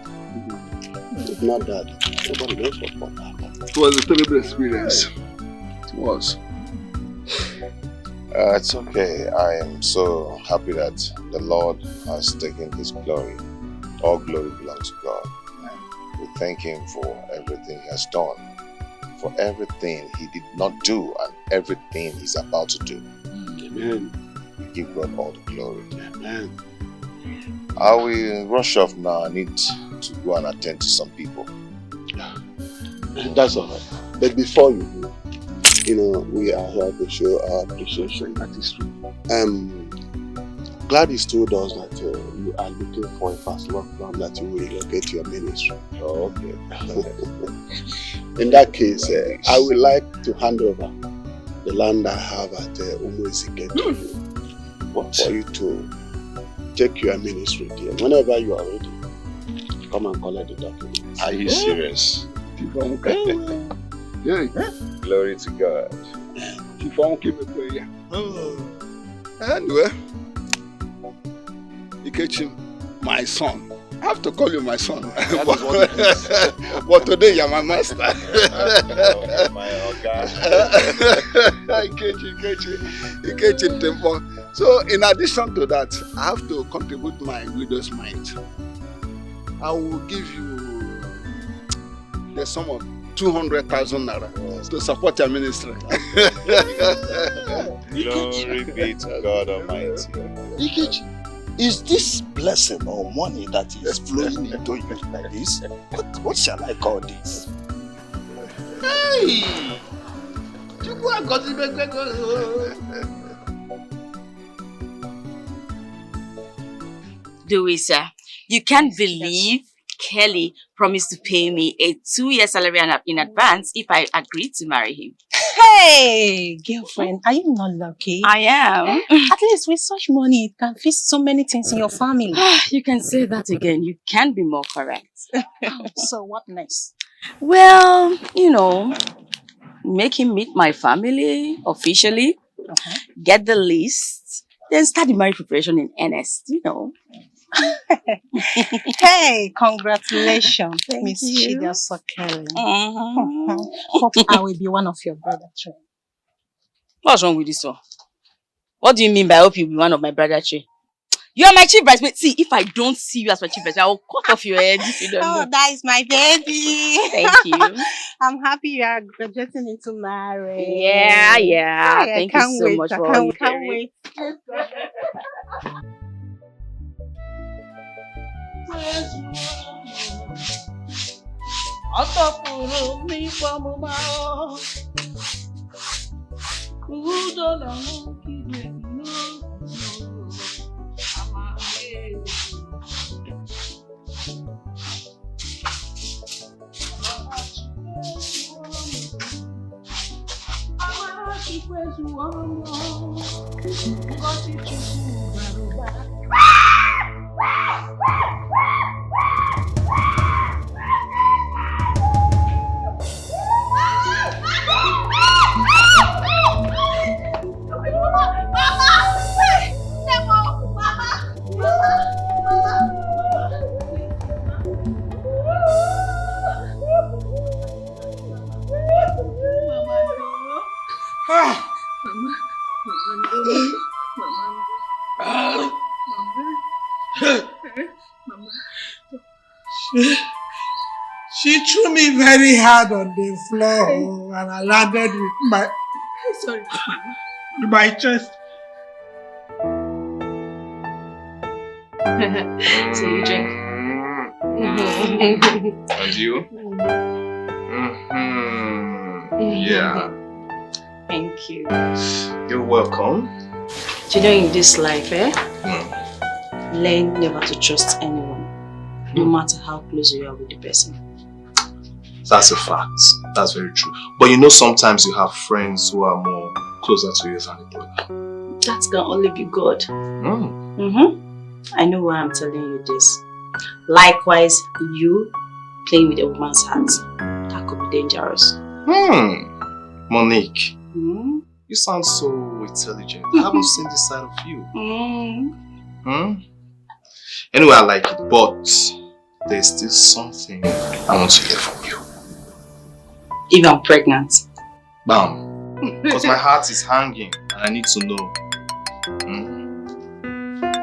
If not that, nobody knows what would happen. It was a terrible experience. It was. It's okay. I am so happy that the Lord has taken His glory. All glory belongs to God. We thank Him for everything He has done, for everything He did not do, and everything He's about to do. Amen. We give God all the glory. Amen. I will rush off now. I need to go and attend to some people. That's all right. But before you go, we are here to show our appreciation. That is true. Gladys told us that you are looking for a fast lockdown that you will relocate your ministry. Oh, okay. In that case, I would like to hand over the land I have at onmovies to you for you to take your ministry there. Whenever you are ready, come and collect the documents. Are you serious? Glory to God. Anyway, Ikechi, my son. I have to call you my son. But today you're my master. My Oga. Ikechi Tempo. So in addition to that, I have to contribute my widow's mite. I will give you the sum of 200,000 naira to support your ministry. Glory be to God Almighty. Ikechi, is this blessing or money that is flowing into you like this? What shall I call this? Hey! Louisa, you can't believe Kelly promised to pay me a 2-year salary in advance if I agreed to marry him. Hey, girlfriend, are you not lucky? I am. At least with such money, it can fix so many things in your family. You can say that again. You can't be more correct. So what next? Well, make him meet my family officially, get the list, then start the marriage preparation in earnest, Hey, congratulations, Miss you. Chida Sokeli. Hope I will be one of your brother children. What's wrong with this one? What do you mean by hope you'll be one of my brother children? You are my chief bridesmaid. See, if I don't see you as my chief bridesmaid, I will cut off your head if you don't know. That is my baby. Thank you. I'm happy you are graduating into marriage. Yeah. Thank you so much for all you do. Can't wait. She threw me very hard on the floor and I landed with my chest. So you drink? And you? Yeah. Thank you. You're welcome. In this life, learn never to trust anyone. no matter how close you are with the person. That's a fact. That's very true. But you know, sometimes you have friends who are more closer to you than a brother. That can only be God. I know why I'm telling you this. Likewise, you playing with a woman's heart, that could be dangerous. Monique, you sound so intelligent. I haven't seen this side of you. Anyway, I like it, but there's still something I want to hear from you. If I'm pregnant. Bam. Because my heart is hanging and I need to know.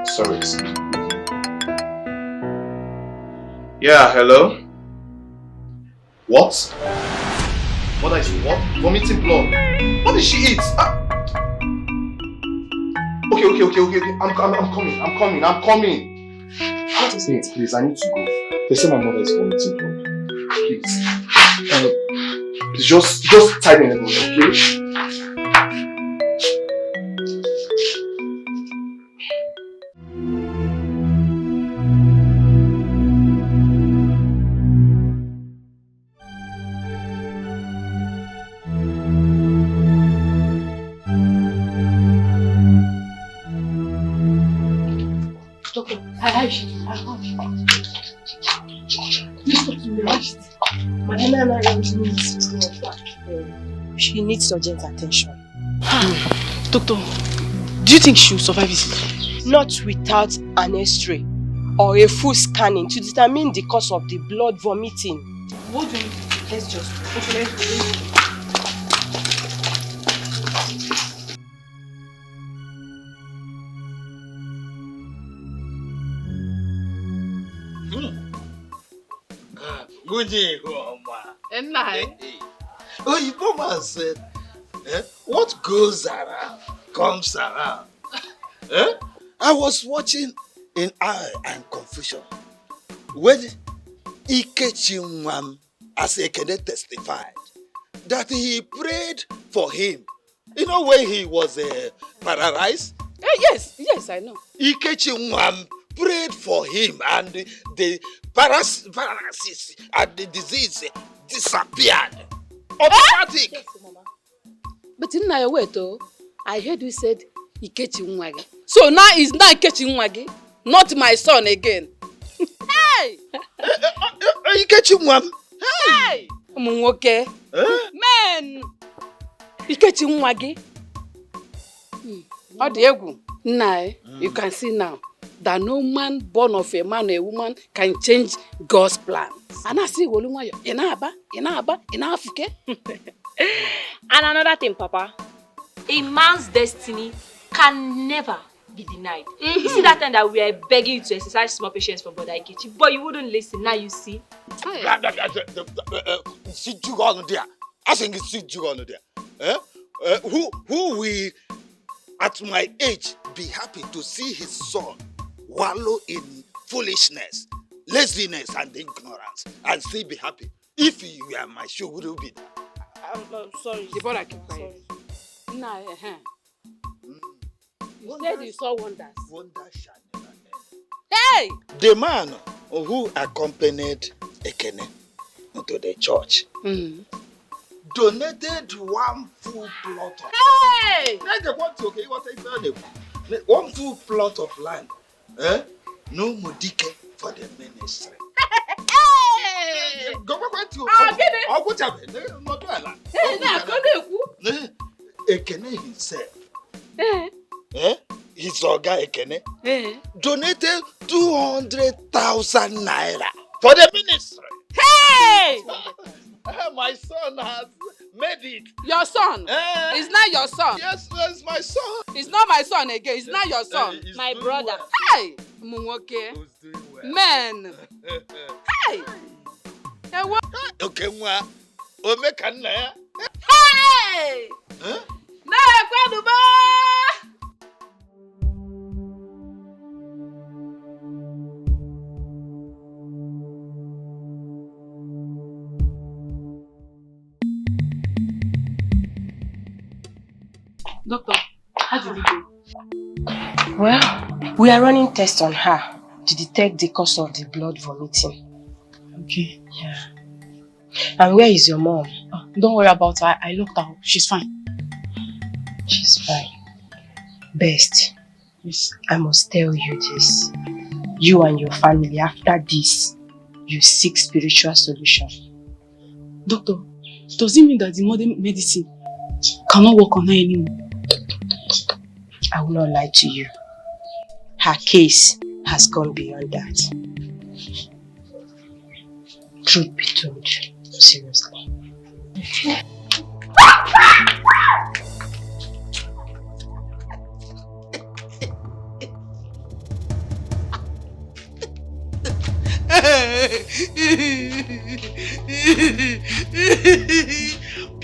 Sorry. Yeah, hello? What? Mother is what? Vomiting blood. What did she eat? Okay. I'm coming. Please, I need to go. They say my mother is vomiting blood. Please. Please just tie me in the bottle, okay? She needs urgent attention. Doctor, do you think she will survive this? Not without an X-ray or a full scanning to determine the cause of the blood vomiting. What do you mean? Let's just Oh, you man said, what goes around comes around. I was watching in Eye and Confusion when Ikechimwam as Ekene testified that he prayed for him. You know when he was paralyzed? Yes, I know. Ikechimwam prayed for him and the paralysis and the disease disappeared. Automatic. Yes, Mama. But in my way, though, I heard you said Ikechi Nwagi. So now it's not Ikechi Nwagi, not my son again. Hey! Ikechi Nwam. Hey! Munwoke. Man! Ikechi Nwagi. Odiegu. Now, you can see now that no man born of a man or a woman can change God's plan. And I see Wolunwayo. Inaba, Inafuke. And another thing, Papa. A man's destiny can never be denied. You see that time that we are begging you to exercise small patience for Brother Ikechi, but you wouldn't listen. Now you see. Sit you on there. I think it's sit you on there. Who will, at my age, be happy to see his son wallow in foolishness, laziness, and ignorance, and still be happy? If you were my shoe, would you be there? I'm sorry. The brother keep quiet. Nah, You said you saw wonders. Wonders shall never end. Hey! The man who accompanied Ekene to the church donated one full plot of one full plot of land. No more Dikeh for the ministry. Go back to Ekene himself. His Oga Ekene donated 200,000 naira for the ministry. Hey! My son has made it. Your son? It's not your son. Yes, it's my son. It's not my son again. It's not your son. My brother. Hey! Munwoke. Man. Hey! Okay, what? Hey! Doctor, how did it go? Well, we are running tests on her to detect the cause of the blood vomiting. Okay. Yeah. And where is your mom? Oh, don't worry about her. I looked her up. She's fine. She's fine. Best. Yes. I must tell you this. You and your family, after this, you seek spiritual solution. Doctor, does it mean that the modern medicine cannot work on her anymore? I will not lie to you. Her case has gone beyond that. Truth be told, seriously.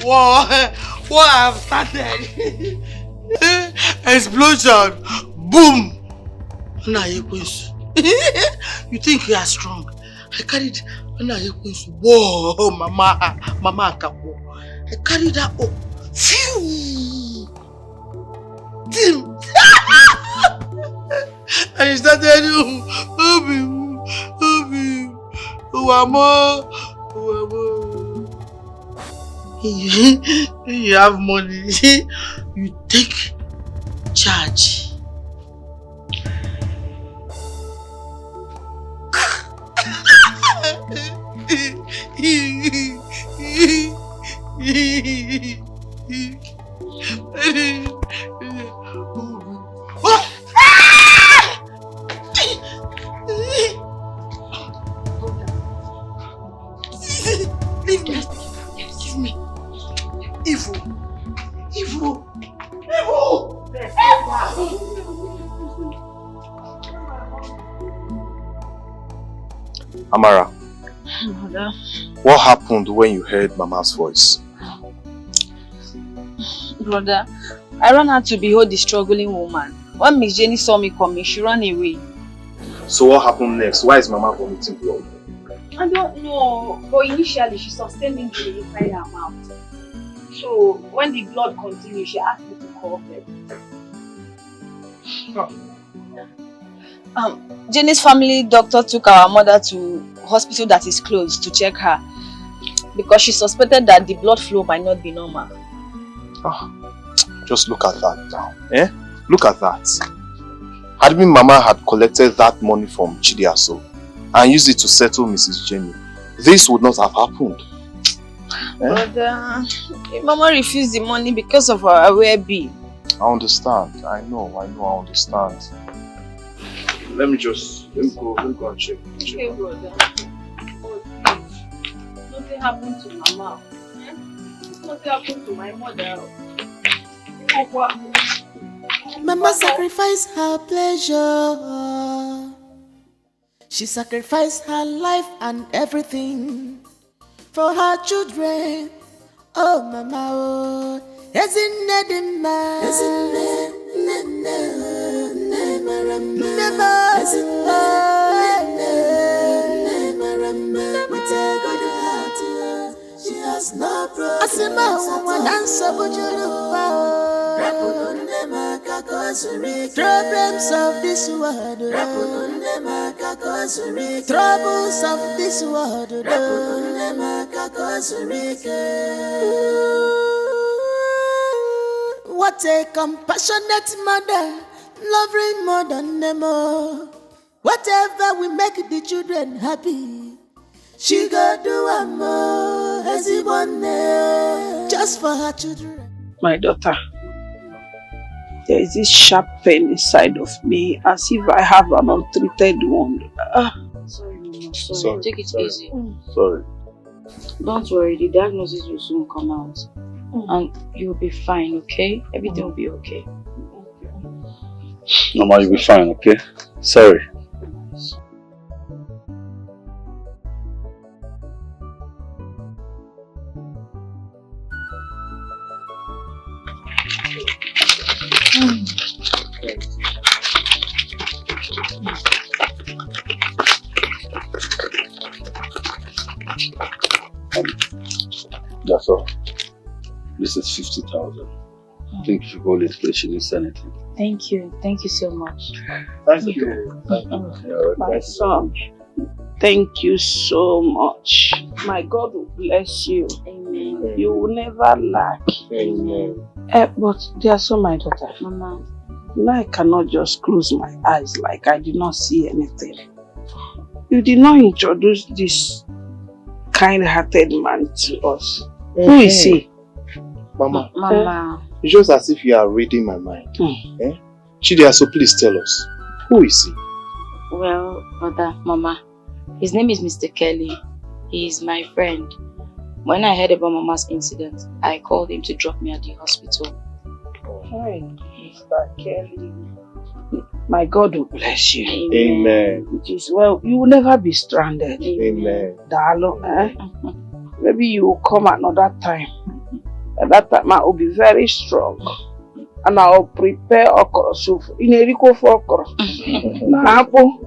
What have started? Explosion! Boom! Nah, you think you are strong? I carried. Whoa, mama, I carried that up. Phew! Dim! I started you have money, you take charge. Leave me. Give me. Evil. Amara, Mother. what happened when you heard Mama's voice? Brother, I ran out to behold the struggling woman. When Miss Jenny saw me coming, she ran away. So what happened next? Why is Mama vomiting blood? I don't know, but initially she sustained injury inside her mouth. So when the blood continued, she asked me to call them. Jenny's family doctor took our mother to hospital that is closed to check her because she suspected that the blood flow might not be normal. Just look at that now. Look at that. Had been Mama had collected that money from Chidiaso and used it to settle Mrs. Jenny, this would not have happened. But Mama refused the money because of her well-being. I understand. I know, I understand. Let me go and check. Okay, brother. Oh, nothing happened to Mama. Nothing happened to my mother. Mama sacrificed her pleasure. She sacrificed her life and everything for her children. Oh, Mama, oh, she has no problems of this world, troubles of this world. What a compassionate mother, loving more than them all. Whatever will make the children happy, she go do a more as he want just for her children. My daughter, there is this sharp pain inside of me as if I have an untreated wound. Sorry, Mama. Sorry. Take it easy. Sorry. Don't worry, the diagnosis will soon come out. And you'll be fine, okay? Everything will be okay. Mama, you'll be fine, okay? Sorry. That's all. This is 50,000. I think if you go late, please, she didn't say anything. Thank you. Thank you so much. Thank you. My son, thank you so much. My God will bless you. Amen. You will never lack. Amen. But they are so my daughter. Mama. Now I cannot just close my eyes like I did not see anything. You did not introduce this kind-hearted man to us. Who is he? Mama. Mama. It's just as if you are reading my mind. Chidia, so please tell us. Who is he? Well, Mother, Mama, his name is Mr. Kelly. He is my friend. When I heard about Mama's incident, I called him to drop me at the hospital. Hi, Mr. Kelly. My God will bless you. Amen. It is well. You will never be stranded. Amen. Darling, maybe you will come another time. At that time, I will be very strong. And I will prepare okra soup. In a rico for okra. Na apple.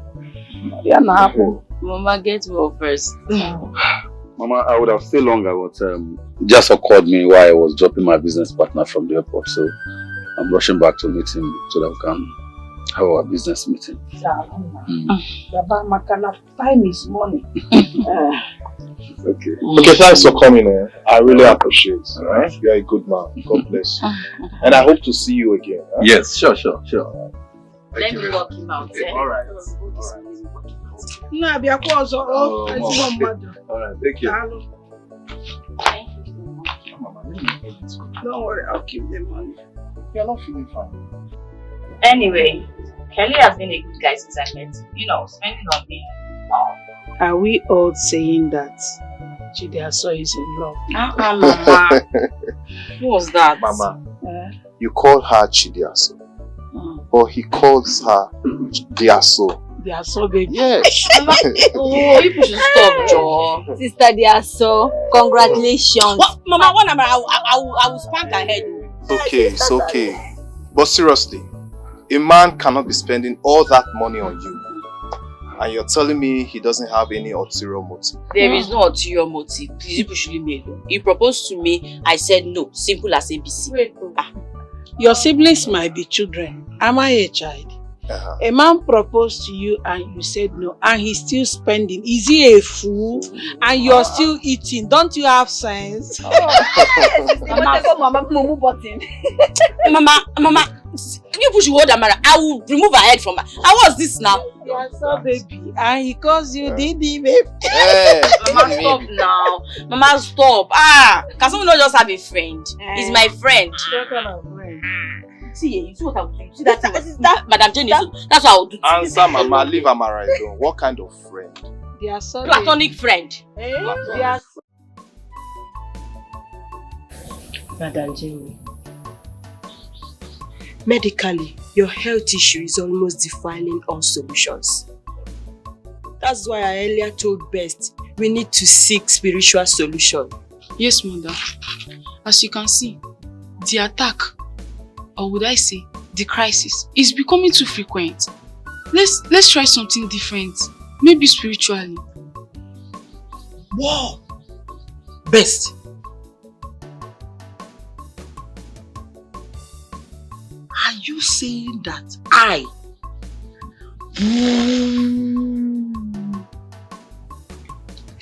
Yeah, na apple. Mama, get well first. Mama, I would have stayed longer, but just occurred me while I was dropping my business partner from the airport. So I'm rushing back to meet him so that we can have our business meeting. Time is money. Okay. Okay, thanks for coming. I really appreciate it. Right? You are a good man. God bless you. And I hope to see you again. Huh? Yes, sure. Let me walk him out. Alright. Nah, be a cause or All right, thank you. Don't worry, I'll keep the money. You're not feeling fine. Anyway, Kelly has been a good guy since I met him. You know, spending on me. Are we all saying that Chidiaso is in love? Mama. Who was that? Mama, you call her Chidiaso, but he calls her Diaso. Diaso, baby. Yes. Oh, you should stop, Joe. Sister Diaso, congratulations. What? Mama, I will spank her head. It's okay. But seriously, a man cannot be spending all that money on you. And you're telling me he doesn't have any ulterior motive? There is no ulterior motive. Please, you push me. He proposed to me. I said no. Simple as ABC. Wait. Your siblings might be children. Am I a child? A man proposed to you and you said no, and he's still spending. Is he a fool? And you're still eating. Don't you have sense? Mama, you push your hold Amara. I will remove her head from her. How was this now? Yes, baby. And he calls you Didi, babe. Mama, stop now. Mama, stop. Can someone not just have a friend? He's my friend. What kind of friend? You see what I would do? See that Madam Jenny, that's what I would do. Answer, Mama, leave Amara alone. What kind of friend? They are so platonic friend. Madam Jenny, medically, your health issue is almost defiling all solutions. That's why I earlier told Best we need to seek spiritual solution. Yes, Mother. As you can see, the attack, or would I say, the crisis, is becoming too frequent. Let's try something different. Maybe spiritually. Wow! Best. Are you saying that I,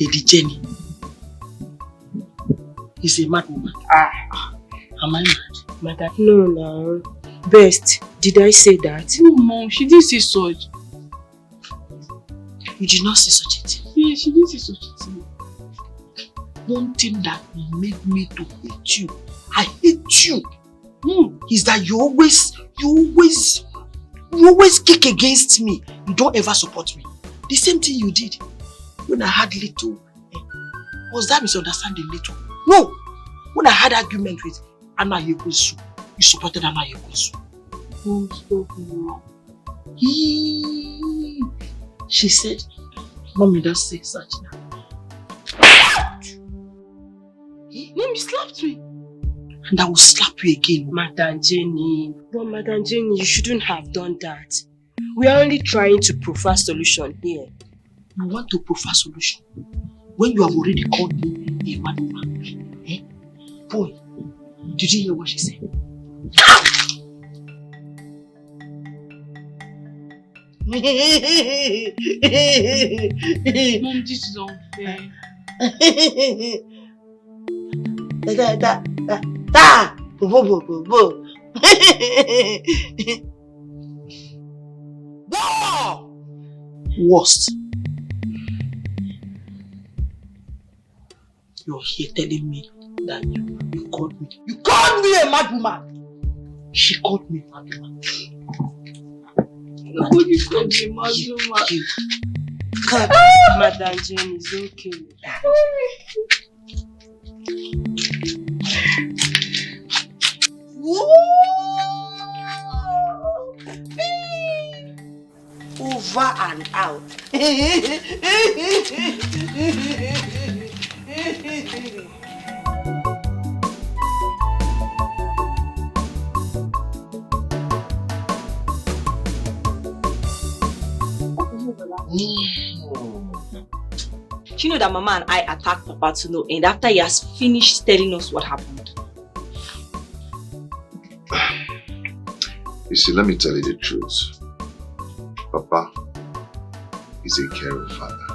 Lady Jenny, is a mad woman? Am I mad? Mother, no. Best, did I say that? No, Mom, she didn't say such. You did not say such a thing? Yeah, she didn't say such a thing. One thing that made me to hate you, I hate you, is that you always kick against me. You don't ever support me. The same thing you did when I had little. Was that misunderstanding little? No! When I had argument with Anna Yekwesu, you supported Anna Yekwesu. Oh, stop now. She said, Mommy, don't say such now. Mom, you slapped me. And I will slap you again. Madam Jenny. But Madam Jenny, you shouldn't have done that. We are only trying to prefer solution here. You want to prefer solution when you have already called me a mad woman? Boy, did you hear what she said? Mom, this is unfair. Worst. You're here telling me that you called me. You called me a madwoman. She called me a madwoman. Nobody called me madwoman. God, Madam Jane is okay. Over and out. Do you know that Mama and I attacked Papa to no end after he has finished telling us what happened? You see, let me tell you the truth. Papa is a caring father.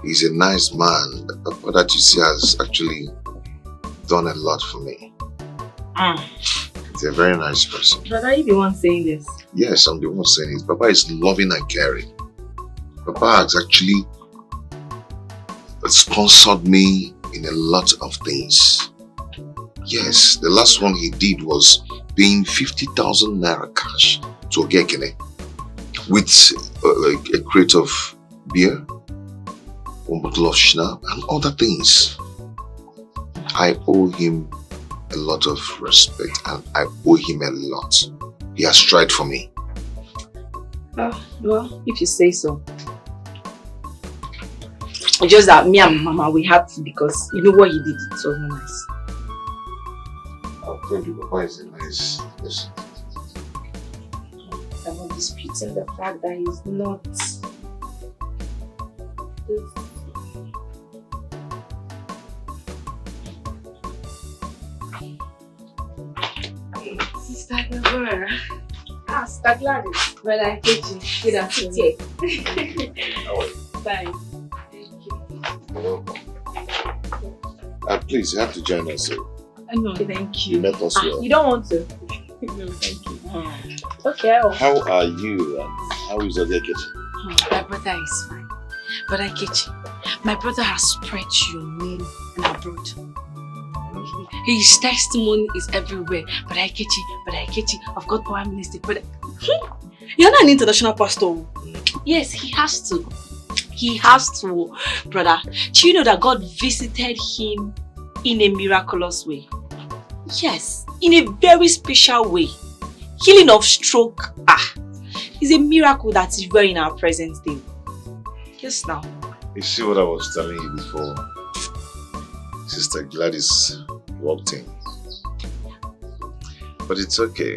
He's a nice man. Papa that you see has actually done a lot for me. He's a very nice person. But are you the one saying this? Yes, I'm the one saying it. Papa is loving and caring. Papa has actually sponsored me in a lot of things. Yes, the last one he did was paying 50,000 naira cash to Ogekene with a crate of beer, one bottle of schnapp and other things. I owe him a lot of respect and I owe him a lot. He has tried for me. Well, if you say so. It's just that me and Mama, we had to because you know what he did, it was not nice. I'll tell you, Papa is a nice person. I'm not disputing the fact that he's not. Sister Deborah. Sister Gladys. Brother Kechi. Good afternoon. How are you? Fine. You're welcome. Please, you have to join us. No, thank you. You met us well. You don't want to? No, thank you. Okay. How are you and how is Ogekene? My brother is fine. Brother Kechi, my brother has spread your name and abroad. His testimony is everywhere. Brother Kechi, I've got power ministry. You're not an international pastor. Yes, he has to. He has to, brother. Do you know that God visited him in a miraculous way? Yes, in a very special way. Healing of stroke. It's a miracle that is well in our present day. Yes, now. You see what I was telling you before? Sister Gladys walked in. But it's okay.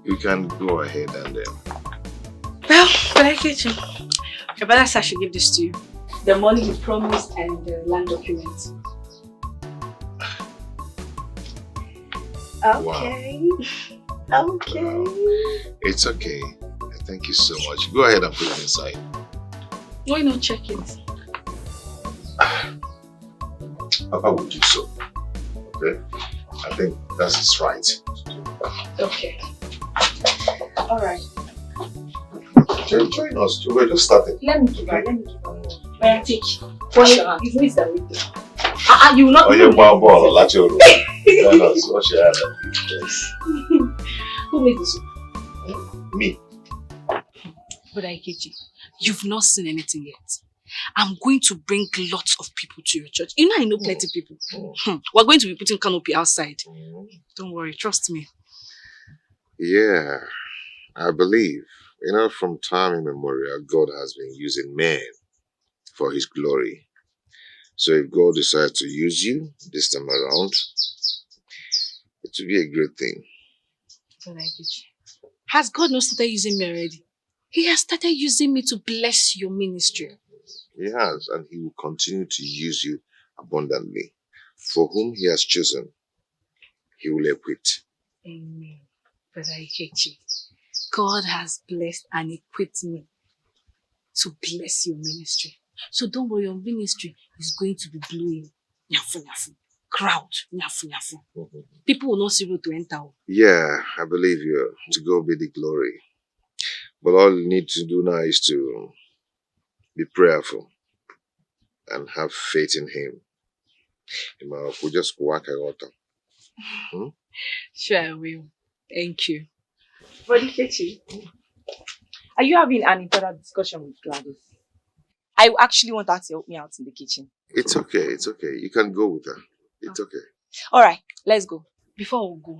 You can go ahead and Well, Brother Kechi, your brother said I should give this to you. The money you promised and the land documents. Okay. Wow. Okay. It's okay. Thank you so much. Go ahead and put it inside. Why not check it? Papa will do so. Okay? I think that's his right. Okay. Alright. Join us. We're just starting. Let me give her. Where take? Wash your hands. You that window. You will not. Oh, you're one ball. Let your room. Join us. Wash your hands. Yes. Who made this? Me. But Kechi, you've not seen anything yet. I'm going to bring lots of people to your church. You know I know plenty of people. We're going to be putting canopy outside. Don't worry, trust me. Yeah, I believe. You know, from time immemorial, God has been using men for his glory. So if God decides to use you this time around, it will be a great thing. Has God not started using me already? He has started using me to bless your ministry. He has, and he will continue to use you abundantly. For whom he has chosen, he will equip. Amen. Brother Ikechi, God has blessed and equipped me to bless your ministry. So don't worry, your ministry is going to be blowing. Nyafu, nyafu. Crowd. Nyafu, nyafu. People will not see you to enter. Yeah, I believe you. To God be the glory. But all you need to do now is to be prayerful and have faith in Him. We'll just work out. Sure, I will. Thank you. Body Kechi, are you having an important discussion with Gladys? I actually want her to help me out in the kitchen. It's okay, it's okay. You can go with her. It's okay. Alright, let's go. Before we go,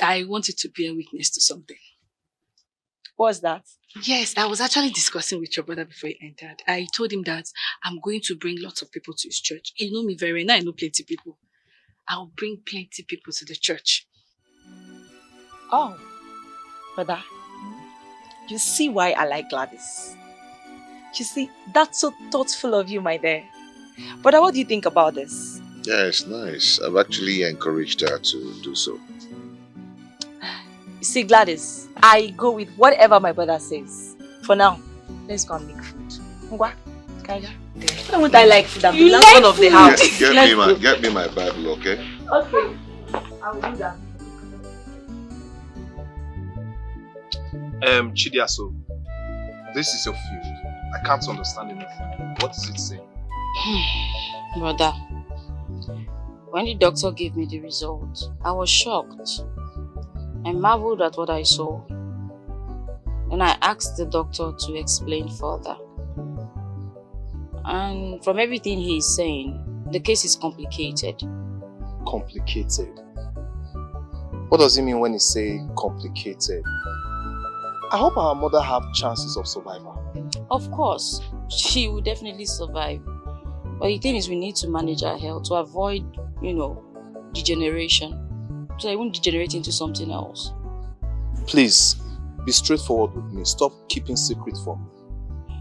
I wanted to bear witness to something. What's that? Yes, I was actually discussing with your brother before he entered. I told him that I'm going to bring lots of people to his church. You know me very well. I know plenty of people. I'll bring plenty of people to the church. Oh, brother, you see why I like Gladys. You see, that's so thoughtful of you, my dear. Brother, what do you think about this? Yeah, it's nice. I've actually encouraged her to do so. You see, Gladys, I go with whatever my brother says. For now, let's go and make food. Ngwa, Kaja. Why won't I like food? I'm the last one of the house. Get me my Bible, okay? Okay, I will do that. Chidiaso, this is your field. I can't understand anything. What is it saying? Brother, when the doctor gave me the result, I was shocked. I marveled at what I saw. Then I asked the doctor to explain further. And from everything he is saying, the case is complicated. Complicated? What does he mean when he say complicated? I hope our mother have chances of survival. Of course, she will definitely survive. But the thing is, we need to manage our health to avoid, degeneration. So I won't degenerate into something else. Please, be straightforward with me. Stop keeping secret from me.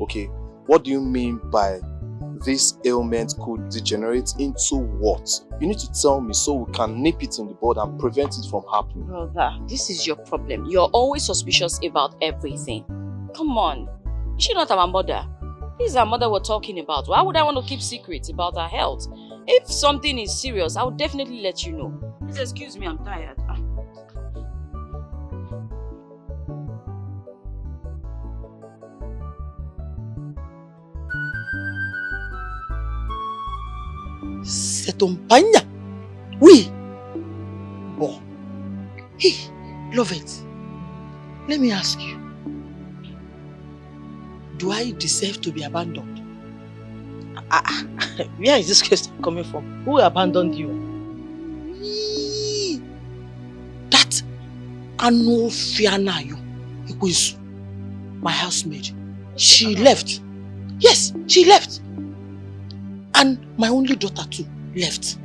Okay, what do you mean by this ailment could degenerate into what? You need to tell me so we can nip it in the bud and prevent it from happening. Brother, this is your problem. You're always suspicious about everything. Come on. Is she not our mother? This is our mother we're talking about. Why would I want to keep secrets about her health? If something is serious, I will definitely let you know. Please excuse me, I'm tired. C'est ton pagna. Oui. Bon. Hey, love it. Let me ask you. Do I deserve to be abandoned? Where is this question coming from? Who abandoned you? That Anofianayo, my housemaid. She left. Yes, she left. And my only daughter too left.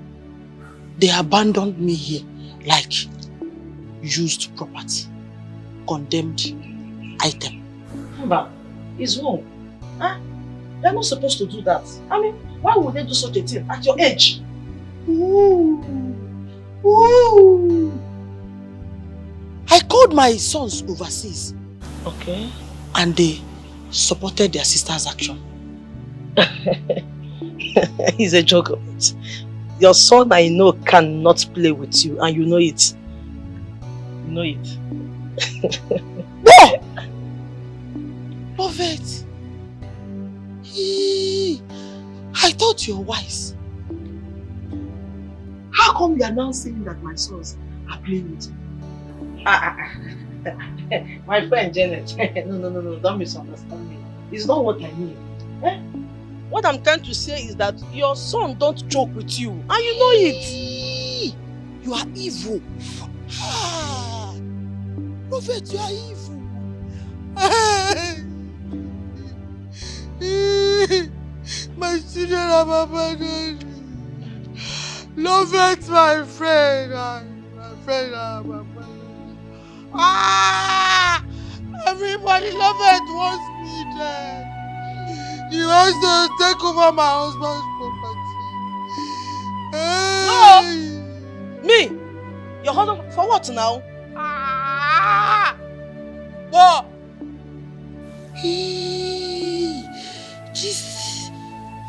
They abandoned me here like used property, condemned item. But it's wrong. Huh? They're not supposed to do that. I mean, why would they do such a thing at your age? Ooh. Ooh. I called my sons overseas. Okay. And they supported their sister's action. He's a joke of it. Your son, I know, cannot play with you, and you know it. You know it. No! Love it. I thought you were wise. How come you are now saying that my sons are playing with you? My friend Janet, no, don't misunderstand me. It's not what I mean. Eh? What I'm trying to say is that your son don't joke with you, and you know it. You are evil. Prophet, you are evil. My children have abandoned me. Love it, my friend. My friend have abandoned me. Everybody love it wants me dead. He wants to take over my husband's property. No! Me? Your husband? For what now? What?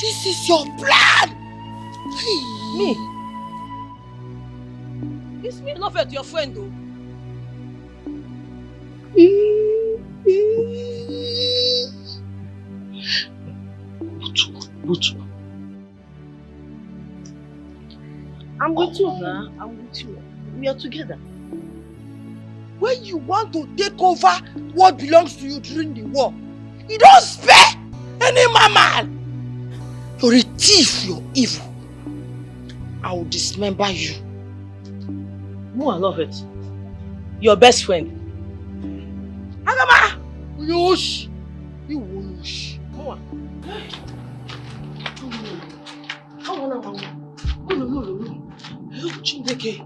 This is your plan. Me? It's me not fair to your friend though. Butu. I'm with you, huh? I'm with you. We are together. When you want to take over what belongs to you during the war, you don't spare any man. You're a thief, you're evil. I will dismember you. No, I love it. Your best friend. Agama! Yosh! You won't yosh. Come on. Chindeke.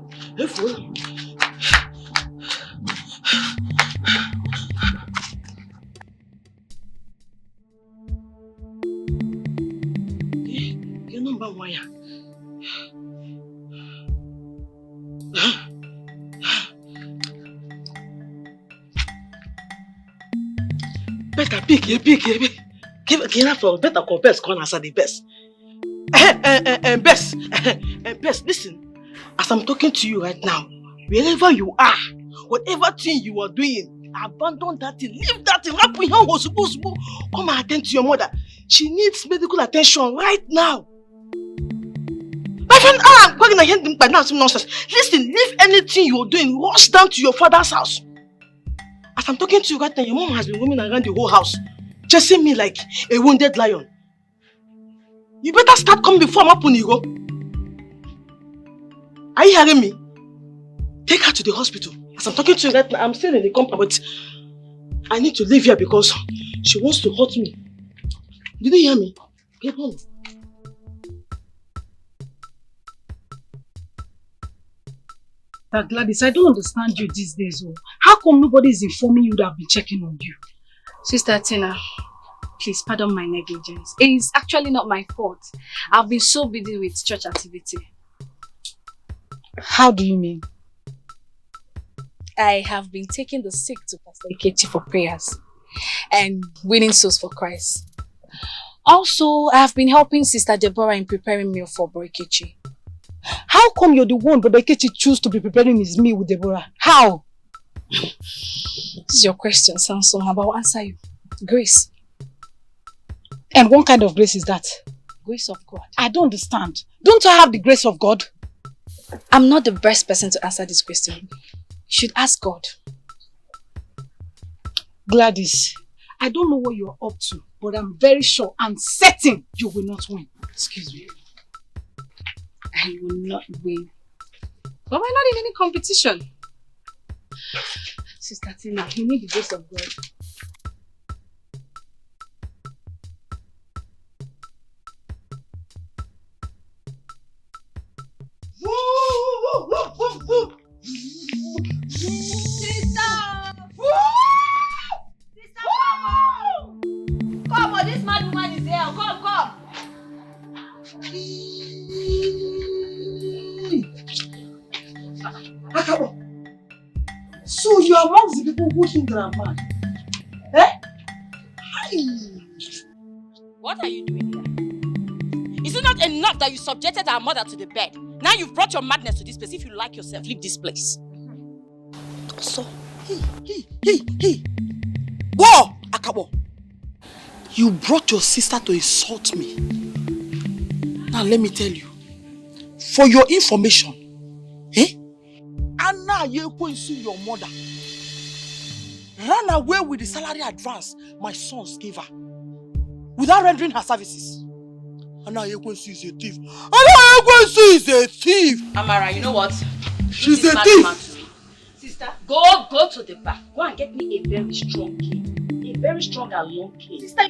Your number one. Better pick. Give for better compare corners are the best. Best, listen. As I'm talking to you right now, wherever you are, whatever thing you are doing, abandon that thing, leave that thing. Come and attend to your mother. She needs medical attention right now. My friend, I'm going to hear them by now some nonsense. Listen, leave anything you're doing, rush down to your father's house. As I'm talking to you right now, your mom has been roaming around the whole house, chasing me like a wounded lion. You better start coming before I'm up on you go. Are you hearing me? Take her to the hospital. As I'm talking to you right now, I'm still in the compound, but I need to leave here because she wants to hurt me. Did you hear me? Get home. Gladys, I don't understand you these days. Oh. How come nobody is informing you that I've been checking on you? Sister Tina, please pardon my negligence. It is actually not my fault. I've been so busy with church activity. How do you mean? I have been taking the sick to Pastor Ikechi for prayers and winning souls for Christ. Also, I have been helping Sister Deborah in preparing meal for Bro Ikechi. How come you're the one Brother Ikechi choose to be preparing his meal with Deborah? How? This is your question, Samson, but I'll answer you. Grace. And what kind of grace is that? Grace of God. I don't understand. Don't I have the grace of God? I'm not the best person to answer this question. You should ask God. Gladys, I don't know what you're up to, but I'm very sure and certain you will not win. Excuse me. I will not win. But we're not in any competition. Sister Tina, you need the grace of God. Come on, this mad woman is here. Come. Akabo. So you are amongst the people who think that I'm mad? Eh? What are you doing here? Is it not enough that you subjected our mother to the bed? Now you've brought your madness to this place. If you like yourself, leave this place. So, Whoa, Akabo. You brought your sister to insult me. Now let me tell you. For your information, Anna Yekwensu, your mother, ran away with the salary advance my sons gave her without rendering her services. Anna Yekwensu is a thief. Anna Yekwensu is a thief. Amara, you know what? She's a thief. Sister, go to the back. Go and get me a very strong key. A very strong and long key. Sister,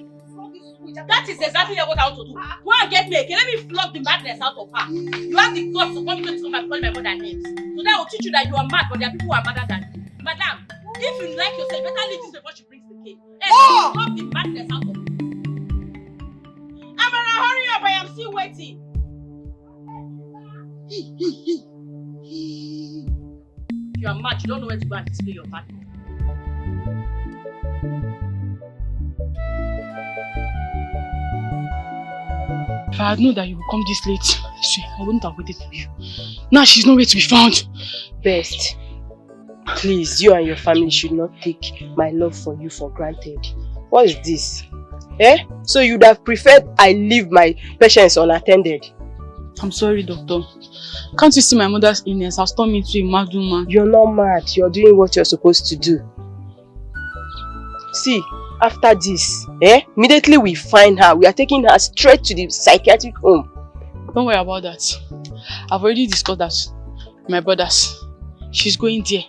that is exactly what I want to do. Go and get me a key. Let me flog the madness out of her. You have the guts to come and call my mother names. So that will teach you that you are mad, but there are people who are madder than you. Madam, if you like yourself, better leave this before she brings the cake. And flog the madness out of her. Amara, hurry up, I am still waiting. You are mad, you don't know where to go and display your madness. If I had known that you would come this late, I swear, I wouldn't have waited for you. Now she's nowhere to be found. Best, please, you and your family should not take my love for you for granted. What is this? So you'd have preferred I leave my patients unattended? I'm sorry, doctor. Can't you see my mother's illness has turned me into a mad woman? You're not mad. You're doing what you're supposed to do. See, after this, immediately we find her, we are taking her straight to the psychiatric home. Don't worry about that. I've already discussed that with my brothers. She's going there.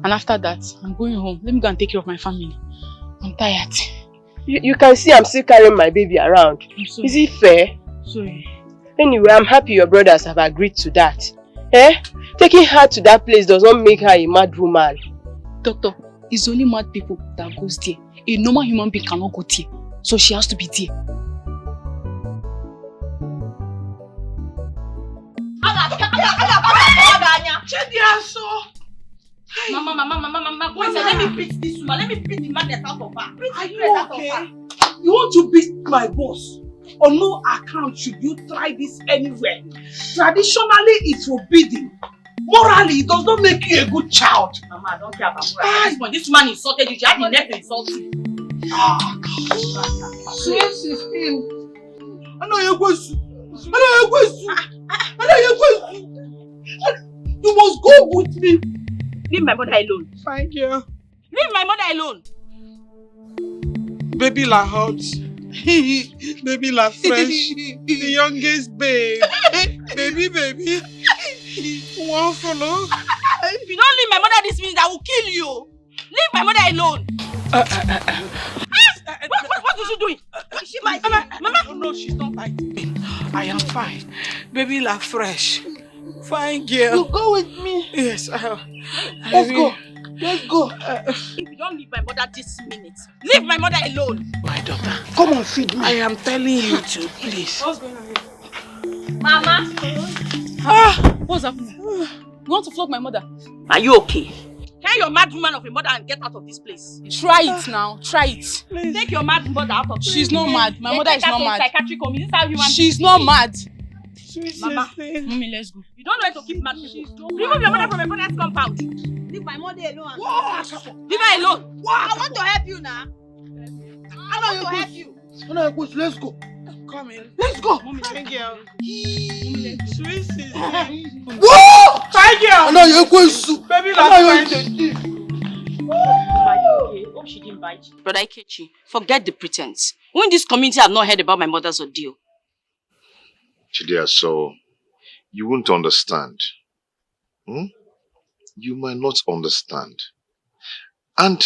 And after that, I'm going home. Let me go and take care of my family. I'm tired. You can see I'm still carrying my baby around. Is it fair? Sorry. Anyway, I'm happy your brothers have agreed to that. Taking her to that place does not make her a mad woman. Doctor, it's only mad people that goes there. A normal human being cannot go there. So she has to be there. Mama, let me beat this woman. Let me beat the madness out of her. Are you okay? You want to beat my boss? On no account should you try this anywhere. Traditionally, it's forbidden. Morally, it does not make you a good child. Mama, I don't care about moral. This woman insulted you. She had the nerve to insult you. Yes, it's him. I know you're going to. You must go with me. Leave my mother alone. Fine, girl. Leave my mother alone. Baby la hot. Baby la fresh. The youngest babe. Baby. One follow. If you don't leave my mother this minute, I will kill you. Leave my mother alone. What is she doing? Is she biting? Mama? No, she's not biting me. I am fine. Baby la fresh. Fine girl. You go with me. Yes. Let's go. If you don't leave my mother this minute, leave my mother alone. My daughter. Come on, feed me. I am telling you to, please. What's going on here? Mama. What's happening? You want to flog my mother? Are you okay? Carry your mad woman of a mother and get out of this place. Try it now. Try it. Please. Take your mad mother out of this place. She's not mad. My mother is not mad. Psychiatric home. Is this how human She's not mad. Mama, Mommy, let's go. You don't know how to keep mad people. Remove your mother from my father's compound. Leave my mother alone. Leave her alone. I want to help you now. I want to help you. Let's go. Come in. Let's go. Mommy, thank you. Sweet sister. Whoa! Thank you. I know you're going to. Baby, Are you okay? Hope she didn't bite you. Brother Ikechi, forget the pretense. When this community have not heard about my mother's ordeal. Chidea, so you won't understand. You might not understand. And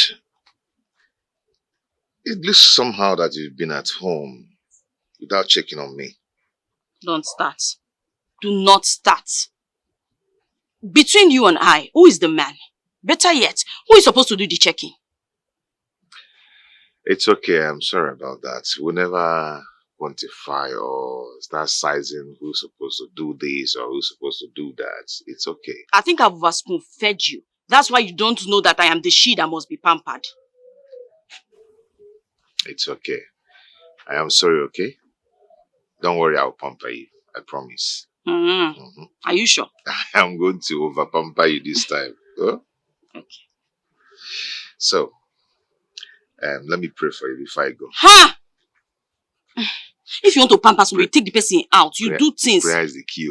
it looks somehow that you've been at home without checking on me. Don't start. Do not start. Between you and I, who is the man? Better yet, who is supposed to do the checking? It's okay, I'm sorry about that. We'll never quantify or start sizing who's supposed to do this or who's supposed to do that. It's okay. I think I've spoon-fed you. That's why you don't know that I am the she that must be pampered. It's okay. I am sorry, okay? Don't worry, I'll pamper you. I promise. Are you sure? I'm going to over-pamper you this time. Huh? Okay. So, let me pray for you before I go. Ha! If you want to pamper somebody, take the person out. You do things. Prayer is the key.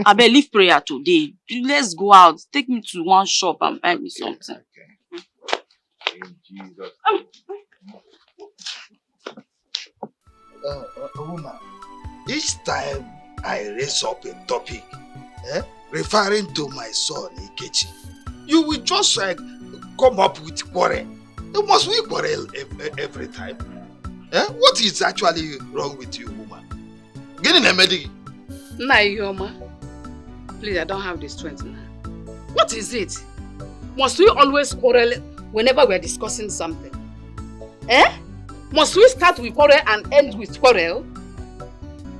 I better leave prayer today. Let's go out. Take me to one shop and buy me something. Okay. In Jesus. Woman, each time I raise up a topic, referring to my son Ikechi, you will just come up with quarrel. Must we quarrel every time? What is actually wrong with you, woman? Get in a medic. Nayoma, please, I don't have the strength now. What is it? Must we always quarrel whenever we are discussing something? Must we start with quarrel and end with quarrel?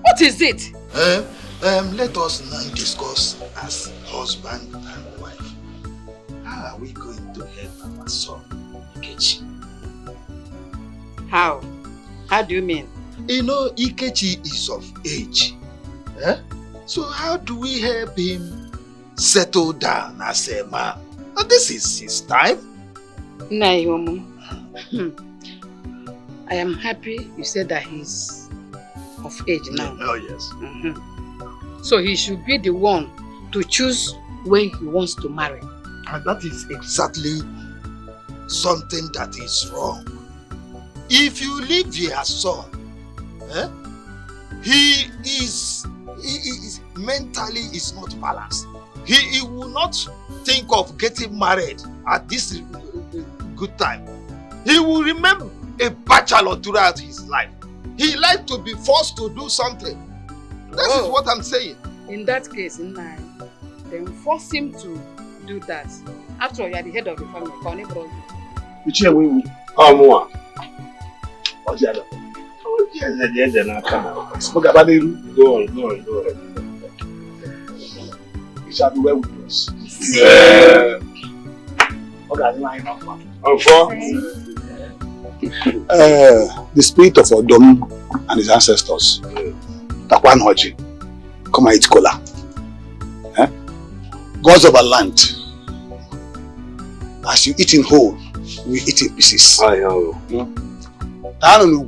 What is it? Let us now discuss as husband and wife. How are we going to help our son, Ikechi? How How do you mean? You know, Ikechi is of age. Eh? So how do we help him settle down as a man? And this is his time. Naomi, I am happy you said that he's of age now. Oh, yes. So he should be the one to choose when he wants to marry. And that is exactly something that is wrong. If you leave your son, he is mentally is not balanced. He will not think of getting married at this good time. He will remain a bachelor throughout his life. He likes to be forced to do something. That is what I'm saying. In that case, then force him to do that. After all, you are the head of the family. Go on. You shall be well with us. The spirit of Odom and his ancestors, Takwan Hoji, come and eat kola. Gods of our land, as you eat in whole, we eat in pieces. I know. Oh,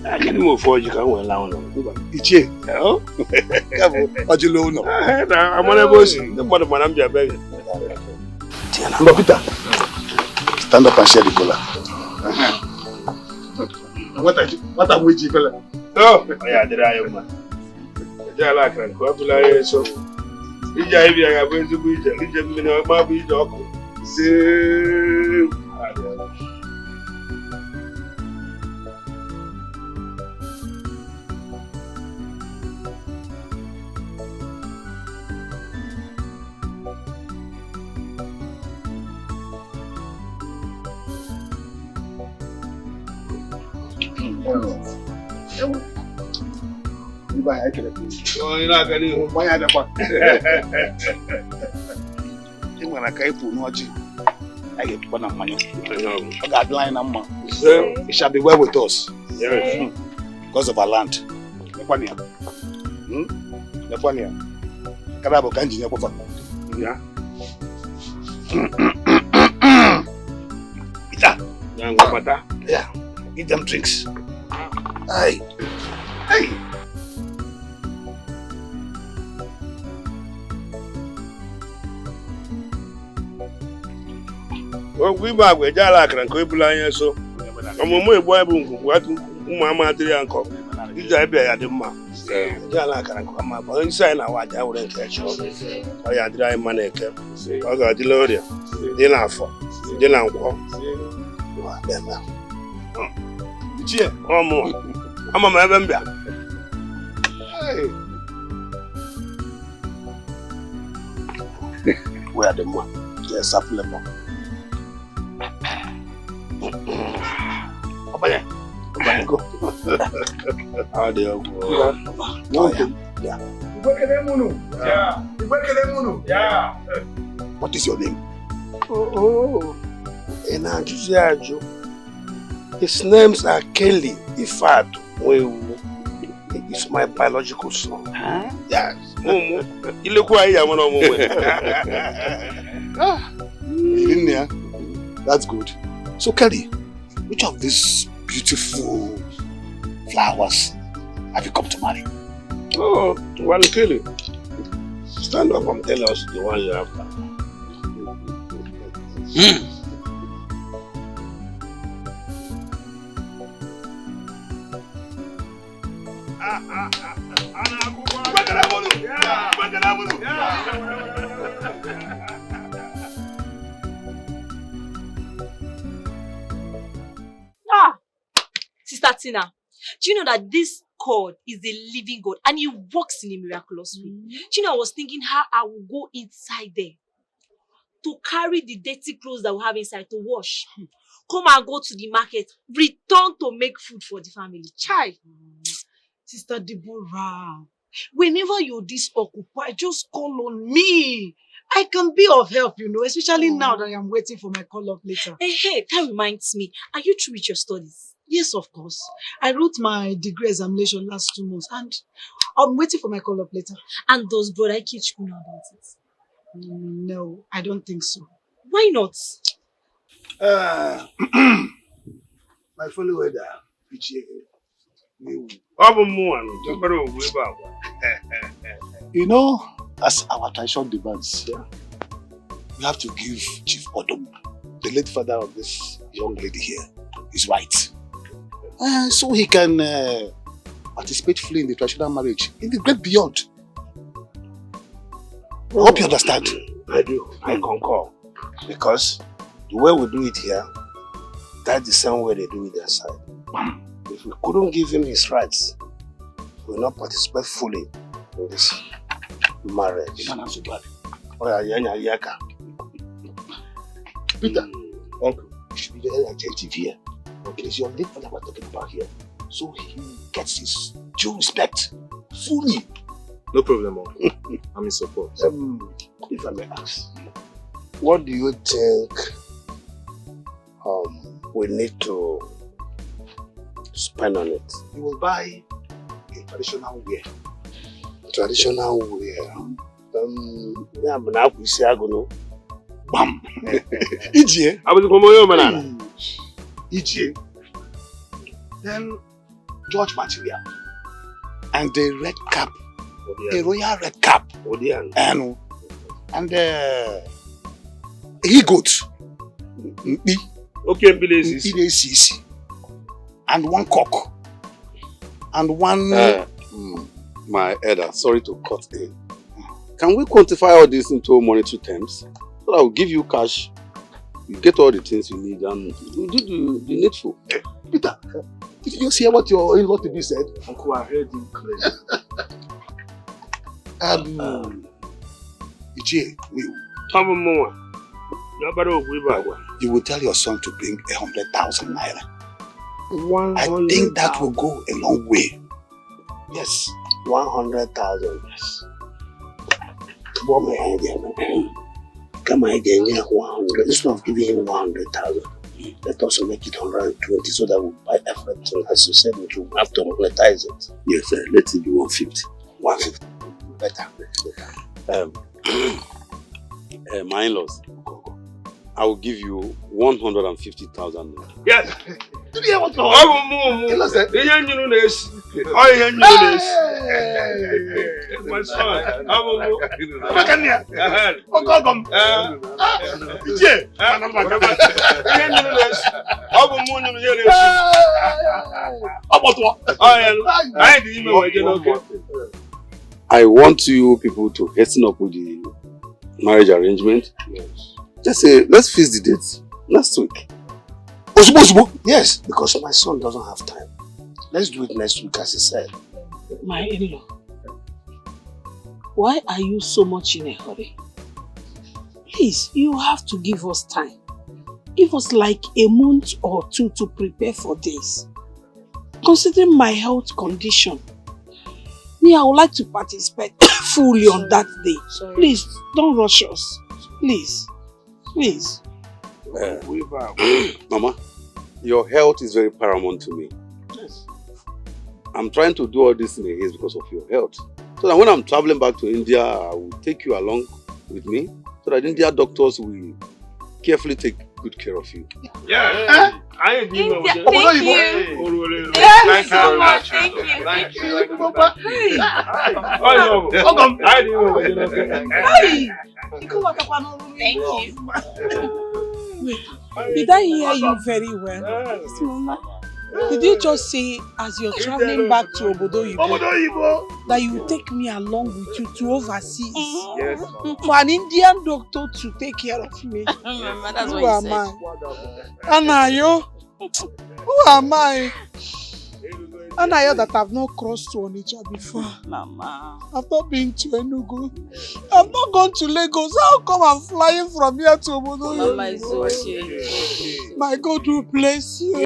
I can't move forward. You can't go alone. Ichie. I'm on a bus. The bottom of my baby. Peter, stand up and share the cola. What are we doing? Oh, yeah, did I am. I like and copula. So, if I have been to be my be dog. Oh, you're not going to buy the book. When I came to Noji, I get one of money. I got line number. It shall be well with us. Yes. Because of our land. Nepania. Nepania. Karabo Kanji Nepova. Yeah. Yeah. Give them drinks. Hey. Hey. Well, we back with Jalak and Koibulania, so I'm a more boy, what Mamma did uncle. This I bear at the ma. Jalak and come up inside now. I wouldn't catch you. I had dry money. I got the Lodia. Then I fall. Then I walk. Cheer. One more. I'm a member. Hey. Where are the man? Yes, up level. Go. How do you go? Yeah. Yeah. What is your name? Oh. Enantiajo. His names are Kelly Ifatu. It's my biological son. Huh? Yes. You look why I want in there. That's good. So Kelly, which of these beautiful flowers have you come to marry? Oh, one Kelly. Stand up and tell us the one you're after. Sister Tina, do you know that this God is a living God and he works in a miraculous way? Do you know, I was thinking how I will go inside there to carry the dirty clothes that we have inside to wash. Come and go to the market, return to make food for the family. Chai. Sister Deborah, whenever you're this occupied, just call on me. I can be of help, especially now that I am waiting for my call-up later. Hey, that reminds me. Are you through with your studies? Yes, of course. I wrote my degree examination last 2 months and I'm waiting for my call-up later. And does Brother Ikechukwu know about it? No, I don't think so. Why not? My fellow weather, as our tradition demands, we have to give Chief Odom, the late father of this young lady here, his right. So he can participate fully in the traditional marriage in the great beyond. I hope you understand. I do. I concur. Because the way we do it here, that's the same way they do it their side. If we couldn't give him his rights, we will not participate fully in this marriage. Peter, uncle, you should be very attentive here. Okay, it's your late father we're talking about here. So he gets his due respect fully. No problem, uncle. I'm in support. If I may ask, what do you think we need to spend on it? You will buy a traditional wear. Traditional wear. Bam! Ije. Ije. Then George material. And the red cap. A royal red cap. And he goat. Okay, and one cock. And one my elder, sorry to cut in. Can we quantify all this into monetary terms? So I will give you cash, you get all the things you need, and you do the needful. Peter, did you just hear what your in-law to be said? Uncle, I heard him clearly. You will tell your son to bring 100,000 naira. I think that will go a long way. Yes. 100,000. Yes. Come on again, 100. Instead of giving him 100,000, let us make it 120 so that we buy everything. As you said, we have to monetize it. Yes, sir. Let it be 150. 150. Better. My in-laws, I will give you 150,000. Yes. Did you hear what my son. I want you people to hasten up with the marriage arrangement. Yes. Just say, let's fix the dates next week. Yes, because my son doesn't have time. Let's do it next week, as he said. My in-law, why are you so much in a hurry? Please, you have to give us time. Give us like a month or two to prepare for this. Considering my health condition, me, I would like to participate fully on that day. Sorry. Please, don't rush us. Please. Please. Mama, your health is very paramount to me. Yes. I'm trying to do all this in a haste because of your health. So that when I'm traveling back to India, I will take you along with me so that India doctors will carefully take good care of you. Yeah. I agree. Thank you. Thank you so much. Thank you. Thank you. Wait, did I hear you very well? Yes, Mama. Did you just say, as you're traveling back to Obodo Yibo, that you will take me along with you to overseas? Yes. For an Indian doctor to take care of me? Mama, that's Who what am you I? Anayo? Who am I? Anayo that I've not crossed to Onitsha before. Mama. I've not been to Enugu. I've not gone to Lagos. How come I'm flying from here to Obodo? Mama is okay. My God will bless you.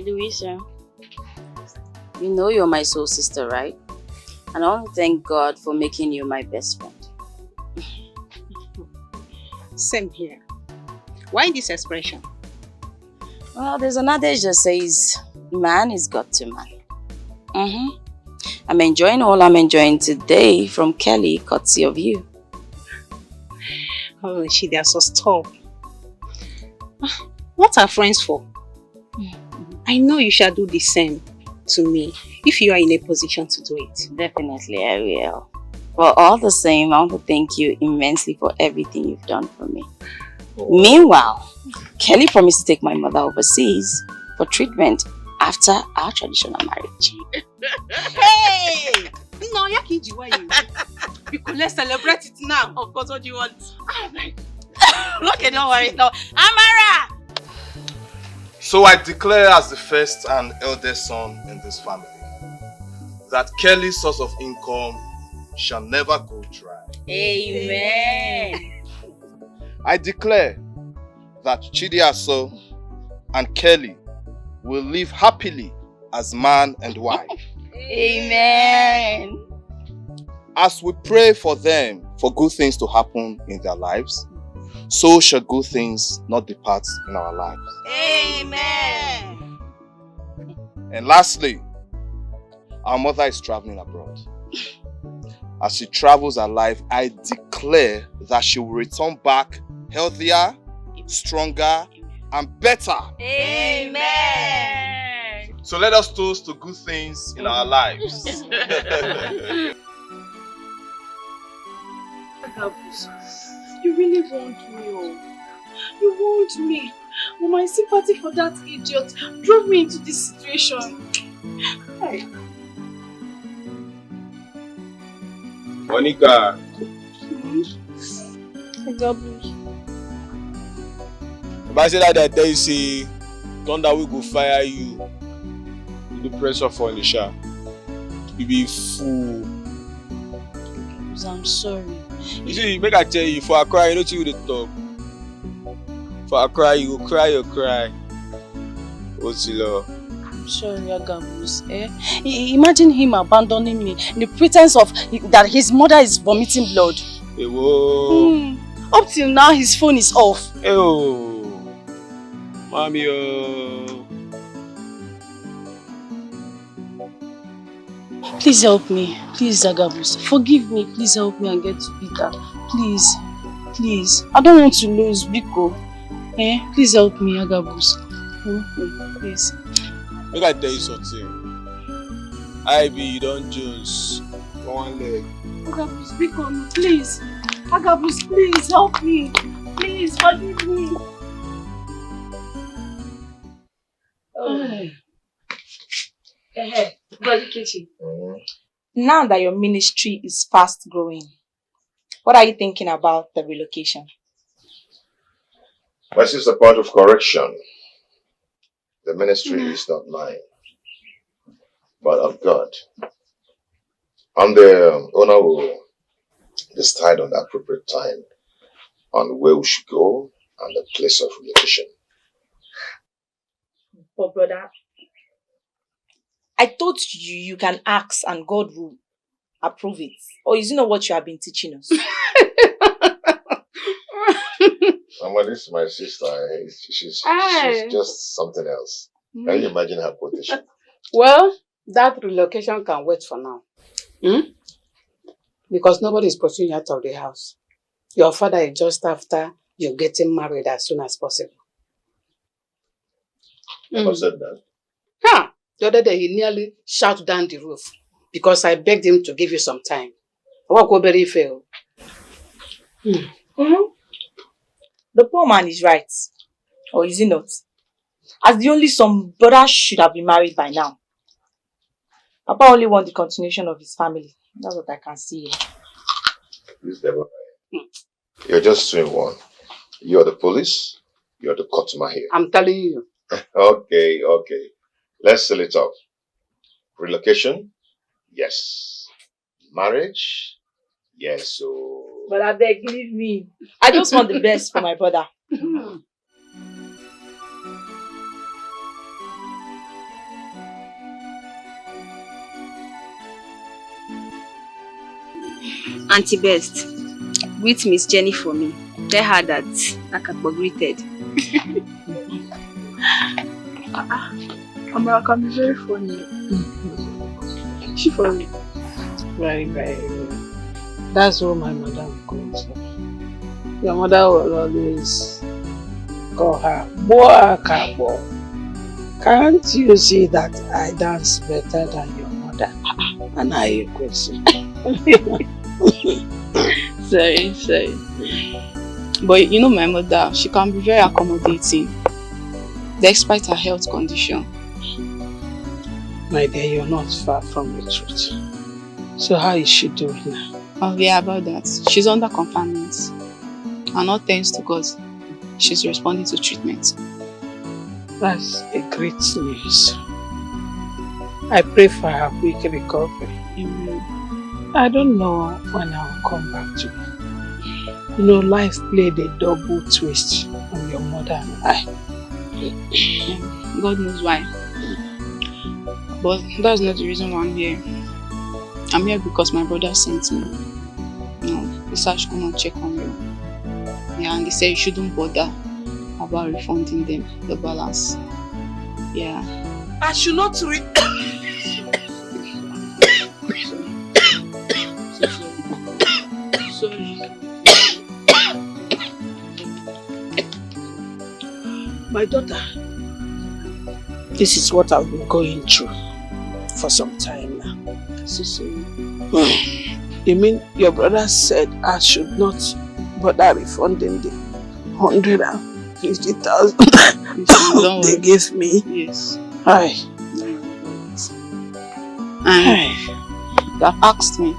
Louisa, you know you're my soul sister, right? And I want to thank God for making you my best friend. Same here. Why this expression? Well, there's an adage that says, man is God to man. I'm enjoying all I'm enjoying today from Kelly, courtesy of you. Oh, they are so stop. What are friends for? I know you shall do the same to me if you are in a position to do it. Definitely, I will. But all the same, I want to thank you immensely for everything you've done for me. Meanwhile, Kelly promised to take my mother overseas for treatment after our traditional marriage. Hey! No, you could let's celebrate it now. Of course, what do you want? Look at, don't worry. No, Amara! So I declare as the first and eldest son in this family that Kelly's source of income shall never go dry. Amen. I declare that Chidiaso and Kelly will live happily as man and wife. Amen. As we pray for them for good things to happen in their lives, so shall good things not depart in our lives. Amen. And lastly, our mother is traveling abroad. As she travels her life, I declare that she will return back healthier, stronger, and better. Amen. So let us toast to good things in our lives. You really want me, oh. You want me. But my sympathy for that idiot drove me into this situation. Hey. Monica. If I say that day you say Thunder will go fire you, the pressure for Nisha. You be fool. I'm sorry. You see, make I tell you, for a cry, you know you will talk. For a cry, you will cry, you cry. Ozilo. I'm sorry, Agabus. Imagine him abandoning me in the pretense of that his mother is vomiting blood. Hey, whoa. Up till now, his phone is off. Hey, oh. Mommy, oh. Please help me. Please, Agabus. Forgive me. Please help me and get to Peter. Please. Please. I don't want to lose Biko. Please help me, Agabus. Help me, please. Make I tell you something. I be you don't Jones. One leg. Agabus, Biko, please. Agabus, please help me. Please forgive me. Now that your ministry is fast growing, what are you thinking about the relocation? My sister, point of correction. The ministry is not mine, but of God. And the owner will decide on the appropriate time on where we should go and the place of relocation. But brother, I thought you can ask and God will approve it. Or is it not what you have been teaching us? Mama, this is my sister. She's just something else. Can you imagine her quotation? Well, that relocation can wait for now. Because nobody is pursuing you out of the house. Your father is just after you're getting married as soon as possible. Who said that? The other day he nearly shot down the roof because I begged him to give you some time. What go very fail? The poor man is right. Or is he not? As the only son, brother should have been married by now. Papa only wants the continuation of his family. That's what I can see. Please, Deborah. You're just two in one. You're the police. You're the customer here. I'm telling you. Okay. Let's seal it up. Relocation? Yes. Marriage? Yes. So. But I beg, leave me. I just want the best for my brother. Auntie Best, greet Miss Jenny for me. Tell her that Akakbo greeted. Amara can be very funny. She funny. Very, very. That's what my mother calls her. Your mother will always call her Boakabo. Can't you see that I dance better than your mother? And I question. Sorry. But you know my mother, she can be very accommodating, despite her health condition. My dear, you're not far from the truth. So how is she doing now? Oh yeah, about that. She's under confinement. And all thanks to God, she's responding to treatment. That's a great news. I pray for her quick recovery. Amen. I don't know when I'll come back to you. You know, life played a double twist on your mother and I. God knows why. But that's not the reason why I'm here. I'm here because my brother sent me. He said I should come and check on you. Yeah, and they said you shouldn't bother about refunding them the balance. Yeah. I should not Sorry. My daughter, this is what I've been going through for some time now. So sorry. You mean your brother said I should not bother refunding the 150,000 they gave me? Yes. Hi. And they have asked me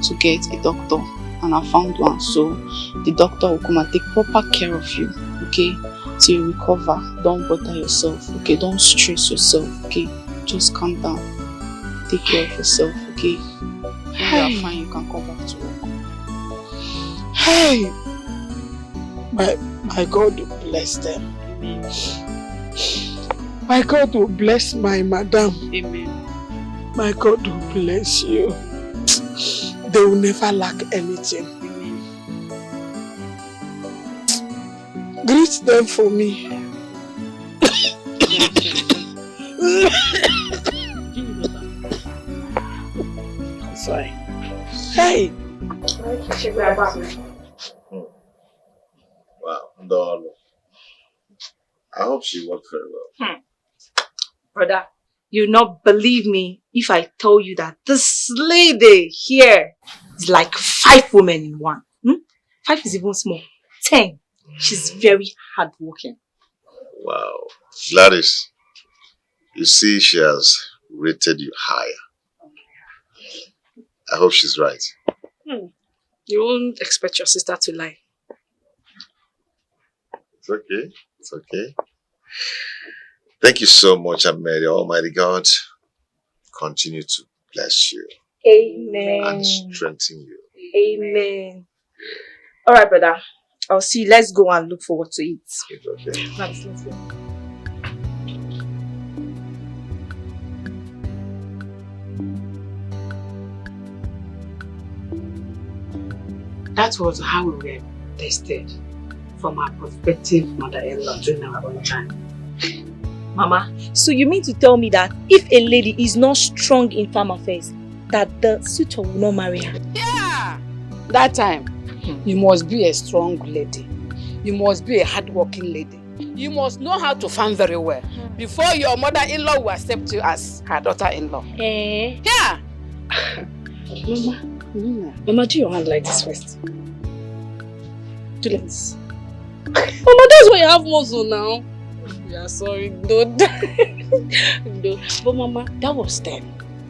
to get a doctor, and I found one. So the doctor will come and take proper care of you, okay? Till you recover. Don't bother yourself, okay? Don't stress yourself, okay? Just calm down. Take care of yourself, okay? When you are fine, you can come back to work. Hey! My God will bless them. Amen. My God will bless my madam. Amen. My God will bless you. They will never lack anything. Amen. Greet them for me. Sorry. Hey! Wow, darling. I hope she worked very well. Brother, you'll not believe me if I tell you that this lady here is like 5 women in one. 5 is even small. 10. She's very hardworking. Wow. Gladys, you see she has rated you higher. I hope she's right. You won't expect your sister to lie. It's okay. It's okay. Thank you so much, and may the Almighty God continue to bless you. Amen. And strengthen you. Amen. Alright, brother. I'll see you. Let's go and look for what to eat. It's okay. Let's go. That was how we were tested from our prospective mother-in-law during our own time. Mama, so you mean to tell me that if a lady is not strong in farm affairs, that the suitor will not marry her? Yeah! That time, you must be a strong lady. You must be a hard-working lady. You must know how to farm very well before your mother-in-law will accept you as her daughter-in-law. Eh? Yeah! Mama, do your hand like this first. Do like this. Mama, that's why you have muscle now. Yeah, sorry, dude. No. But Mama, that was then.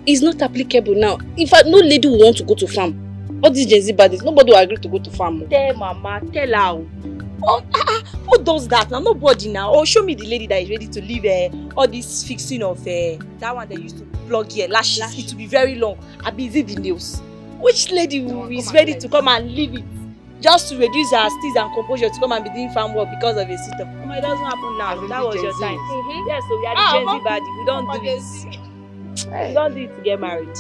It's not applicable now. In fact, no lady will want to go to farm. All these Gen Z baddies, nobody will agree to go to farm. Tell Mama, tell her. Oh, who does that now? Nobody now. Or show me the lady that is ready to leave all this fixing of that one that used to plug here, lashes. It will be very long. I be the nails. Which lady is ready to come and leave it just to reduce her steeze and composure to come and be doing farm work because of a sitter? Oh, it doesn't happen now. That was your time. Yes, so we are the Gen Z body. We don't do it. We don't do it to get married.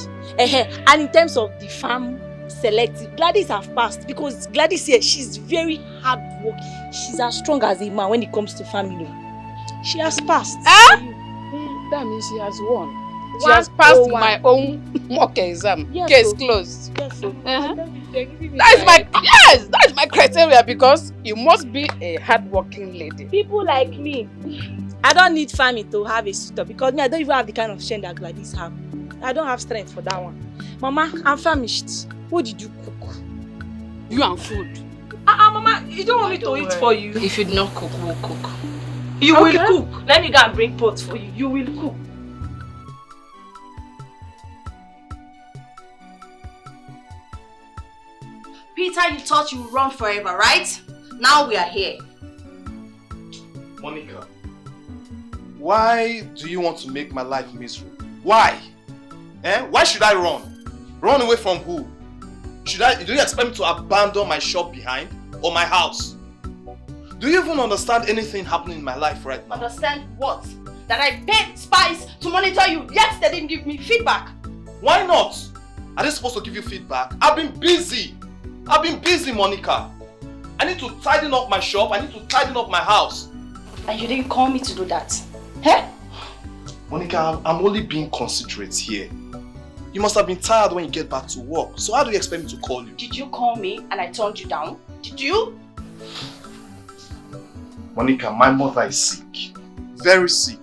And in terms of the farm selective. Gladys have passed because Gladys here, she's very hard work. She's as strong as a man when it comes to family. She has passed. That means she has won. She has passed my own mock exam. Yes, Case closed. Yes, That's my criteria because you must be a hardworking lady. People like me, I don't need family to have a suitor because me, I don't even have the kind of strength that Gladys have. I don't have strength for that one. Mama, I'm famished. What did you cook? You and food. Mama, you don't want me to eat for you. If you do not cook, we'll cook. You will cook. Let me go and bring pots for you. You will cook. Peter, you thought you would run forever, right? Now we are here. Monica, why do you want to make my life miserable? Why? Why should I run? Run away from who? Do you expect me to abandon my shop behind or my house? Do you even understand anything happening in my life right now? Understand what? That I paid spies to monitor you, yet they didn't give me feedback. Why not? Are they supposed to give you feedback? I've been busy, Monica. I need to tidy up my shop, I need to tidy up my house. And you didn't call me to do that. Hey? Monica, I'm only being considerate here. You must have been tired when you get back to work. So how do you expect me to call you? Did you call me and I turned you down? Did you? Monica, my mother is sick. Very sick.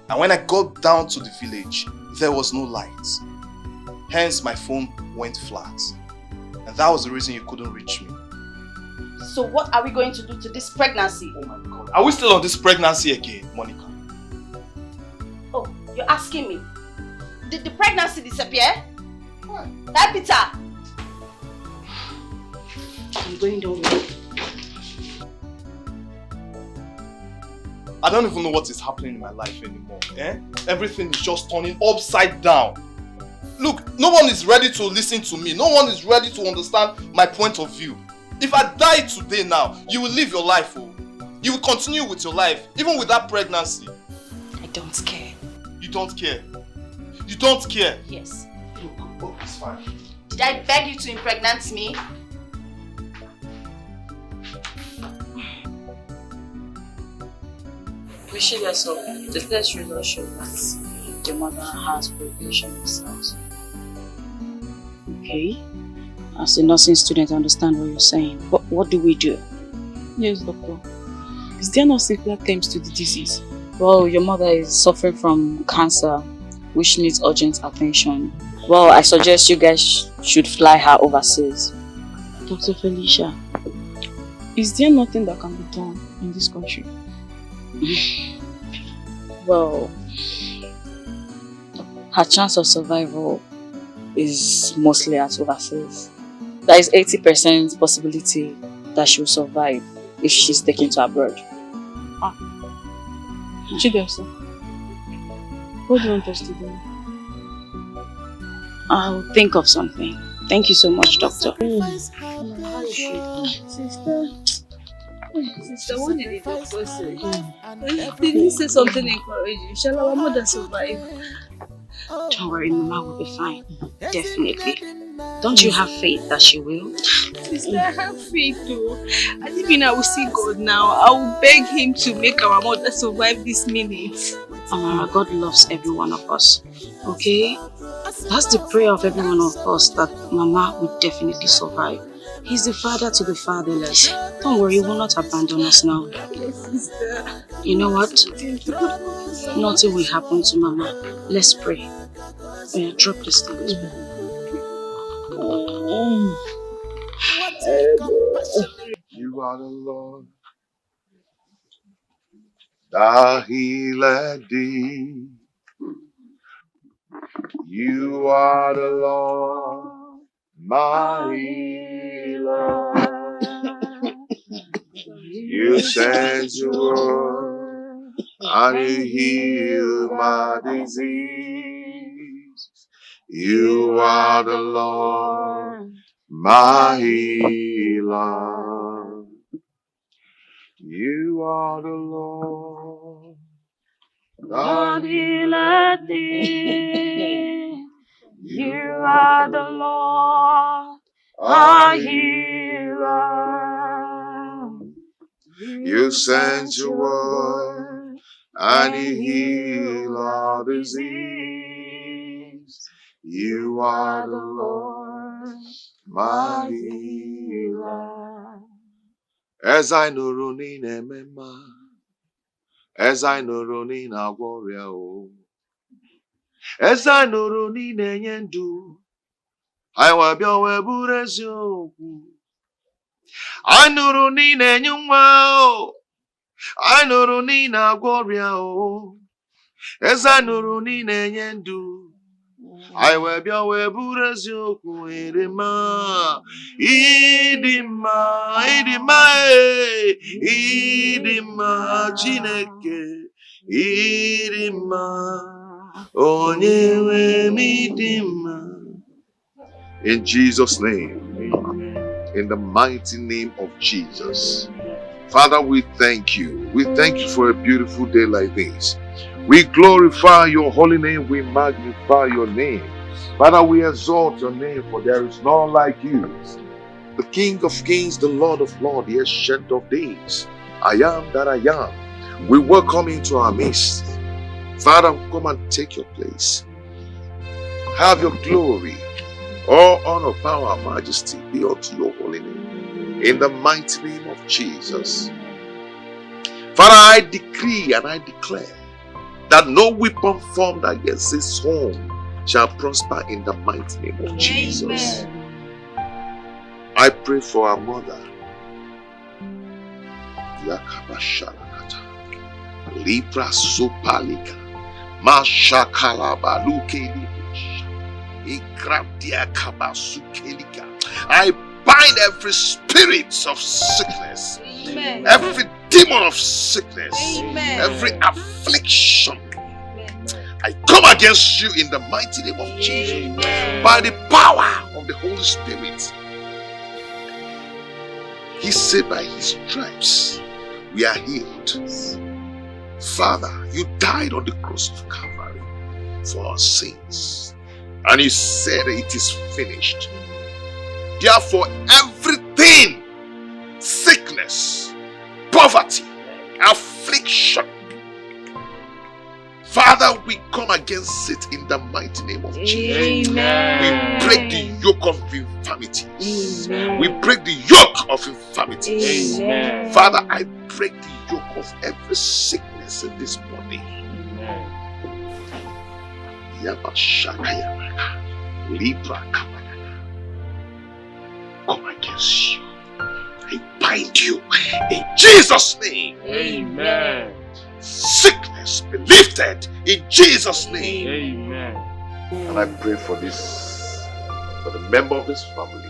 And when I got down to the village, there was no light. Hence my phone went flat. And that was the reason you couldn't reach me. So what are we going to do to this pregnancy? Oh my God. Are we still on this pregnancy again, Monica? Oh, you're asking me? Did the pregnancy disappear? Hey, Peter! I'm going down. I don't even know what is happening in my life anymore. Everything is just turning upside down. Look, no one is ready to listen to me. No one is ready to understand my point of view. If I die today now, you will live your life. Oh. You will continue with your life, even with that pregnancy. I don't care. You don't care? You don't care? Yes. Oh, it's fine. Did I beg you to impregnate me? Regardless of the test results show that the mother has preparation cells. Okay. As a nursing student, I understand what you're saying. But what do we do? Yes, doctor. Is there no simpler terms to the disease? Well, your mother is suffering from cancer, which needs urgent attention. Well, I suggest you guys should fly her overseas. Dr. Felicia, is there nothing that can be done in this country? Well, her chance of survival is mostly at overseas. There is 80% possibility that she will survive if she's taken to abroad. Chidesa, what do you want us to do? I'll think of something. Thank you so much, doctor. Sister, what did the doctor say? Did he say something encouraging? Shall our mother survive? Don't worry, Mama will be fine. Definitely. Don't you have faith that she will? Sister, I have faith too. And even I will see God now. I will beg him to make our mother survive this minute. Amara, God loves every one of us. Okay? That's the prayer of every one of us, that Mama will definitely survive. He's the father to the fatherless. Don't worry, he will not abandon us now. Yes, sister. You know what? Nothing will happen to Mama. Let's pray. Oh yeah, drop this thing. You are the Lord that healeth thee. You are the Lord, my healer. You sent your word and you heal my disease. You are the Lord, my healer. You are the Lord that healeth thee. You are the Lord, our healer. You sent your word and you heal our disease. You are the Lord, my healer. As I know running emema, as I know running a warrior, as I know running enyendu, I will be a burezio. I know running enyumwa, I know running a warrior, as I know running enyendu. I will be a burezio, Idima, Idima, Idima, Chineke, Idima, Onyewe Midima. In Jesus' name, in the mighty name of Jesus. Father, we thank you. We thank you for a beautiful day like this. We glorify your holy name. We magnify your name. Father, we exalt your name, for there is none like you. The King of kings, the Lord of lords, the Ancient of days. I am that I am. We welcome you into our midst. Father, come and take your place. Have your glory. All honor, power, majesty be unto your holy name. In the mighty name of Jesus. Father, I decree and I declare that no weapon formed against this home shall prosper in the mighty name of Jesus. I pray for our mother. Yakabashalakata. Libra Sopalika. Mashakalabaluke. I bind every spirit of sickness, Amen. every demon of sickness, Amen. every affliction. I come against you in the mighty name of Jesus. By the power of the Holy Spirit. He said by his stripes we are healed. Father, you died on the cross of Calvary for our sins. And he said it is finished. Therefore, everything, sickness, poverty, affliction, Father, we come against it in the mighty name of Jesus. Amen. We break the yoke of infirmities. Amen. We break the yoke of infirmities. Amen. Father, I break the yoke of every sickness in this body. Come against you. I bind you in Jesus' name. Amen. Sickness be lifted in Jesus' name. Amen. And I pray for this, for the member of this family.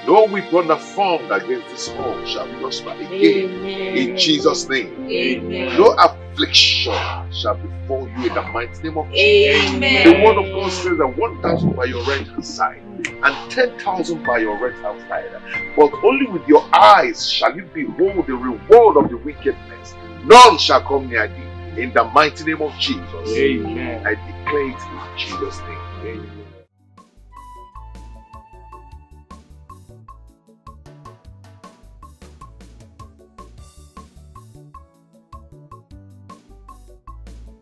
No weapon that formed against this home shall prosper again. Amen. In Jesus' name. Amen. No affliction shall befall you in the mighty name of Jesus. Amen. The word of God says that 1,000 by your right hand side and 10,000 by your right hand side. But only with your eyes shall you behold the reward of the wickedness. None shall come near thee. In the mighty name of Jesus. Amen. I declare it in Jesus' name. Amen.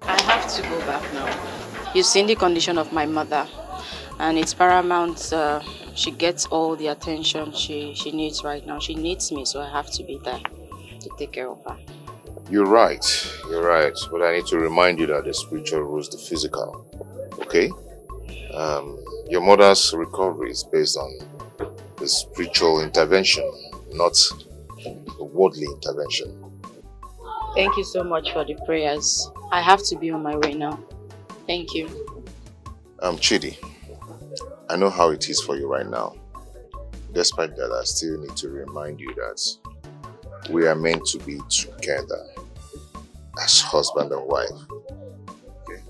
I have to go back now. You've seen the condition of my mother, and it's paramount she gets all the attention she needs right now. She needs me, so I have to be there to take care of her. You're right. But I need to remind you that the spiritual rules the physical. Okay? Your mother's recovery is based on the spiritual intervention, not the worldly intervention. Thank you so much for the prayers. I have to be on my way now. Thank you. Chidi, I know how it is for you right now. Despite that, I still need to remind you that we are meant to be together as husband and wife. Okay?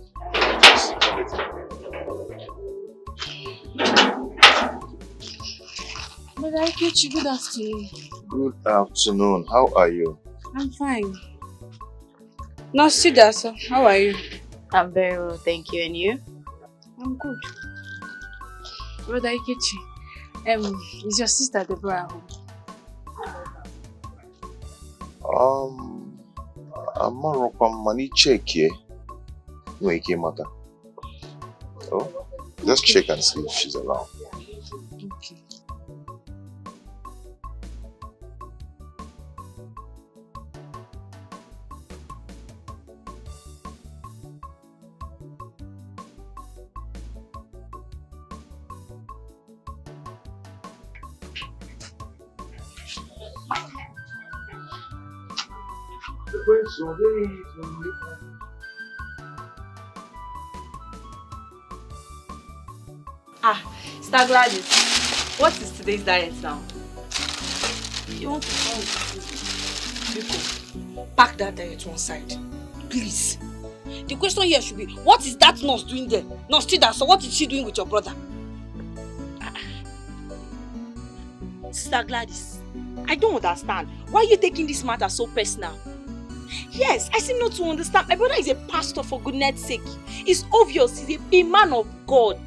But I get you. Good afternoon. Good afternoon. How are you? I'm fine. Nasidas, how are you? I'm very well, thank you. And you? I'm good. Brother Ikechi, Is your sister Deborah home? I'm not money check here. No, he came out. Oh, just check and see if she's around. Okay. Sister Gladys, what is today's diet now? You want to come with Biko, pack that diet to one side. Please. The question here should be, what is that nurse doing there? Nurse Tida, so what is she doing with your brother? Sister Gladys, I don't understand. Why are you taking this matter so personal? Yes, I seem not to understand. My brother is a pastor, for goodness sake. It's obvious he's a man of God.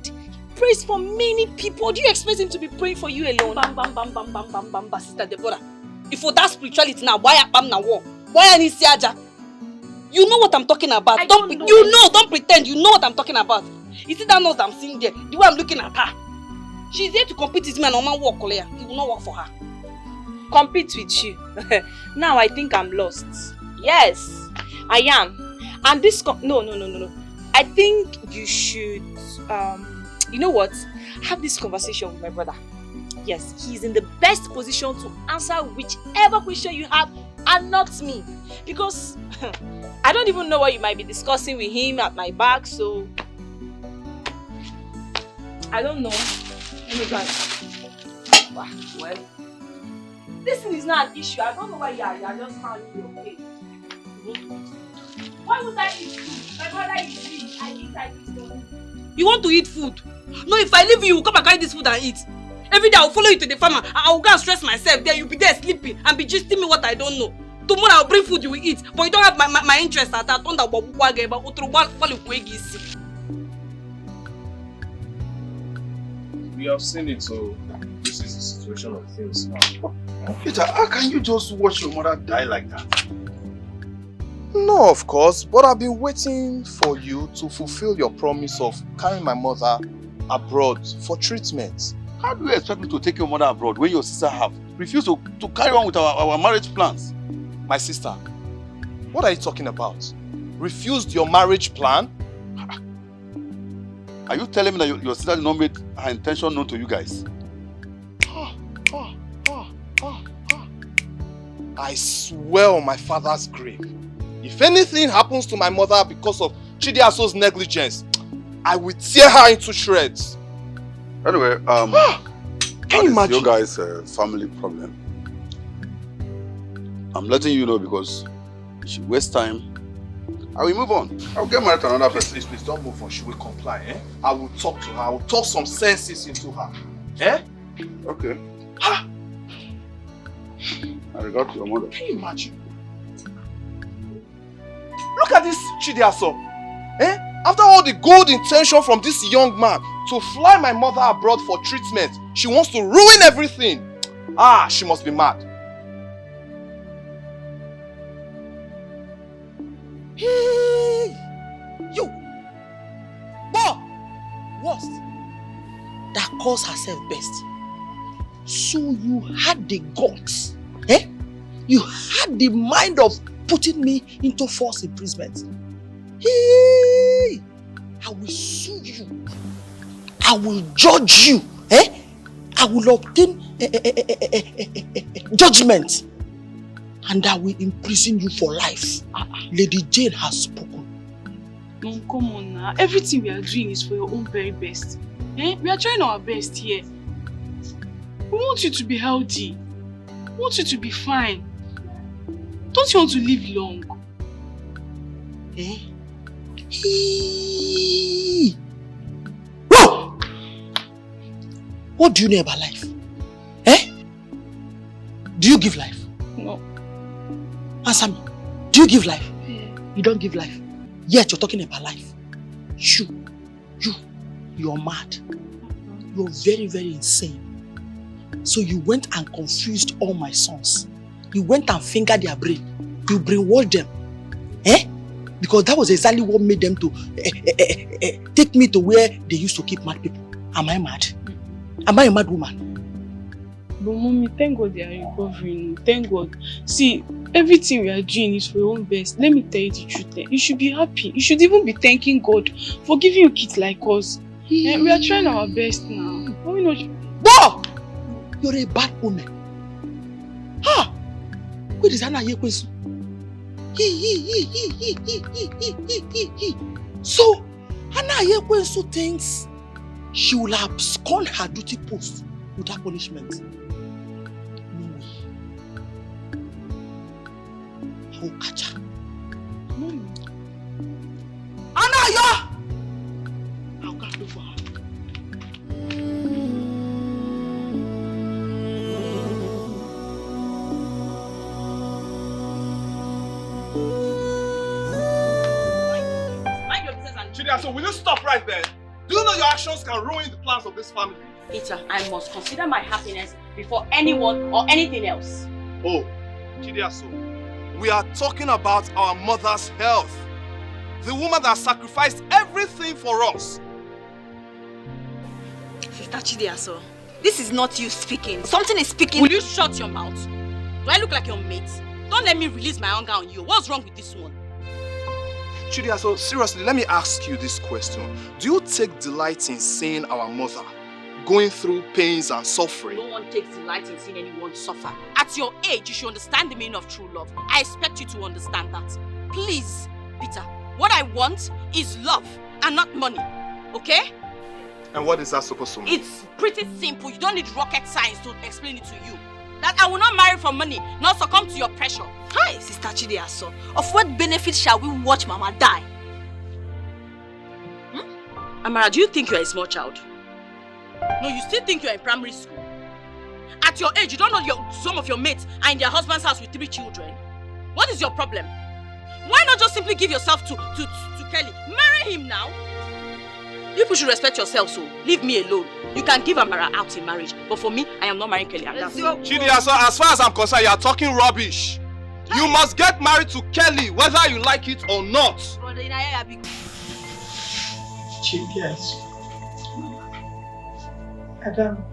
Prays for many people. Do you expect him to be praying for you alone? Bam, bam, bam, bam, bam, bam, bam, bam, Sister Deborah. If for that spirituality now, why am na war? Why any siaja? You know what I'm talking about. Don't pretend. You know what I'm talking about. You see that nurse I'm seeing there? The way I'm looking at her. She's there to compete with me and Oma work, Kolea. It will not work for her. compete with you? Now I think I'm lost. Yes, I am. And this no. I think you should you know what? Have this conversation with my brother. Yes, he's in the best position to answer whichever question you have and not me. Because I don't even know what you might be discussing with him at my back, so I don't know. Let me go. Well, this thing is not an issue. I don't know why you are just handling your case. Why would I eat food? My brother is rich. I eat food. You want to eat food? No, if I leave you, you will come and carry this food and eat. Every day I will follow you to the farmer. I will go and stress myself. There you'll be there sleeping and be gisting me what I don't know. Tomorrow I'll bring food you will eat. But you don't have my interest at that. We have seen it, so this is the situation of things now. Peter, how can you just watch your mother die like that? No, of course, but I've been waiting for you to fulfill your promise of carrying my mother abroad for treatment. How do you expect me to take your mother abroad when your sister have refused to carry on with our marriage plans? My sister, what are you talking about? Refused your marriage plan? Are you telling me that your sister did not make her intention known to you guys? I swear on my father's grave, if anything happens to my mother because of Chidiaso's negligence, I will tear her into shreds. Anyway, can you imagine? Your guys' family problem. I'm letting you know because she wastes time. I will move on. I'll get married to another person. Please, don't move on. She will comply, eh? I will talk to her. I will talk some senses into her. Eh? Okay. I regard your mother. Can you imagine? Look at this Chidiaso. Eh? After all the good intention from this young man to fly my mother abroad for treatment, she wants to ruin everything. She must be mad. Hey! You! Worst! That calls herself best. So you had the guts, eh? You had the mind of putting me into false imprisonment. Hey! I will sue you. I will judge you, eh? I will obtain judgment. And I will imprison you for life. Lady Jane has spoken. Mom, come on now. Everything we are doing is for your own very best. Eh? We are trying our best here. We want you to be healthy. We want you to be fine. Don't you want to live long? Eh? Whoa! What do you know about life? Eh? Do you give life? No. Answer me. Do you give life? Yeah. You don't give life. Yet you're talking about life. You're mad. You're very, very insane. So you went and confused all my sons. You went and fingered their brain. You brainwashed them. Eh? Because that was exactly what made them to take me to where they used to keep mad people. Am I mad? Am I a mad woman? But mommy, thank God they are recovering. Thank God. See, everything we are doing is for your own best. Let me tell you the truth. You should be happy. You should even be thanking God for giving you kids like us. We are trying our best now. Why not? Boh! You're a bad woman. Ha! Where is Anna Yekwesu? So, Anna Yekwesu thinks she will abscond her duty post without punishment. No way. I will catch her. Anaya! I'll go look for her. So will you stop right there? Do you know your actions can ruin the plans of this family? Peter, I must consider my happiness before anyone or anything else. Oh, Chidiaso, we are talking about our mother's health. The woman that sacrificed everything for us. Sister Chidiaso, this is not you speaking. Something is speaking. Will you shut your mouth? Do I look like your mate? Don't let me release my anger on you. What's wrong with this one? Chidia, so seriously, let me ask you this question. Do you take delight in seeing our mother going through pains and suffering? No one takes delight in seeing anyone suffer. At your age, you should understand the meaning of true love. I expect you to understand that. Please, Peter, what I want is love and not money. Okay? And what is that supposed to mean? It's pretty simple. You don't need rocket science to explain it to you. That I will not marry for money, not succumb to your pressure. Hi, Sister Chidiaso. Of what benefit shall we watch Mama die? Amara, do you think you are a small child? No, you still think you are in primary school. At your age, you don't know some of your mates are in their husband's house with 3 children. What is your problem? Why not just simply give yourself to Kelly? Marry him now. People should respect yourself, so leave me alone. You can give Amara out in marriage, but for me, I am not marrying Kelly. Chidia, so as far as I'm concerned, you are talking rubbish. You must get married to Kelly, whether you like it or not. Chidia, Adam,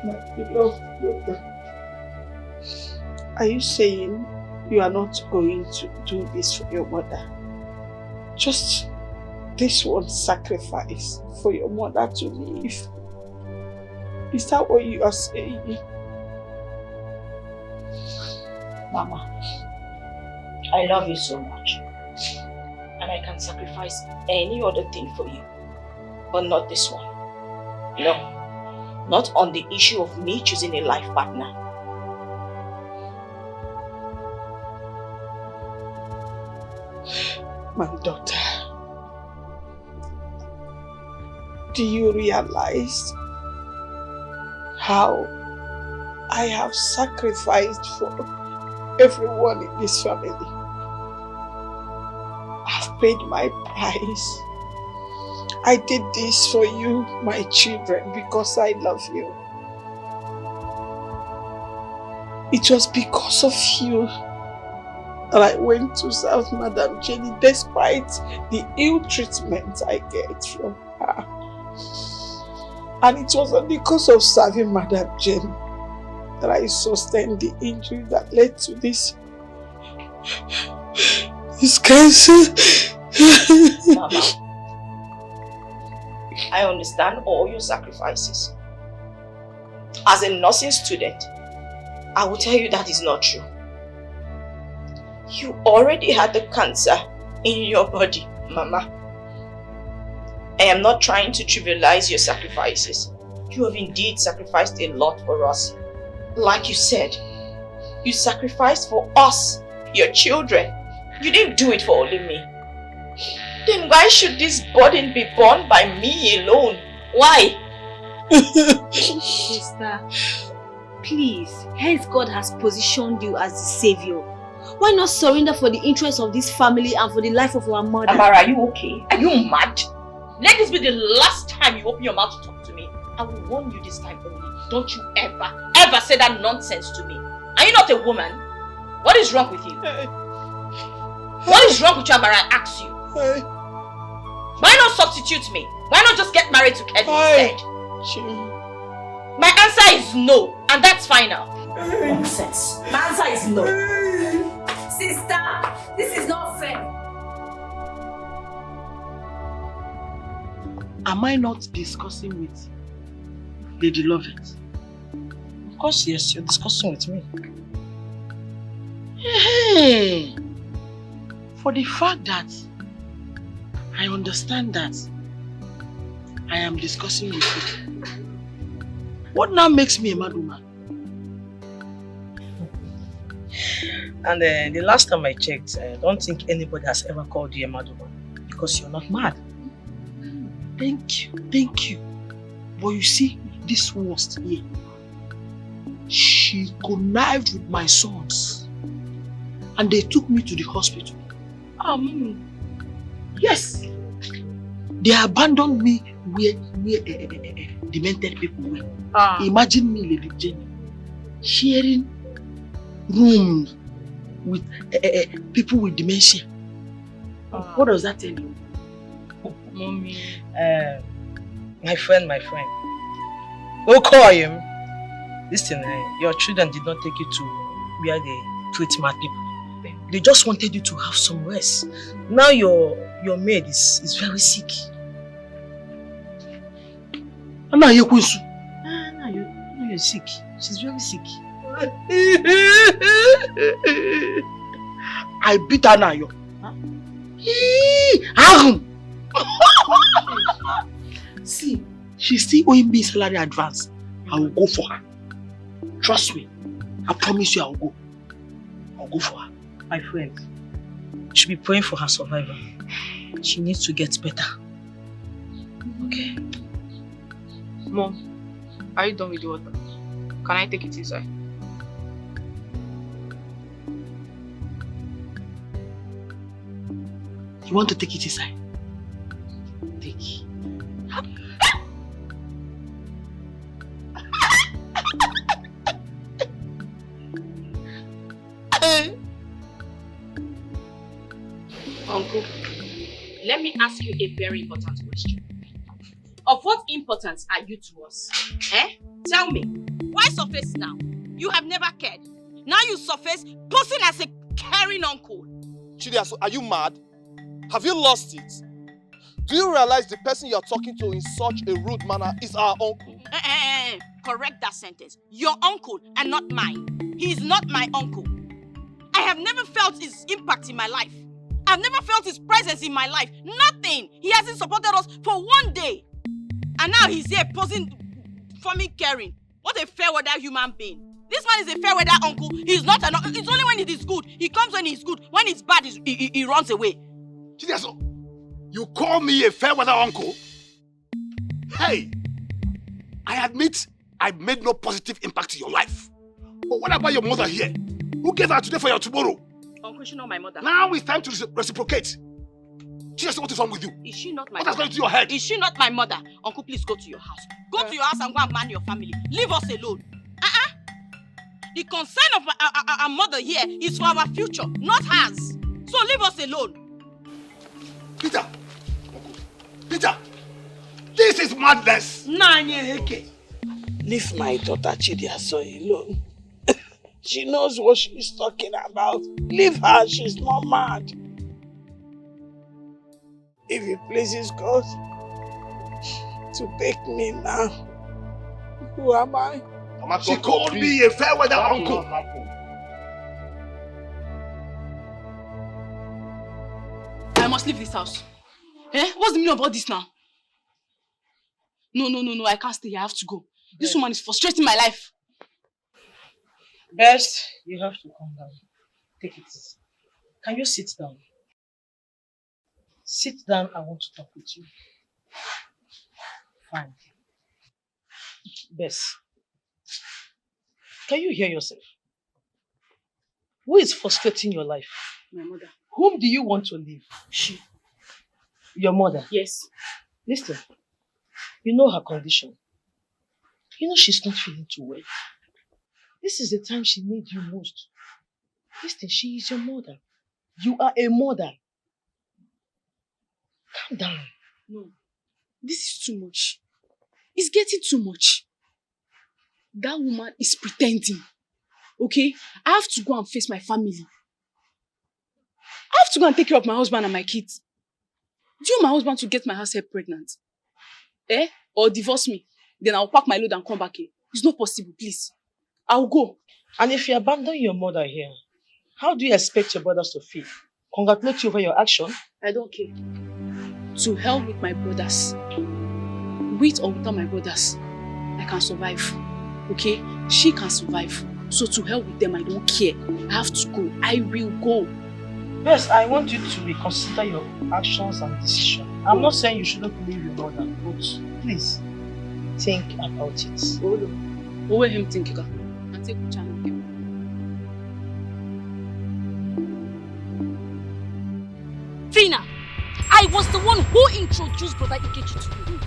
my beloved brother, are you saying you are not going to do this for your mother? Just this one sacrifice for your mother to live. Is that what you are saying? Mama, I love you so much. And I can sacrifice any other thing for you. But not this one. No. Not on the issue of me choosing a life partner. My daughter, do you realize how I have sacrificed for everyone in this family? I've paid my price. I did this for you, my children, because I love you. It was because of you that I went to serve Madam Jenny despite the ill treatment I get from her. And it was because of serving Madam Jenny that I sustained the injury that led to this cancer. Mama, I understand all your sacrifices. As a nursing student, I will tell you that is not true. You already had the cancer in your body, Mama. I am not trying to trivialize your sacrifices. You have indeed sacrificed a lot for us. Like you said, you sacrificed for us, your children. You didn't do it for only me. Then why should this burden be borne by me alone? Why? Sister, please, hence God has positioned you as the savior. Why not surrender for the interest of this family and for the life of our mother? Amara, are you okay? Are you mad? Let this be the last time you open your mouth to talk to me. I will warn you this time only. Don't you ever say that nonsense to me. Are you not a woman? What is wrong with you? What is wrong with you, Amara? I ask you. Why not substitute me? Why not just get married to Kelly instead? My answer is no, and that's final. Nonsense. My answer is no. Sister, this is not fair. Am I not discussing with Lady Lovett? Of course, yes, you're discussing with me. Hey! For the fact that I understand that I am discussing with you, what now makes me a mad woman? And the last time I checked, I don't think anybody has ever called you a mad woman because you're not mad. Thank you. But you see, this worst here, she connived with my sons and they took me to the hospital. Yes. They abandoned me where demented people were. Imagine me, Lady Jenny, sharing rooms with people with dementia. What does that tell you? Mommy. My friend. We'll call him. Listen, your children did not take you to where they treat mad people. They just wanted you to have some rest. Now your maid is very sick. Now you're sick. She's very sick. I beat her now, yo. See, she's still owing me salary advance. I will go for her. Trust me. I promise you I will go. I'll go for her. My friend, you should be praying for her survival. She needs to get better. Okay? Mom, are you done with the water? Can I take it inside? You want to take it inside? Take it. Uncle, let me ask you a very important question. Of what importance are you to us? Tell me. Why surface now? You have never cared. Now you surface posing as a caring uncle. Chidia, are you mad? Have you lost it? Do you realize the person you are talking to in such a rude manner is our uncle? Correct that sentence. Your uncle and not mine. He is not my uncle. I have never felt his impact in my life. I've never felt his presence in my life. Nothing. He hasn't supported us for one day. And now he's here posing for me caring. What a fair weather human being. This man is a fair weather uncle. He's not an uncle. It's only when it is good. He comes when he's good. When it's bad, he runs away. Chidiaso, you call me a fair weather uncle? Hey, I admit I made no positive impact in your life. But what about your mother here? Who gave her today for your tomorrow? Uncle, she's not my mother. Now it's time to reciprocate. Chidiaso, what is wrong with you? Is she not my What mother? has gone to your head? Is she not my mother? Uncle, please go to your house. Go to your house and go and man your family. Leave us alone. The concern of our mother here is for our future, not hers. So leave us alone. Peter! Peter! This is madness! Leave my daughter Chidiaso alone. She knows what she's talking about. Leave her, she's not mad. If it pleases God to take me now, who am I? She called me a fair weather uncle. I must leave this house. What's the meaning of all this now? No, I can't stay here. I have to go. This woman is frustrating my life. Best, you have to calm down. Take it easy. Can you sit down? Sit down, I want to talk with you. Fine. Bess, can you hear yourself? Who is frustrating your life? My mother. Whom do you want to leave? She. Your mother? Yes. Listen, you know her condition. You know she's not feeling too well. This is the time she needs you most. Listen, she is your mother. You are a mother. Calm down. No, this is too much. It's getting too much. That woman is pretending. Okay? I have to go and face my family. I have to go and take care of my husband and my kids. Do you want my husband to get my herself pregnant? Or divorce me? Then I'll pack my load and come back here. It's not possible, please. I'll go. And if you abandon your mother here, how do you expect your brothers to feel? Congratulate you over your action? I don't care. To hell with my brothers. With or without my brothers, I can survive. Okay? She can survive. So to hell with them, I don't care. I have to go. I will go. Yes, I want you to reconsider your actions and decisions. I'm not saying you shouldn't leave your mother, but please think about it. Hold on. What will him think? And take the channel. Tina, I was the one who introduced Brother Ikechi to you.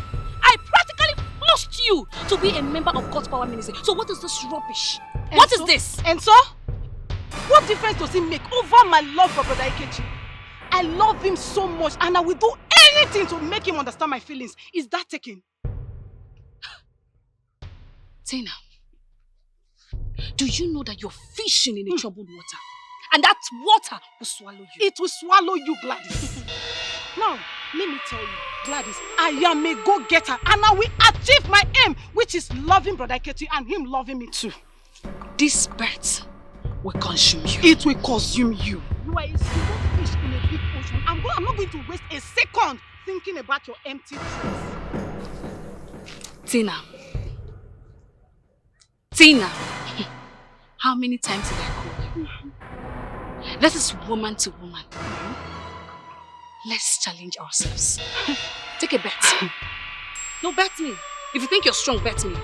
I practically forced you to be a member of God's Power Ministry. So what is this rubbish? What is this? And so? What difference does it make over my love for Brother Ikechi? I love him so much and I will do anything to make him understand my feelings. Is that taken? Tina, do you know that you're fishing in a troubled water? And that water will swallow you. It will swallow you, Gladys. Now, let me tell you, Gladys, I am a go-getter and I will achieve my aim, which is loving Brother Ikechi and him loving me too. This bet will consume you. It will consume you. You are a small fish in a big ocean. I'm not going to waste a second thinking about your empty dreams. Tina, how many times did I call you? This is woman to woman. Let's challenge ourselves. Take a bet. No, bet me. If you think you're strong, bet me.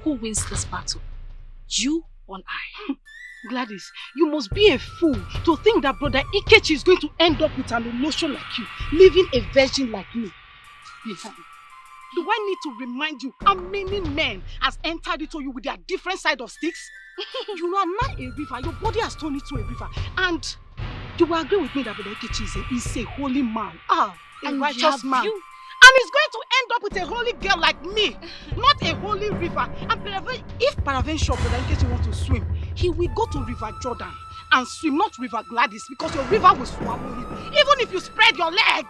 Who wins this battle? You or I? Gladys, you must be a fool to think that Brother Ikechi is going to end up with an emotion like you, leaving a virgin like me behind. Do I need to remind you how many men has entered into you with their different side of sticks? You are not a river. Your body has turned into a river. And you will agree with me that Brother Ikechi is a holy man. A righteous man. And he's going to end up with a holy girl like me. Not a holy river. And if peradventure Brother Ikechi wants to swim, he will go to River Jordan and swim, not River Gladys, because your river will swallow him. Even if you spread your leg,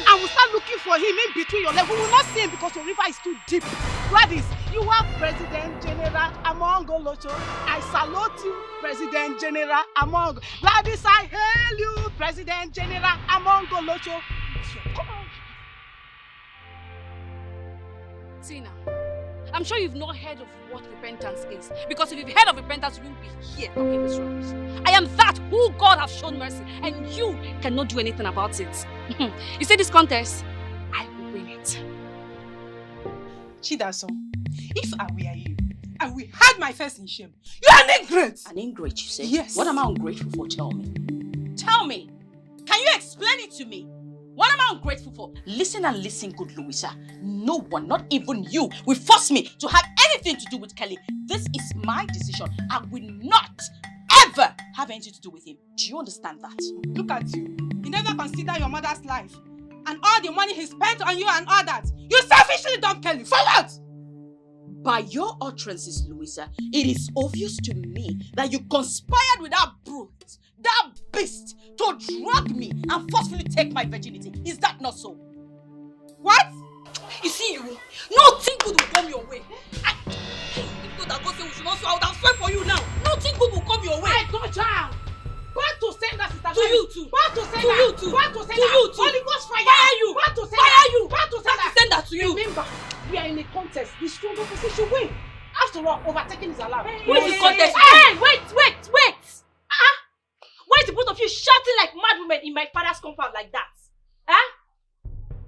and we start looking for him in between your legs, we will not see him because your river is too deep. Gladys, you are President General among Olocho. I salute you, President General among. Gladys, I hail you, President General among Olocho. Come on. Tina, I'm sure you've not heard of what repentance is. Because if you've heard of repentance, you won't be here talking this rubbish. I am that who God has shown mercy, and you cannot do anything about it. You see this contest? I will win it. Chidaso, if I were you, I will hide my face in shame. You are an ingrate! An ingrate, you say? Yes. What am I ungrateful for? Tell me. Tell me! Can you explain it to me? What am I ungrateful for? Listen and listen, good Louisa. No one, not even you, will force me to have anything to do with Kelly. This is my decision. I will not ever have anything to do with him. Do you understand that? Look at you. You never consider your mother's life. And all the money he spent on you and all that. You selfishly dumped Kelly. For what? By your utterances, Louisa, it is obvious to me that you conspired with that brute, that beast, to drug me and forcefully take my virginity. Is that not so? What? You see, nothing good will come your way. If God that God said we should not swear, I would have swear for you now. Nothing good will come your way. I got child. Back to send that, sister. To you too. Back to send to that. You too. Back to send to that. You too. Holy Ghost fire. Fire you. Back to send fire that. you. Back to send that. Send that to you. Remember, we are in a contest. The stronger person should win. After all, overtaking is allowed. What is the contest? Hey, wait! Why is the both of you shouting like mad women in my father's compound like that? Huh?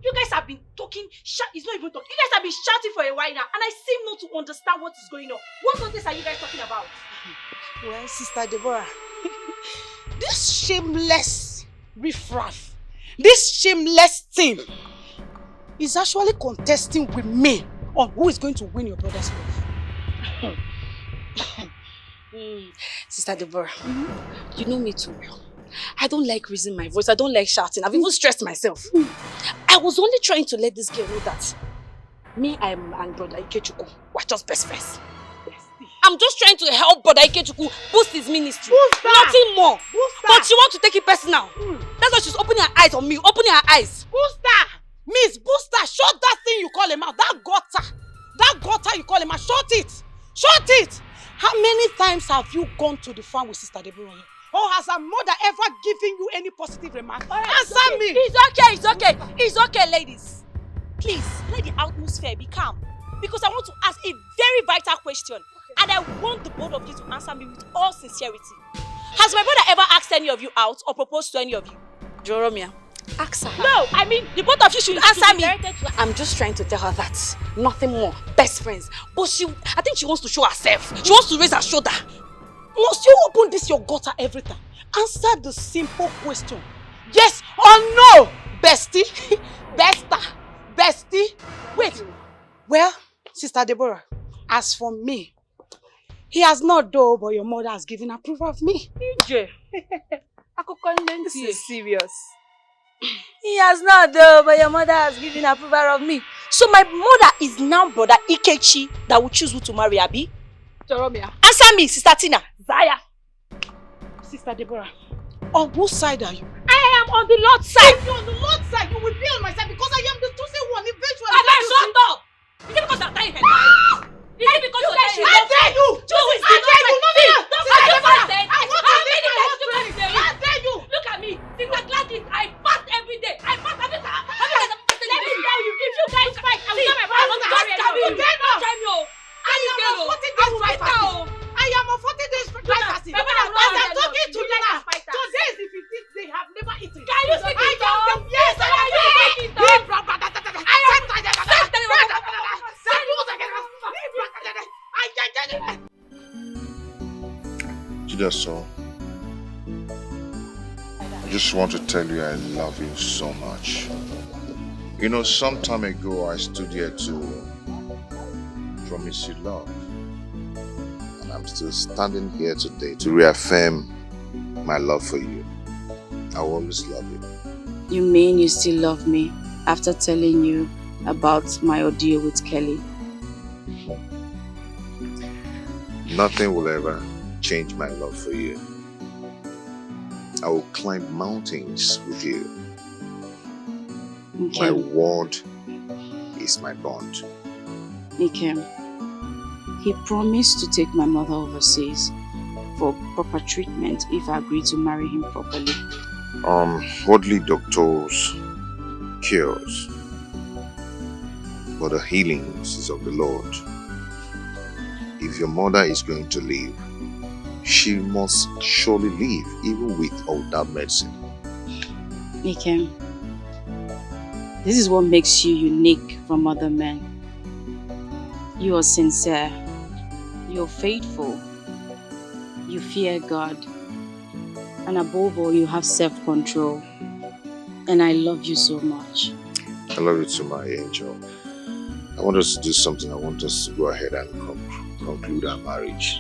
You guys have been talking, it's not even talking. You guys have been shouting for a while now, and I seem not to understand what is going on. What contest are you guys talking about? Well, Sister Deborah, this shameless riffraff, this shameless thing is actually contesting with me on who is going to win your brother's love. Sister Deborah, you know me too well. I don't like raising my voice. I don't like shouting. I've even stressed myself. I was only trying to let this girl know that me and brother Ikechukwu were just best friends. I'm just trying to help brother Ikechukwu boost his ministry. Nothing more. But she wants to take it personal. That's why she's opening her eyes on me. Opening her eyes. Booster! Miss Booster, shut that thing you call him out. That gutter you call him out. Shut it! Shut it! How many times have you gone to the farm with Sister Deborah here? Or has her mother ever given you any positive remark? Answer me! It's okay, ladies. Please, let the atmosphere be calm. Because I want to ask a very vital question. And I want the both of you to answer me with all sincerity. Has my brother ever asked any of you out or proposed to any of you? Jeromia, ask her. No, I mean, the both of you should answer me. I'm just trying to tell her that. Nothing more. Best friends. But I think she wants to show herself. She wants to raise her shoulder. Must you open this your gutter every time? Answer the simple question. Yes or no, bestie? Bestie? Wait. Well, Sister Deborah, as for me, he has not though, but your mother has given approval of me. EJ, this is serious. He has not though, but your mother has given approval of me. So my mother is now brother Ikechi that will choose who to marry, Abi? Jeromia. Answer me, Sister Tina. Zaya. Sister Deborah, on whose side are you? I am on the Lord's side. If you're on the Lord's side, you will be on my side because I am the chosen one eventually. Shut up! Is it because you're dying here? Is it because you're dying here? I dare you! I dare you! I want to leave my husband. I dare you! Look at me. Things like this. I fast every day. I fast every day. Let me tell you, if you guys fight, I will tell my brother. I am on 40 days dry fasting. As I'm talking to you now, today is the 15th day. I have never eaten. Can you speak it up? Yes, I am. Chidaso, I just want to tell you I love you so much. You know, some time ago I stood here to promise you love. And I'm still standing here today to reaffirm my love for you. I will always love you. You mean you still love me after telling you about my ordeal with Kelly? Nothing will ever change my love for you. I will climb mountains with you. Okay. My word is my bond. Ikem, he promised to take my mother overseas for proper treatment if I agree to marry him properly. Worldly doctors cures, but the healings is of the Lord. If your mother is going to live, she must surely live, even with or without medicine. Ikem, this is what makes you unique from other men. You are sincere, you are faithful, you fear God, and above all, you have self-control. And I love you so much. I love you too, my angel. I want us to do something. I want us to go ahead and conclude our marriage.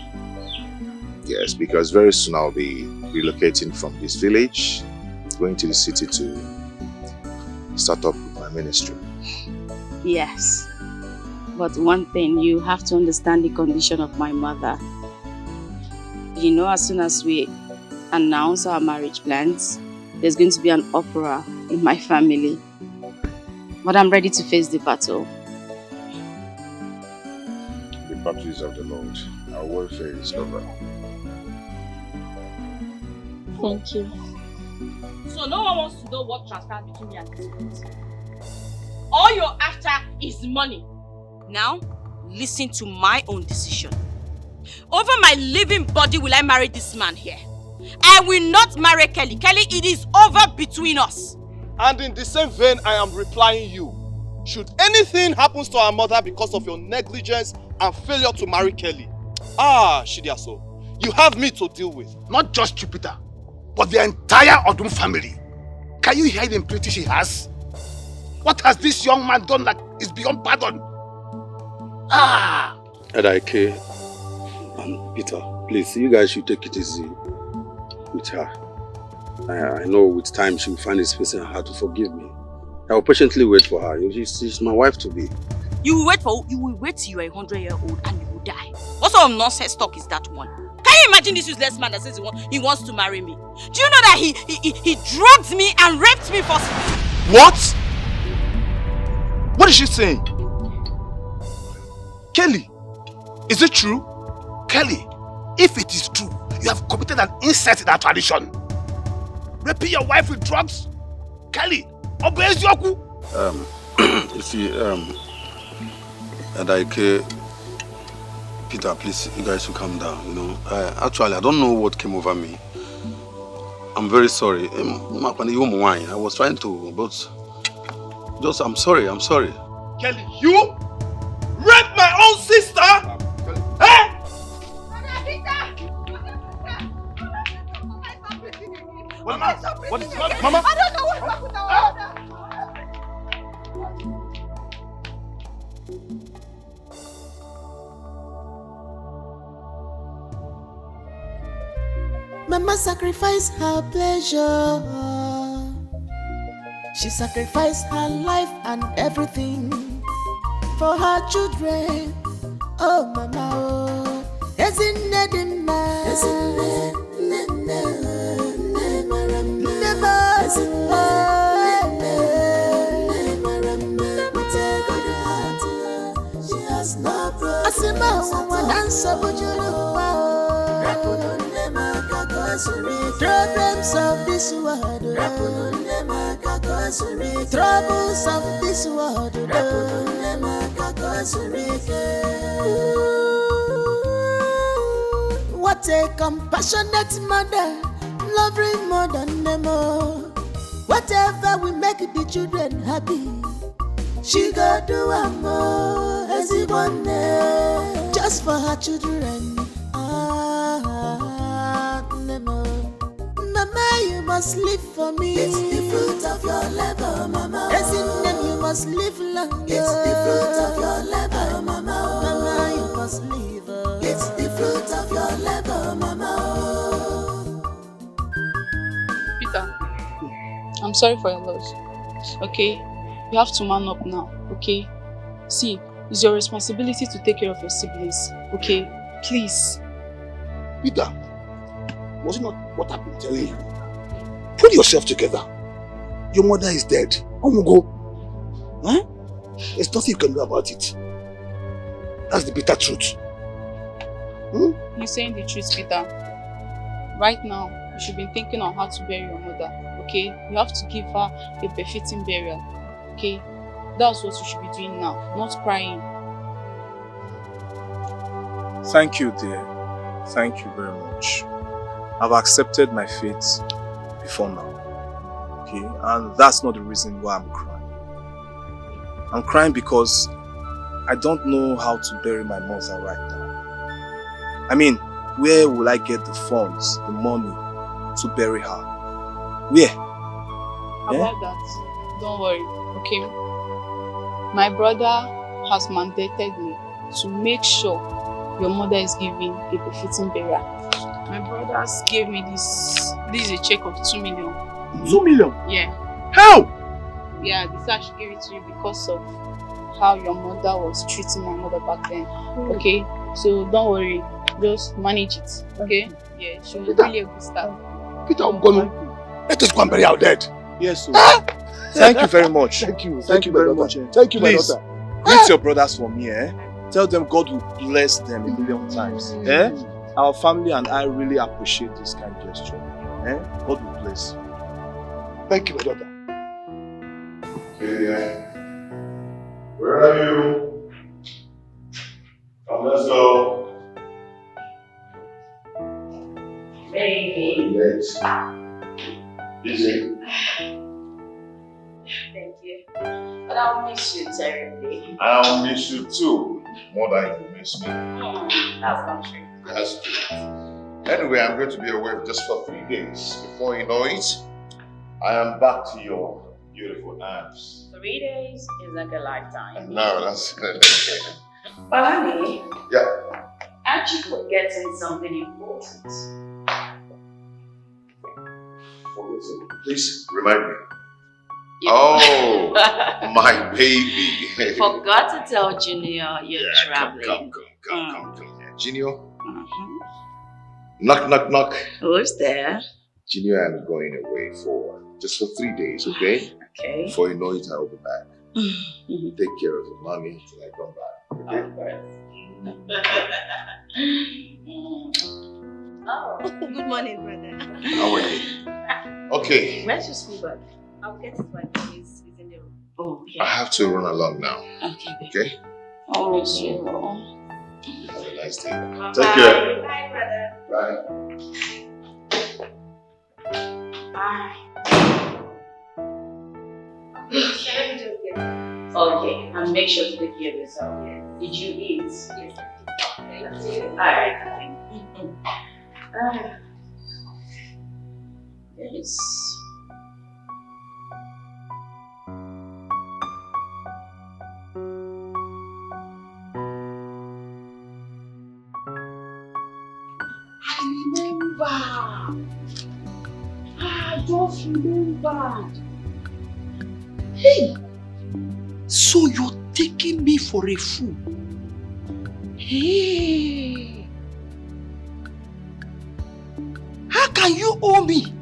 Yes, because very soon I'll be relocating from this village, going to the city to start up with my ministry. Yes. But one thing, you have to understand the condition of my mother. You know, as soon as we announce our marriage plans, there's going to be an uproar in my family. But I'm ready to face the battle. The battle is of the Lord. Our warfare is over. Thank you. So no one wants to know what transpired between me and this. All you're after is money. Now, listen to my own decision. Over my living body will I marry this man here. I will not marry Kelly. Kelly, it is over between us. And in the same vein, I am replying you. Should anything happen to our mother because of your negligence and failure to marry Kelly, Shidiaso, you have me to deal with. Not just Jupiter, but the entire Odum family. Can you hear the impurity she has? What has this young man done that is beyond pardon? Dikeh and Peter, please, you guys should take it easy with her. I know with time she will find it space in her heart to forgive me. I will patiently wait for her. She's my wife to be. You will wait till you are 100-year-old and you will die. What sort of nonsense talk is that one? Can you imagine this useless man that says he wants to marry me? Do you know that he drugged me and raped me for... What? What is she saying? Kelly, is it true? Kelly, if it is true, you have committed an incest in our tradition. Raping your wife with drugs? Kelly, obey Yoku. You see, Dikeh, Peter, please, you guys should calm down, you know. Actually, I don't know what came over me. I'm very sorry. I was trying to, but I'm sorry. Kelly, you raped my own sister? Eh? Mama, what is it? Mama? I don't know what's wrong with our mother. Mama sacrificed her pleasure. She sacrificed her life and everything for her children. Oh, Mama, oh, isn't it she has no problems of this world, troubles of this world. What a compassionate mother, loving mother, Nemo. Whatever will make the children happy, she go do a more as it one just for her children. Nemo. Mama, you must live for me. It's the fruit of your labor, Mama. As in them, you must live longer. It's the fruit of your labor, Mama. Mama, you must live. It's the fruit of your labor, Mama. Peter, I'm sorry for your loss. Okay? You have to man up now. Okay? See, it's your responsibility to take care of your siblings. Okay? Please. Peter, was it not what I've been telling you? Pull yourself together. Your mother is dead. Go. Huh? There's nothing you can do about it. That's the bitter truth. You're saying the truth, Peter. Right now, you should be thinking on how to bury your mother. Okay? You have to give her a befitting burial. Okay? That's what you should be doing now, not crying. Thank you, dear. Thank you very much. I've accepted my fate before now. Okay? And that's not the reason why I'm crying. I'm crying because I don't know how to bury my mother right now. I mean, where will I get the funds, the money to bury her? Where? About that, don't worry, okay? My brother has mandated me to make sure your mother is given a befitting burial. My brothers gave me this is a check of 2 million. 2 million? Yeah. How? Yeah, they said I should give it to you because of how your mother was treating my mother back then. Okay? So don't worry, just manage it. Okay? Yeah, she was really a good staff. Peter, I'm going. Let us go and bury our dead. Yes, sir. Thank you very much. Thank you very much. Thank you, my Please, daughter. greet your brothers for me, eh? Tell them God will bless them a million times. Eh? Our family and I really appreciate this kind gesture. Eh? God will bless you. Thank you, my daughter. Okay. Where are you? Come, let's go. Baby. Yes. Easy. Thank you. But I'll miss you terribly. I'll miss you too. More than you miss me. That's not true. That's true. Anyway, I'm going to be away just for 3 days. Before you know it, I am back to your beautiful arms. 3 days is like a lifetime. No, that's But honey, Yeah. aren't you forgetting something important? What was it? Please remind me. Oh, my baby. Forgot to tell Junior you're traveling. Come here. Junior. Knock, knock, knock. Who's there? Junior, I'm going away just for 3 days, okay? Okay. Before you know it, I'll be back. Take care of your mommy till I come back, okay? Oh, good morning, brother. How are you? Okay. Where's your school bag? I'll get it when it's in the room. Oh, I have to run along now. Okay. Okay? I'll miss you. Have a nice day. Bye. Take care. Bye, brother. Bye. Bye. Okay, Okay, and make sure to take care of yourself. Did you eat? Yes. Alright, yes. I just remembered. Hey! So you're taking me for a fool? Hey! How can you owe me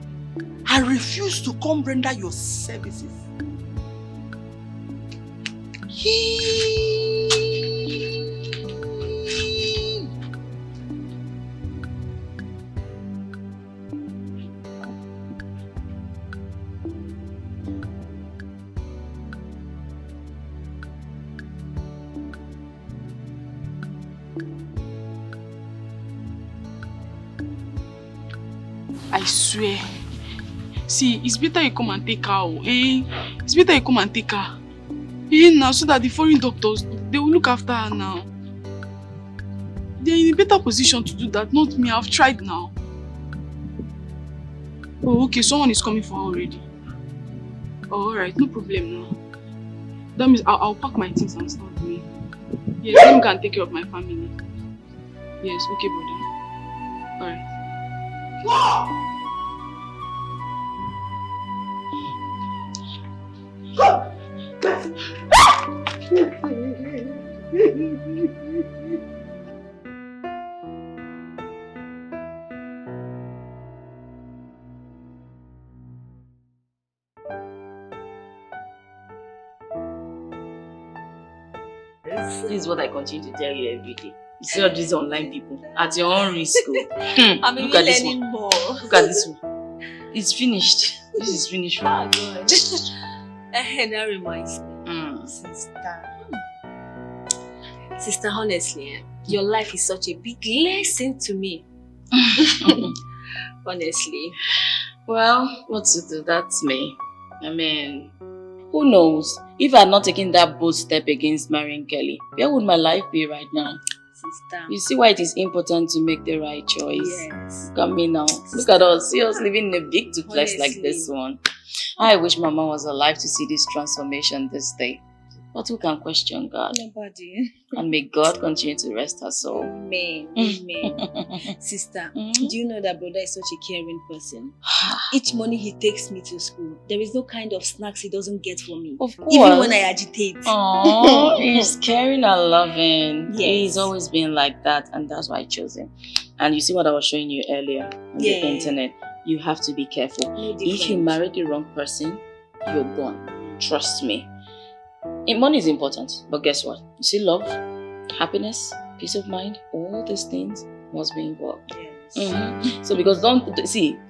and refuse to come render your services? I swear. See, it's better you come and take her, eh? It's better you come and take her. Eh, now, so that the foreign doctors, they will look after her now. They're in a better position to do that, not me. I've tried now. Oh, okay, someone is coming for her already. Oh, alright, no problem now. That means I'll pack my things and start going. Yes, let me go and take care of my family. Yes, okay, brother. Alright. This is what I continue to tell you every day. You see all these online people at your own risk. I'm Look at this learning one. more. Look at this one. It's finished. This is finished. Oh, God. That reminds me. Sister, honestly, your life is such a big lesson to me. Honestly. Well, what to do? That's me. I mean, who knows? If I had not taken that bold step against marrying Kelly, where would my life be right now? Sister. You see why it is important to make the right choice. Yes. Look at me now. Look at us. See us living in a big duplex like this one. I wish Mama was alive to see this transformation this day. But who can question God? Nobody. And may God continue to rest her soul. Amen. Amen. Sister, do you know that brother is such a caring person? Each morning he takes me to school. There is no kind of snacks he doesn't get for me. Of course. Even when I agitate. Oh, he's caring and loving. Yes. He's always been like that, and that's why I chose him. And you see what I was showing you earlier on the internet. You have to be careful. If you marry the wrong person, you're gone. Trust me. Money is important, but guess what? You see, love, happiness, peace of mind, all these things must be involved. Yes. So because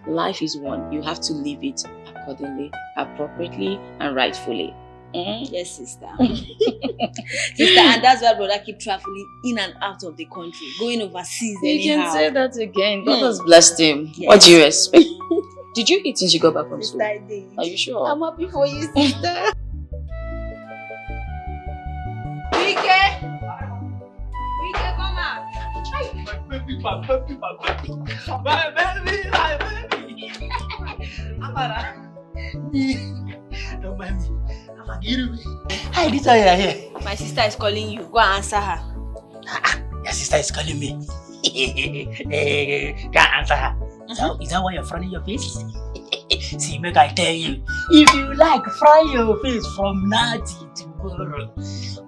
life is one. You have to live it accordingly, appropriately, and rightfully. Yes, sister. Sister, and that's why brother keep traveling in and out of the country, going overseas You anyhow. can say that again. God has blessed him. Yes. What do you expect? Did you eat since you got back from school? Sister, I did. Are you sure? I'm happy for you, sister. Dikeh! Dikeh, come out! My baby. Amara. Don't mind me. Hi, this is here. My sister is calling you. Go and answer her. Your sister is calling me. Can't answer her. Is that why you're frowning your face? See, make I tell you, if you like fry your face from now till tomorrow,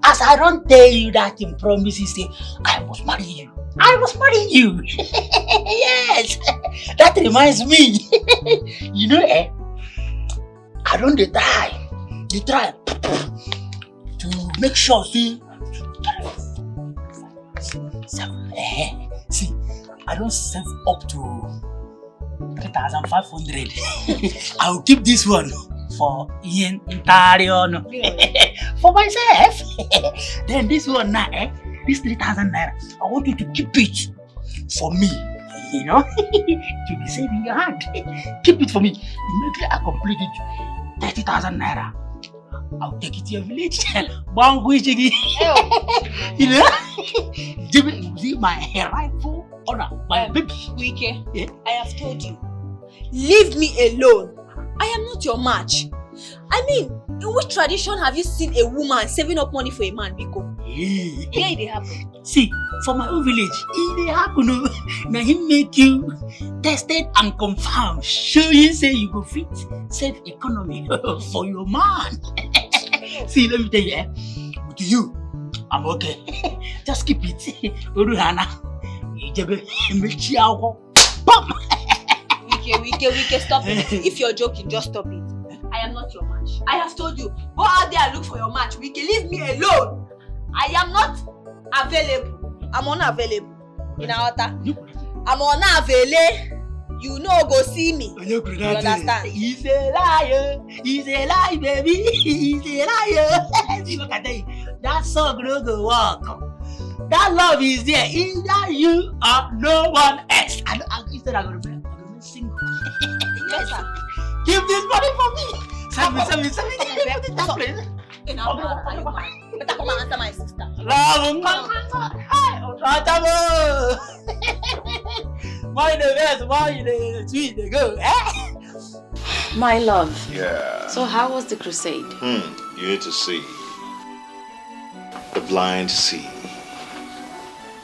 as I don't tell you that in promises, say, I must marry you. I must marry you. Yes, that reminds me. You know, I don't try to make sure, see, see, I don't save up to 3,500. I'll keep this one for Ian Intarion. For myself. Then this one now, this 3,000 naira, I want you to keep it for me. You know? To be safe in your hand. Keep it for me. Immediately I complete it, 30,000 naira. I'll take it to your village. You know? Give my rightful honor, my baby. Wike, Yeah? I have told you. Leave me alone. I am not your match. I mean, in which tradition have you seen a woman saving up money for a man, Biko? Yeah, it happen. See, for my own village, it happen. Now he make you tested and confirmed. Show you say you go fit save economy for your man. See, let me tell you, with you, I'm okay. Just keep it. Uruhana. Wike, stop it. If you're joking, just stop it. I am not your match. I have told you, go out there and look for your match. Wike, leave me alone. I am not available. I'm unavailable. In our time, I'm unavailable. You know, go see me. You understand? He's a liar. He's a lie, baby. He's a liar. See, look at that. That song no go work. That love is there. Either you or no one else. And instead I'm gonna single. Yes, sir. Give this money for me. Send me. Better come and answer my sister. Why the best? Why the sweet the go? My love. Yeah. So how was the crusade? You need to see. The blind see.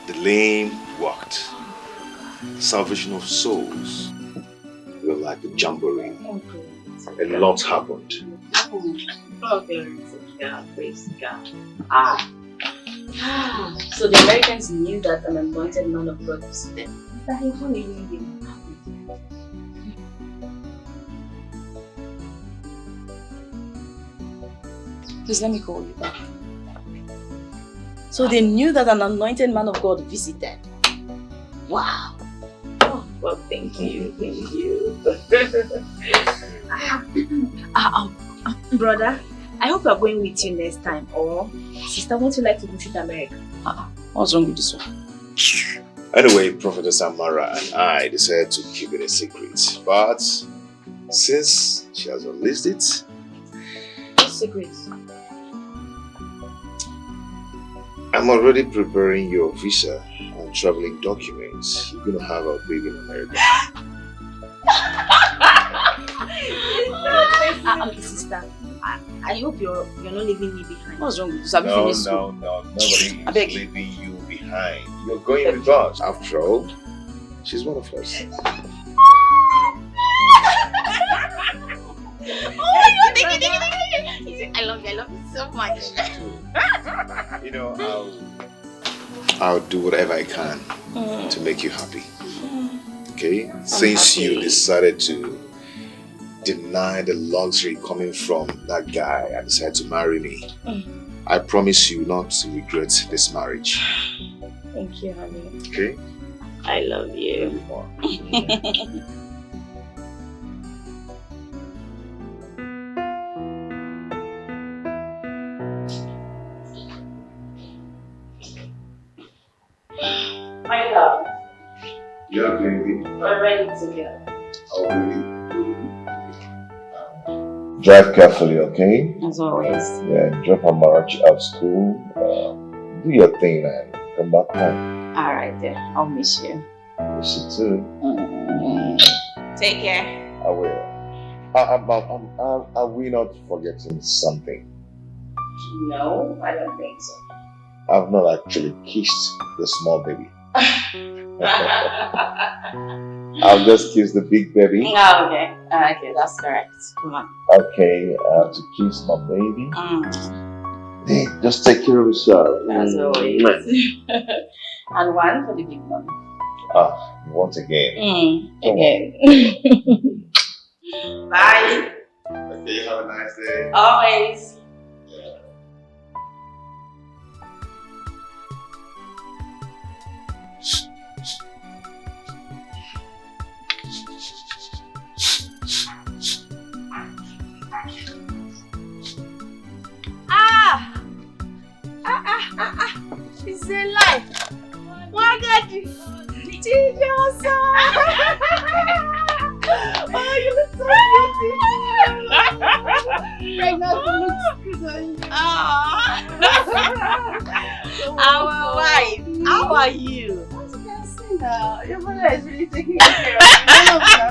The lame walked. Salvation of souls. We were like a jamboree. A lot happened. Oh, God, praise God. So the Americans knew that an anointed man of God was there. That he won't even be Please let me call you back. So they knew that an anointed man of God visited. Wow. Oh, well, thank you. Brother, I hope you're going with you next time. Or sister, won't you like to visit America? What's wrong with this one? Anyway, Prophetess Amara and I decided to keep it a secret. But since she has released it... What secret? I'm already preparing your visa and traveling documents. You're going to have a baby in America. Sister, I hope you're not leaving me behind. What's wrong with you? No, nobody is leaving you behind. You're going with us. After all, she's one of us. Oh my God, thank you. I love you so much. You know, I'll do whatever I can to make you happy. Okay? Since you decided to deny the luxury coming from that guy and decided to marry me, I promise you not to regret this marriage. Thank you, honey. Okay? I love you. My love. Yeah, baby. We're ready to go. Oh, really? Drive carefully, okay? As always. Yeah, drop Amarachi out of school. Do your thing and come back home. Alright then, I'll miss you. Miss you too. Take care. I will. Are we not forgetting something? No, I don't think so. I've not actually kissed the small baby. I'll just kiss the big baby. Oh, okay. Okay, that's correct. Come on. Okay, to kiss my baby. Hey, just take care of yourself. As always. And one for the big one. Once again. Again. Bye. Okay, have a nice day. Always. It's a lie. Margaret. Jesus. Oh, you look so beautiful. Pregnancy looks good on you. Our wife, how are you? As you can see now, your mother is really taking care of you.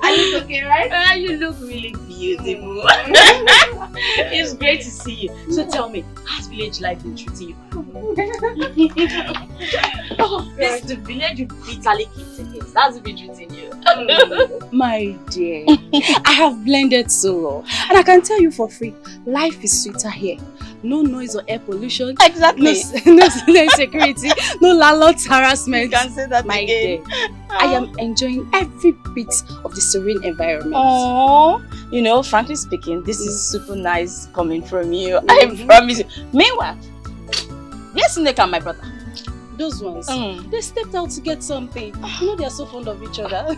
Are you okay, right? You look really beautiful. It's great to see you. So tell me, how's village life been treating you? This is the village you bitterly keep taking. That's been treating you. My dear, I have blended so well. And I can tell you for free, life is sweeter here. No noise or air pollution. Exactly. No insecurity. No landlord's harassment. You can say that my again. dear. I am enjoying every bit of the serene environment. Oh, you know, frankly speaking, this is super nice coming from you. I promise you. Meanwhile, yes, Nick and my brother. Those ones, they stepped out to get something. You know, they are so fond of each other.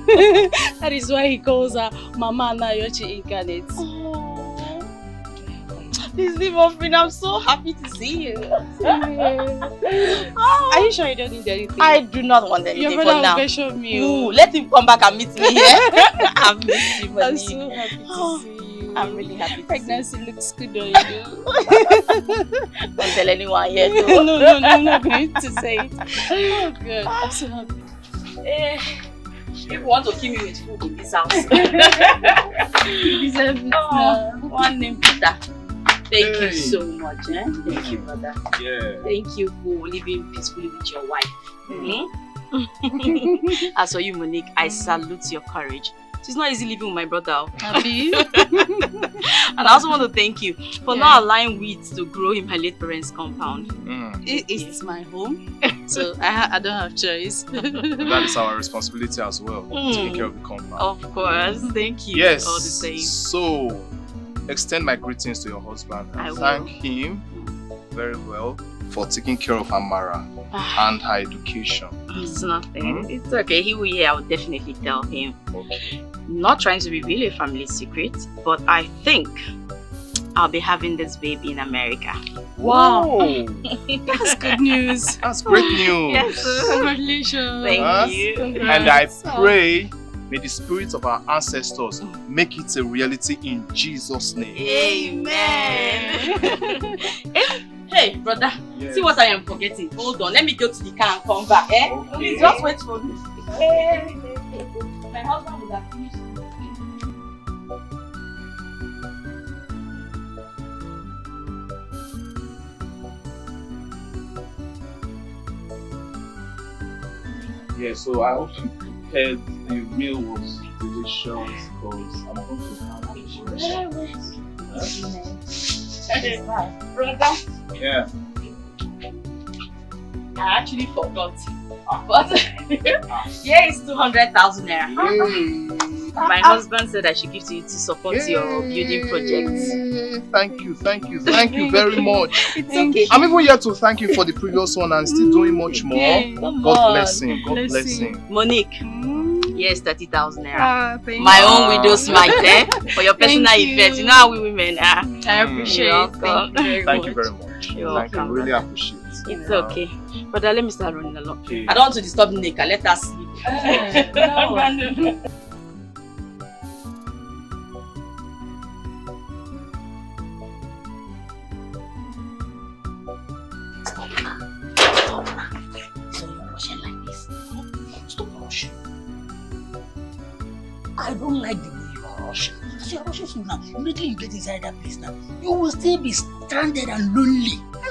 That is why he calls her Mama Nayochi Incarnate. Please leave off me. I'm so happy to see you. Are you sure you don't need anything? I do not want anything Your for brother now. will pressure me. Ooh, let him come back and meet me here. I've missed you, I'm Monique. so happy to see you. I'm really happy. Pregnancy looks good on you. Don't tell anyone yet. No, I'm not going to say it. Oh, good. I'm so happy. If you want to kill me with food in this house. You deserve it now. One name, Peter. Thank you so much. Thank you, brother. Yeah. Thank you for living peacefully with your wife. As for you, Monique, I salute your courage. It's not easy living with my brother. Happy? And I also want to thank you for not allowing weeds to grow in my late parents' compound. It's my home, so I don't have choice. That is our responsibility as well, taking care of the compound. Of course, thank you. Yes. All the same. So, extend my greetings to your husband and thank him very well for taking care of Amara and her education. It's nothing. It's okay. He will hear. I will definitely tell him. Okay. Not trying to reveal a family secret, but I think I'll be having this baby in America. Wow! That's good news. That's great news. Yes. Congratulations. Thank you. And I pray may the spirits of our ancestors make it a reality in Jesus' name. Amen. Hey, brother, see what I am forgetting. Hold on, let me go to the car and come back. Okay. Please just wait for me. My husband would have finished. Yeah, so I hope you prepared the meal was delicious because I'm going to have it. Brother. Yeah. I actually forgot. But yeah, it's 200,000 naira. My husband said I should give to you to support your building projects. Thank you very much. It's okay. I'm even here to thank you for the previous one and still doing much more. God bless him. God bless him. Monique. Yes, 30,000 naira. Thank my you. own widow's mite, for your personal event. You know how we women are. I appreciate it. Thank you very much. You're Thank you. welcome. Really appreciate it. It's okay. But let me start running along. Okay. I don't want to disturb Nika. Let us sleep. I don't like the way you are rushing. As you are rushing so now, immediately you get inside that place now, you will still be stranded and lonely. I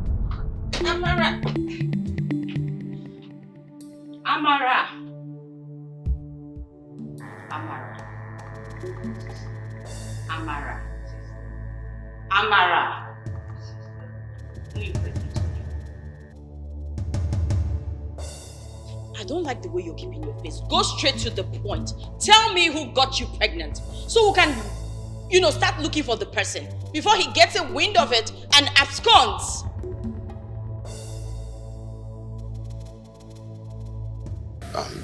Amara. Amara. I don't like the way you're keeping your face. Go straight to the point. Tell me who got you pregnant so we can, start looking for the person before he gets a wind of it and absconds.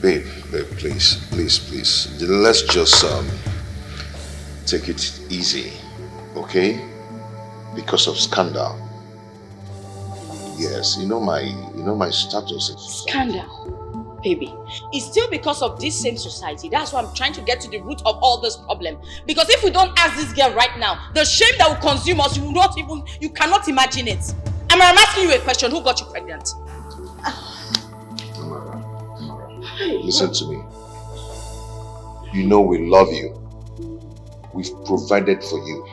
Babe, please. Let's just take it easy, okay? Because of scandal. Yes, you know my status. Scandal? Baby, it's still because of this same society. That's why I'm trying to get to the root of all this problem. Because if we don't ask this girl right now, the shame that will consume us, you cannot imagine it. I'm asking you a question. Who got you pregnant? Listen to me. You know we love you. We've provided for you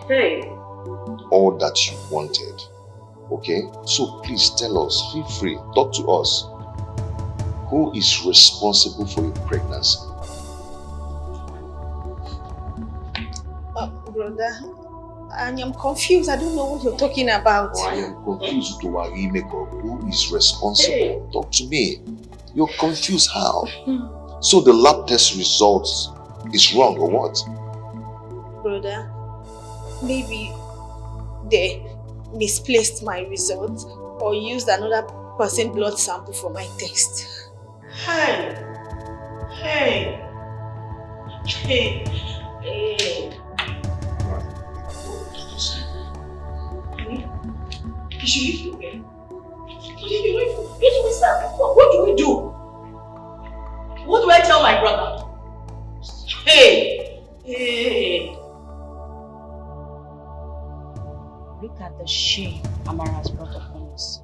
all that you wanted. Okay? So please tell us, feel free, talk to us. Who is responsible for your pregnancy? Brother, I am confused. I don't know what you're talking about. Oh, I am confused to who is responsible. Talk to me. You're confused how? So the lab test results is wrong or what? Brother, maybe they misplaced my results or used another person's blood sample for my test. Hey. You should leave the way. What do we do? What do I tell my brother? Hey. Look at the shame Amara has brought upon us.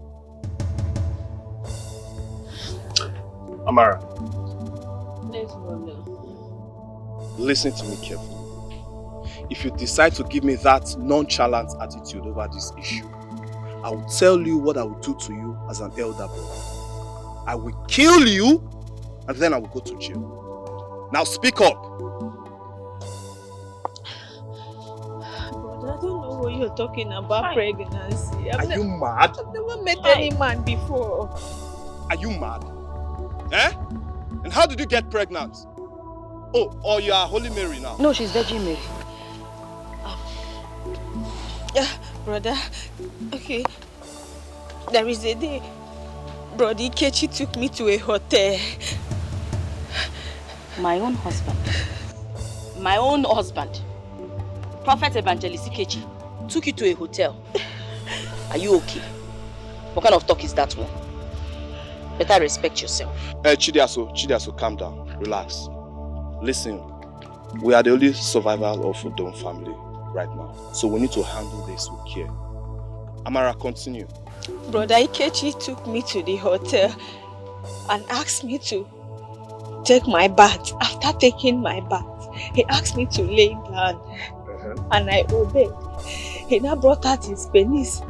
Amara, Let's go now. listen to me carefully. If you decide to give me that nonchalant attitude over this issue, I will tell you what I will do to you as an elder brother. I will kill you and then I will go to jail. Now speak up. Brother, I don't know what you're talking about pregnancy. Are you mad? I've never met any man before. Are you mad? Eh? And how did you get pregnant? Oh, or you are Holy Mary now? No, she's Virgin Mary. Brother, okay. There is a day Brother Ikechi took me to a hotel. My own husband. Prophet Evangelist Ikechi took you to a hotel. Are you okay? What kind of talk is that one? Better respect yourself. Chidiaso, calm down. Relax. Listen, we are the only survival of Odom family right now. So we need to handle this with care. Amara, continue. Brother Ikechi took me to the hotel and asked me to take my bath. After taking my bath, he asked me to lay down. And I obeyed. He now brought out his penis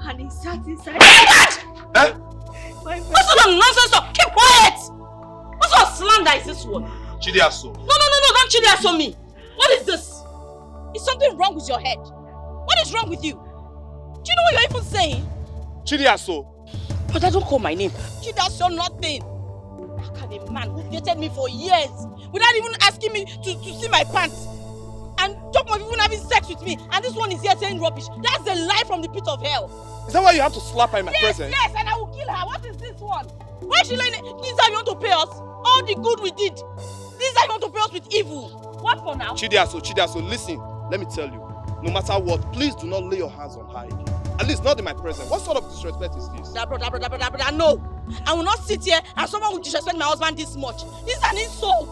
and he sat inside. What sort of nonsense? Keep quiet! What sort of slander is this one? Chidiaso. No, don't Chidiaso me. What is this? Is something wrong with your head? What is wrong with you? Do you know what you're even saying? Chidiaso. But I don't call my name. Chidiaso nothing. How can a man who dated me for years without even asking me to see my pants and talk of even having sex with me, and this one is here saying rubbish? That's a lie from the pit of hell. Is that why you have to slap her in my presence? Yes, and I will kill her. What is this one? Why is she lying? This is how you want to pay us? All the good we did. This is how you want to pay us with evil. What for now? Chidiaso, listen. Let me tell you. No matter what, please do not lay your hands on her again. At least not in my presence. What sort of disrespect is this? Brother, no. I will not sit here and someone will disrespect my husband this much. This is an insult.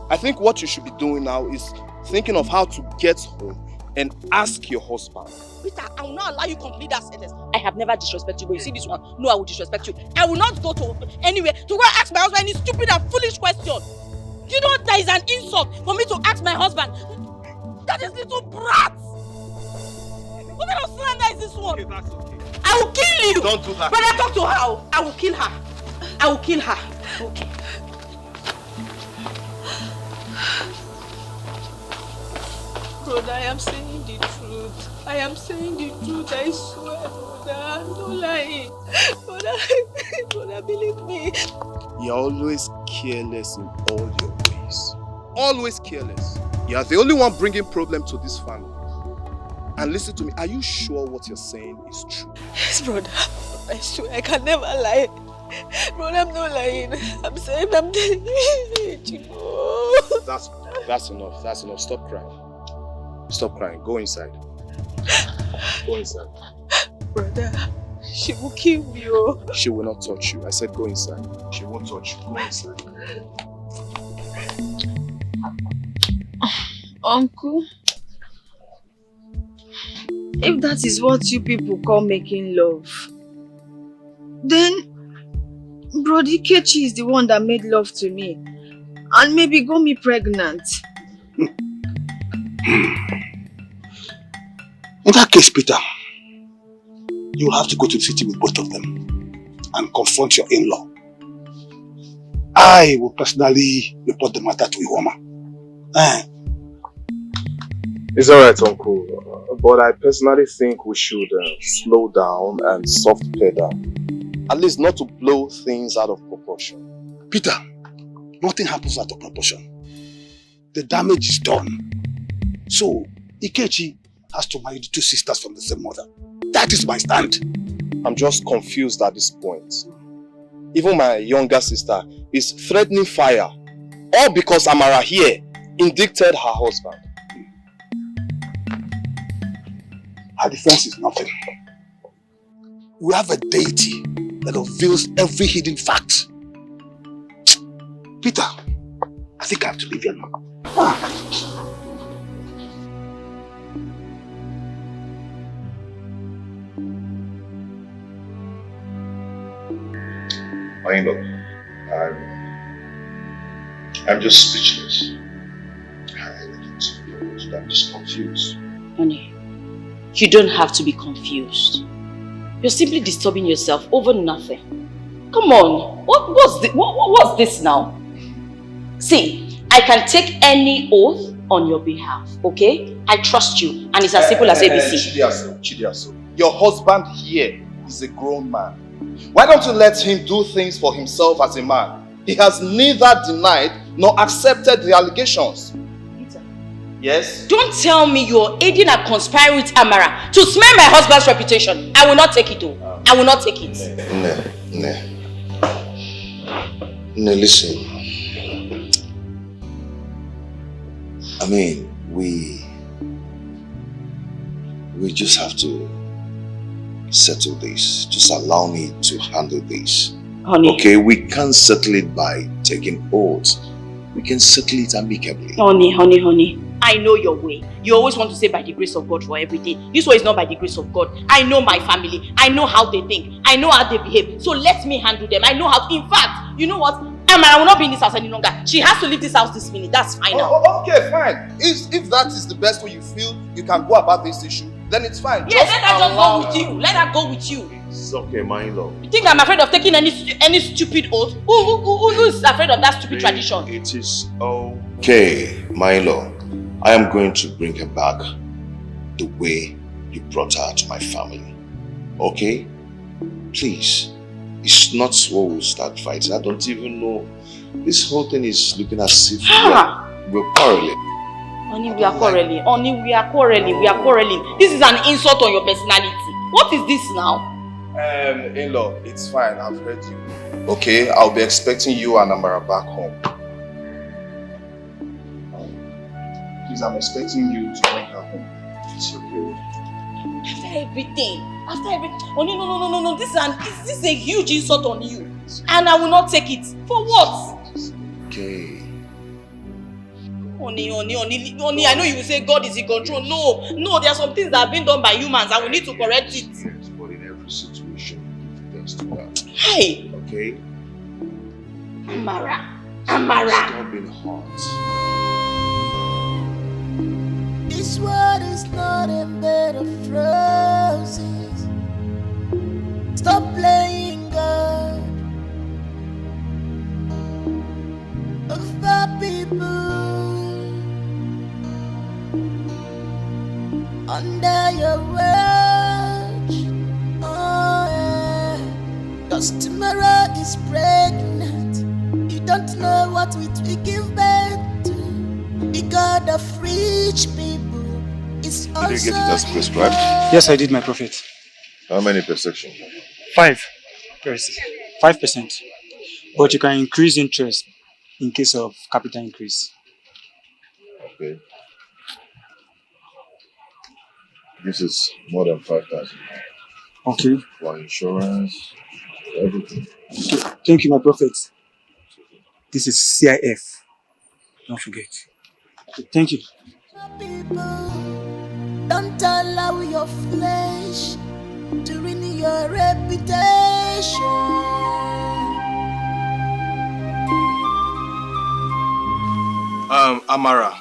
I think what you should be doing now is thinking of how to get home and ask your husband. Peter, I will not allow you to complete that sentence. I have never disrespected you, but you see this one? No, I will disrespect you. I will not go to anywhere to go and ask my husband any stupid and foolish question. Do you know that is an insult for me to ask my husband? That is little brat. What kind of slander is this one? Okay, that's okay. I will kill you. Don't do that. Brother, talk to her. I will kill her. I will kill her. Okay. Brother, I am saying the truth. I am saying the truth, I swear, brother. I'm not lying. Brother, believe me. You're always careless in all your ways. Always careless. You are the only one bringing problem to this family. And listen to me, are you sure what you're saying is true? Yes, brother. I swear I can never lie. Brother, I'm not lying. I'm saying I'm telling you. That's enough. That's enough. Stop crying. Stop crying. Go inside. Go inside. Brother, she will kill me. Oh. She will not touch you. I said go inside. She won't touch you. Go inside. Uncle, if that is what you people call making love, then Brother Kechi is the one that made love to me and maybe got me pregnant. In that case, Peter, you have to go to the city with both of them and confront your in-law. I will personally report the matter to Iwoma. It's alright, Uncle. But I personally think we should slow down and soft pedal. At least not to blow things out of proportion. Peter, nothing happens out of proportion. The damage is done. So, Ikechi has to marry the two sisters from the same mother. That is my stand. I'm just confused at this point. Even my younger sister is threatening fire. All because Amara here indicted her husband. Her defense is nothing. We have a deity that reveals every hidden fact. Peter, I think I have to leave you now. I know. I'm just speechless. I'm just confused. Honey, you don't have to be confused. You're simply disturbing yourself over nothing. Come on, what's this now? See, I can take any oath on your behalf, okay? I trust you, and it's as simple as ABC. Chidiaso, your husband here is a grown man. Why don't you let him do things for himself as a man? He has neither denied nor accepted the allegations. Yes? Don't tell me you're aiding and conspiring with Amara to smear my husband's reputation. I will not take it, though. I will not take it. No, listen. I mean, we just have to settle this. Just allow me to handle this. Honey. Okay, we can't settle it by taking oaths. We can settle it amicably. Honey. I know your way. You always want to say by the grace of God for everything. This way is not by the grace of God. I know my family. I know how they think. I know how they behave. So let me handle them. I know how. In fact, you know what? Amara will not be in this house any longer. She has to leave this house this minute. That's fine now. Okay, fine. If that is the best way you feel you can go about this issue, then it's fine. Yes, let her just go with you. Let her go with you. It's okay, my in-law. You think I'm afraid of taking any stupid oath? Who is afraid of that stupid tradition? It is okay, my in-law. I am going to bring her back the way you brought her to my family. Okay? Please. It's not what we'll start fighting. I don't even know. This whole thing is looking as if we're quarreling. Honey, we are quarreling. Honey, we are quarreling. We are quarreling. This is an insult on your personality. What is this now? In-law, it's fine. I've heard you. Okay, I'll be expecting you and Amara back home. Please, I'm expecting you to bring her home. It's okay. After everything. Honey, no. This is a huge insult on you. And I will not take it. For what? Okay. Honey, I know you will say God is in control. No, there are some things that have been done by humans and we need to correct it. Yes, but in every situation, give thanks to God. Hey! Okay? Amara. Stop being hot. This world is not a bed of roses. Stop playing God of the people. under your watch. Oh, yeah. 'Cause tomorrow is pregnant. You don't know what it will give birth to. The God of rich people is also. Did you get it as prescribed? Yes, I did, my prophet. How many per section? 5%. But you can increase interest in case of capital increase. Okay. This is more than 5,000. Okay. For insurance, for everything. Thank you, my prophet. This is CIF. Don't forget. Thank you. Don't allow your flesh to ruin your reputation. Amara.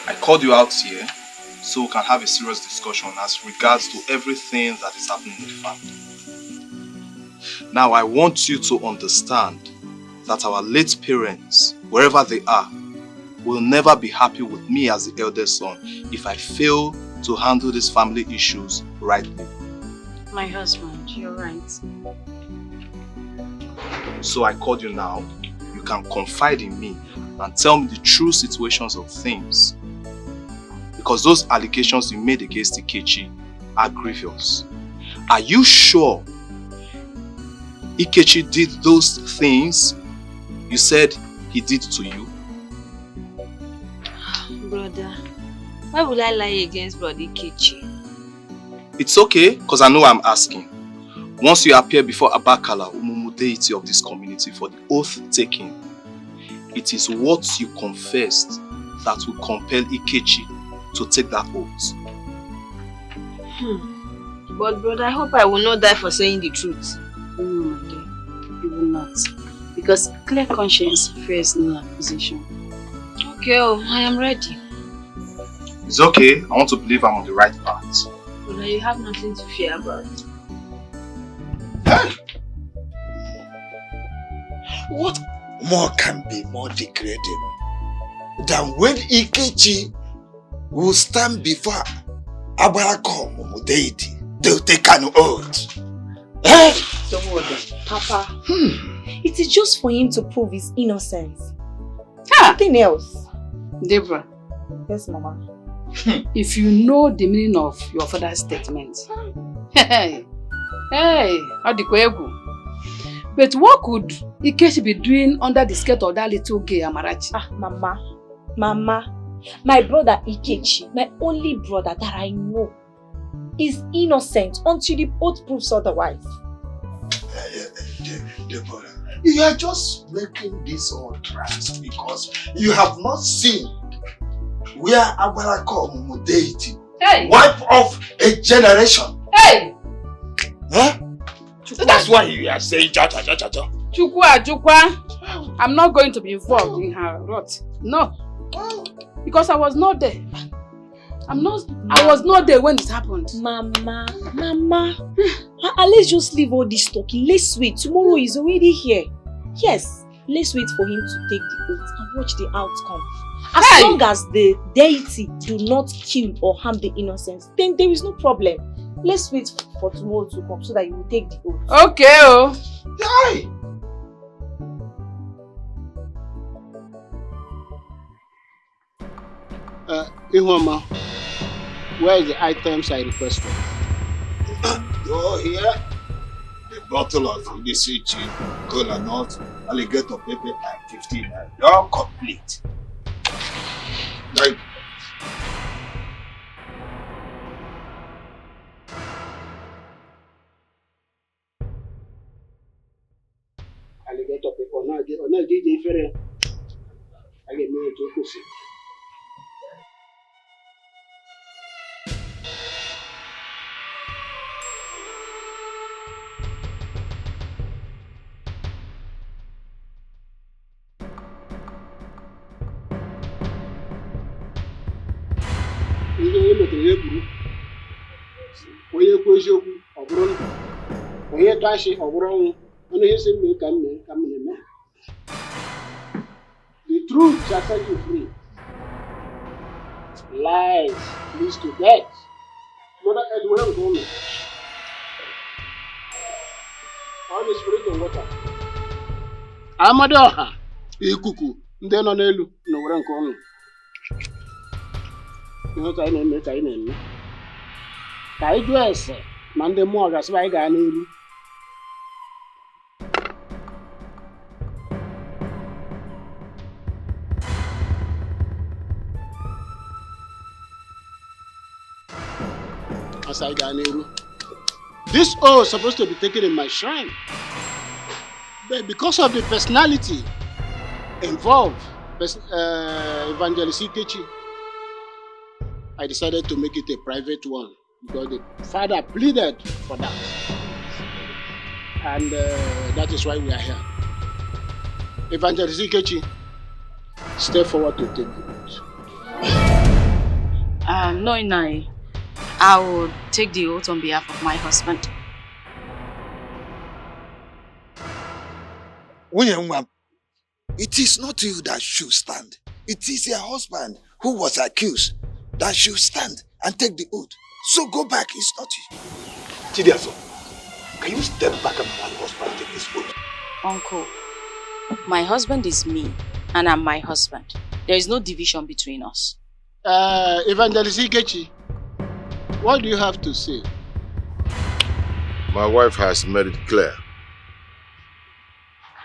I called you out here so we can have a serious discussion as regards to everything that is happening in the family. Now I want you to understand that our late parents, wherever they are, will never be happy with me as the eldest son if I fail to handle these family issues rightly. My husband, you're right. So I called you now. You can confide in me and tell me the true situations of things. Because those allegations you made against Ikechi are grievous. Are you sure Ikechi did those things you said he did to you? Brother, why would I lie against Brother Ikechi? It's okay, because I know I'm asking. Once you appear before Abakala, Umumu deity of this community, for the oath taking, it is what you confessed that will compel Ikechi to take that oath. But brother, I hope I will not die for saying the truth. No, my dear, you will not. Because clear conscience fears no accusation. Okay, I am ready. It's okay, I want to believe I'm on the right path. Brother, you have nothing to fear about. What more can be more degrading than when Ikechi will stand before Abarako deity to take an oath? Papa, it is just for him to prove his innocence. Nothing else. Deborah. Yes, Mama. If you know the meaning of your father's statement, hey, Adikwegu. But what could Ikechi be doing under the skirt of that little gay Amarachi? Mama, my brother Ikechi, my only brother that I know, is innocent until the oath proves otherwise. Deborah, you are just making this all trans because you have not seen where Abarako deity wipe off a generation. Hey! Huh? So that's why you are saying cha. Chukwa, I'm not going to be involved in her rot. No. Because I was not there. I was not there when it happened. Mama, let's just leave all this talking. Let's wait. Tomorrow is already here. Yes, let's wait for him to take the oath and watch the outcome. As long as the deity do not kill or harm the innocents, then there is no problem. Let's wait for tomorrow to come so that you will take the oath. Okay, Hey! Ihoma, where is the items I requested? Go here. The bottle of Udisichi, cola nut, alligator pepper, and 15. You're complete. Thank you. Alligator pepper, no, DJ Ferre. I get me to push it. Ihe metere eburu onye kwu eziokwu ọ bụrụ ndụ onye tụ ashị ọ bụrụ ọnwụ ọnụ ihe si mee ka m na-eme. The truth shall set you free. Lies leads to death. Mother Earth will go me. All the spirit of water. Amadoha, ikuku, ndị nọ n'elu n'owere nke ọnụ. Ihe ka anyị na-eme ka anyị na-eme. Ka anyị jụọ ese ma ndị mmụọ gasị anyị gaa n'elu. As I got n'elu. This oath is supposed to be taken in my shrine. But because of the personality involved, Evangelist Ikechi, I decided to make it a private one because the father pleaded for that. And that is why we are here. Evangelist Ikechi, step forward to take the oath. No, Inai. I will take the oath on behalf of my husband. It is not you that should stand. It is your husband who was accused that should stand and take the oath. So go back, it's not you. Chidiaso, can you step back and let my husband take this oath? Uncle, my husband is me and I'm my husband. There is no division between us. Evangelist Ikechi, what do you have to say? My wife has made it clear.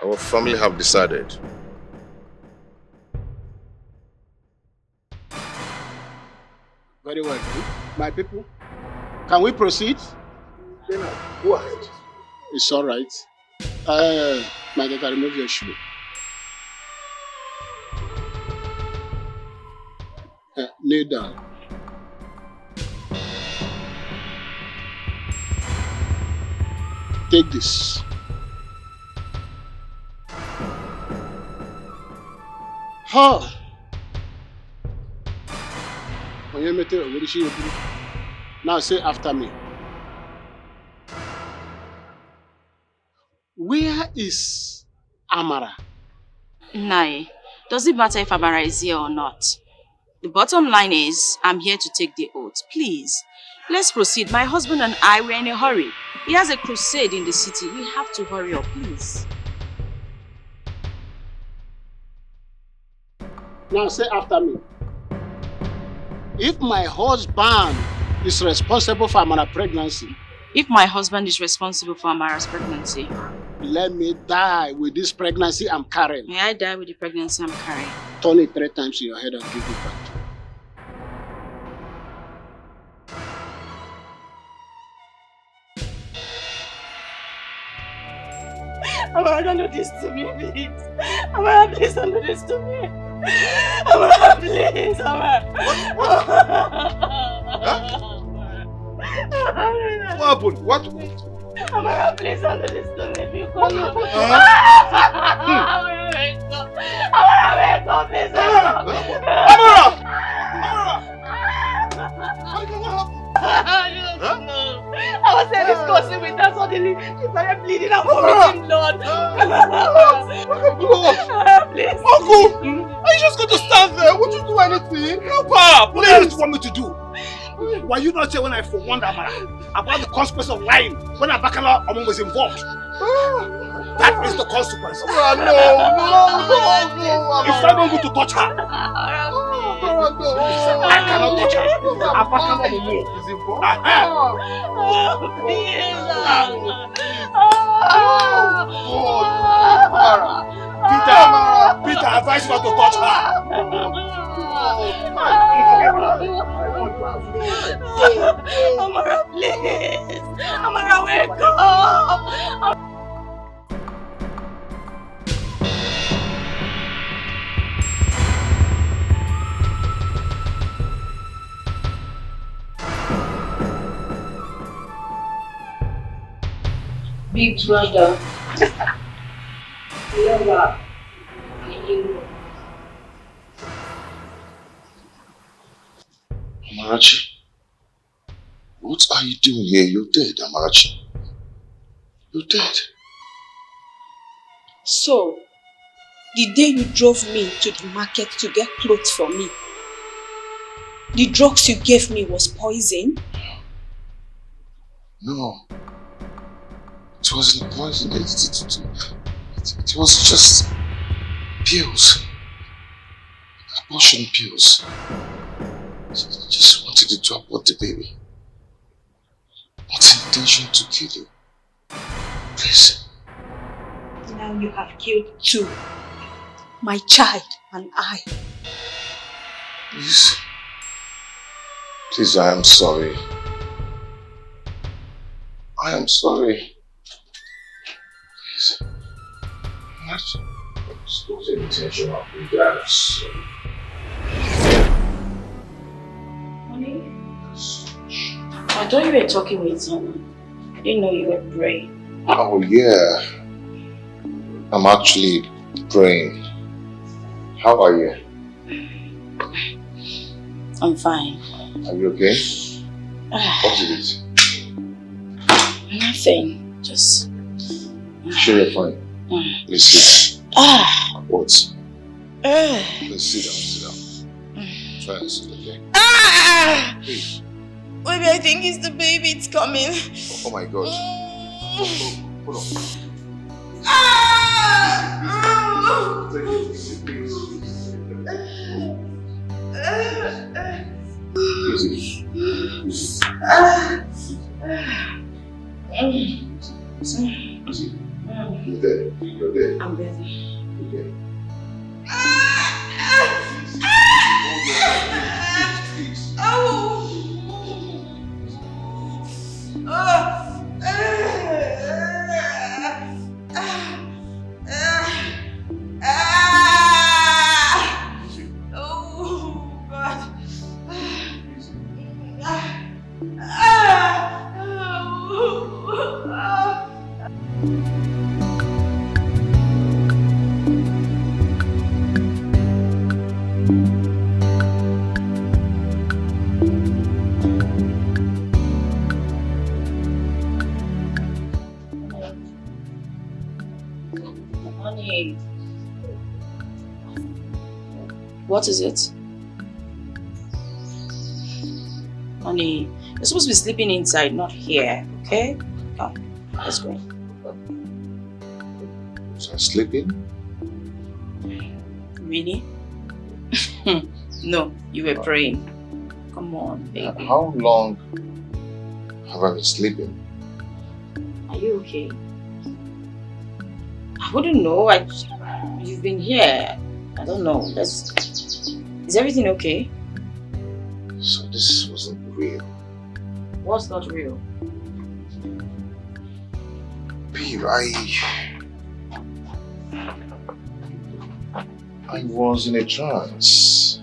Our family have decided. Very well. My people, can we proceed? Go ahead. It's all right. My daughter, remove your shoe. Kneel down. Take this. Ha! Now say after me. Where is Amara? Nai, does it matter if Amara is here or not? The bottom line is, I'm here to take the oath. Please, let's proceed. My husband and I were in a hurry. He has a crusade in the city. We have to hurry up, please. Now say after me. If my husband is responsible for Amara's pregnancy. If my husband is responsible for Amara's pregnancy. Let me die with this pregnancy I'm carrying. May I die with the pregnancy I'm carrying? Turn it 3 times in your head and give it back to me. Amara, don't do this to me, please. Amara, please don't do this to me. Amara, please, Amara. What happened? What? Amara, please don't do this to me. Because Amara, wake up. Amara, wake up, please. Amara! I was saying this cousin with her suddenly. She started bleeding and vomiting blood. Please. Uncle! Are you just going to stand there? Would you do anything? Help her! Please! What do you want me to do? Were you not here when I forewarned Amara about the consequence of lying when Abakala Omo was involved? That is the consequence. No. If I don't go to touch her, I cannot touch her. Abakala Omo is involved. Peter, advise you not to touch her. Amara, please. Amara, wake up. Big brother. Lover. Amarachi, what are you doing here? You're dead, Amarachi. You're dead. So, the day you drove me to the market to get clothes for me, The drugs you gave me was poison? No. It wasn't poison. It was just pills. Abortion pills. Just wanted you to abort the baby. Not intention to kill you. Please. Now you have killed two. My child and I. Please. Please, I am sorry. I am sorry. Please. What? It was intentional. That's... Honey? I thought you were talking with someone. I didn't know you were praying. Oh, yeah. I'm actually praying. How are you? I'm fine. Are you okay? What is it? Nothing. Just... Sure you're fine. Please sit. What? Please sit down. Try and sit, okay? Please. Maybe I think it's the baby, it's coming. Oh my God. Hold on. You're there. You're there. I'm there. Okay. Honey. What is it? Honey, you're supposed to be sleeping inside, not here, okay? Come, let's go. Was I sleeping? Really? No, you were praying. Come on, baby. How long have I been sleeping? Are you okay? I wouldn't know. You've been here. I don't know. Is everything okay? So this wasn't real. What's not real? Babe, I was in a trance.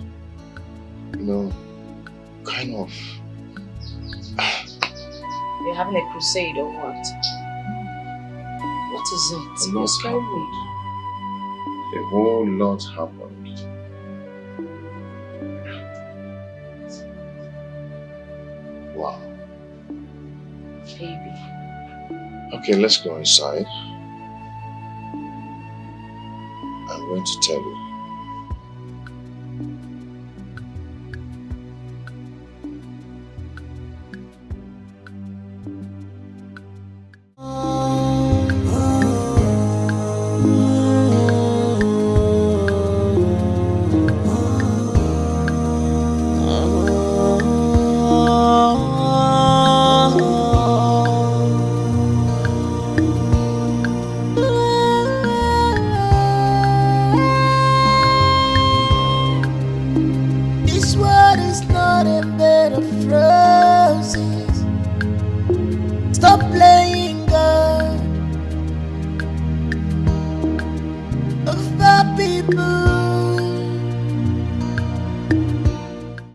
You know, kind of. You're having a crusade or what? What is it? You're scaring me. A whole lot happened. Wow. Baby. Okay, let's go inside. I'm going to tell you. This world is not a bed of roses. Stop playing God. Of our people